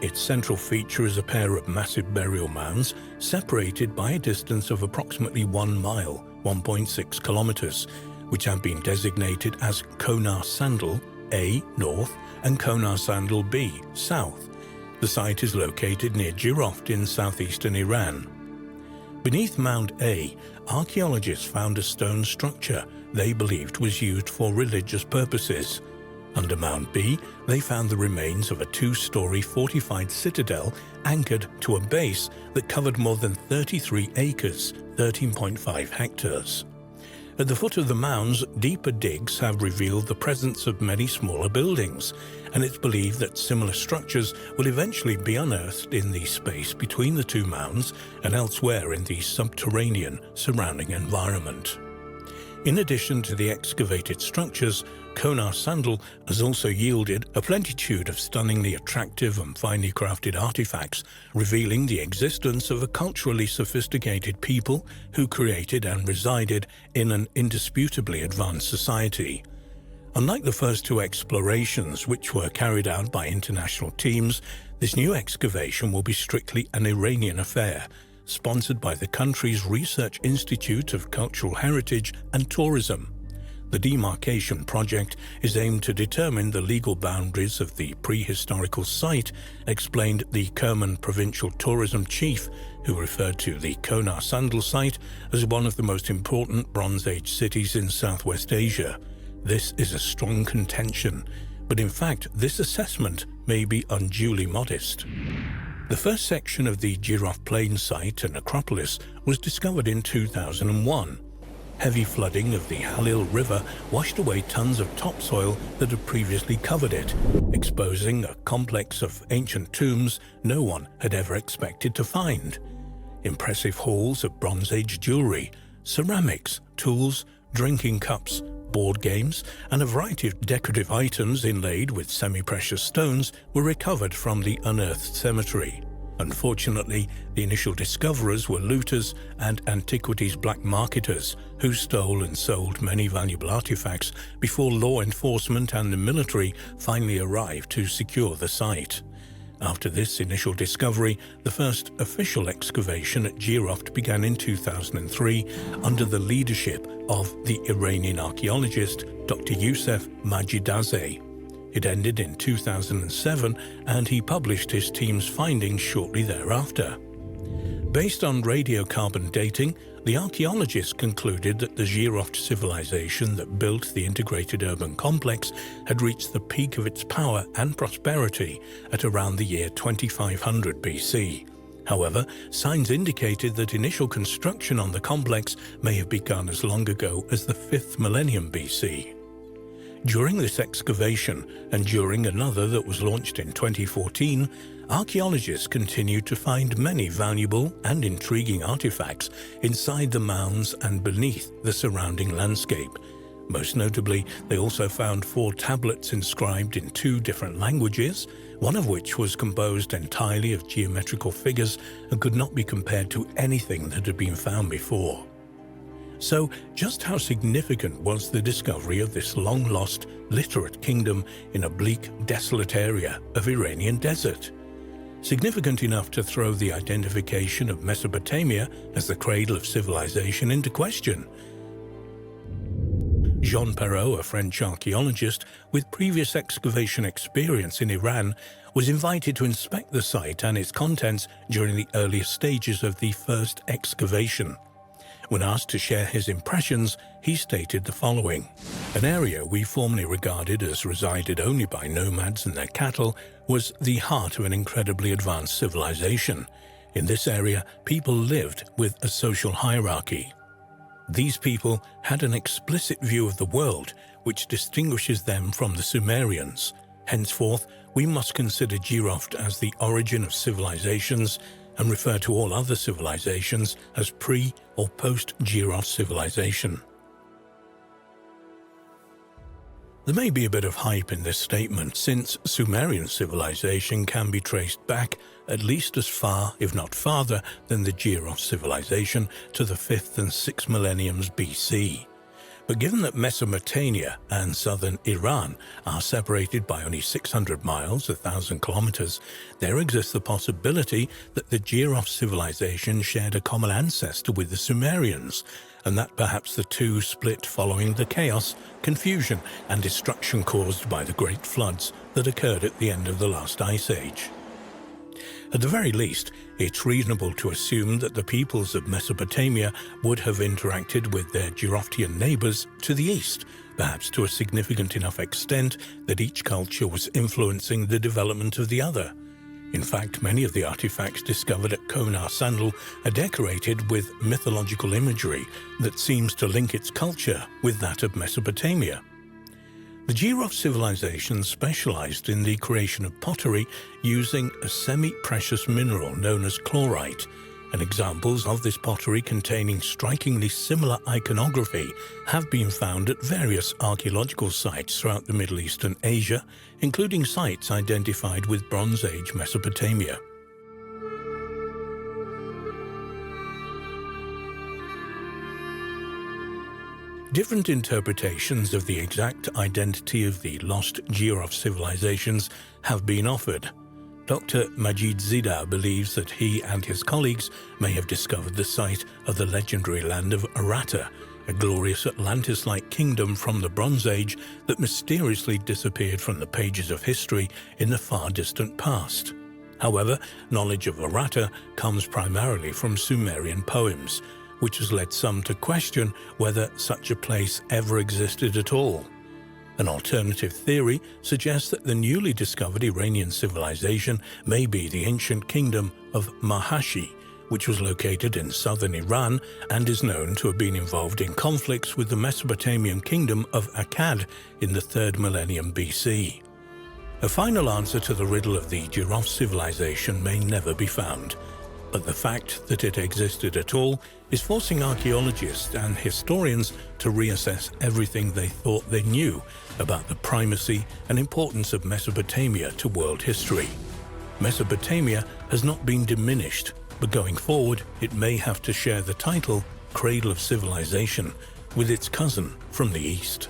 Its central feature is a pair of massive burial mounds separated by a distance of approximately 1 mile, 1.6 kilometers, which have been designated as Konar Sandal A, north, and Konar Sandal B, south. The site is located near Jiroft in southeastern Iran. Beneath Mound A, archaeologists found a stone structure they believed was used for religious purposes. Under Mound B, they found the remains of a 2-story fortified citadel anchored to a base that covered more than 33 acres, 13.5 hectares. At the foot of the mounds, deeper digs have revealed the presence of many smaller buildings, and it's believed that similar structures will eventually be unearthed in the space between the 2 mounds and elsewhere in the subterranean surrounding environment. In addition to the excavated structures, Konar Sandal has also yielded a plenitude of stunningly attractive and finely crafted artifacts, revealing the existence of a culturally sophisticated people who created and resided in an indisputably advanced society. Unlike the first two explorations, which were carried out by international teams, this new excavation will be strictly an Iranian affair, sponsored by the country's Research Institute of Cultural Heritage and Tourism. The demarcation project is aimed to determine the legal boundaries of the prehistorical site, explained the Kerman provincial tourism chief, who referred to the Konar Sandal site as one of the most important Bronze Age cities in Southwest Asia. This is a strong contention, but in fact this assessment may be unduly modest. The first section of the Giraffe Plain site and necropolis was discovered in 2001. Heavy flooding of the Halil River washed away tons of topsoil that had previously covered it, exposing a complex of ancient tombs no one had ever expected to find. Impressive hauls of Bronze Age jewelry, ceramics, tools, drinking cups, board games, and a variety of decorative items inlaid with semi-precious stones were recovered from the unearthed cemetery. Unfortunately, the initial discoverers were looters and antiquities black marketers who stole and sold many valuable artifacts before law enforcement and the military finally arrived to secure the site. After this initial discovery, the first official excavation at Girofte began in 2003 under the leadership of the Iranian archaeologist Dr. Youssef Majidazeh. It ended in 2007, and he published his team's findings shortly thereafter. Based on radiocarbon dating, the archaeologists concluded that the Girofte civilization that built the integrated urban complex had reached the peak of its power and prosperity at around the year 2500 BC. However, signs indicated that initial construction on the complex may have begun as long ago as the 5th millennium BC. During this excavation, and during another that was launched in 2014, archaeologists continued to find many valuable and intriguing artifacts inside the mounds and beneath the surrounding landscape. Most notably, they also found 4 tablets inscribed in 2 different languages, one of which was composed entirely of geometrical figures and could not be compared to anything that had been found before. So, just how significant was the discovery of this long-lost, literate kingdom in a bleak, desolate area of Iranian desert? Significant enough to throw the identification of Mesopotamia as the cradle of civilization into question. Jean Perrault, a French archaeologist with previous excavation experience in Iran, was invited to inspect the site and its contents during the earliest stages of the first excavation. When asked to share his impressions, he stated the following: "An area we formerly regarded as resided only by nomads and their cattle was the heart of an incredibly advanced civilization. In this area, people lived with a social hierarchy. These people had an explicit view of the world, which distinguishes them from the Sumerians. Henceforth, we must consider Girofte as the origin of civilizations and refer to all other civilizations as pre- or post-Girofte civilization." There may be a bit of hype in this statement, since Sumerian civilization can be traced back at least as far, if not farther, than the Girofte civilization to the 5th and 6th millenniums BC. But given that Mesopotamia and southern Iran are separated by only 600 miles, 1,000 kilometers, there exists the possibility that the Girofte civilization shared a common ancestor with the Sumerians, and that perhaps the two split following the chaos, confusion, and destruction caused by the great floods that occurred at the end of the last ice age. At the very least, it's reasonable to assume that the peoples of Mesopotamia would have interacted with their Giroftian neighbors to the east, perhaps to a significant enough extent that each culture was influencing the development of the other. In fact, many of the artifacts discovered at Konar Sandal are decorated with mythological imagery that seems to link its culture with that of Mesopotamia. The Girofte civilization specialized in the creation of pottery using a semi-precious mineral known as chlorite, and examples of this pottery containing strikingly similar iconography have been found at various archaeological sites throughout the Middle East and Asia, including sites identified with Bronze Age Mesopotamia. Different interpretations of the exact identity of the lost Girov civilizations have been offered. Dr. Majid Zida believes that he and his colleagues may have discovered the site of the legendary land of Aratta, a glorious Atlantis-like kingdom from the Bronze Age that mysteriously disappeared from the pages of history in the far distant past. However, knowledge of Aratta comes primarily from Sumerian poems, which has led some to question whether such a place ever existed at all. An alternative theory suggests that the newly discovered Iranian civilization may be the ancient kingdom of Mahashi, which was located in southern Iran and is known to have been involved in conflicts with the Mesopotamian kingdom of Akkad in the 3rd millennium BC. A final answer to the riddle of the Girov civilization may never be found, but the fact that it existed at all is forcing archaeologists and historians to reassess everything they thought they knew about the primacy and importance of Mesopotamia to world history. Mesopotamia has not been diminished, but going forward it may have to share the title Cradle of Civilization with its cousin from the East.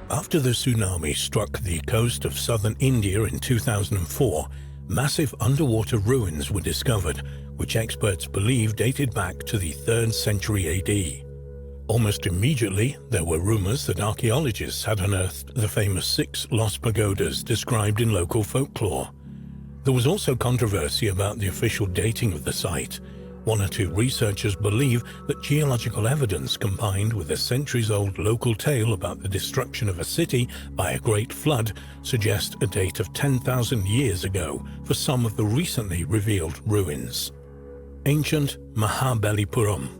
After the tsunami struck the coast of southern India in 2004, massive underwater ruins were discovered, which experts believe dated back to the 3rd century AD. Almost immediately, there were rumors that archaeologists had unearthed the famous 6 lost pagodas described in local folklore. There was also controversy about the official dating of the site. 1 or 2 researchers believe that geological evidence combined with a centuries-old local tale about the destruction of a city by a great flood suggest a date of 10,000 years ago for some of the recently revealed ruins. Ancient Mahabalipuram.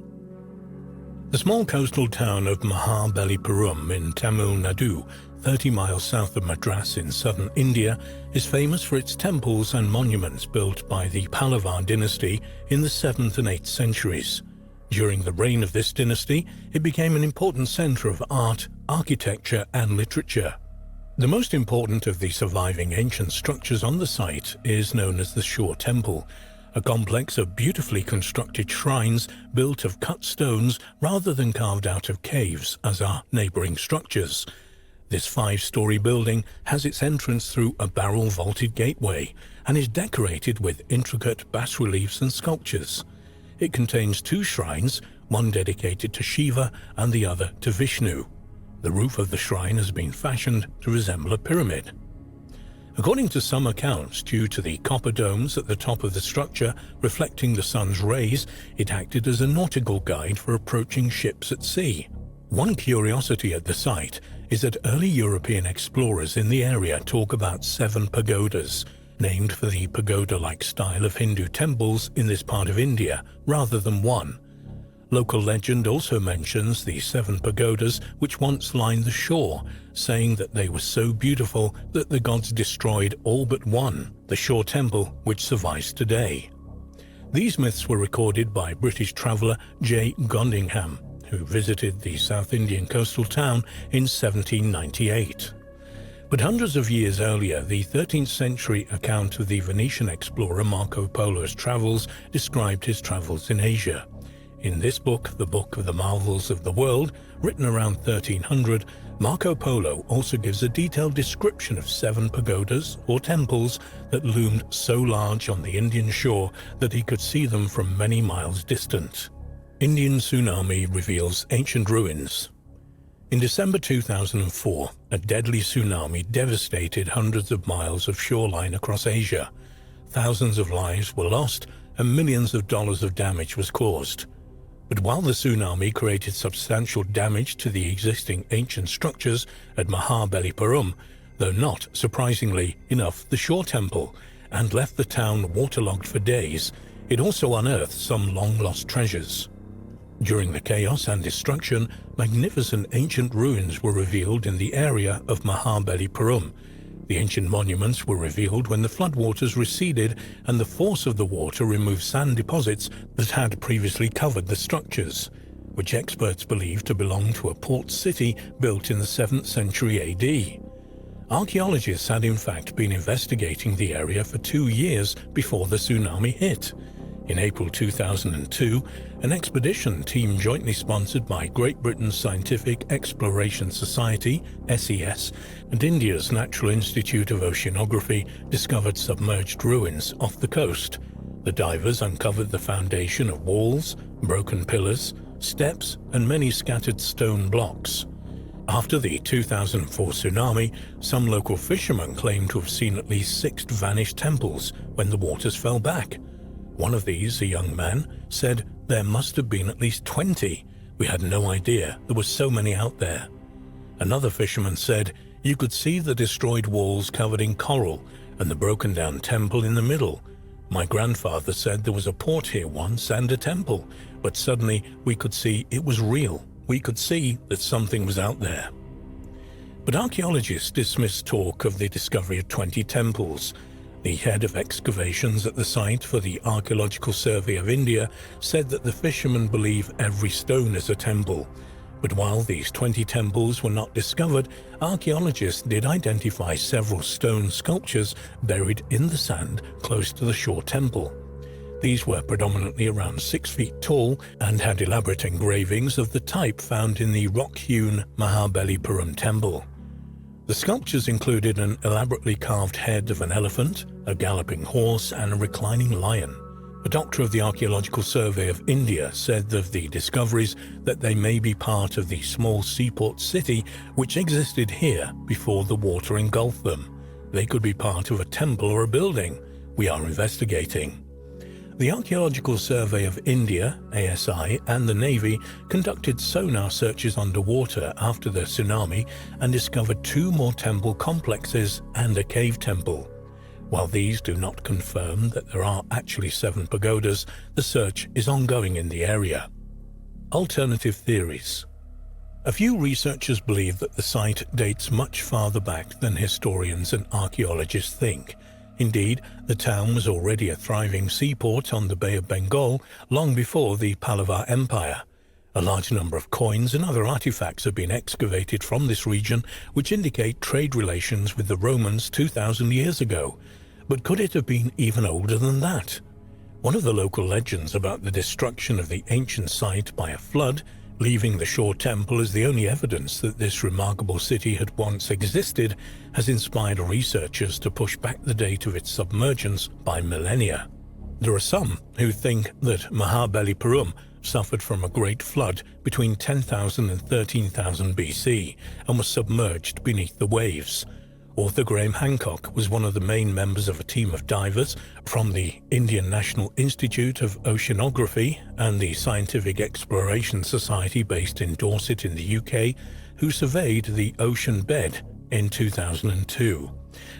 The small coastal town of Mahabalipuram in Tamil Nadu, 30 miles south of Madras in southern India, is famous for its temples and monuments built by the Pallava dynasty in the 7th and 8th centuries. During the reign of this dynasty, it became an important center of art, architecture, and literature. The most important of the surviving ancient structures on the site is known as the Shore Temple, a complex of beautifully constructed shrines built of cut stones rather than carved out of caves, as are neighboring structures. This 5-story building has its entrance through a barrel-vaulted gateway and is decorated with intricate bas-reliefs and sculptures. It contains 2 shrines, one dedicated to Shiva and the other to Vishnu. The roof of the shrine has been fashioned to resemble a pyramid. According to some accounts, due to the copper domes at the top of the structure reflecting the sun's rays, it acted as a nautical guide for approaching ships at sea. One curiosity at the site is that early European explorers in the area talk about 7 pagodas, named for the pagoda-like style of Hindu temples in this part of India, rather than one. Local legend also mentions the 7 pagodas which once lined the shore, saying that they were so beautiful that the gods destroyed all but one, the shore temple, which survives today. These myths were recorded by British traveller J. Gondingham, who visited the South Indian coastal town in 1798. But hundreds of years earlier, the 13th century account of the Venetian explorer Marco Polo's travels described his travels in Asia. In this book, the Book of the Marvels of the World, written around 1300, Marco Polo also gives a detailed description of 7 pagodas, or temples, that loomed so large on the Indian shore that he could see them from many miles distant. Indian tsunami reveals ancient ruins. In December 2004, a deadly tsunami devastated hundreds of miles of shoreline across Asia. Thousands of lives were lost and millions of dollars of damage was caused. But while the tsunami created substantial damage to the existing ancient structures at Mahabalipuram, though not, surprisingly enough, the shore temple, and left the town waterlogged for days, it also unearthed some long-lost treasures. During the chaos and destruction, magnificent ancient ruins were revealed in the area of Mahabalipuram. The ancient monuments were revealed when the floodwaters receded and the force of the water removed sand deposits that had previously covered the structures, which experts believe to belong to a port city built in the 7th century AD. Archaeologists had in fact been investigating the area for 2 years before the tsunami hit. In April 2002, an expedition team jointly sponsored by Great Britain's Scientific Exploration Society, SES, and India's Natural Institute of Oceanography discovered submerged ruins off the coast. The divers uncovered the foundation of walls, broken pillars, steps, and many scattered stone blocks. After the 2004 tsunami, some local fishermen claimed to have seen at least 6 vanished temples when the waters fell back. One of these, a young man, said, "There must have been at least 20. We had no idea there were so many out there." Another fisherman said, "You could see the destroyed walls covered in coral and the broken down temple in the middle. My grandfather said there was a port here once and a temple, but suddenly we could see it was real. We could see that something was out there." But archaeologists dismiss talk of the discovery of 20 temples. The head of excavations at the site for the Archaeological Survey of India said that the fishermen believe every stone is a temple. But while these 20 temples were not discovered, archaeologists did identify several stone sculptures buried in the sand close to the shore temple. These were predominantly around 6 feet tall and had elaborate engravings of the type found in the rock-hewn Mahabalipuram temple. The sculptures included an elaborately carved head of an elephant, a galloping horse, and a reclining lion. A doctor of the Archaeological Survey of India said of the discoveries that they may be part of the small seaport city which existed here before the water engulfed them. They could be part of a temple or a building. We are investigating. The Archaeological Survey of India, ASI, and the Navy conducted sonar searches underwater after the tsunami and discovered 2 more temple complexes and a cave temple. While these do not confirm that there are actually 7 pagodas, the search is ongoing in the area. Alternative theories. A few researchers believe that the site dates much farther back than historians and archaeologists think. Indeed, the town was already a thriving seaport on the Bay of Bengal long before the Pallava Empire. A large number of coins and other artifacts have been excavated from this region, which indicate trade relations with the Romans 2,000 years ago. But could it have been even older than that? One of the local legends about the destruction of the ancient site by a flood, leaving the shore temple as the only evidence that this remarkable city had once existed, has inspired researchers to push back the date of its submergence by millennia. There are some who think that Mahabalipuram suffered from a great flood between 10,000 and 13,000 BC and was submerged beneath the waves. Author Graham Hancock was one of the main members of a team of divers from the Indian National Institute of Oceanography and the Scientific Exploration Society based in Dorset in the UK, who surveyed the ocean bed in 2002.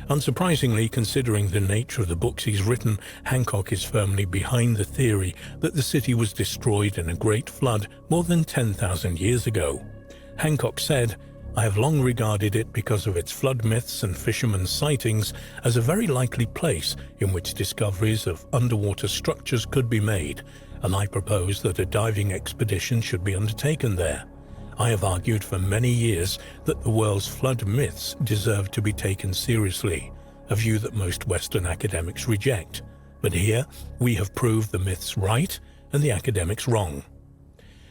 Unsurprisingly, considering the nature of the books he's written, Hancock is firmly behind the theory that the city was destroyed in a great flood more than 10,000 years ago. Hancock said, "I have long regarded it because of its flood myths and fishermen's sightings as a very likely place in which discoveries of underwater structures could be made, and I propose that a diving expedition should be undertaken there. I have argued for many years that the world's flood myths deserve to be taken seriously, a view that most Western academics reject. But here, we have proved the myths right and the academics wrong."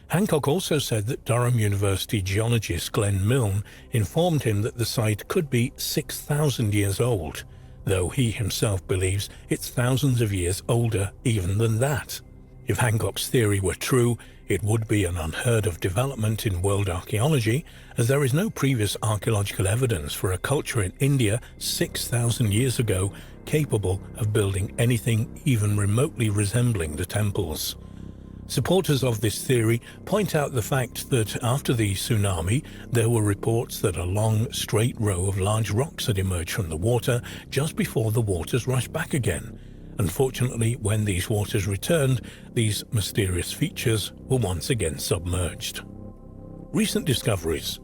Hancock also said that Durham University geologist Glenn Milne informed him that the site could be 6,000 years old, though he himself believes it's thousands of years older even than that. If Hancock's theory were true, it would be an unheard-of development in world archaeology, as there is no previous archaeological evidence for a culture in India 6,000 years ago capable of building anything even remotely resembling the temples. Supporters of this theory point out the fact that after the tsunami, there were reports that a long, straight row of large rocks had emerged from the water just before the waters rushed back again. Unfortunately, when these waters returned, these mysterious features were once again submerged. Recent discoveries.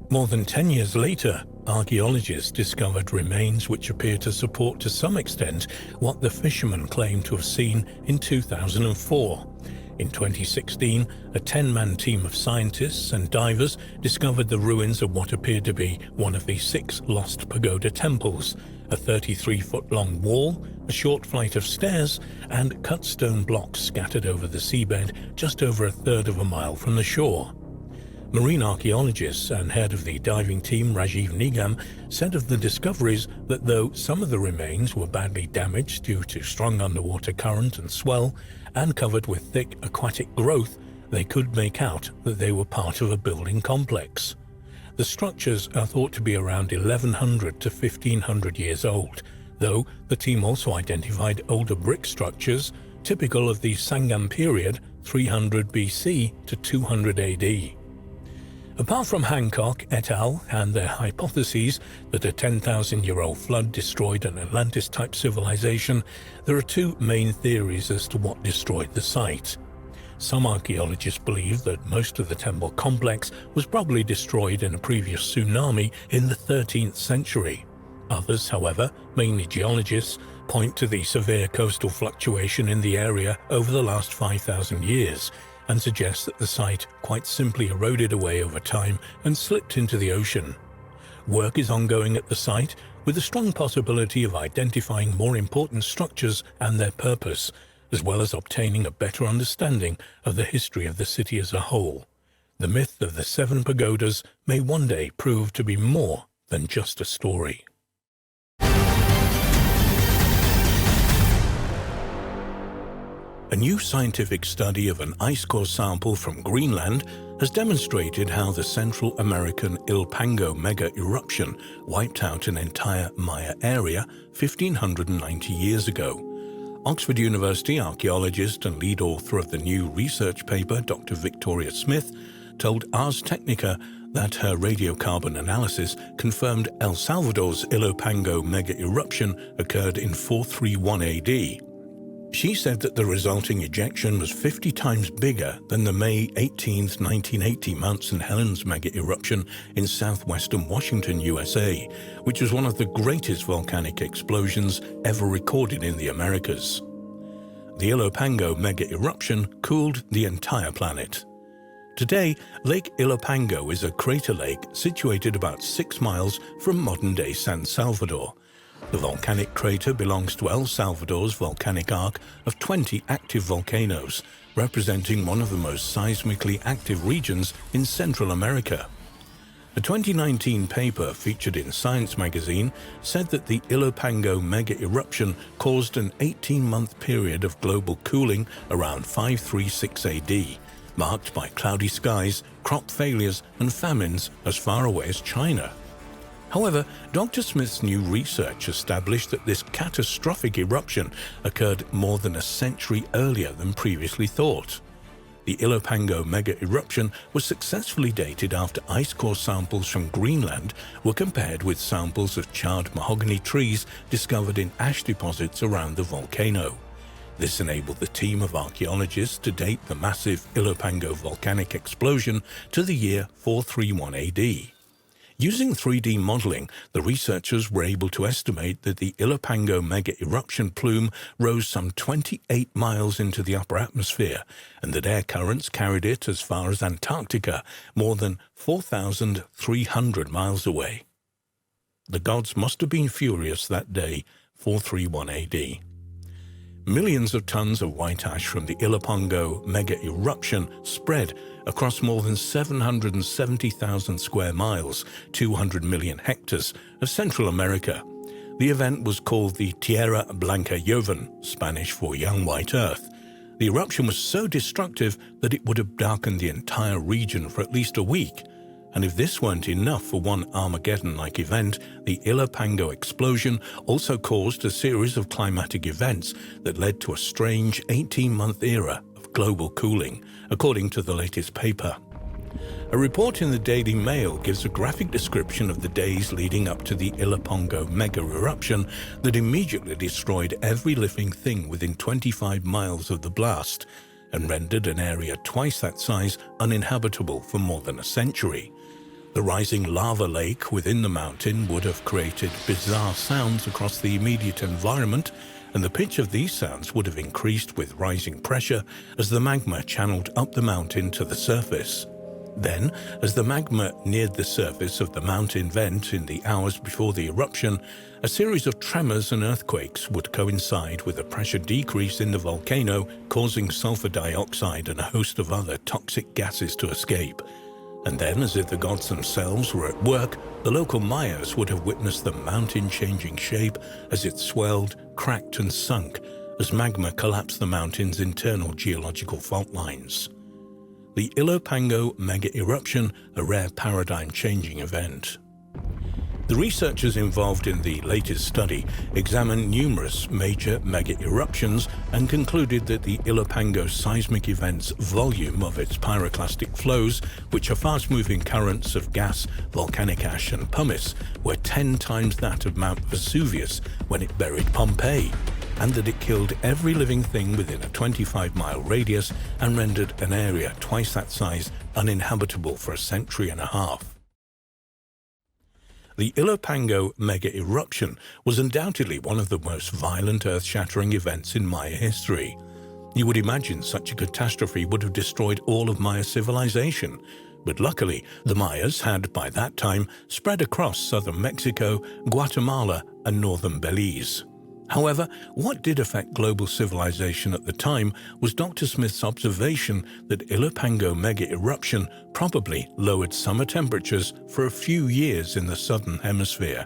More than 10 years later, archaeologists discovered remains which appear to support to some extent what the fishermen claimed to have seen in 2004. In 2016, a 10-man team of scientists and divers discovered the ruins of what appeared to be one of the 6 lost pagoda temples, a 33-foot-long wall, a short flight of stairs, and cut stone blocks scattered over the seabed just over a third of a mile from the shore. Marine archaeologists and head of the diving team Rajiv Nigam said of the discoveries that though some of the remains were badly damaged due to strong underwater current and swell and covered with thick aquatic growth, they could make out that they were part of a building complex. The structures are thought to be around 1,100 to 1,500 years old, though the team also identified older brick structures typical of the Sangam period 300 BC to 200 AD. Apart from Hancock et al. And their hypotheses that a 10,000-year-old flood destroyed an Atlantis-type civilization, there are 2 main theories as to what destroyed the site. Some archaeologists believe that most of the temple complex was probably destroyed in a previous tsunami in the 13th century. Others, however, mainly geologists, point to the severe coastal fluctuation in the area over the last 5,000 years, and suggest that the site quite simply eroded away over time and slipped into the ocean. Work is ongoing at the site, with a strong possibility of identifying more important structures and their purpose, as well as obtaining a better understanding of the history of the city as a whole. The myth of the 7 pagodas may one day prove to be more than just a story. A new scientific study of an ice core sample from Greenland has demonstrated how the Central American Ilopango mega-eruption wiped out an entire Maya area 1,590 years ago. Oxford University archaeologist and lead author of the new research paper, Dr. Victoria Smith, told Ars Technica that her radiocarbon analysis confirmed El Salvador's Ilopango mega-eruption occurred in 431 AD. She said that the resulting ejection was 50 times bigger than the May 18, 1980 Mount St. Helens mega-eruption in southwestern Washington, USA, which was one of the greatest volcanic explosions ever recorded in the Americas. The Ilopango mega-eruption cooled the entire planet. Today, Lake Ilopango is a crater lake situated about 6 miles from modern-day San Salvador. The volcanic crater belongs to El Salvador's volcanic arc of 20 active volcanoes, representing one of the most seismically active regions in Central America. A 2019 paper featured in Science magazine said that the Ilopango mega-eruption caused an 18-month period of global cooling around 536 AD, marked by cloudy skies, crop failures, and famines as far away as China. However, Dr. Smith's new research established that this catastrophic eruption occurred more than a century earlier than previously thought. The Ilopango mega-eruption was successfully dated after ice core samples from Greenland were compared with samples of charred mahogany trees discovered in ash deposits around the volcano. This enabled the team of archaeologists to date the massive Ilopango volcanic explosion to the year 431 AD. Using 3D modeling, the researchers were able to estimate that the Ilopango mega-eruption plume rose some 28 miles into the upper atmosphere, and that air currents carried it as far as Antarctica, more than 4,300 miles away. The gods must have been furious that day, 431 AD. Millions of tons of white ash from the Ilopango mega-eruption spread across more than 770,000 square miles, 200 million hectares, of Central America. The event was called the Tierra Blanca Joven, Spanish for young white earth. The eruption was so destructive that it would have darkened the entire region for at least a week. And if this weren't enough for one Armageddon-like event, the Ilopango explosion also caused a series of climatic events that led to a strange 18-month era of global cooling, according to the latest paper. A report in the Daily Mail gives a graphic description of the days leading up to the Ilopango mega-eruption that immediately destroyed every living thing within 25 miles of the blast and rendered an area twice that size uninhabitable for more than a century. The rising lava lake within the mountain would have created bizarre sounds across the immediate environment, and the pitch of these sounds would have increased with rising pressure as the magma channeled up the mountain to the surface. Then, as the magma neared the surface of the mountain vent in the hours before the eruption, a series of tremors and earthquakes would coincide with a pressure decrease in the volcano, causing sulfur dioxide and a host of other toxic gases to escape. And then, as if the gods themselves were at work, the local Mayas would have witnessed the mountain changing shape as it swelled, cracked and sunk as magma collapsed the mountain's internal geological fault lines. The Ilopango mega-eruption, a rare paradigm-changing event. The researchers involved in the latest study examined numerous major mega-eruptions and concluded that the Ilopango seismic event's volume of its pyroclastic flows, which are fast-moving currents of gas, volcanic ash and pumice, were 10 times that of Mount Vesuvius when it buried Pompeii, and that it killed every living thing within a 25-mile radius and rendered an area twice that size uninhabitable for a century and a half. The Ilopango mega-eruption was undoubtedly one of the most violent earth-shattering events in Maya history. You would imagine such a catastrophe would have destroyed all of Maya civilization, but luckily the Mayas had by that time spread across southern Mexico, Guatemala and northern Belize. However, what did affect global civilization at the time was Dr. Smith's observation that Ilopango mega-eruption probably lowered summer temperatures for a few years in the southern hemisphere,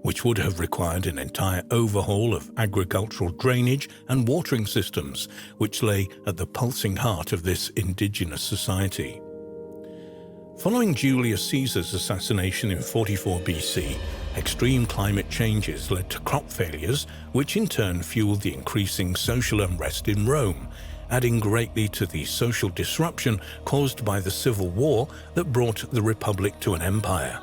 which would have required an entire overhaul of agricultural drainage and watering systems, which lay at the pulsing heart of this indigenous society. Following Julius Caesar's assassination in 44 BC, extreme climate changes led to crop failures, which in turn fueled the increasing social unrest in Rome, adding greatly to the social disruption caused by the civil war that brought the Republic to an empire.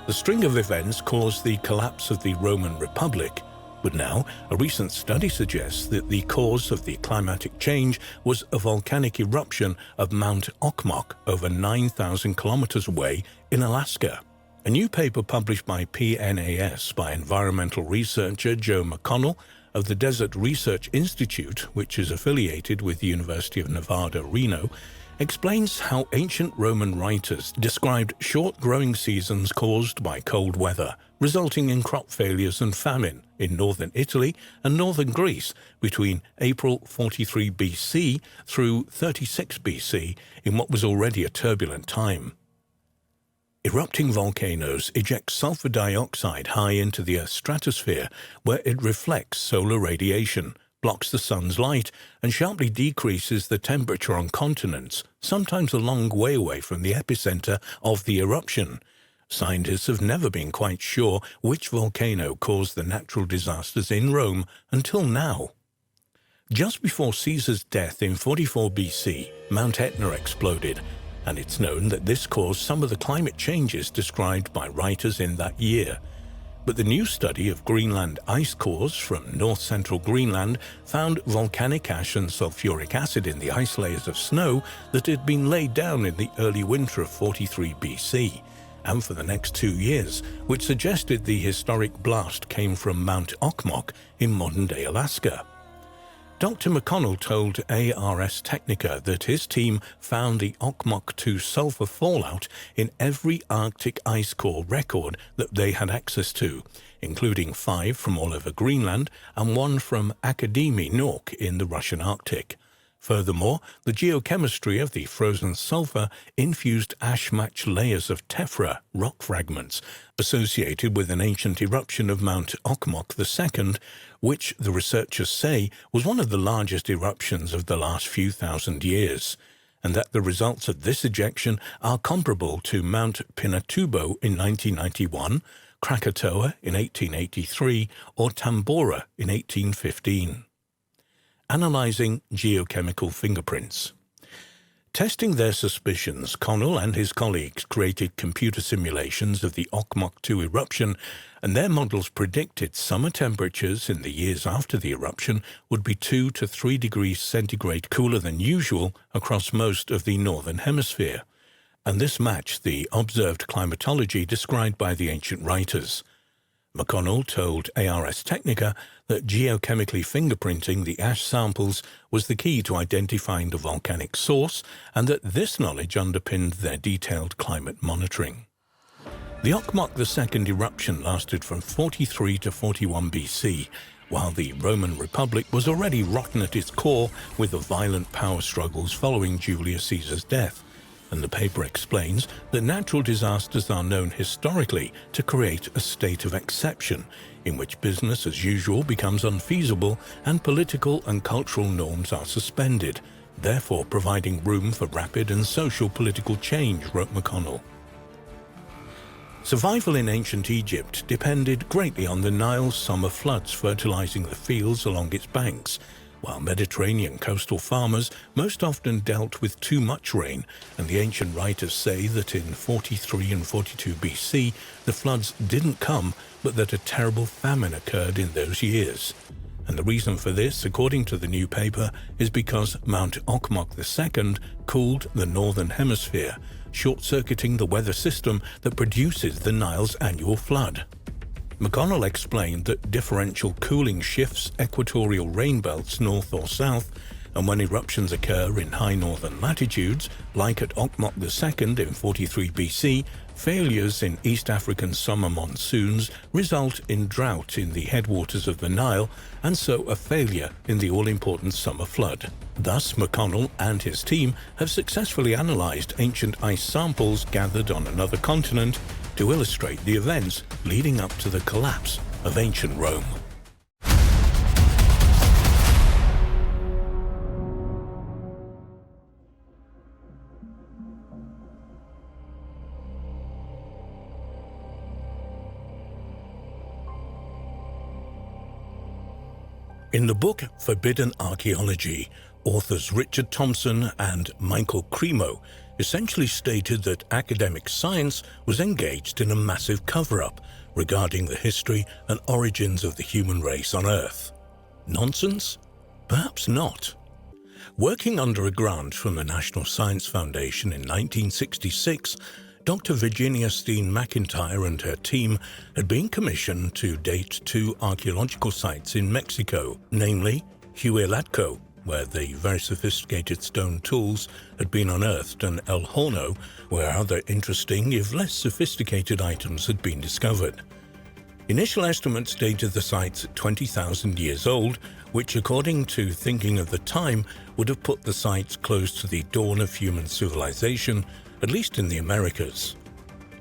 The string of events caused the collapse of the Roman Republic, but now a recent study suggests that the cause of the climatic change was a volcanic eruption of Mount Okmok over 9,000 kilometers away in Alaska. A new paper published by PNAS by environmental researcher Joe McConnell of the Desert Research Institute, which is affiliated with the University of Nevada, Reno, explains how ancient Roman writers described short growing seasons caused by cold weather, resulting in crop failures and famine in northern Italy and northern Greece between April 43 BC through 36 BC in what was already a turbulent time. Erupting volcanoes eject sulfur dioxide high into the Earth's stratosphere, where it reflects solar radiation, blocks the sun's light, and sharply decreases the temperature on continents, sometimes a long way away from the epicenter of the eruption. Scientists have never been quite sure which volcano caused the natural disasters in Rome until now. Just before Caesar's death in 44 BC, Mount Etna exploded, and it's known that this caused some of the climate changes described by writers in that year. But the new study of Greenland ice cores from north-central Greenland found volcanic ash and sulfuric acid in the ice layers of snow that had been laid down in the early winter of 43 BC, and for the next 2 years, which suggested the historic blast came from Mount Okmok in modern-day Alaska. Dr. McConnell told Ars Technica that his team found the Okmok 2 sulfur fallout in every Arctic ice core record that they had access to, including 5 from all over Greenland and 1 from Akademi Nok in the Russian Arctic. Furthermore, the geochemistry of the frozen sulfur infused ash-matched layers of tephra rock fragments associated with an ancient eruption of Mount Okmok II, which the researchers say was one of the largest eruptions of the last few thousand years, and that the results of this ejection are comparable to Mount Pinatubo in 1991, Krakatoa in 1883, or Tambora in 1815. Analyzing geochemical fingerprints. Testing their suspicions, Connell and his colleagues created computer simulations of the Okmok 2 eruption, and their models predicted summer temperatures in the years after the eruption would be 2 to 3 degrees centigrade cooler than usual across most of the northern hemisphere, and this matched the observed climatology described by the ancient writers. McConnell told Ars Technica that geochemically fingerprinting the ash samples was the key to identifying the volcanic source, and that this knowledge underpinned their detailed climate monitoring. The Okmok II eruption lasted from 43 to 41 BC, while the Roman Republic was already rotten at its core with the violent power struggles following Julius Caesar's death. And the paper explains that natural disasters are known historically to create a state of exception, in which business as usual becomes unfeasible and political and cultural norms are suspended, therefore providing room for rapid and social political change, wrote McConnell. Survival in ancient Egypt depended greatly on the Nile's summer floods fertilizing the fields along its banks, while Mediterranean coastal farmers most often dealt with too much rain, and the ancient writers say that in 43 and 42 BC the floods didn't come, but that a terrible famine occurred in those years. And the reason for this, according to the new paper, is because Mount Okmok II cooled the northern hemisphere, short-circuiting the weather system that produces the Nile's annual flood. McConnell explained that differential cooling shifts equatorial rain belts north or south, and when eruptions occur in high northern latitudes, like at Okmok II in 43 BC, failures in East African summer monsoons result in drought in the headwaters of the Nile, and so a failure in the all-important summer flood. Thus, McConnell and his team have successfully analyzed ancient ice samples gathered on another continent to illustrate the events leading up to the collapse of ancient Rome. In the book Forbidden Archaeology, authors Richard Thompson and Michael Cremo essentially stated that academic science was engaged in a massive cover-up regarding the history and origins of the human race on Earth. Nonsense? Perhaps not. Working under a grant from the National Science Foundation in 1966, Dr. Virginia Steen McIntyre and her team had been commissioned to date 2 archaeological sites in Mexico, namely Huehuetlacco, where the very sophisticated stone tools had been unearthed, and El Horno, where other interesting, if less sophisticated items had been discovered. Initial estimates dated the sites at 20,000 years old, which, according to thinking of the time, would have put the sites close to the dawn of human civilization, at least in the Americas.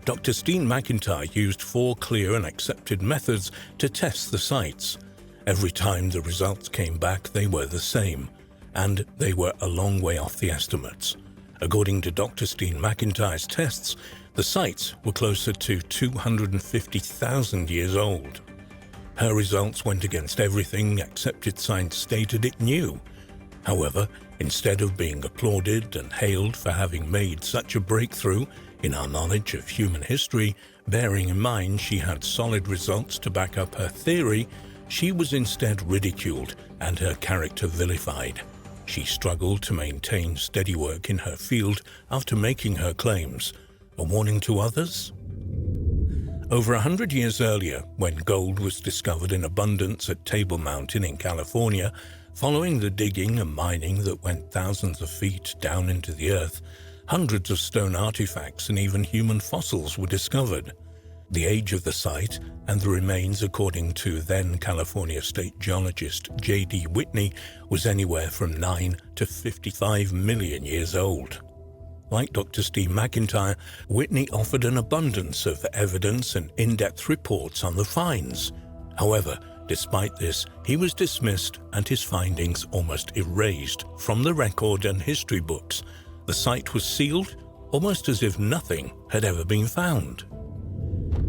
Dr. Steen McIntyre used 4 clear and accepted methods to test the sites. Every time the results came back, they were the same, and they were a long way off the estimates. According to Dr. Steen McIntyre's tests, The sites were closer to 250,000 years old. Her results went against everything accepted science stated it knew. However, instead of being applauded and hailed for having made such a breakthrough in our knowledge of human history, bearing in mind she had solid results to back up her theory, she was instead ridiculed and her character vilified. She struggled to maintain steady work in her field after making her claims. A warning to others? Over 100 years earlier, when gold was discovered in abundance at Table Mountain in California, following the digging and mining that went thousands of feet down into the earth, hundreds of stone artifacts and even human fossils were discovered. The age of the site and the remains, according to then California State geologist J.D. Whitney, was anywhere from 9 to 55 million years old. Like Dr. Steve McIntyre, Whitney offered an abundance of evidence and in-depth reports on the finds. However, despite this, he was dismissed and his findings almost erased from the record and history books. The site was sealed, almost as if nothing had ever been found.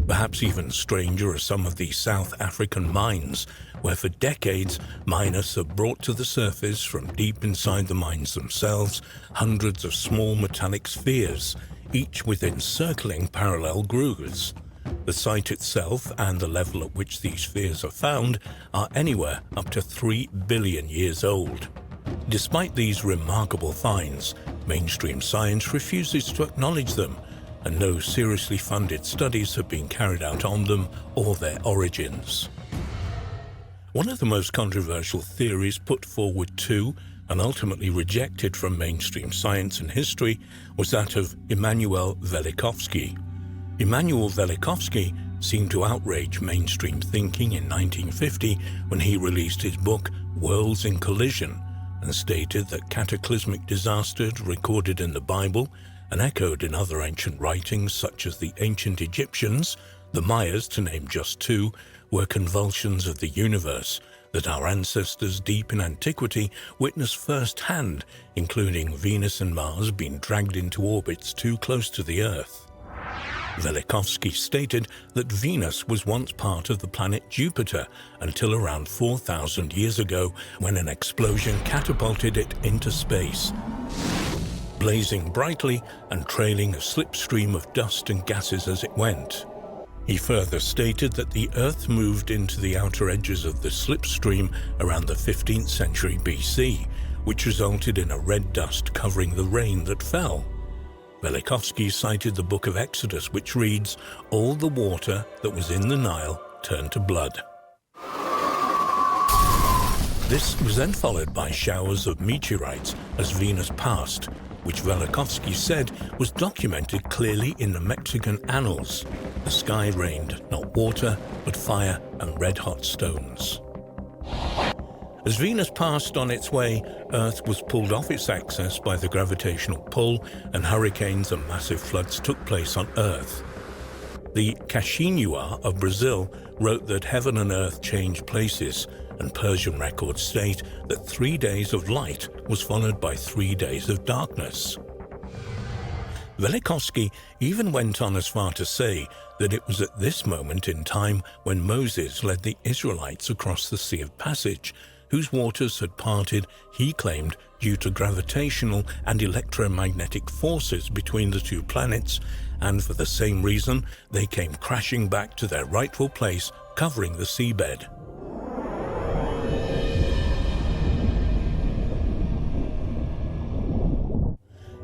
Perhaps even stranger are some of these South African mines, where for decades miners have brought to the surface from deep inside the mines themselves hundreds of small metallic spheres, each with encircling parallel grooves. The site itself and the level at which these spheres are found are anywhere up to 3 billion years old. Despite these remarkable finds, mainstream science refuses to acknowledge them, and no seriously funded studies have been carried out on them or their origins. One of the most controversial theories put forward to and ultimately rejected from mainstream science and history was that of Immanuel Velikovsky. Immanuel Velikovsky seemed to outrage mainstream thinking in 1950 when he released his book Worlds in Collision and stated that cataclysmic disasters recorded in the Bible and echoed in other ancient writings such as the ancient Egyptians, the Mayas to name just two, were convulsions of the universe that our ancestors deep in antiquity witnessed firsthand, including Venus and Mars being dragged into orbits too close to the Earth. Velikovsky stated that Venus was once part of the planet Jupiter until around 4,000 years ago when an explosion catapulted it into space, blazing brightly and trailing a slipstream of dust and gases as it went. He further stated that the Earth moved into the outer edges of the slipstream around the 15th century BC, which resulted in a red dust covering the rain that fell. Velikovsky cited the Book of Exodus, which reads, "All the water that was in the Nile turned to blood." This was then followed by showers of meteorites as Venus passed, which Velikovsky said was documented clearly in the Mexican annals. The sky rained not water, but fire and red-hot stones. As Venus passed on its way, Earth was pulled off its axis by the gravitational pull, and hurricanes and massive floods took place on Earth. The Caxinhua of Brazil wrote that heaven and earth changed places, and Persian records state that 3 days of light was followed by 3 days of darkness. Velikovsky even went on as far to say that it was at this moment in time when Moses led the Israelites across the Sea of Passage, whose waters had parted, he claimed, due to gravitational and electromagnetic forces between the two planets, and for the same reason they came crashing back to their rightful place, covering the seabed.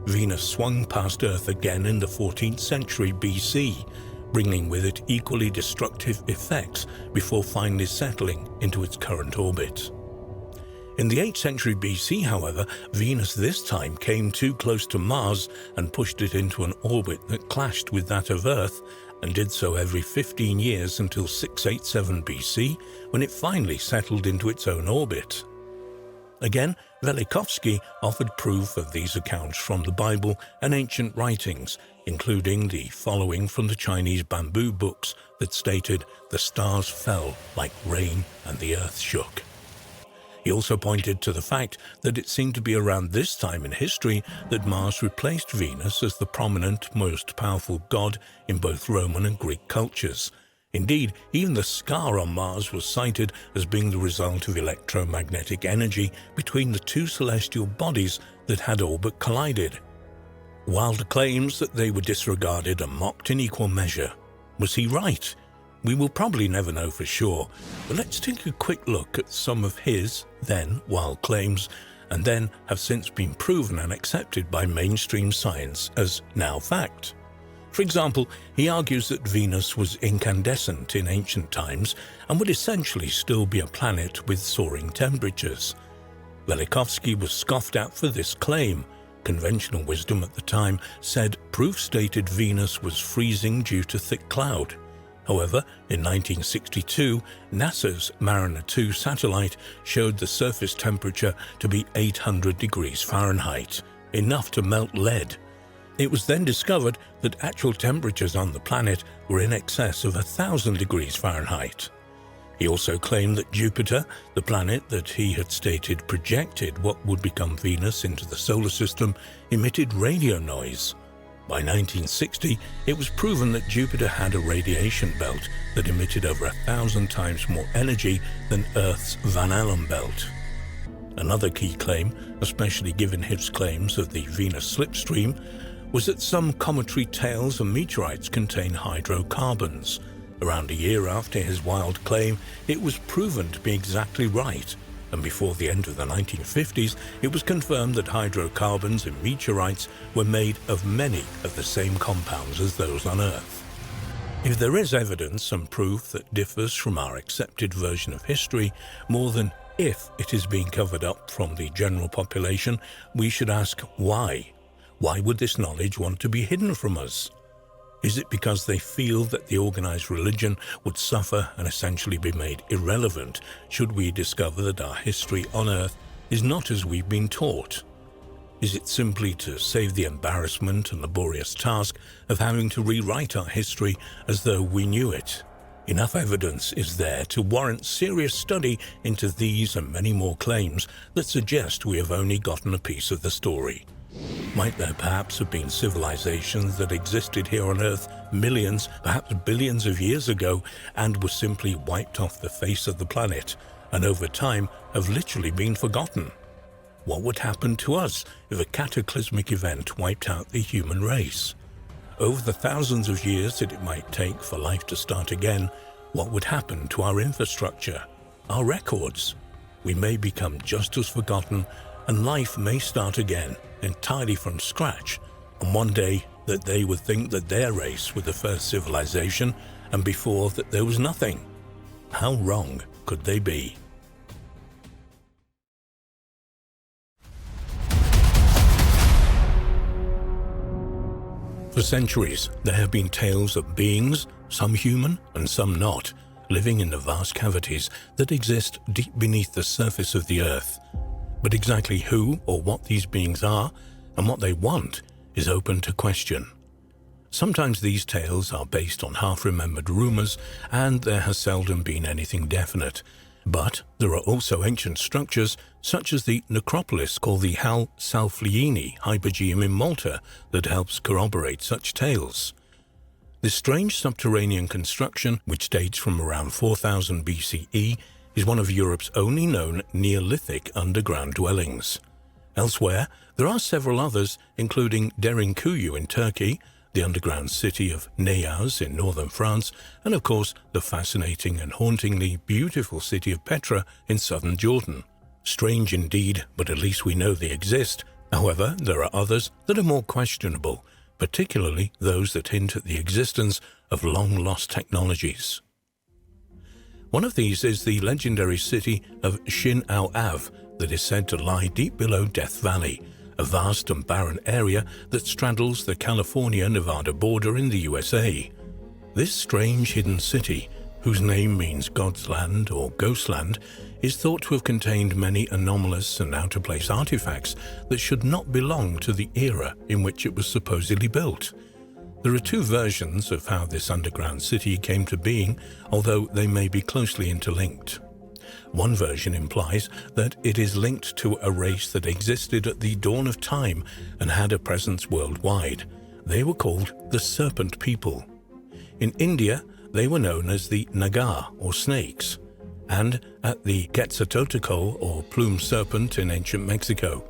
Venus swung past Earth again in the 14th century BC, bringing with it equally destructive effects before finally settling into its current orbit. In the 8th century BC, however, Venus this time came too close to Mars and pushed it into an orbit that clashed with that of Earth, and did so every 15 years until 687 BC, when it finally settled into its own orbit. Again, Velikovsky offered proof of these accounts from the Bible and ancient writings, including the following from the Chinese bamboo books that stated, "The stars fell like rain and the earth shook." He also pointed to the fact that it seemed to be around this time in history that Mars replaced Venus as the prominent, most powerful god in both Roman and Greek cultures. Indeed, even the scar on Mars was cited as being the result of electromagnetic energy between the two celestial bodies that had all but collided. Wild claims that they were disregarded and mocked in equal measure. Was he right? We will probably never know for sure, but let's take a quick look at some of his then wild claims, and then have since been proven and accepted by mainstream science as now fact. For example, he argues that Venus was incandescent in ancient times and would essentially still be a planet with soaring temperatures. Velikovsky was scoffed at for this claim. Conventional wisdom at the time said proof stated Venus was freezing due to thick cloud. However, in 1962, NASA's Mariner 2 satellite showed the surface temperature to be 800 degrees Fahrenheit, enough to melt lead. It was then discovered that actual temperatures on the planet were in excess of 1,000 degrees Fahrenheit. He also claimed that Jupiter, the planet that he had stated projected what would become Venus into the solar system, emitted radio noise. By 1960, it was proven that Jupiter had a radiation belt that emitted over 1,000 times more energy than Earth's Van Allen belt. Another key claim, especially given his claims of the Venus slipstream, was that some cometary tails and meteorites contain hydrocarbons. Around a year after his wild claim, it was proven to be exactly right, and before the end of the 1950s, it was confirmed that hydrocarbons in meteorites were made of many of the same compounds as those on Earth. If there is evidence and proof that differs from our accepted version of history, more than if it is being covered up from the general population, we should ask why. Why would this knowledge want to be hidden from us? Is it because they feel that the organized religion would suffer and essentially be made irrelevant should we discover that our history on Earth is not as we've been taught? Is it simply to save the embarrassment and laborious task of having to rewrite our history as though we knew it? Enough evidence is there to warrant serious study into these and many more claims that suggest we have only gotten a piece of the story. Might there perhaps have been civilizations that existed here on Earth millions, perhaps billions of years ago and were simply wiped off the face of the planet, and over time have literally been forgotten? What would happen to us if a cataclysmic event wiped out the human race? Over the thousands of years that it might take for life to start again, what would happen to our infrastructure, our records? We may become just as forgotten, and life may start again, entirely from scratch, and one day that they would think that their race were the first civilization, and before that there was nothing. How wrong could they be? For centuries, there have been tales of beings, some human and some not, living in the vast cavities that exist deep beneath the surface of the Earth. But exactly who or what these beings are and what they want is open to question. Sometimes these tales are based on half-remembered rumors, and there has seldom been anything definite. But there are also ancient structures, such as the necropolis called the Hal Salflieni Hypogeum in Malta, that helps corroborate such tales. This strange subterranean construction, which dates from around 4000 BCE, is one of Europe's only known Neolithic underground dwellings. Elsewhere, there are several others, including Derinkuyu in Turkey, the underground city of Neyaz in northern France, and of course the fascinating and hauntingly beautiful city of Petra in southern Jordan. Strange indeed, but at least we know they exist. However, there are others that are more questionable, particularly those that hint at the existence of long-lost technologies. One of these is the legendary city of Shin Au Av that is said to lie deep below Death Valley, a vast and barren area that straddles the California-Nevada border in the USA. This strange hidden city, whose name means God's land or ghost land, is thought to have contained many anomalous and out-of-place artifacts that should not belong to the era in which it was supposedly built. There are two versions of how this underground city came to being, although they may be closely interlinked. One version implies that it is linked to a race that existed at the dawn of time and had a presence worldwide. They were called the Serpent People. In India, they were known as the Naga, or snakes, and at the Quetzalcoatl, or plumed serpent, in ancient Mexico.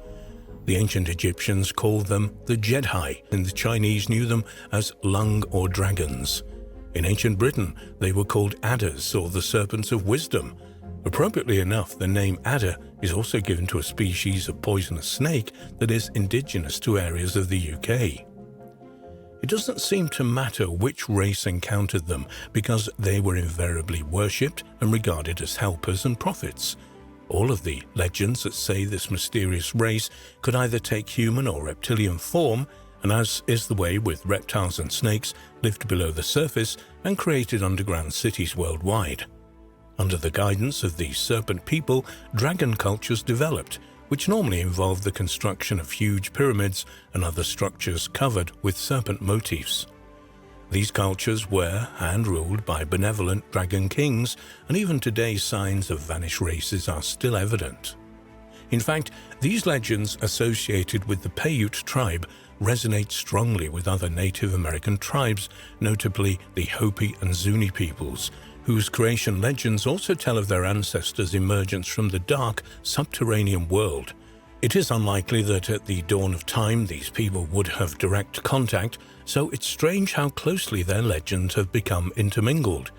The ancient Egyptians called them the Jedhai, and the Chinese knew them as lung or dragons. In ancient Britain, they were called adders, or the serpents of wisdom. Appropriately enough, the name adder is also given to a species of poisonous snake that is indigenous to areas of the UK. It doesn't seem to matter which race encountered them, because they were invariably worshipped and regarded as helpers and prophets. All of the legends that say this mysterious race could either take human or reptilian form, and as is the way with reptiles and snakes, lived below the surface and created underground cities worldwide. Under the guidance of these serpent people, dragon cultures developed, which normally involved the construction of huge pyramids and other structures covered with serpent motifs. These cultures were hand-ruled by benevolent dragon kings, and even today signs of vanished races are still evident. In fact, these legends associated with the Paiute tribe resonate strongly with other Native American tribes, notably the Hopi and Zuni peoples, whose creation legends also tell of their ancestors' emergence from the dark, subterranean world. It is unlikely that at the dawn of time these people would have direct contact, so it's strange how closely their legends have become intermingled.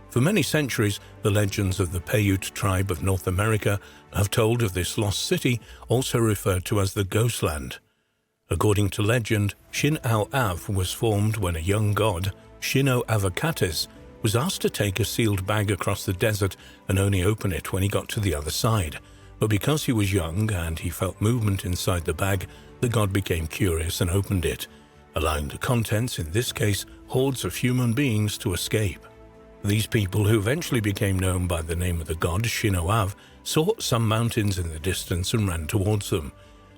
For many centuries, the legends of the Paiute tribe of North America have told of this lost city, also referred to as the Ghost Land. According to legend, Shin Au Av was formed when a young god, Shino Avakates, was asked to take a sealed bag across the desert and only open it when he got to the other side. But because he was young and he felt movement inside the bag, the god became curious and opened it, allowing the contents, in this case hordes of human beings, to escape. These people, who eventually became known by the name of the god Shinoav, saw some mountains in the distance and ran towards them.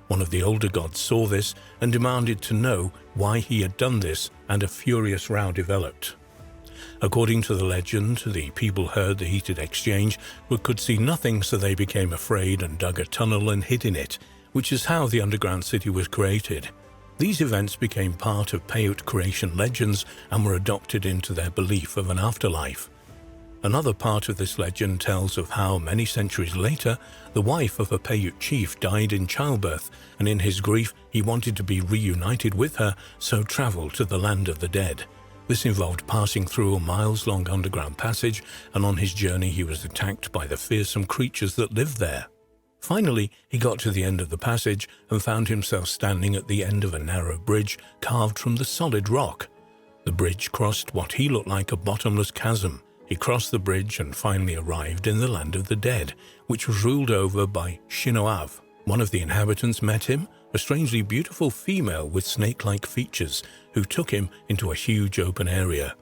One of the older gods saw this and demanded to know why he had done this, and a furious row developed. According to the legend, the people heard the heated exchange but could see nothing, so they became afraid and dug a tunnel and hid in it, which is how the underground city was created. These events became part of Paiute creation legends and were adopted into their belief of an afterlife. Another part of this legend tells of how, many centuries later, the wife of a Paiute chief died in childbirth, and in his grief he wanted to be reunited with her, so traveled to the land of the dead. This involved passing through a miles-long underground passage, and on his journey he was attacked by the fearsome creatures that lived there. Finally, he got to the end of the passage and found himself standing at the end of a narrow bridge carved from the solid rock. The bridge crossed what he looked like a bottomless chasm. He crossed the bridge and finally arrived in the land of the dead, which was ruled over by Shinoav. One of the inhabitants met him, a strangely beautiful female with snake-like features, who took him into a huge open area.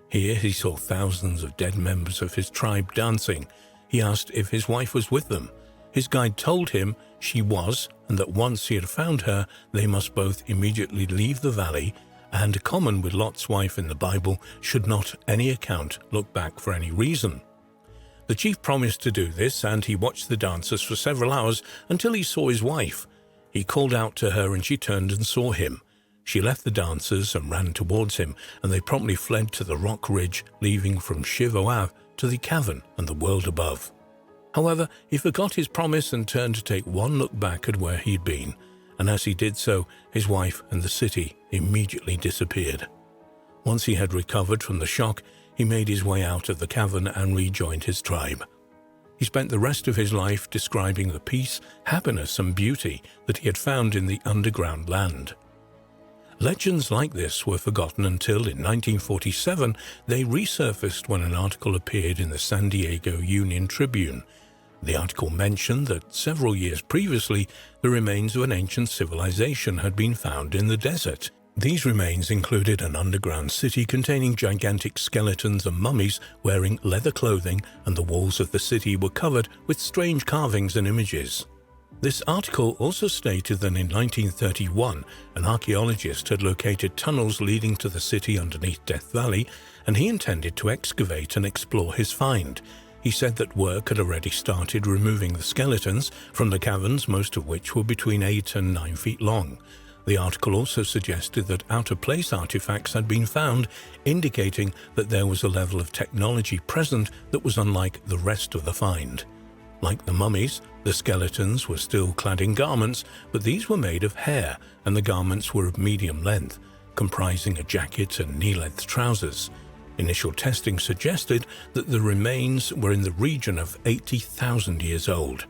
Here he saw thousands of dead members of his tribe dancing. He asked if his wife was with them. His guide told him she was, and that once he had found her, they must both immediately leave the valley, and, common with Lot's wife in the Bible, should not any account look back for any reason. The chief promised to do this, and he watched the dancers for several hours until he saw his wife. He called out to her and she turned and saw him. She left the dancers and ran towards him, and they promptly fled to the rock ridge, leaving from Shiv-Oav to the cavern and the world above. However, he forgot his promise and turned to take one look back at where he'd been, and as he did so, his wife and the city immediately disappeared. Once he had recovered from the shock, he made his way out of the cavern and rejoined his tribe. He spent the rest of his life describing the peace, happiness, and beauty that he had found in the underground land. Legends like this were forgotten until, in 1947, they resurfaced when an article appeared in the San Diego Union Tribune. The article mentioned that several years previously, the remains of an ancient civilization had been found in the desert. These remains included an underground city containing gigantic skeletons and mummies wearing leather clothing, and the walls of the city were covered with strange carvings and images. This article also stated that in 1931, an archaeologist had located tunnels leading to the city underneath Death Valley, and he intended to excavate and explore his find. he said that work had already started removing the skeletons from the caverns, most of which were between 8 and 9 feet long. The article also suggested that out-of-place artifacts had been found, indicating that there was a level of technology present that was unlike the rest of the find. Like the mummies, the skeletons were still clad in garments, but these were made of hair, and the garments were of medium length, comprising a jacket and knee-length trousers. Initial testing suggested that the remains were in the region of 80,000 years old.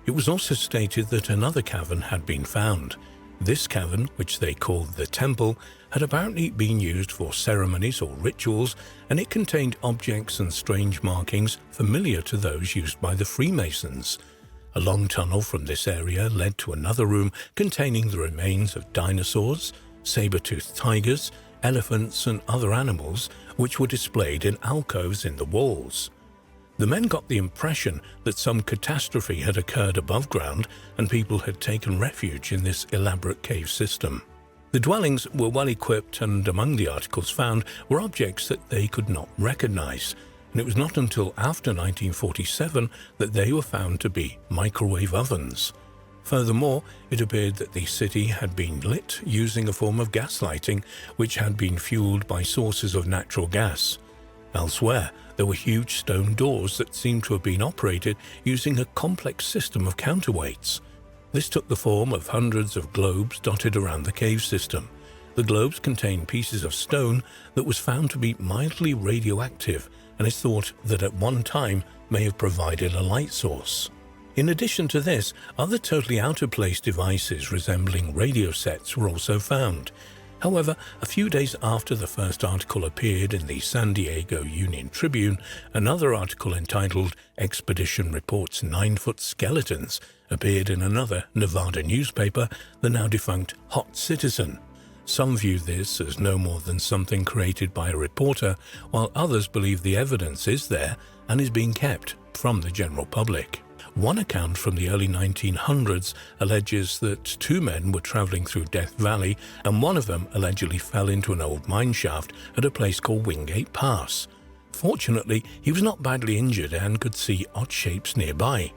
It was also stated that another cavern had been found. This cavern, which they called the temple, had apparently been used for ceremonies or rituals, and it contained objects and strange markings familiar to those used by the Freemasons. A long tunnel from this area led to another room containing the remains of dinosaurs, saber-toothed tigers, elephants, and other animals, which were displayed in alcoves in the walls. The men got the impression that some catastrophe had occurred above ground and people had taken refuge in this elaborate cave system. The dwellings were well equipped, and among the articles found were objects that they could not recognize, and it was not until after 1947 that they were found to be microwave ovens. Furthermore, it appeared that the city had been lit using a form of gas lighting which had been fueled by sources of natural gas. Elsewhere, there were huge stone doors that seemed to have been operated using a complex system of counterweights. This took the form of hundreds of globes dotted around the cave system. The globes contained pieces of stone that was found to be mildly radioactive, and it's thought that at one time may have provided a light source. In addition to this, other totally out-of-place devices resembling radio sets were also found. However, a few days after the first article appeared in the San Diego Union Tribune, another article entitled "Expedition Reports 9-Foot Skeletons" appeared in another Nevada newspaper, the now-defunct Hot Citizen. Some view this as no more than something created by a reporter, while others believe the evidence is there and is being kept from the general public. One account from the early 1900s alleges that 2 men were traveling through Death Valley, and one of them allegedly fell into an old mine shaft at a place called Wingate Pass. Fortunately, he was not badly injured and could see odd shapes nearby.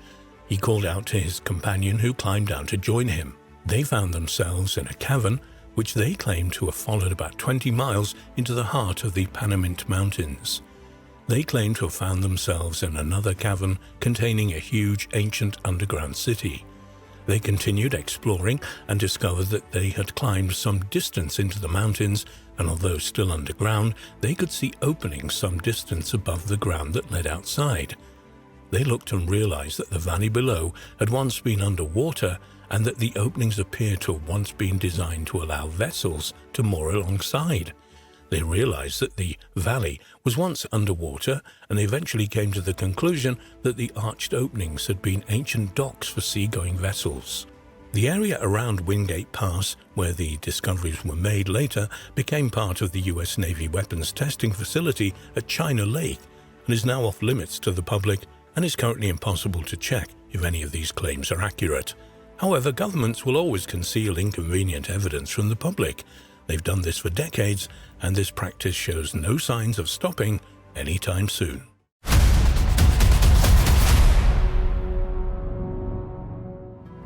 He called out to his companion, who climbed down to join him. They found themselves in a cavern, which they claimed to have followed about 20 miles into the heart of the Panamint Mountains. They claimed to have found themselves in another cavern containing a huge ancient underground city. They continued exploring and discovered that they had climbed some distance into the mountains, and although still underground, they could see openings some distance above the ground that led outside. They looked and realized that the valley below had once been underwater, and that the openings appeared to have once been designed to allow vessels to moor alongside. They realized that the valley was once underwater, and they eventually came to the conclusion that the arched openings had been ancient docks for seagoing vessels. The area around Wingate Pass, where the discoveries were made later, became part of the US Navy weapons testing facility at China Lake, and is now off limits to the public, and is currently impossible to check if any of these claims are accurate. However, governments will always conceal inconvenient evidence from the public. They've done this for decades, and this practice shows no signs of stopping anytime soon.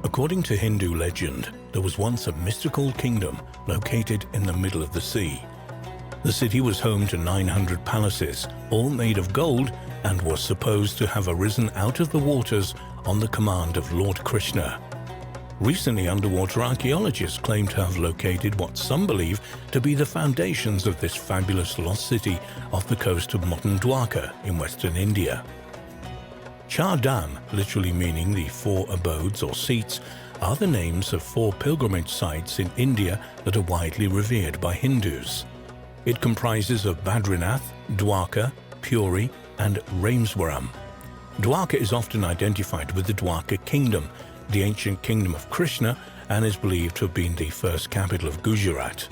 According to Hindu legend, there was once a mystical kingdom located in the middle of the sea. The city was home to 900 palaces, all made of gold, and was supposed to have arisen out of the waters on the command of Lord Krishna. Recently, underwater archaeologists claim to have located what some believe to be the foundations of this fabulous lost city off the coast of modern Dwarka in western India. Char Dham, literally meaning the 4 abodes or seats, are the names of 4 pilgrimage sites in India that are widely revered by Hindus. It comprises of Badrinath, Dwarka, Puri, and Rameswaram. Dwarka is often identified with the Dwarka Kingdom, the ancient kingdom of Krishna, and is believed to have been the first capital of Gujarat.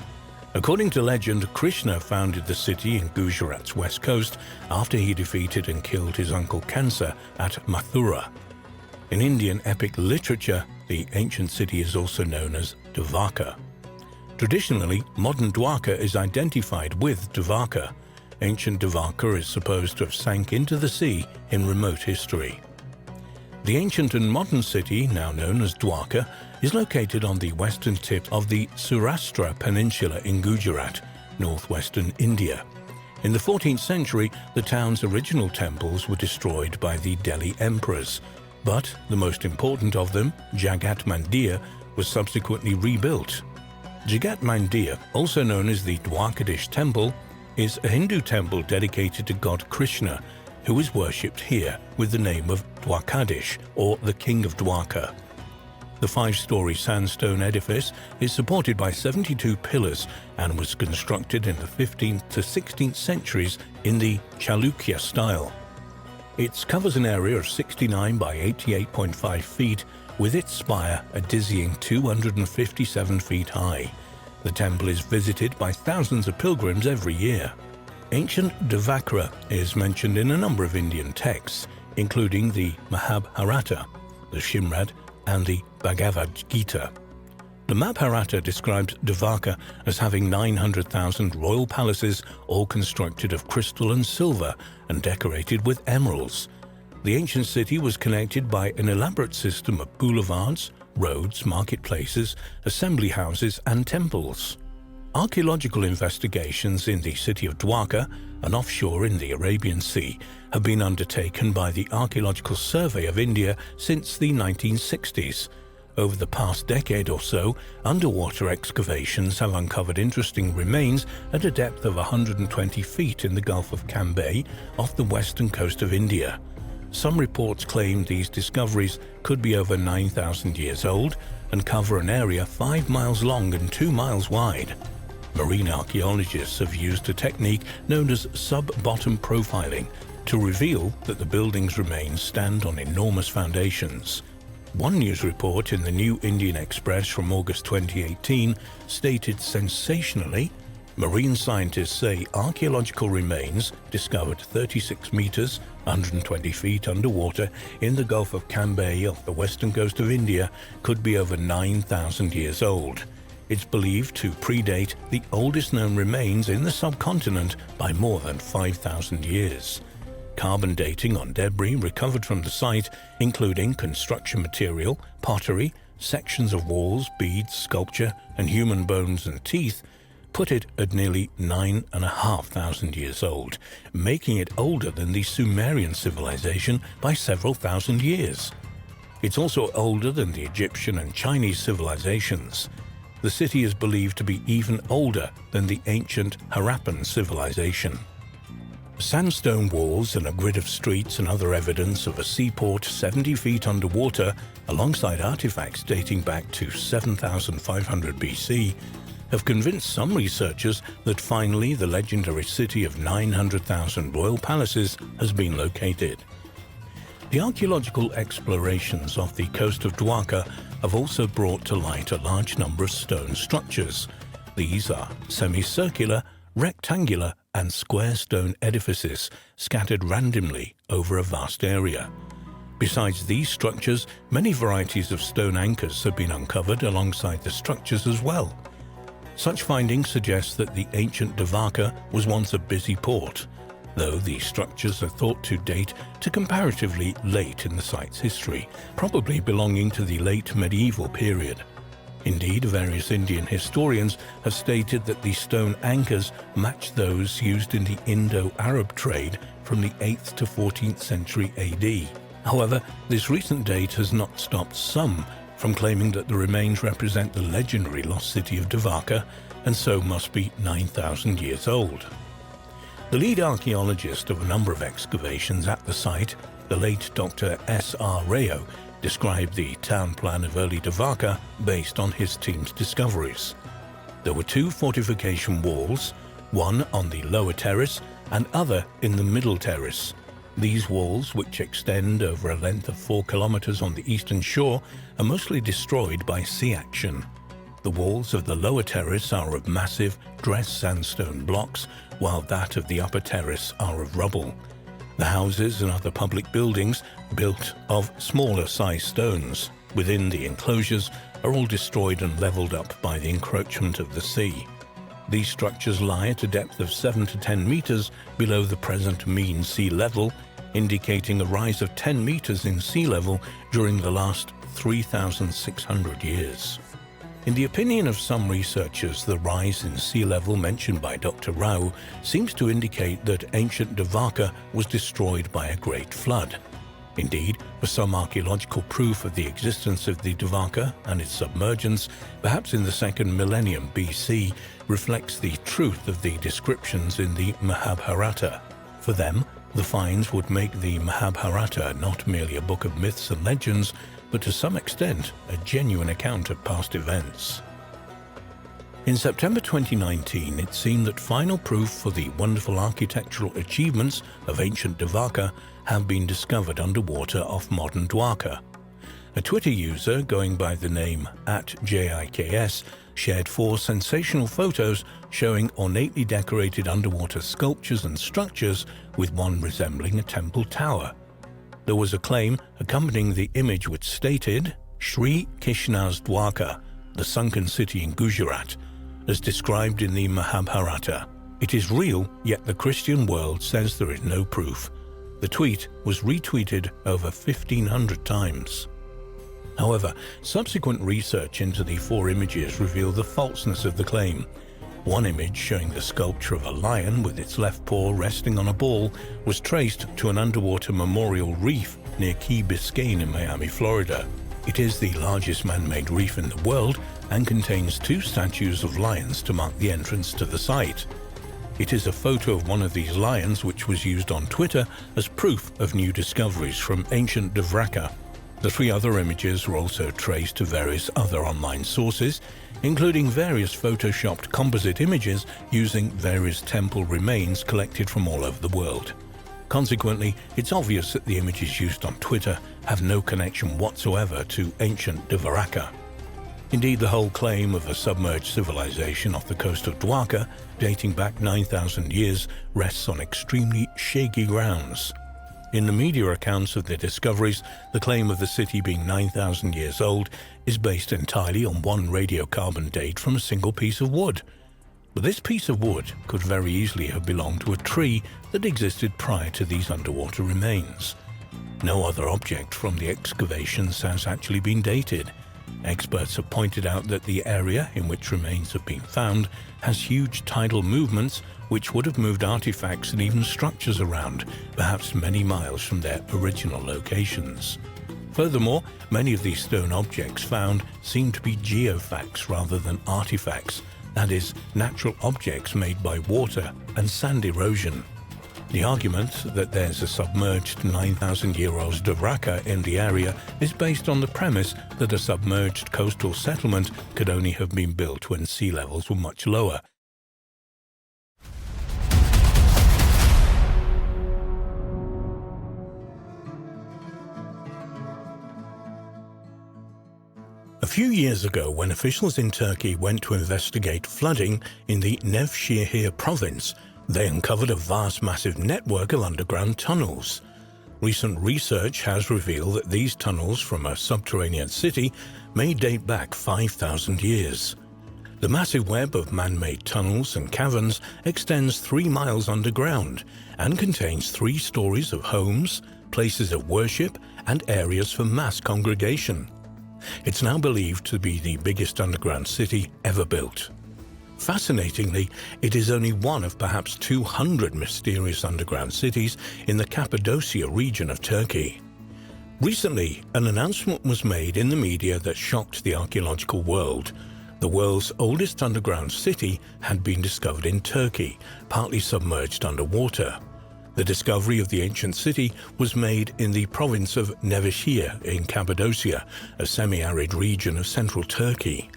According to legend, Krishna founded the city in Gujarat's west coast after he defeated and killed his uncle Kansa at Mathura. In Indian epic literature, the ancient city is also known as Dwarka. Traditionally, modern Dwarka is identified with Dwarka. ancient Dvarka is supposed to have sank into the sea in remote history. The ancient and modern city, now known as Dwarka, is located on the western tip of the Saurashtra Peninsula in Gujarat, northwestern India. In the 14th century, the town's original temples were destroyed by the Delhi emperors, but the most important of them, Jagat Mandir, was subsequently rebuilt. Jagat Mandir, also known as the Dwarkadish Temple, is a Hindu temple dedicated to god Krishna, who is worshipped here with the name of Dwarkadish, or the King of Dwarka. The 5-story sandstone edifice is supported by 72 pillars and was constructed in the 15th to 16th centuries in the Chalukya style. It covers an area of 69 by 88.5 feet, with its spire a dizzying 257 feet high. The temple is visited by thousands of pilgrims every year. Ancient Dvarka is mentioned in a number of Indian texts, including the Mahabharata, the Shrimad, and the Bhagavad Gita. The Mahabharata describes Dvarka as having 900,000 royal palaces, all constructed of crystal and silver and decorated with emeralds. The ancient city was connected by an elaborate system of boulevards, roads, marketplaces, assembly houses, and temples. Archaeological investigations in the city of Dwarka and offshore in the Arabian Sea have been undertaken by the Archaeological Survey of India since the 1960s. Over the past decade or so, underwater excavations have uncovered interesting remains at a depth of 120 feet in the Gulf of Cambay off the western coast of India. Some reports claim these discoveries could be over 9,000 years old and cover an area 5 miles long and 2 miles wide. Marine archaeologists have used a technique known as sub-bottom profiling to reveal that the building's remains stand on enormous foundations. One news report in the New Indian Express from August 2018 stated sensationally, marine scientists say archaeological remains discovered 36 meters, 120 feet underwater in the Gulf of Cambay off the western coast of India could be over 9,000 years old. It's believed to predate the oldest known remains in the subcontinent by more than 5,000 years. Carbon dating on debris recovered from the site, including construction material, pottery, sections of walls, beads, sculpture, and human bones and teeth, put it at nearly 9,500 years old, making it older than the Sumerian civilization by several thousand years. It's also older than the Egyptian and Chinese civilizations. The city is believed to be even older than the ancient Harappan civilization. Sandstone walls and a grid of streets and other evidence of a seaport 70 feet underwater, alongside artifacts dating back to 7,500 BC, have convinced some researchers that finally the legendary city of 900,000 royal palaces has been located. The archaeological explorations off the coast of Dwarka have also brought to light a large number of stone structures. These are semicircular, rectangular, and square stone edifices scattered randomly over a vast area. Besides these structures, many varieties of stone anchors have been uncovered alongside the structures as well. Such findings suggest that the ancient Dvarka was once a busy port, though these structures are thought to date to comparatively late in the site's history, probably belonging to the late medieval period. Indeed, various Indian historians have stated that the stone anchors match those used in the Indo-Arab trade from the 8th to 14th century AD. However, this recent date has not stopped some from claiming that the remains represent the legendary lost city of Dvarka and so must be 9,000 years old. The lead archaeologist of a number of excavations at the site, the late Dr. S.R. Rao, described the town plan of early Dvarka based on his team's discoveries. There were 2 fortification walls, one on the lower terrace and other in the middle terrace. These walls, which extend over a length of 4 kilometers on the eastern shore, are mostly destroyed by sea action. The walls of the lower terrace are of massive dressed sandstone blocks, while that of the upper terrace are of rubble. The houses and other public buildings, built of smaller sized stones within the enclosures, are all destroyed and leveled up by the encroachment of the sea. These structures lie at a depth of 7 to 10 meters below the present mean sea level, indicating a rise of 10 meters in sea level during the last 3,600 years. In the opinion of some researchers, the rise in sea level mentioned by Dr. Rao seems to indicate that ancient Dvarka was destroyed by a great flood. Indeed, for some archaeological proof of the existence of the Dvarka and its submergence, perhaps in the 2nd millennium BC, reflects the truth of the descriptions in the Mahabharata. For them, the finds would make the Mahabharata not merely a book of myths and legends, but to some extent a genuine account of past events. In September 2019, it seemed that final proof for the wonderful architectural achievements of ancient Dvarka have been discovered underwater off modern Dwarka. A Twitter user going by the name @JIKS shared 4 sensational photos showing ornately decorated underwater sculptures and structures, with one resembling a temple tower. There was a claim accompanying the image which stated, "Sri Krishna's Dwarka, the sunken city in Gujarat, as described in the Mahabharata. It is real, yet the Christian world says there is no proof." The tweet was retweeted over 1,500 times. However, subsequent research into the 4 images revealed the falseness of the claim. One image, showing the sculpture of a lion with its left paw resting on a ball, was traced to an underwater memorial reef near Key Biscayne in Miami, Florida. It is the largest man-made reef in the world and contains 2 statues of lions to mark the entrance to the site. It is a photo of one of these lions which was used on Twitter as proof of new discoveries from ancient Dvarka. The 3 other images were also traced to various other online sources, including various photoshopped composite images using various temple remains collected from all over the world. Consequently, it's obvious that the images used on Twitter have no connection whatsoever to ancient Dvarka. Indeed, the whole claim of a submerged civilization off the coast of Dwarka, dating back 9,000 years, rests on extremely shaky grounds. In the media accounts of the discoveries, the claim of the city being 9,000 years old is based entirely on one radiocarbon date from a single piece of wood. But this piece of wood could very easily have belonged to a tree that existed prior to these underwater remains. No other object from the excavations has actually been dated. Experts have pointed out that the area in which remains have been found has huge tidal movements which would have moved artifacts and even structures around, perhaps many miles from their original locations. Furthermore, many of these stone objects found seem to be geofacts rather than artifacts, that is, natural objects made by water and sand erosion. The argument that there's a submerged 9,000-year-old Dvarka in the area is based on the premise that a submerged coastal settlement could only have been built when sea levels were much lower. A few years ago, when officials in Turkey went to investigate flooding in the Nevşehir province, they uncovered a vast, massive network of underground tunnels. Recent research has revealed that these tunnels from a subterranean city may date back 5,000 years. The massive web of man-made tunnels and caverns extends 3 miles underground and contains 3 stories of homes, places of worship, and areas for mass congregation. It's now believed to be the biggest underground city ever built. Fascinatingly, it is only one of perhaps 200 mysterious underground cities in the Cappadocia region of Turkey. Recently, an announcement was made in the media that shocked the archaeological world. The world's oldest underground city had been discovered in Turkey, partly submerged underwater. The discovery of the ancient city was made in the province of Nevşehir in Cappadocia, a semi-arid region of central Turkey.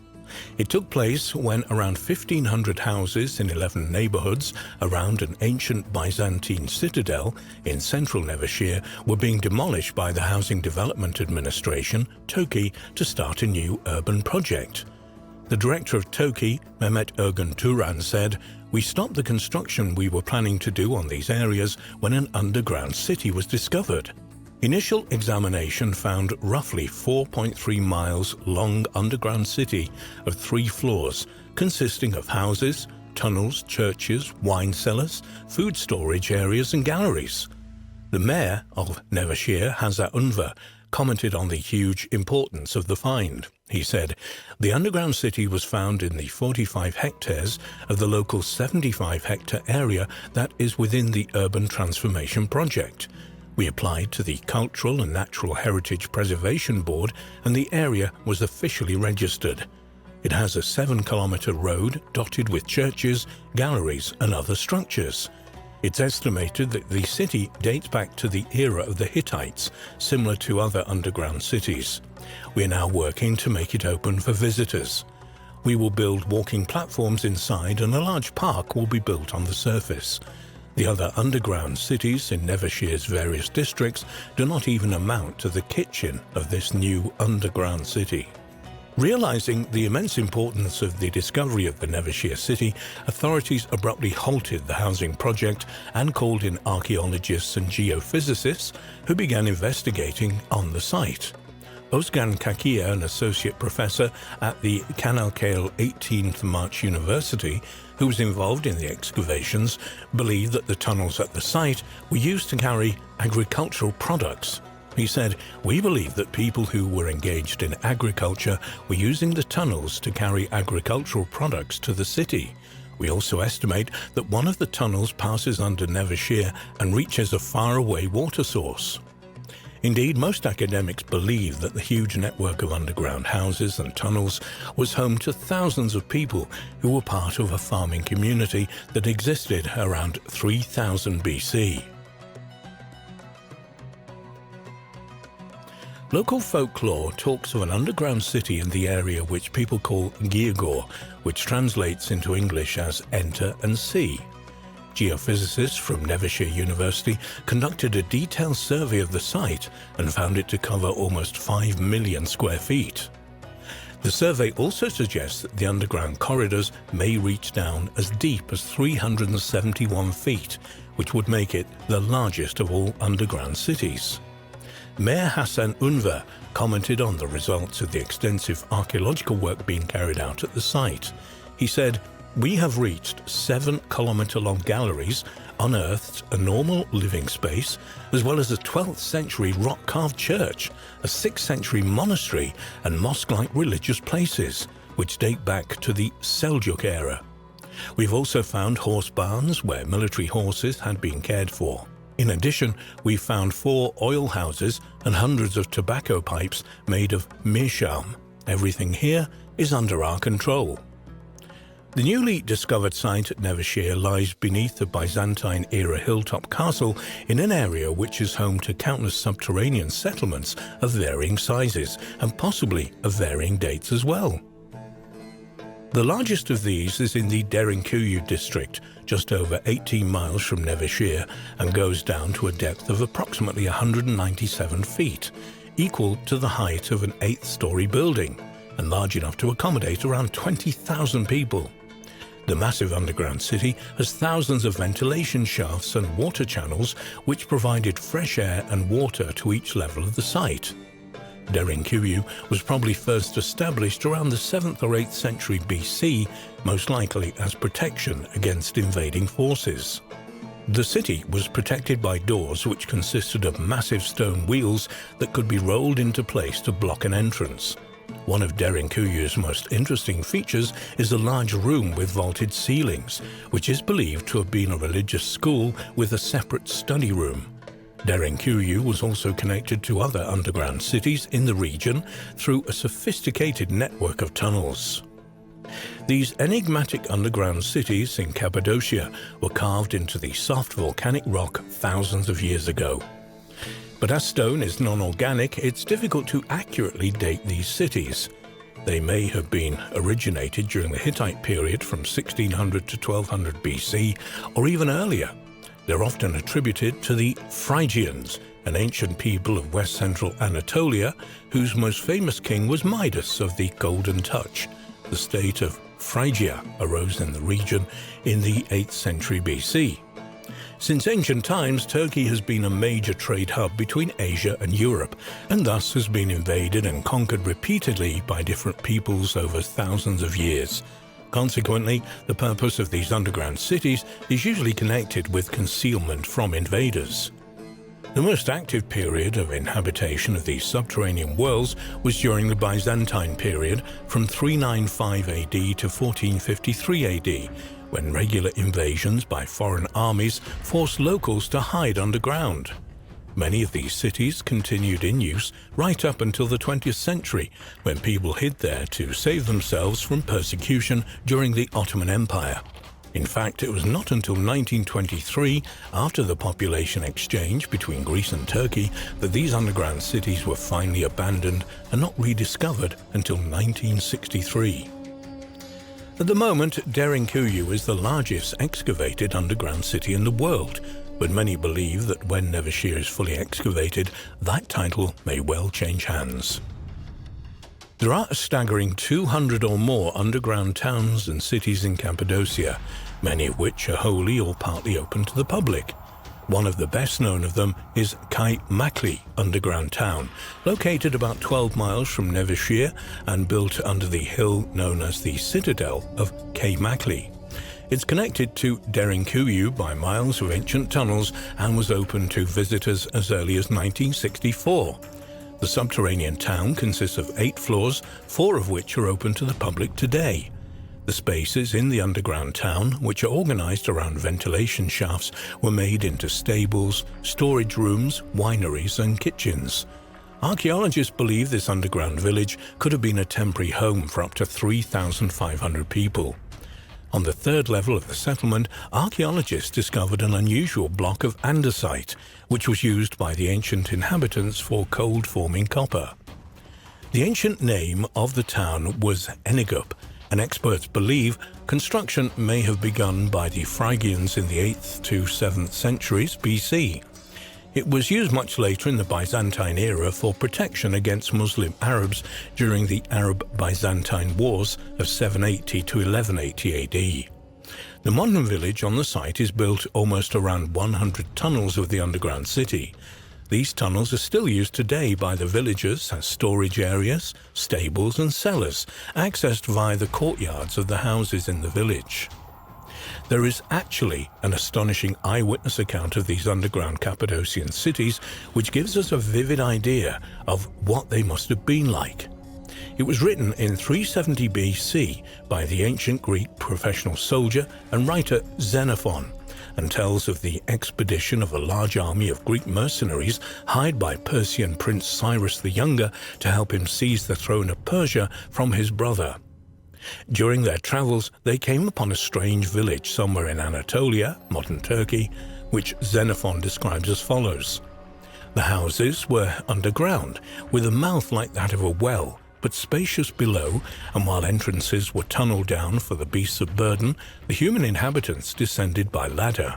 It took place when around 1,500 houses in 11 neighborhoods around an ancient Byzantine citadel in central Nevşehir were being demolished by the Housing Development Administration, TOKİ, to start a new urban project. The director of TOKİ, Mehmet Ergun Turan, said, "We stopped the construction we were planning to do on these areas when an underground city was discovered." Initial examination found roughly 4.3 miles long underground city of 3 floors consisting of houses, tunnels, churches, wine cellars, food storage areas and galleries. The mayor of Nevşehir, Hazar Unver, commented on the huge importance of the find. He said, "The underground city was found in the 45 hectares of the local 75-hectare area that is within the Urban Transformation Project. We applied to the Cultural and Natural Heritage Preservation Board and the area was officially registered. It has a 7-kilometer road dotted with churches, galleries and other structures. It's estimated that the city dates back to the era of the Hittites, similar to other underground cities. We are now working to make it open for visitors. We will build walking platforms inside and a large park will be built on the surface. The other underground cities in Nevşehir's various districts do not even amount to the kitchen of this new underground city." Realizing the immense importance of the discovery of the Nevşehir city, authorities abruptly halted the housing project and called in archaeologists and geophysicists who began investigating on the site. Özgen Kakia, an associate professor at the Çanakkale 18th March University, who was involved in the excavations, believed that the tunnels at the site were used to carry agricultural products. He said, "We believe that people who were engaged in agriculture were using the tunnels to carry agricultural products to the city. We also estimate that one of the tunnels passes under Nevşehir and reaches a faraway water source." Indeed, most academics believe that the huge network of underground houses and tunnels was home to thousands of people who were part of a farming community that existed around 3000 BC. Local folklore talks of an underground city in the area which people call Girgor, which translates into English as enter and see. Geophysicists from Nevşehir University conducted a detailed survey of the site and found it to cover almost 5 million square feet. The survey also suggests that the underground corridors may reach down as deep as 371 feet, which would make it the largest of all underground cities. Mayor Hazar Unver commented on the results of the extensive archaeological work being carried out at the site. He said, "We have reached 7-kilometer-long galleries, unearthed a normal living space, as well as a 12th century rock-carved church, a 6th century monastery and mosque-like religious places, which date back to the Seljuk era. We've also found horse barns where military horses had been cared for. In addition, we found 4 oil houses and hundreds of tobacco pipes made of meerschaum. Everything here is under our control." The newly discovered site at Nevşehir lies beneath the Byzantine-era hilltop castle in an area which is home to countless subterranean settlements of varying sizes and possibly of varying dates as well. The largest of these is in the Derinkuyu district, just over 18 miles from Nevşehir, and goes down to a depth of approximately 197 feet, equal to the height of an 8th-story building, and large enough to accommodate around 20,000 people. The massive underground city has thousands of ventilation shafts and water channels which provided fresh air and water to each level of the site. Derinkuyu was probably first established around the 7th or 8th century BC, most likely as protection against invading forces. The city was protected by doors which consisted of massive stone wheels that could be rolled into place to block an entrance. One of Derinkuyu's most interesting features is a large room with vaulted ceilings, which is believed to have been a religious school with a separate study room. Derinkuyu was also connected to other underground cities in the region through a sophisticated network of tunnels. These enigmatic underground cities in Cappadocia were carved into the soft volcanic rock thousands of years ago. But as stone is non-organic, it's difficult to accurately date these cities. They may have been originated during the Hittite period from 1600 to 1200 BC, or even earlier. They're often attributed to the Phrygians, an ancient people of west-central Anatolia, whose most famous king was Midas of the Golden Touch. The state of Phrygia arose in the region in the 8th century BC. Since ancient times, Turkey has been a major trade hub between Asia and Europe, and thus has been invaded and conquered repeatedly by different peoples over thousands of years. Consequently, the purpose of these underground cities is usually connected with concealment from invaders. The most active period of inhabitation of these subterranean worlds was during the Byzantine period from 395 AD to 1453 AD, when regular invasions by foreign armies forced locals to hide underground. Many of these cities continued in use right up until the 20th century, when people hid there to save themselves from persecution during the Ottoman Empire. In fact, it was not until 1923, after the population exchange between Greece and Turkey, that these underground cities were finally abandoned and not rediscovered until 1963. At the moment, Derinkuyu is the largest excavated underground city in the world, but many believe that when Nevşehir is fully excavated, that title may well change hands. There are a staggering 200 or more underground towns and cities in Cappadocia, many of which are wholly or partly open to the public. One of the best known of them is Kaymakli underground town, located about 12 miles from Nevşehir and built under the hill known as the Citadel of Kaymakli. It's connected to Derinkuyu by miles of ancient tunnels and was open to visitors as early as 1964. The subterranean town consists of 8 floors, 4 of which are open to the public today. The spaces in the underground town, which are organized around ventilation shafts, were made into stables, storage rooms, wineries, and kitchens. Archaeologists believe this underground village could have been a temporary home for up to 3,500 people. On the 3rd level of the settlement, archaeologists discovered an unusual block of andesite, which was used by the ancient inhabitants for cold-forming copper. The ancient name of the town was Enigup, and experts believe construction may have begun by the Phrygians in the 8th to 7th centuries BC. It was used much later in the Byzantine era for protection against Muslim Arabs during the Arab-Byzantine Wars of 780 to 1180 AD. The modern village on the site is built almost around 100 tunnels of the underground city. These tunnels are still used today by the villagers as storage areas, stables and cellars, accessed via the courtyards of the houses in the village. There is actually an astonishing eyewitness account of these underground Cappadocian cities, which gives us a vivid idea of what they must have been like. It was written in 370 BC by the ancient Greek professional soldier and writer Xenophon, and tells of the expedition of a large army of Greek mercenaries hired by Persian Prince Cyrus the Younger to help him seize the throne of Persia from his brother. During their travels, they came upon a strange village somewhere in Anatolia, modern Turkey, which Xenophon describes as follows. The houses were underground, with a mouth like that of a well, but spacious below, and while entrances were tunneled down for the beasts of burden, the human inhabitants descended by ladder.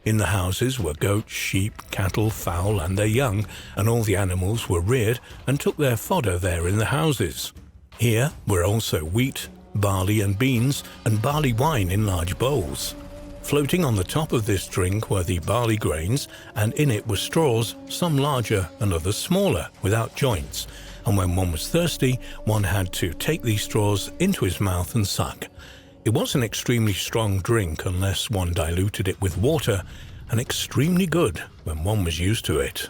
In the houses were goats, sheep, cattle, fowl, and their young, and all the animals were reared and took their fodder there in the houses. Here were also wheat, barley and beans, and barley wine in large bowls. Floating on the top of this drink were the barley grains, and in it were straws, some larger and others smaller, without joints, and when one was thirsty, one had to take these straws into his mouth and suck. It was an extremely strong drink unless one diluted it with water, and extremely good when one was used to it.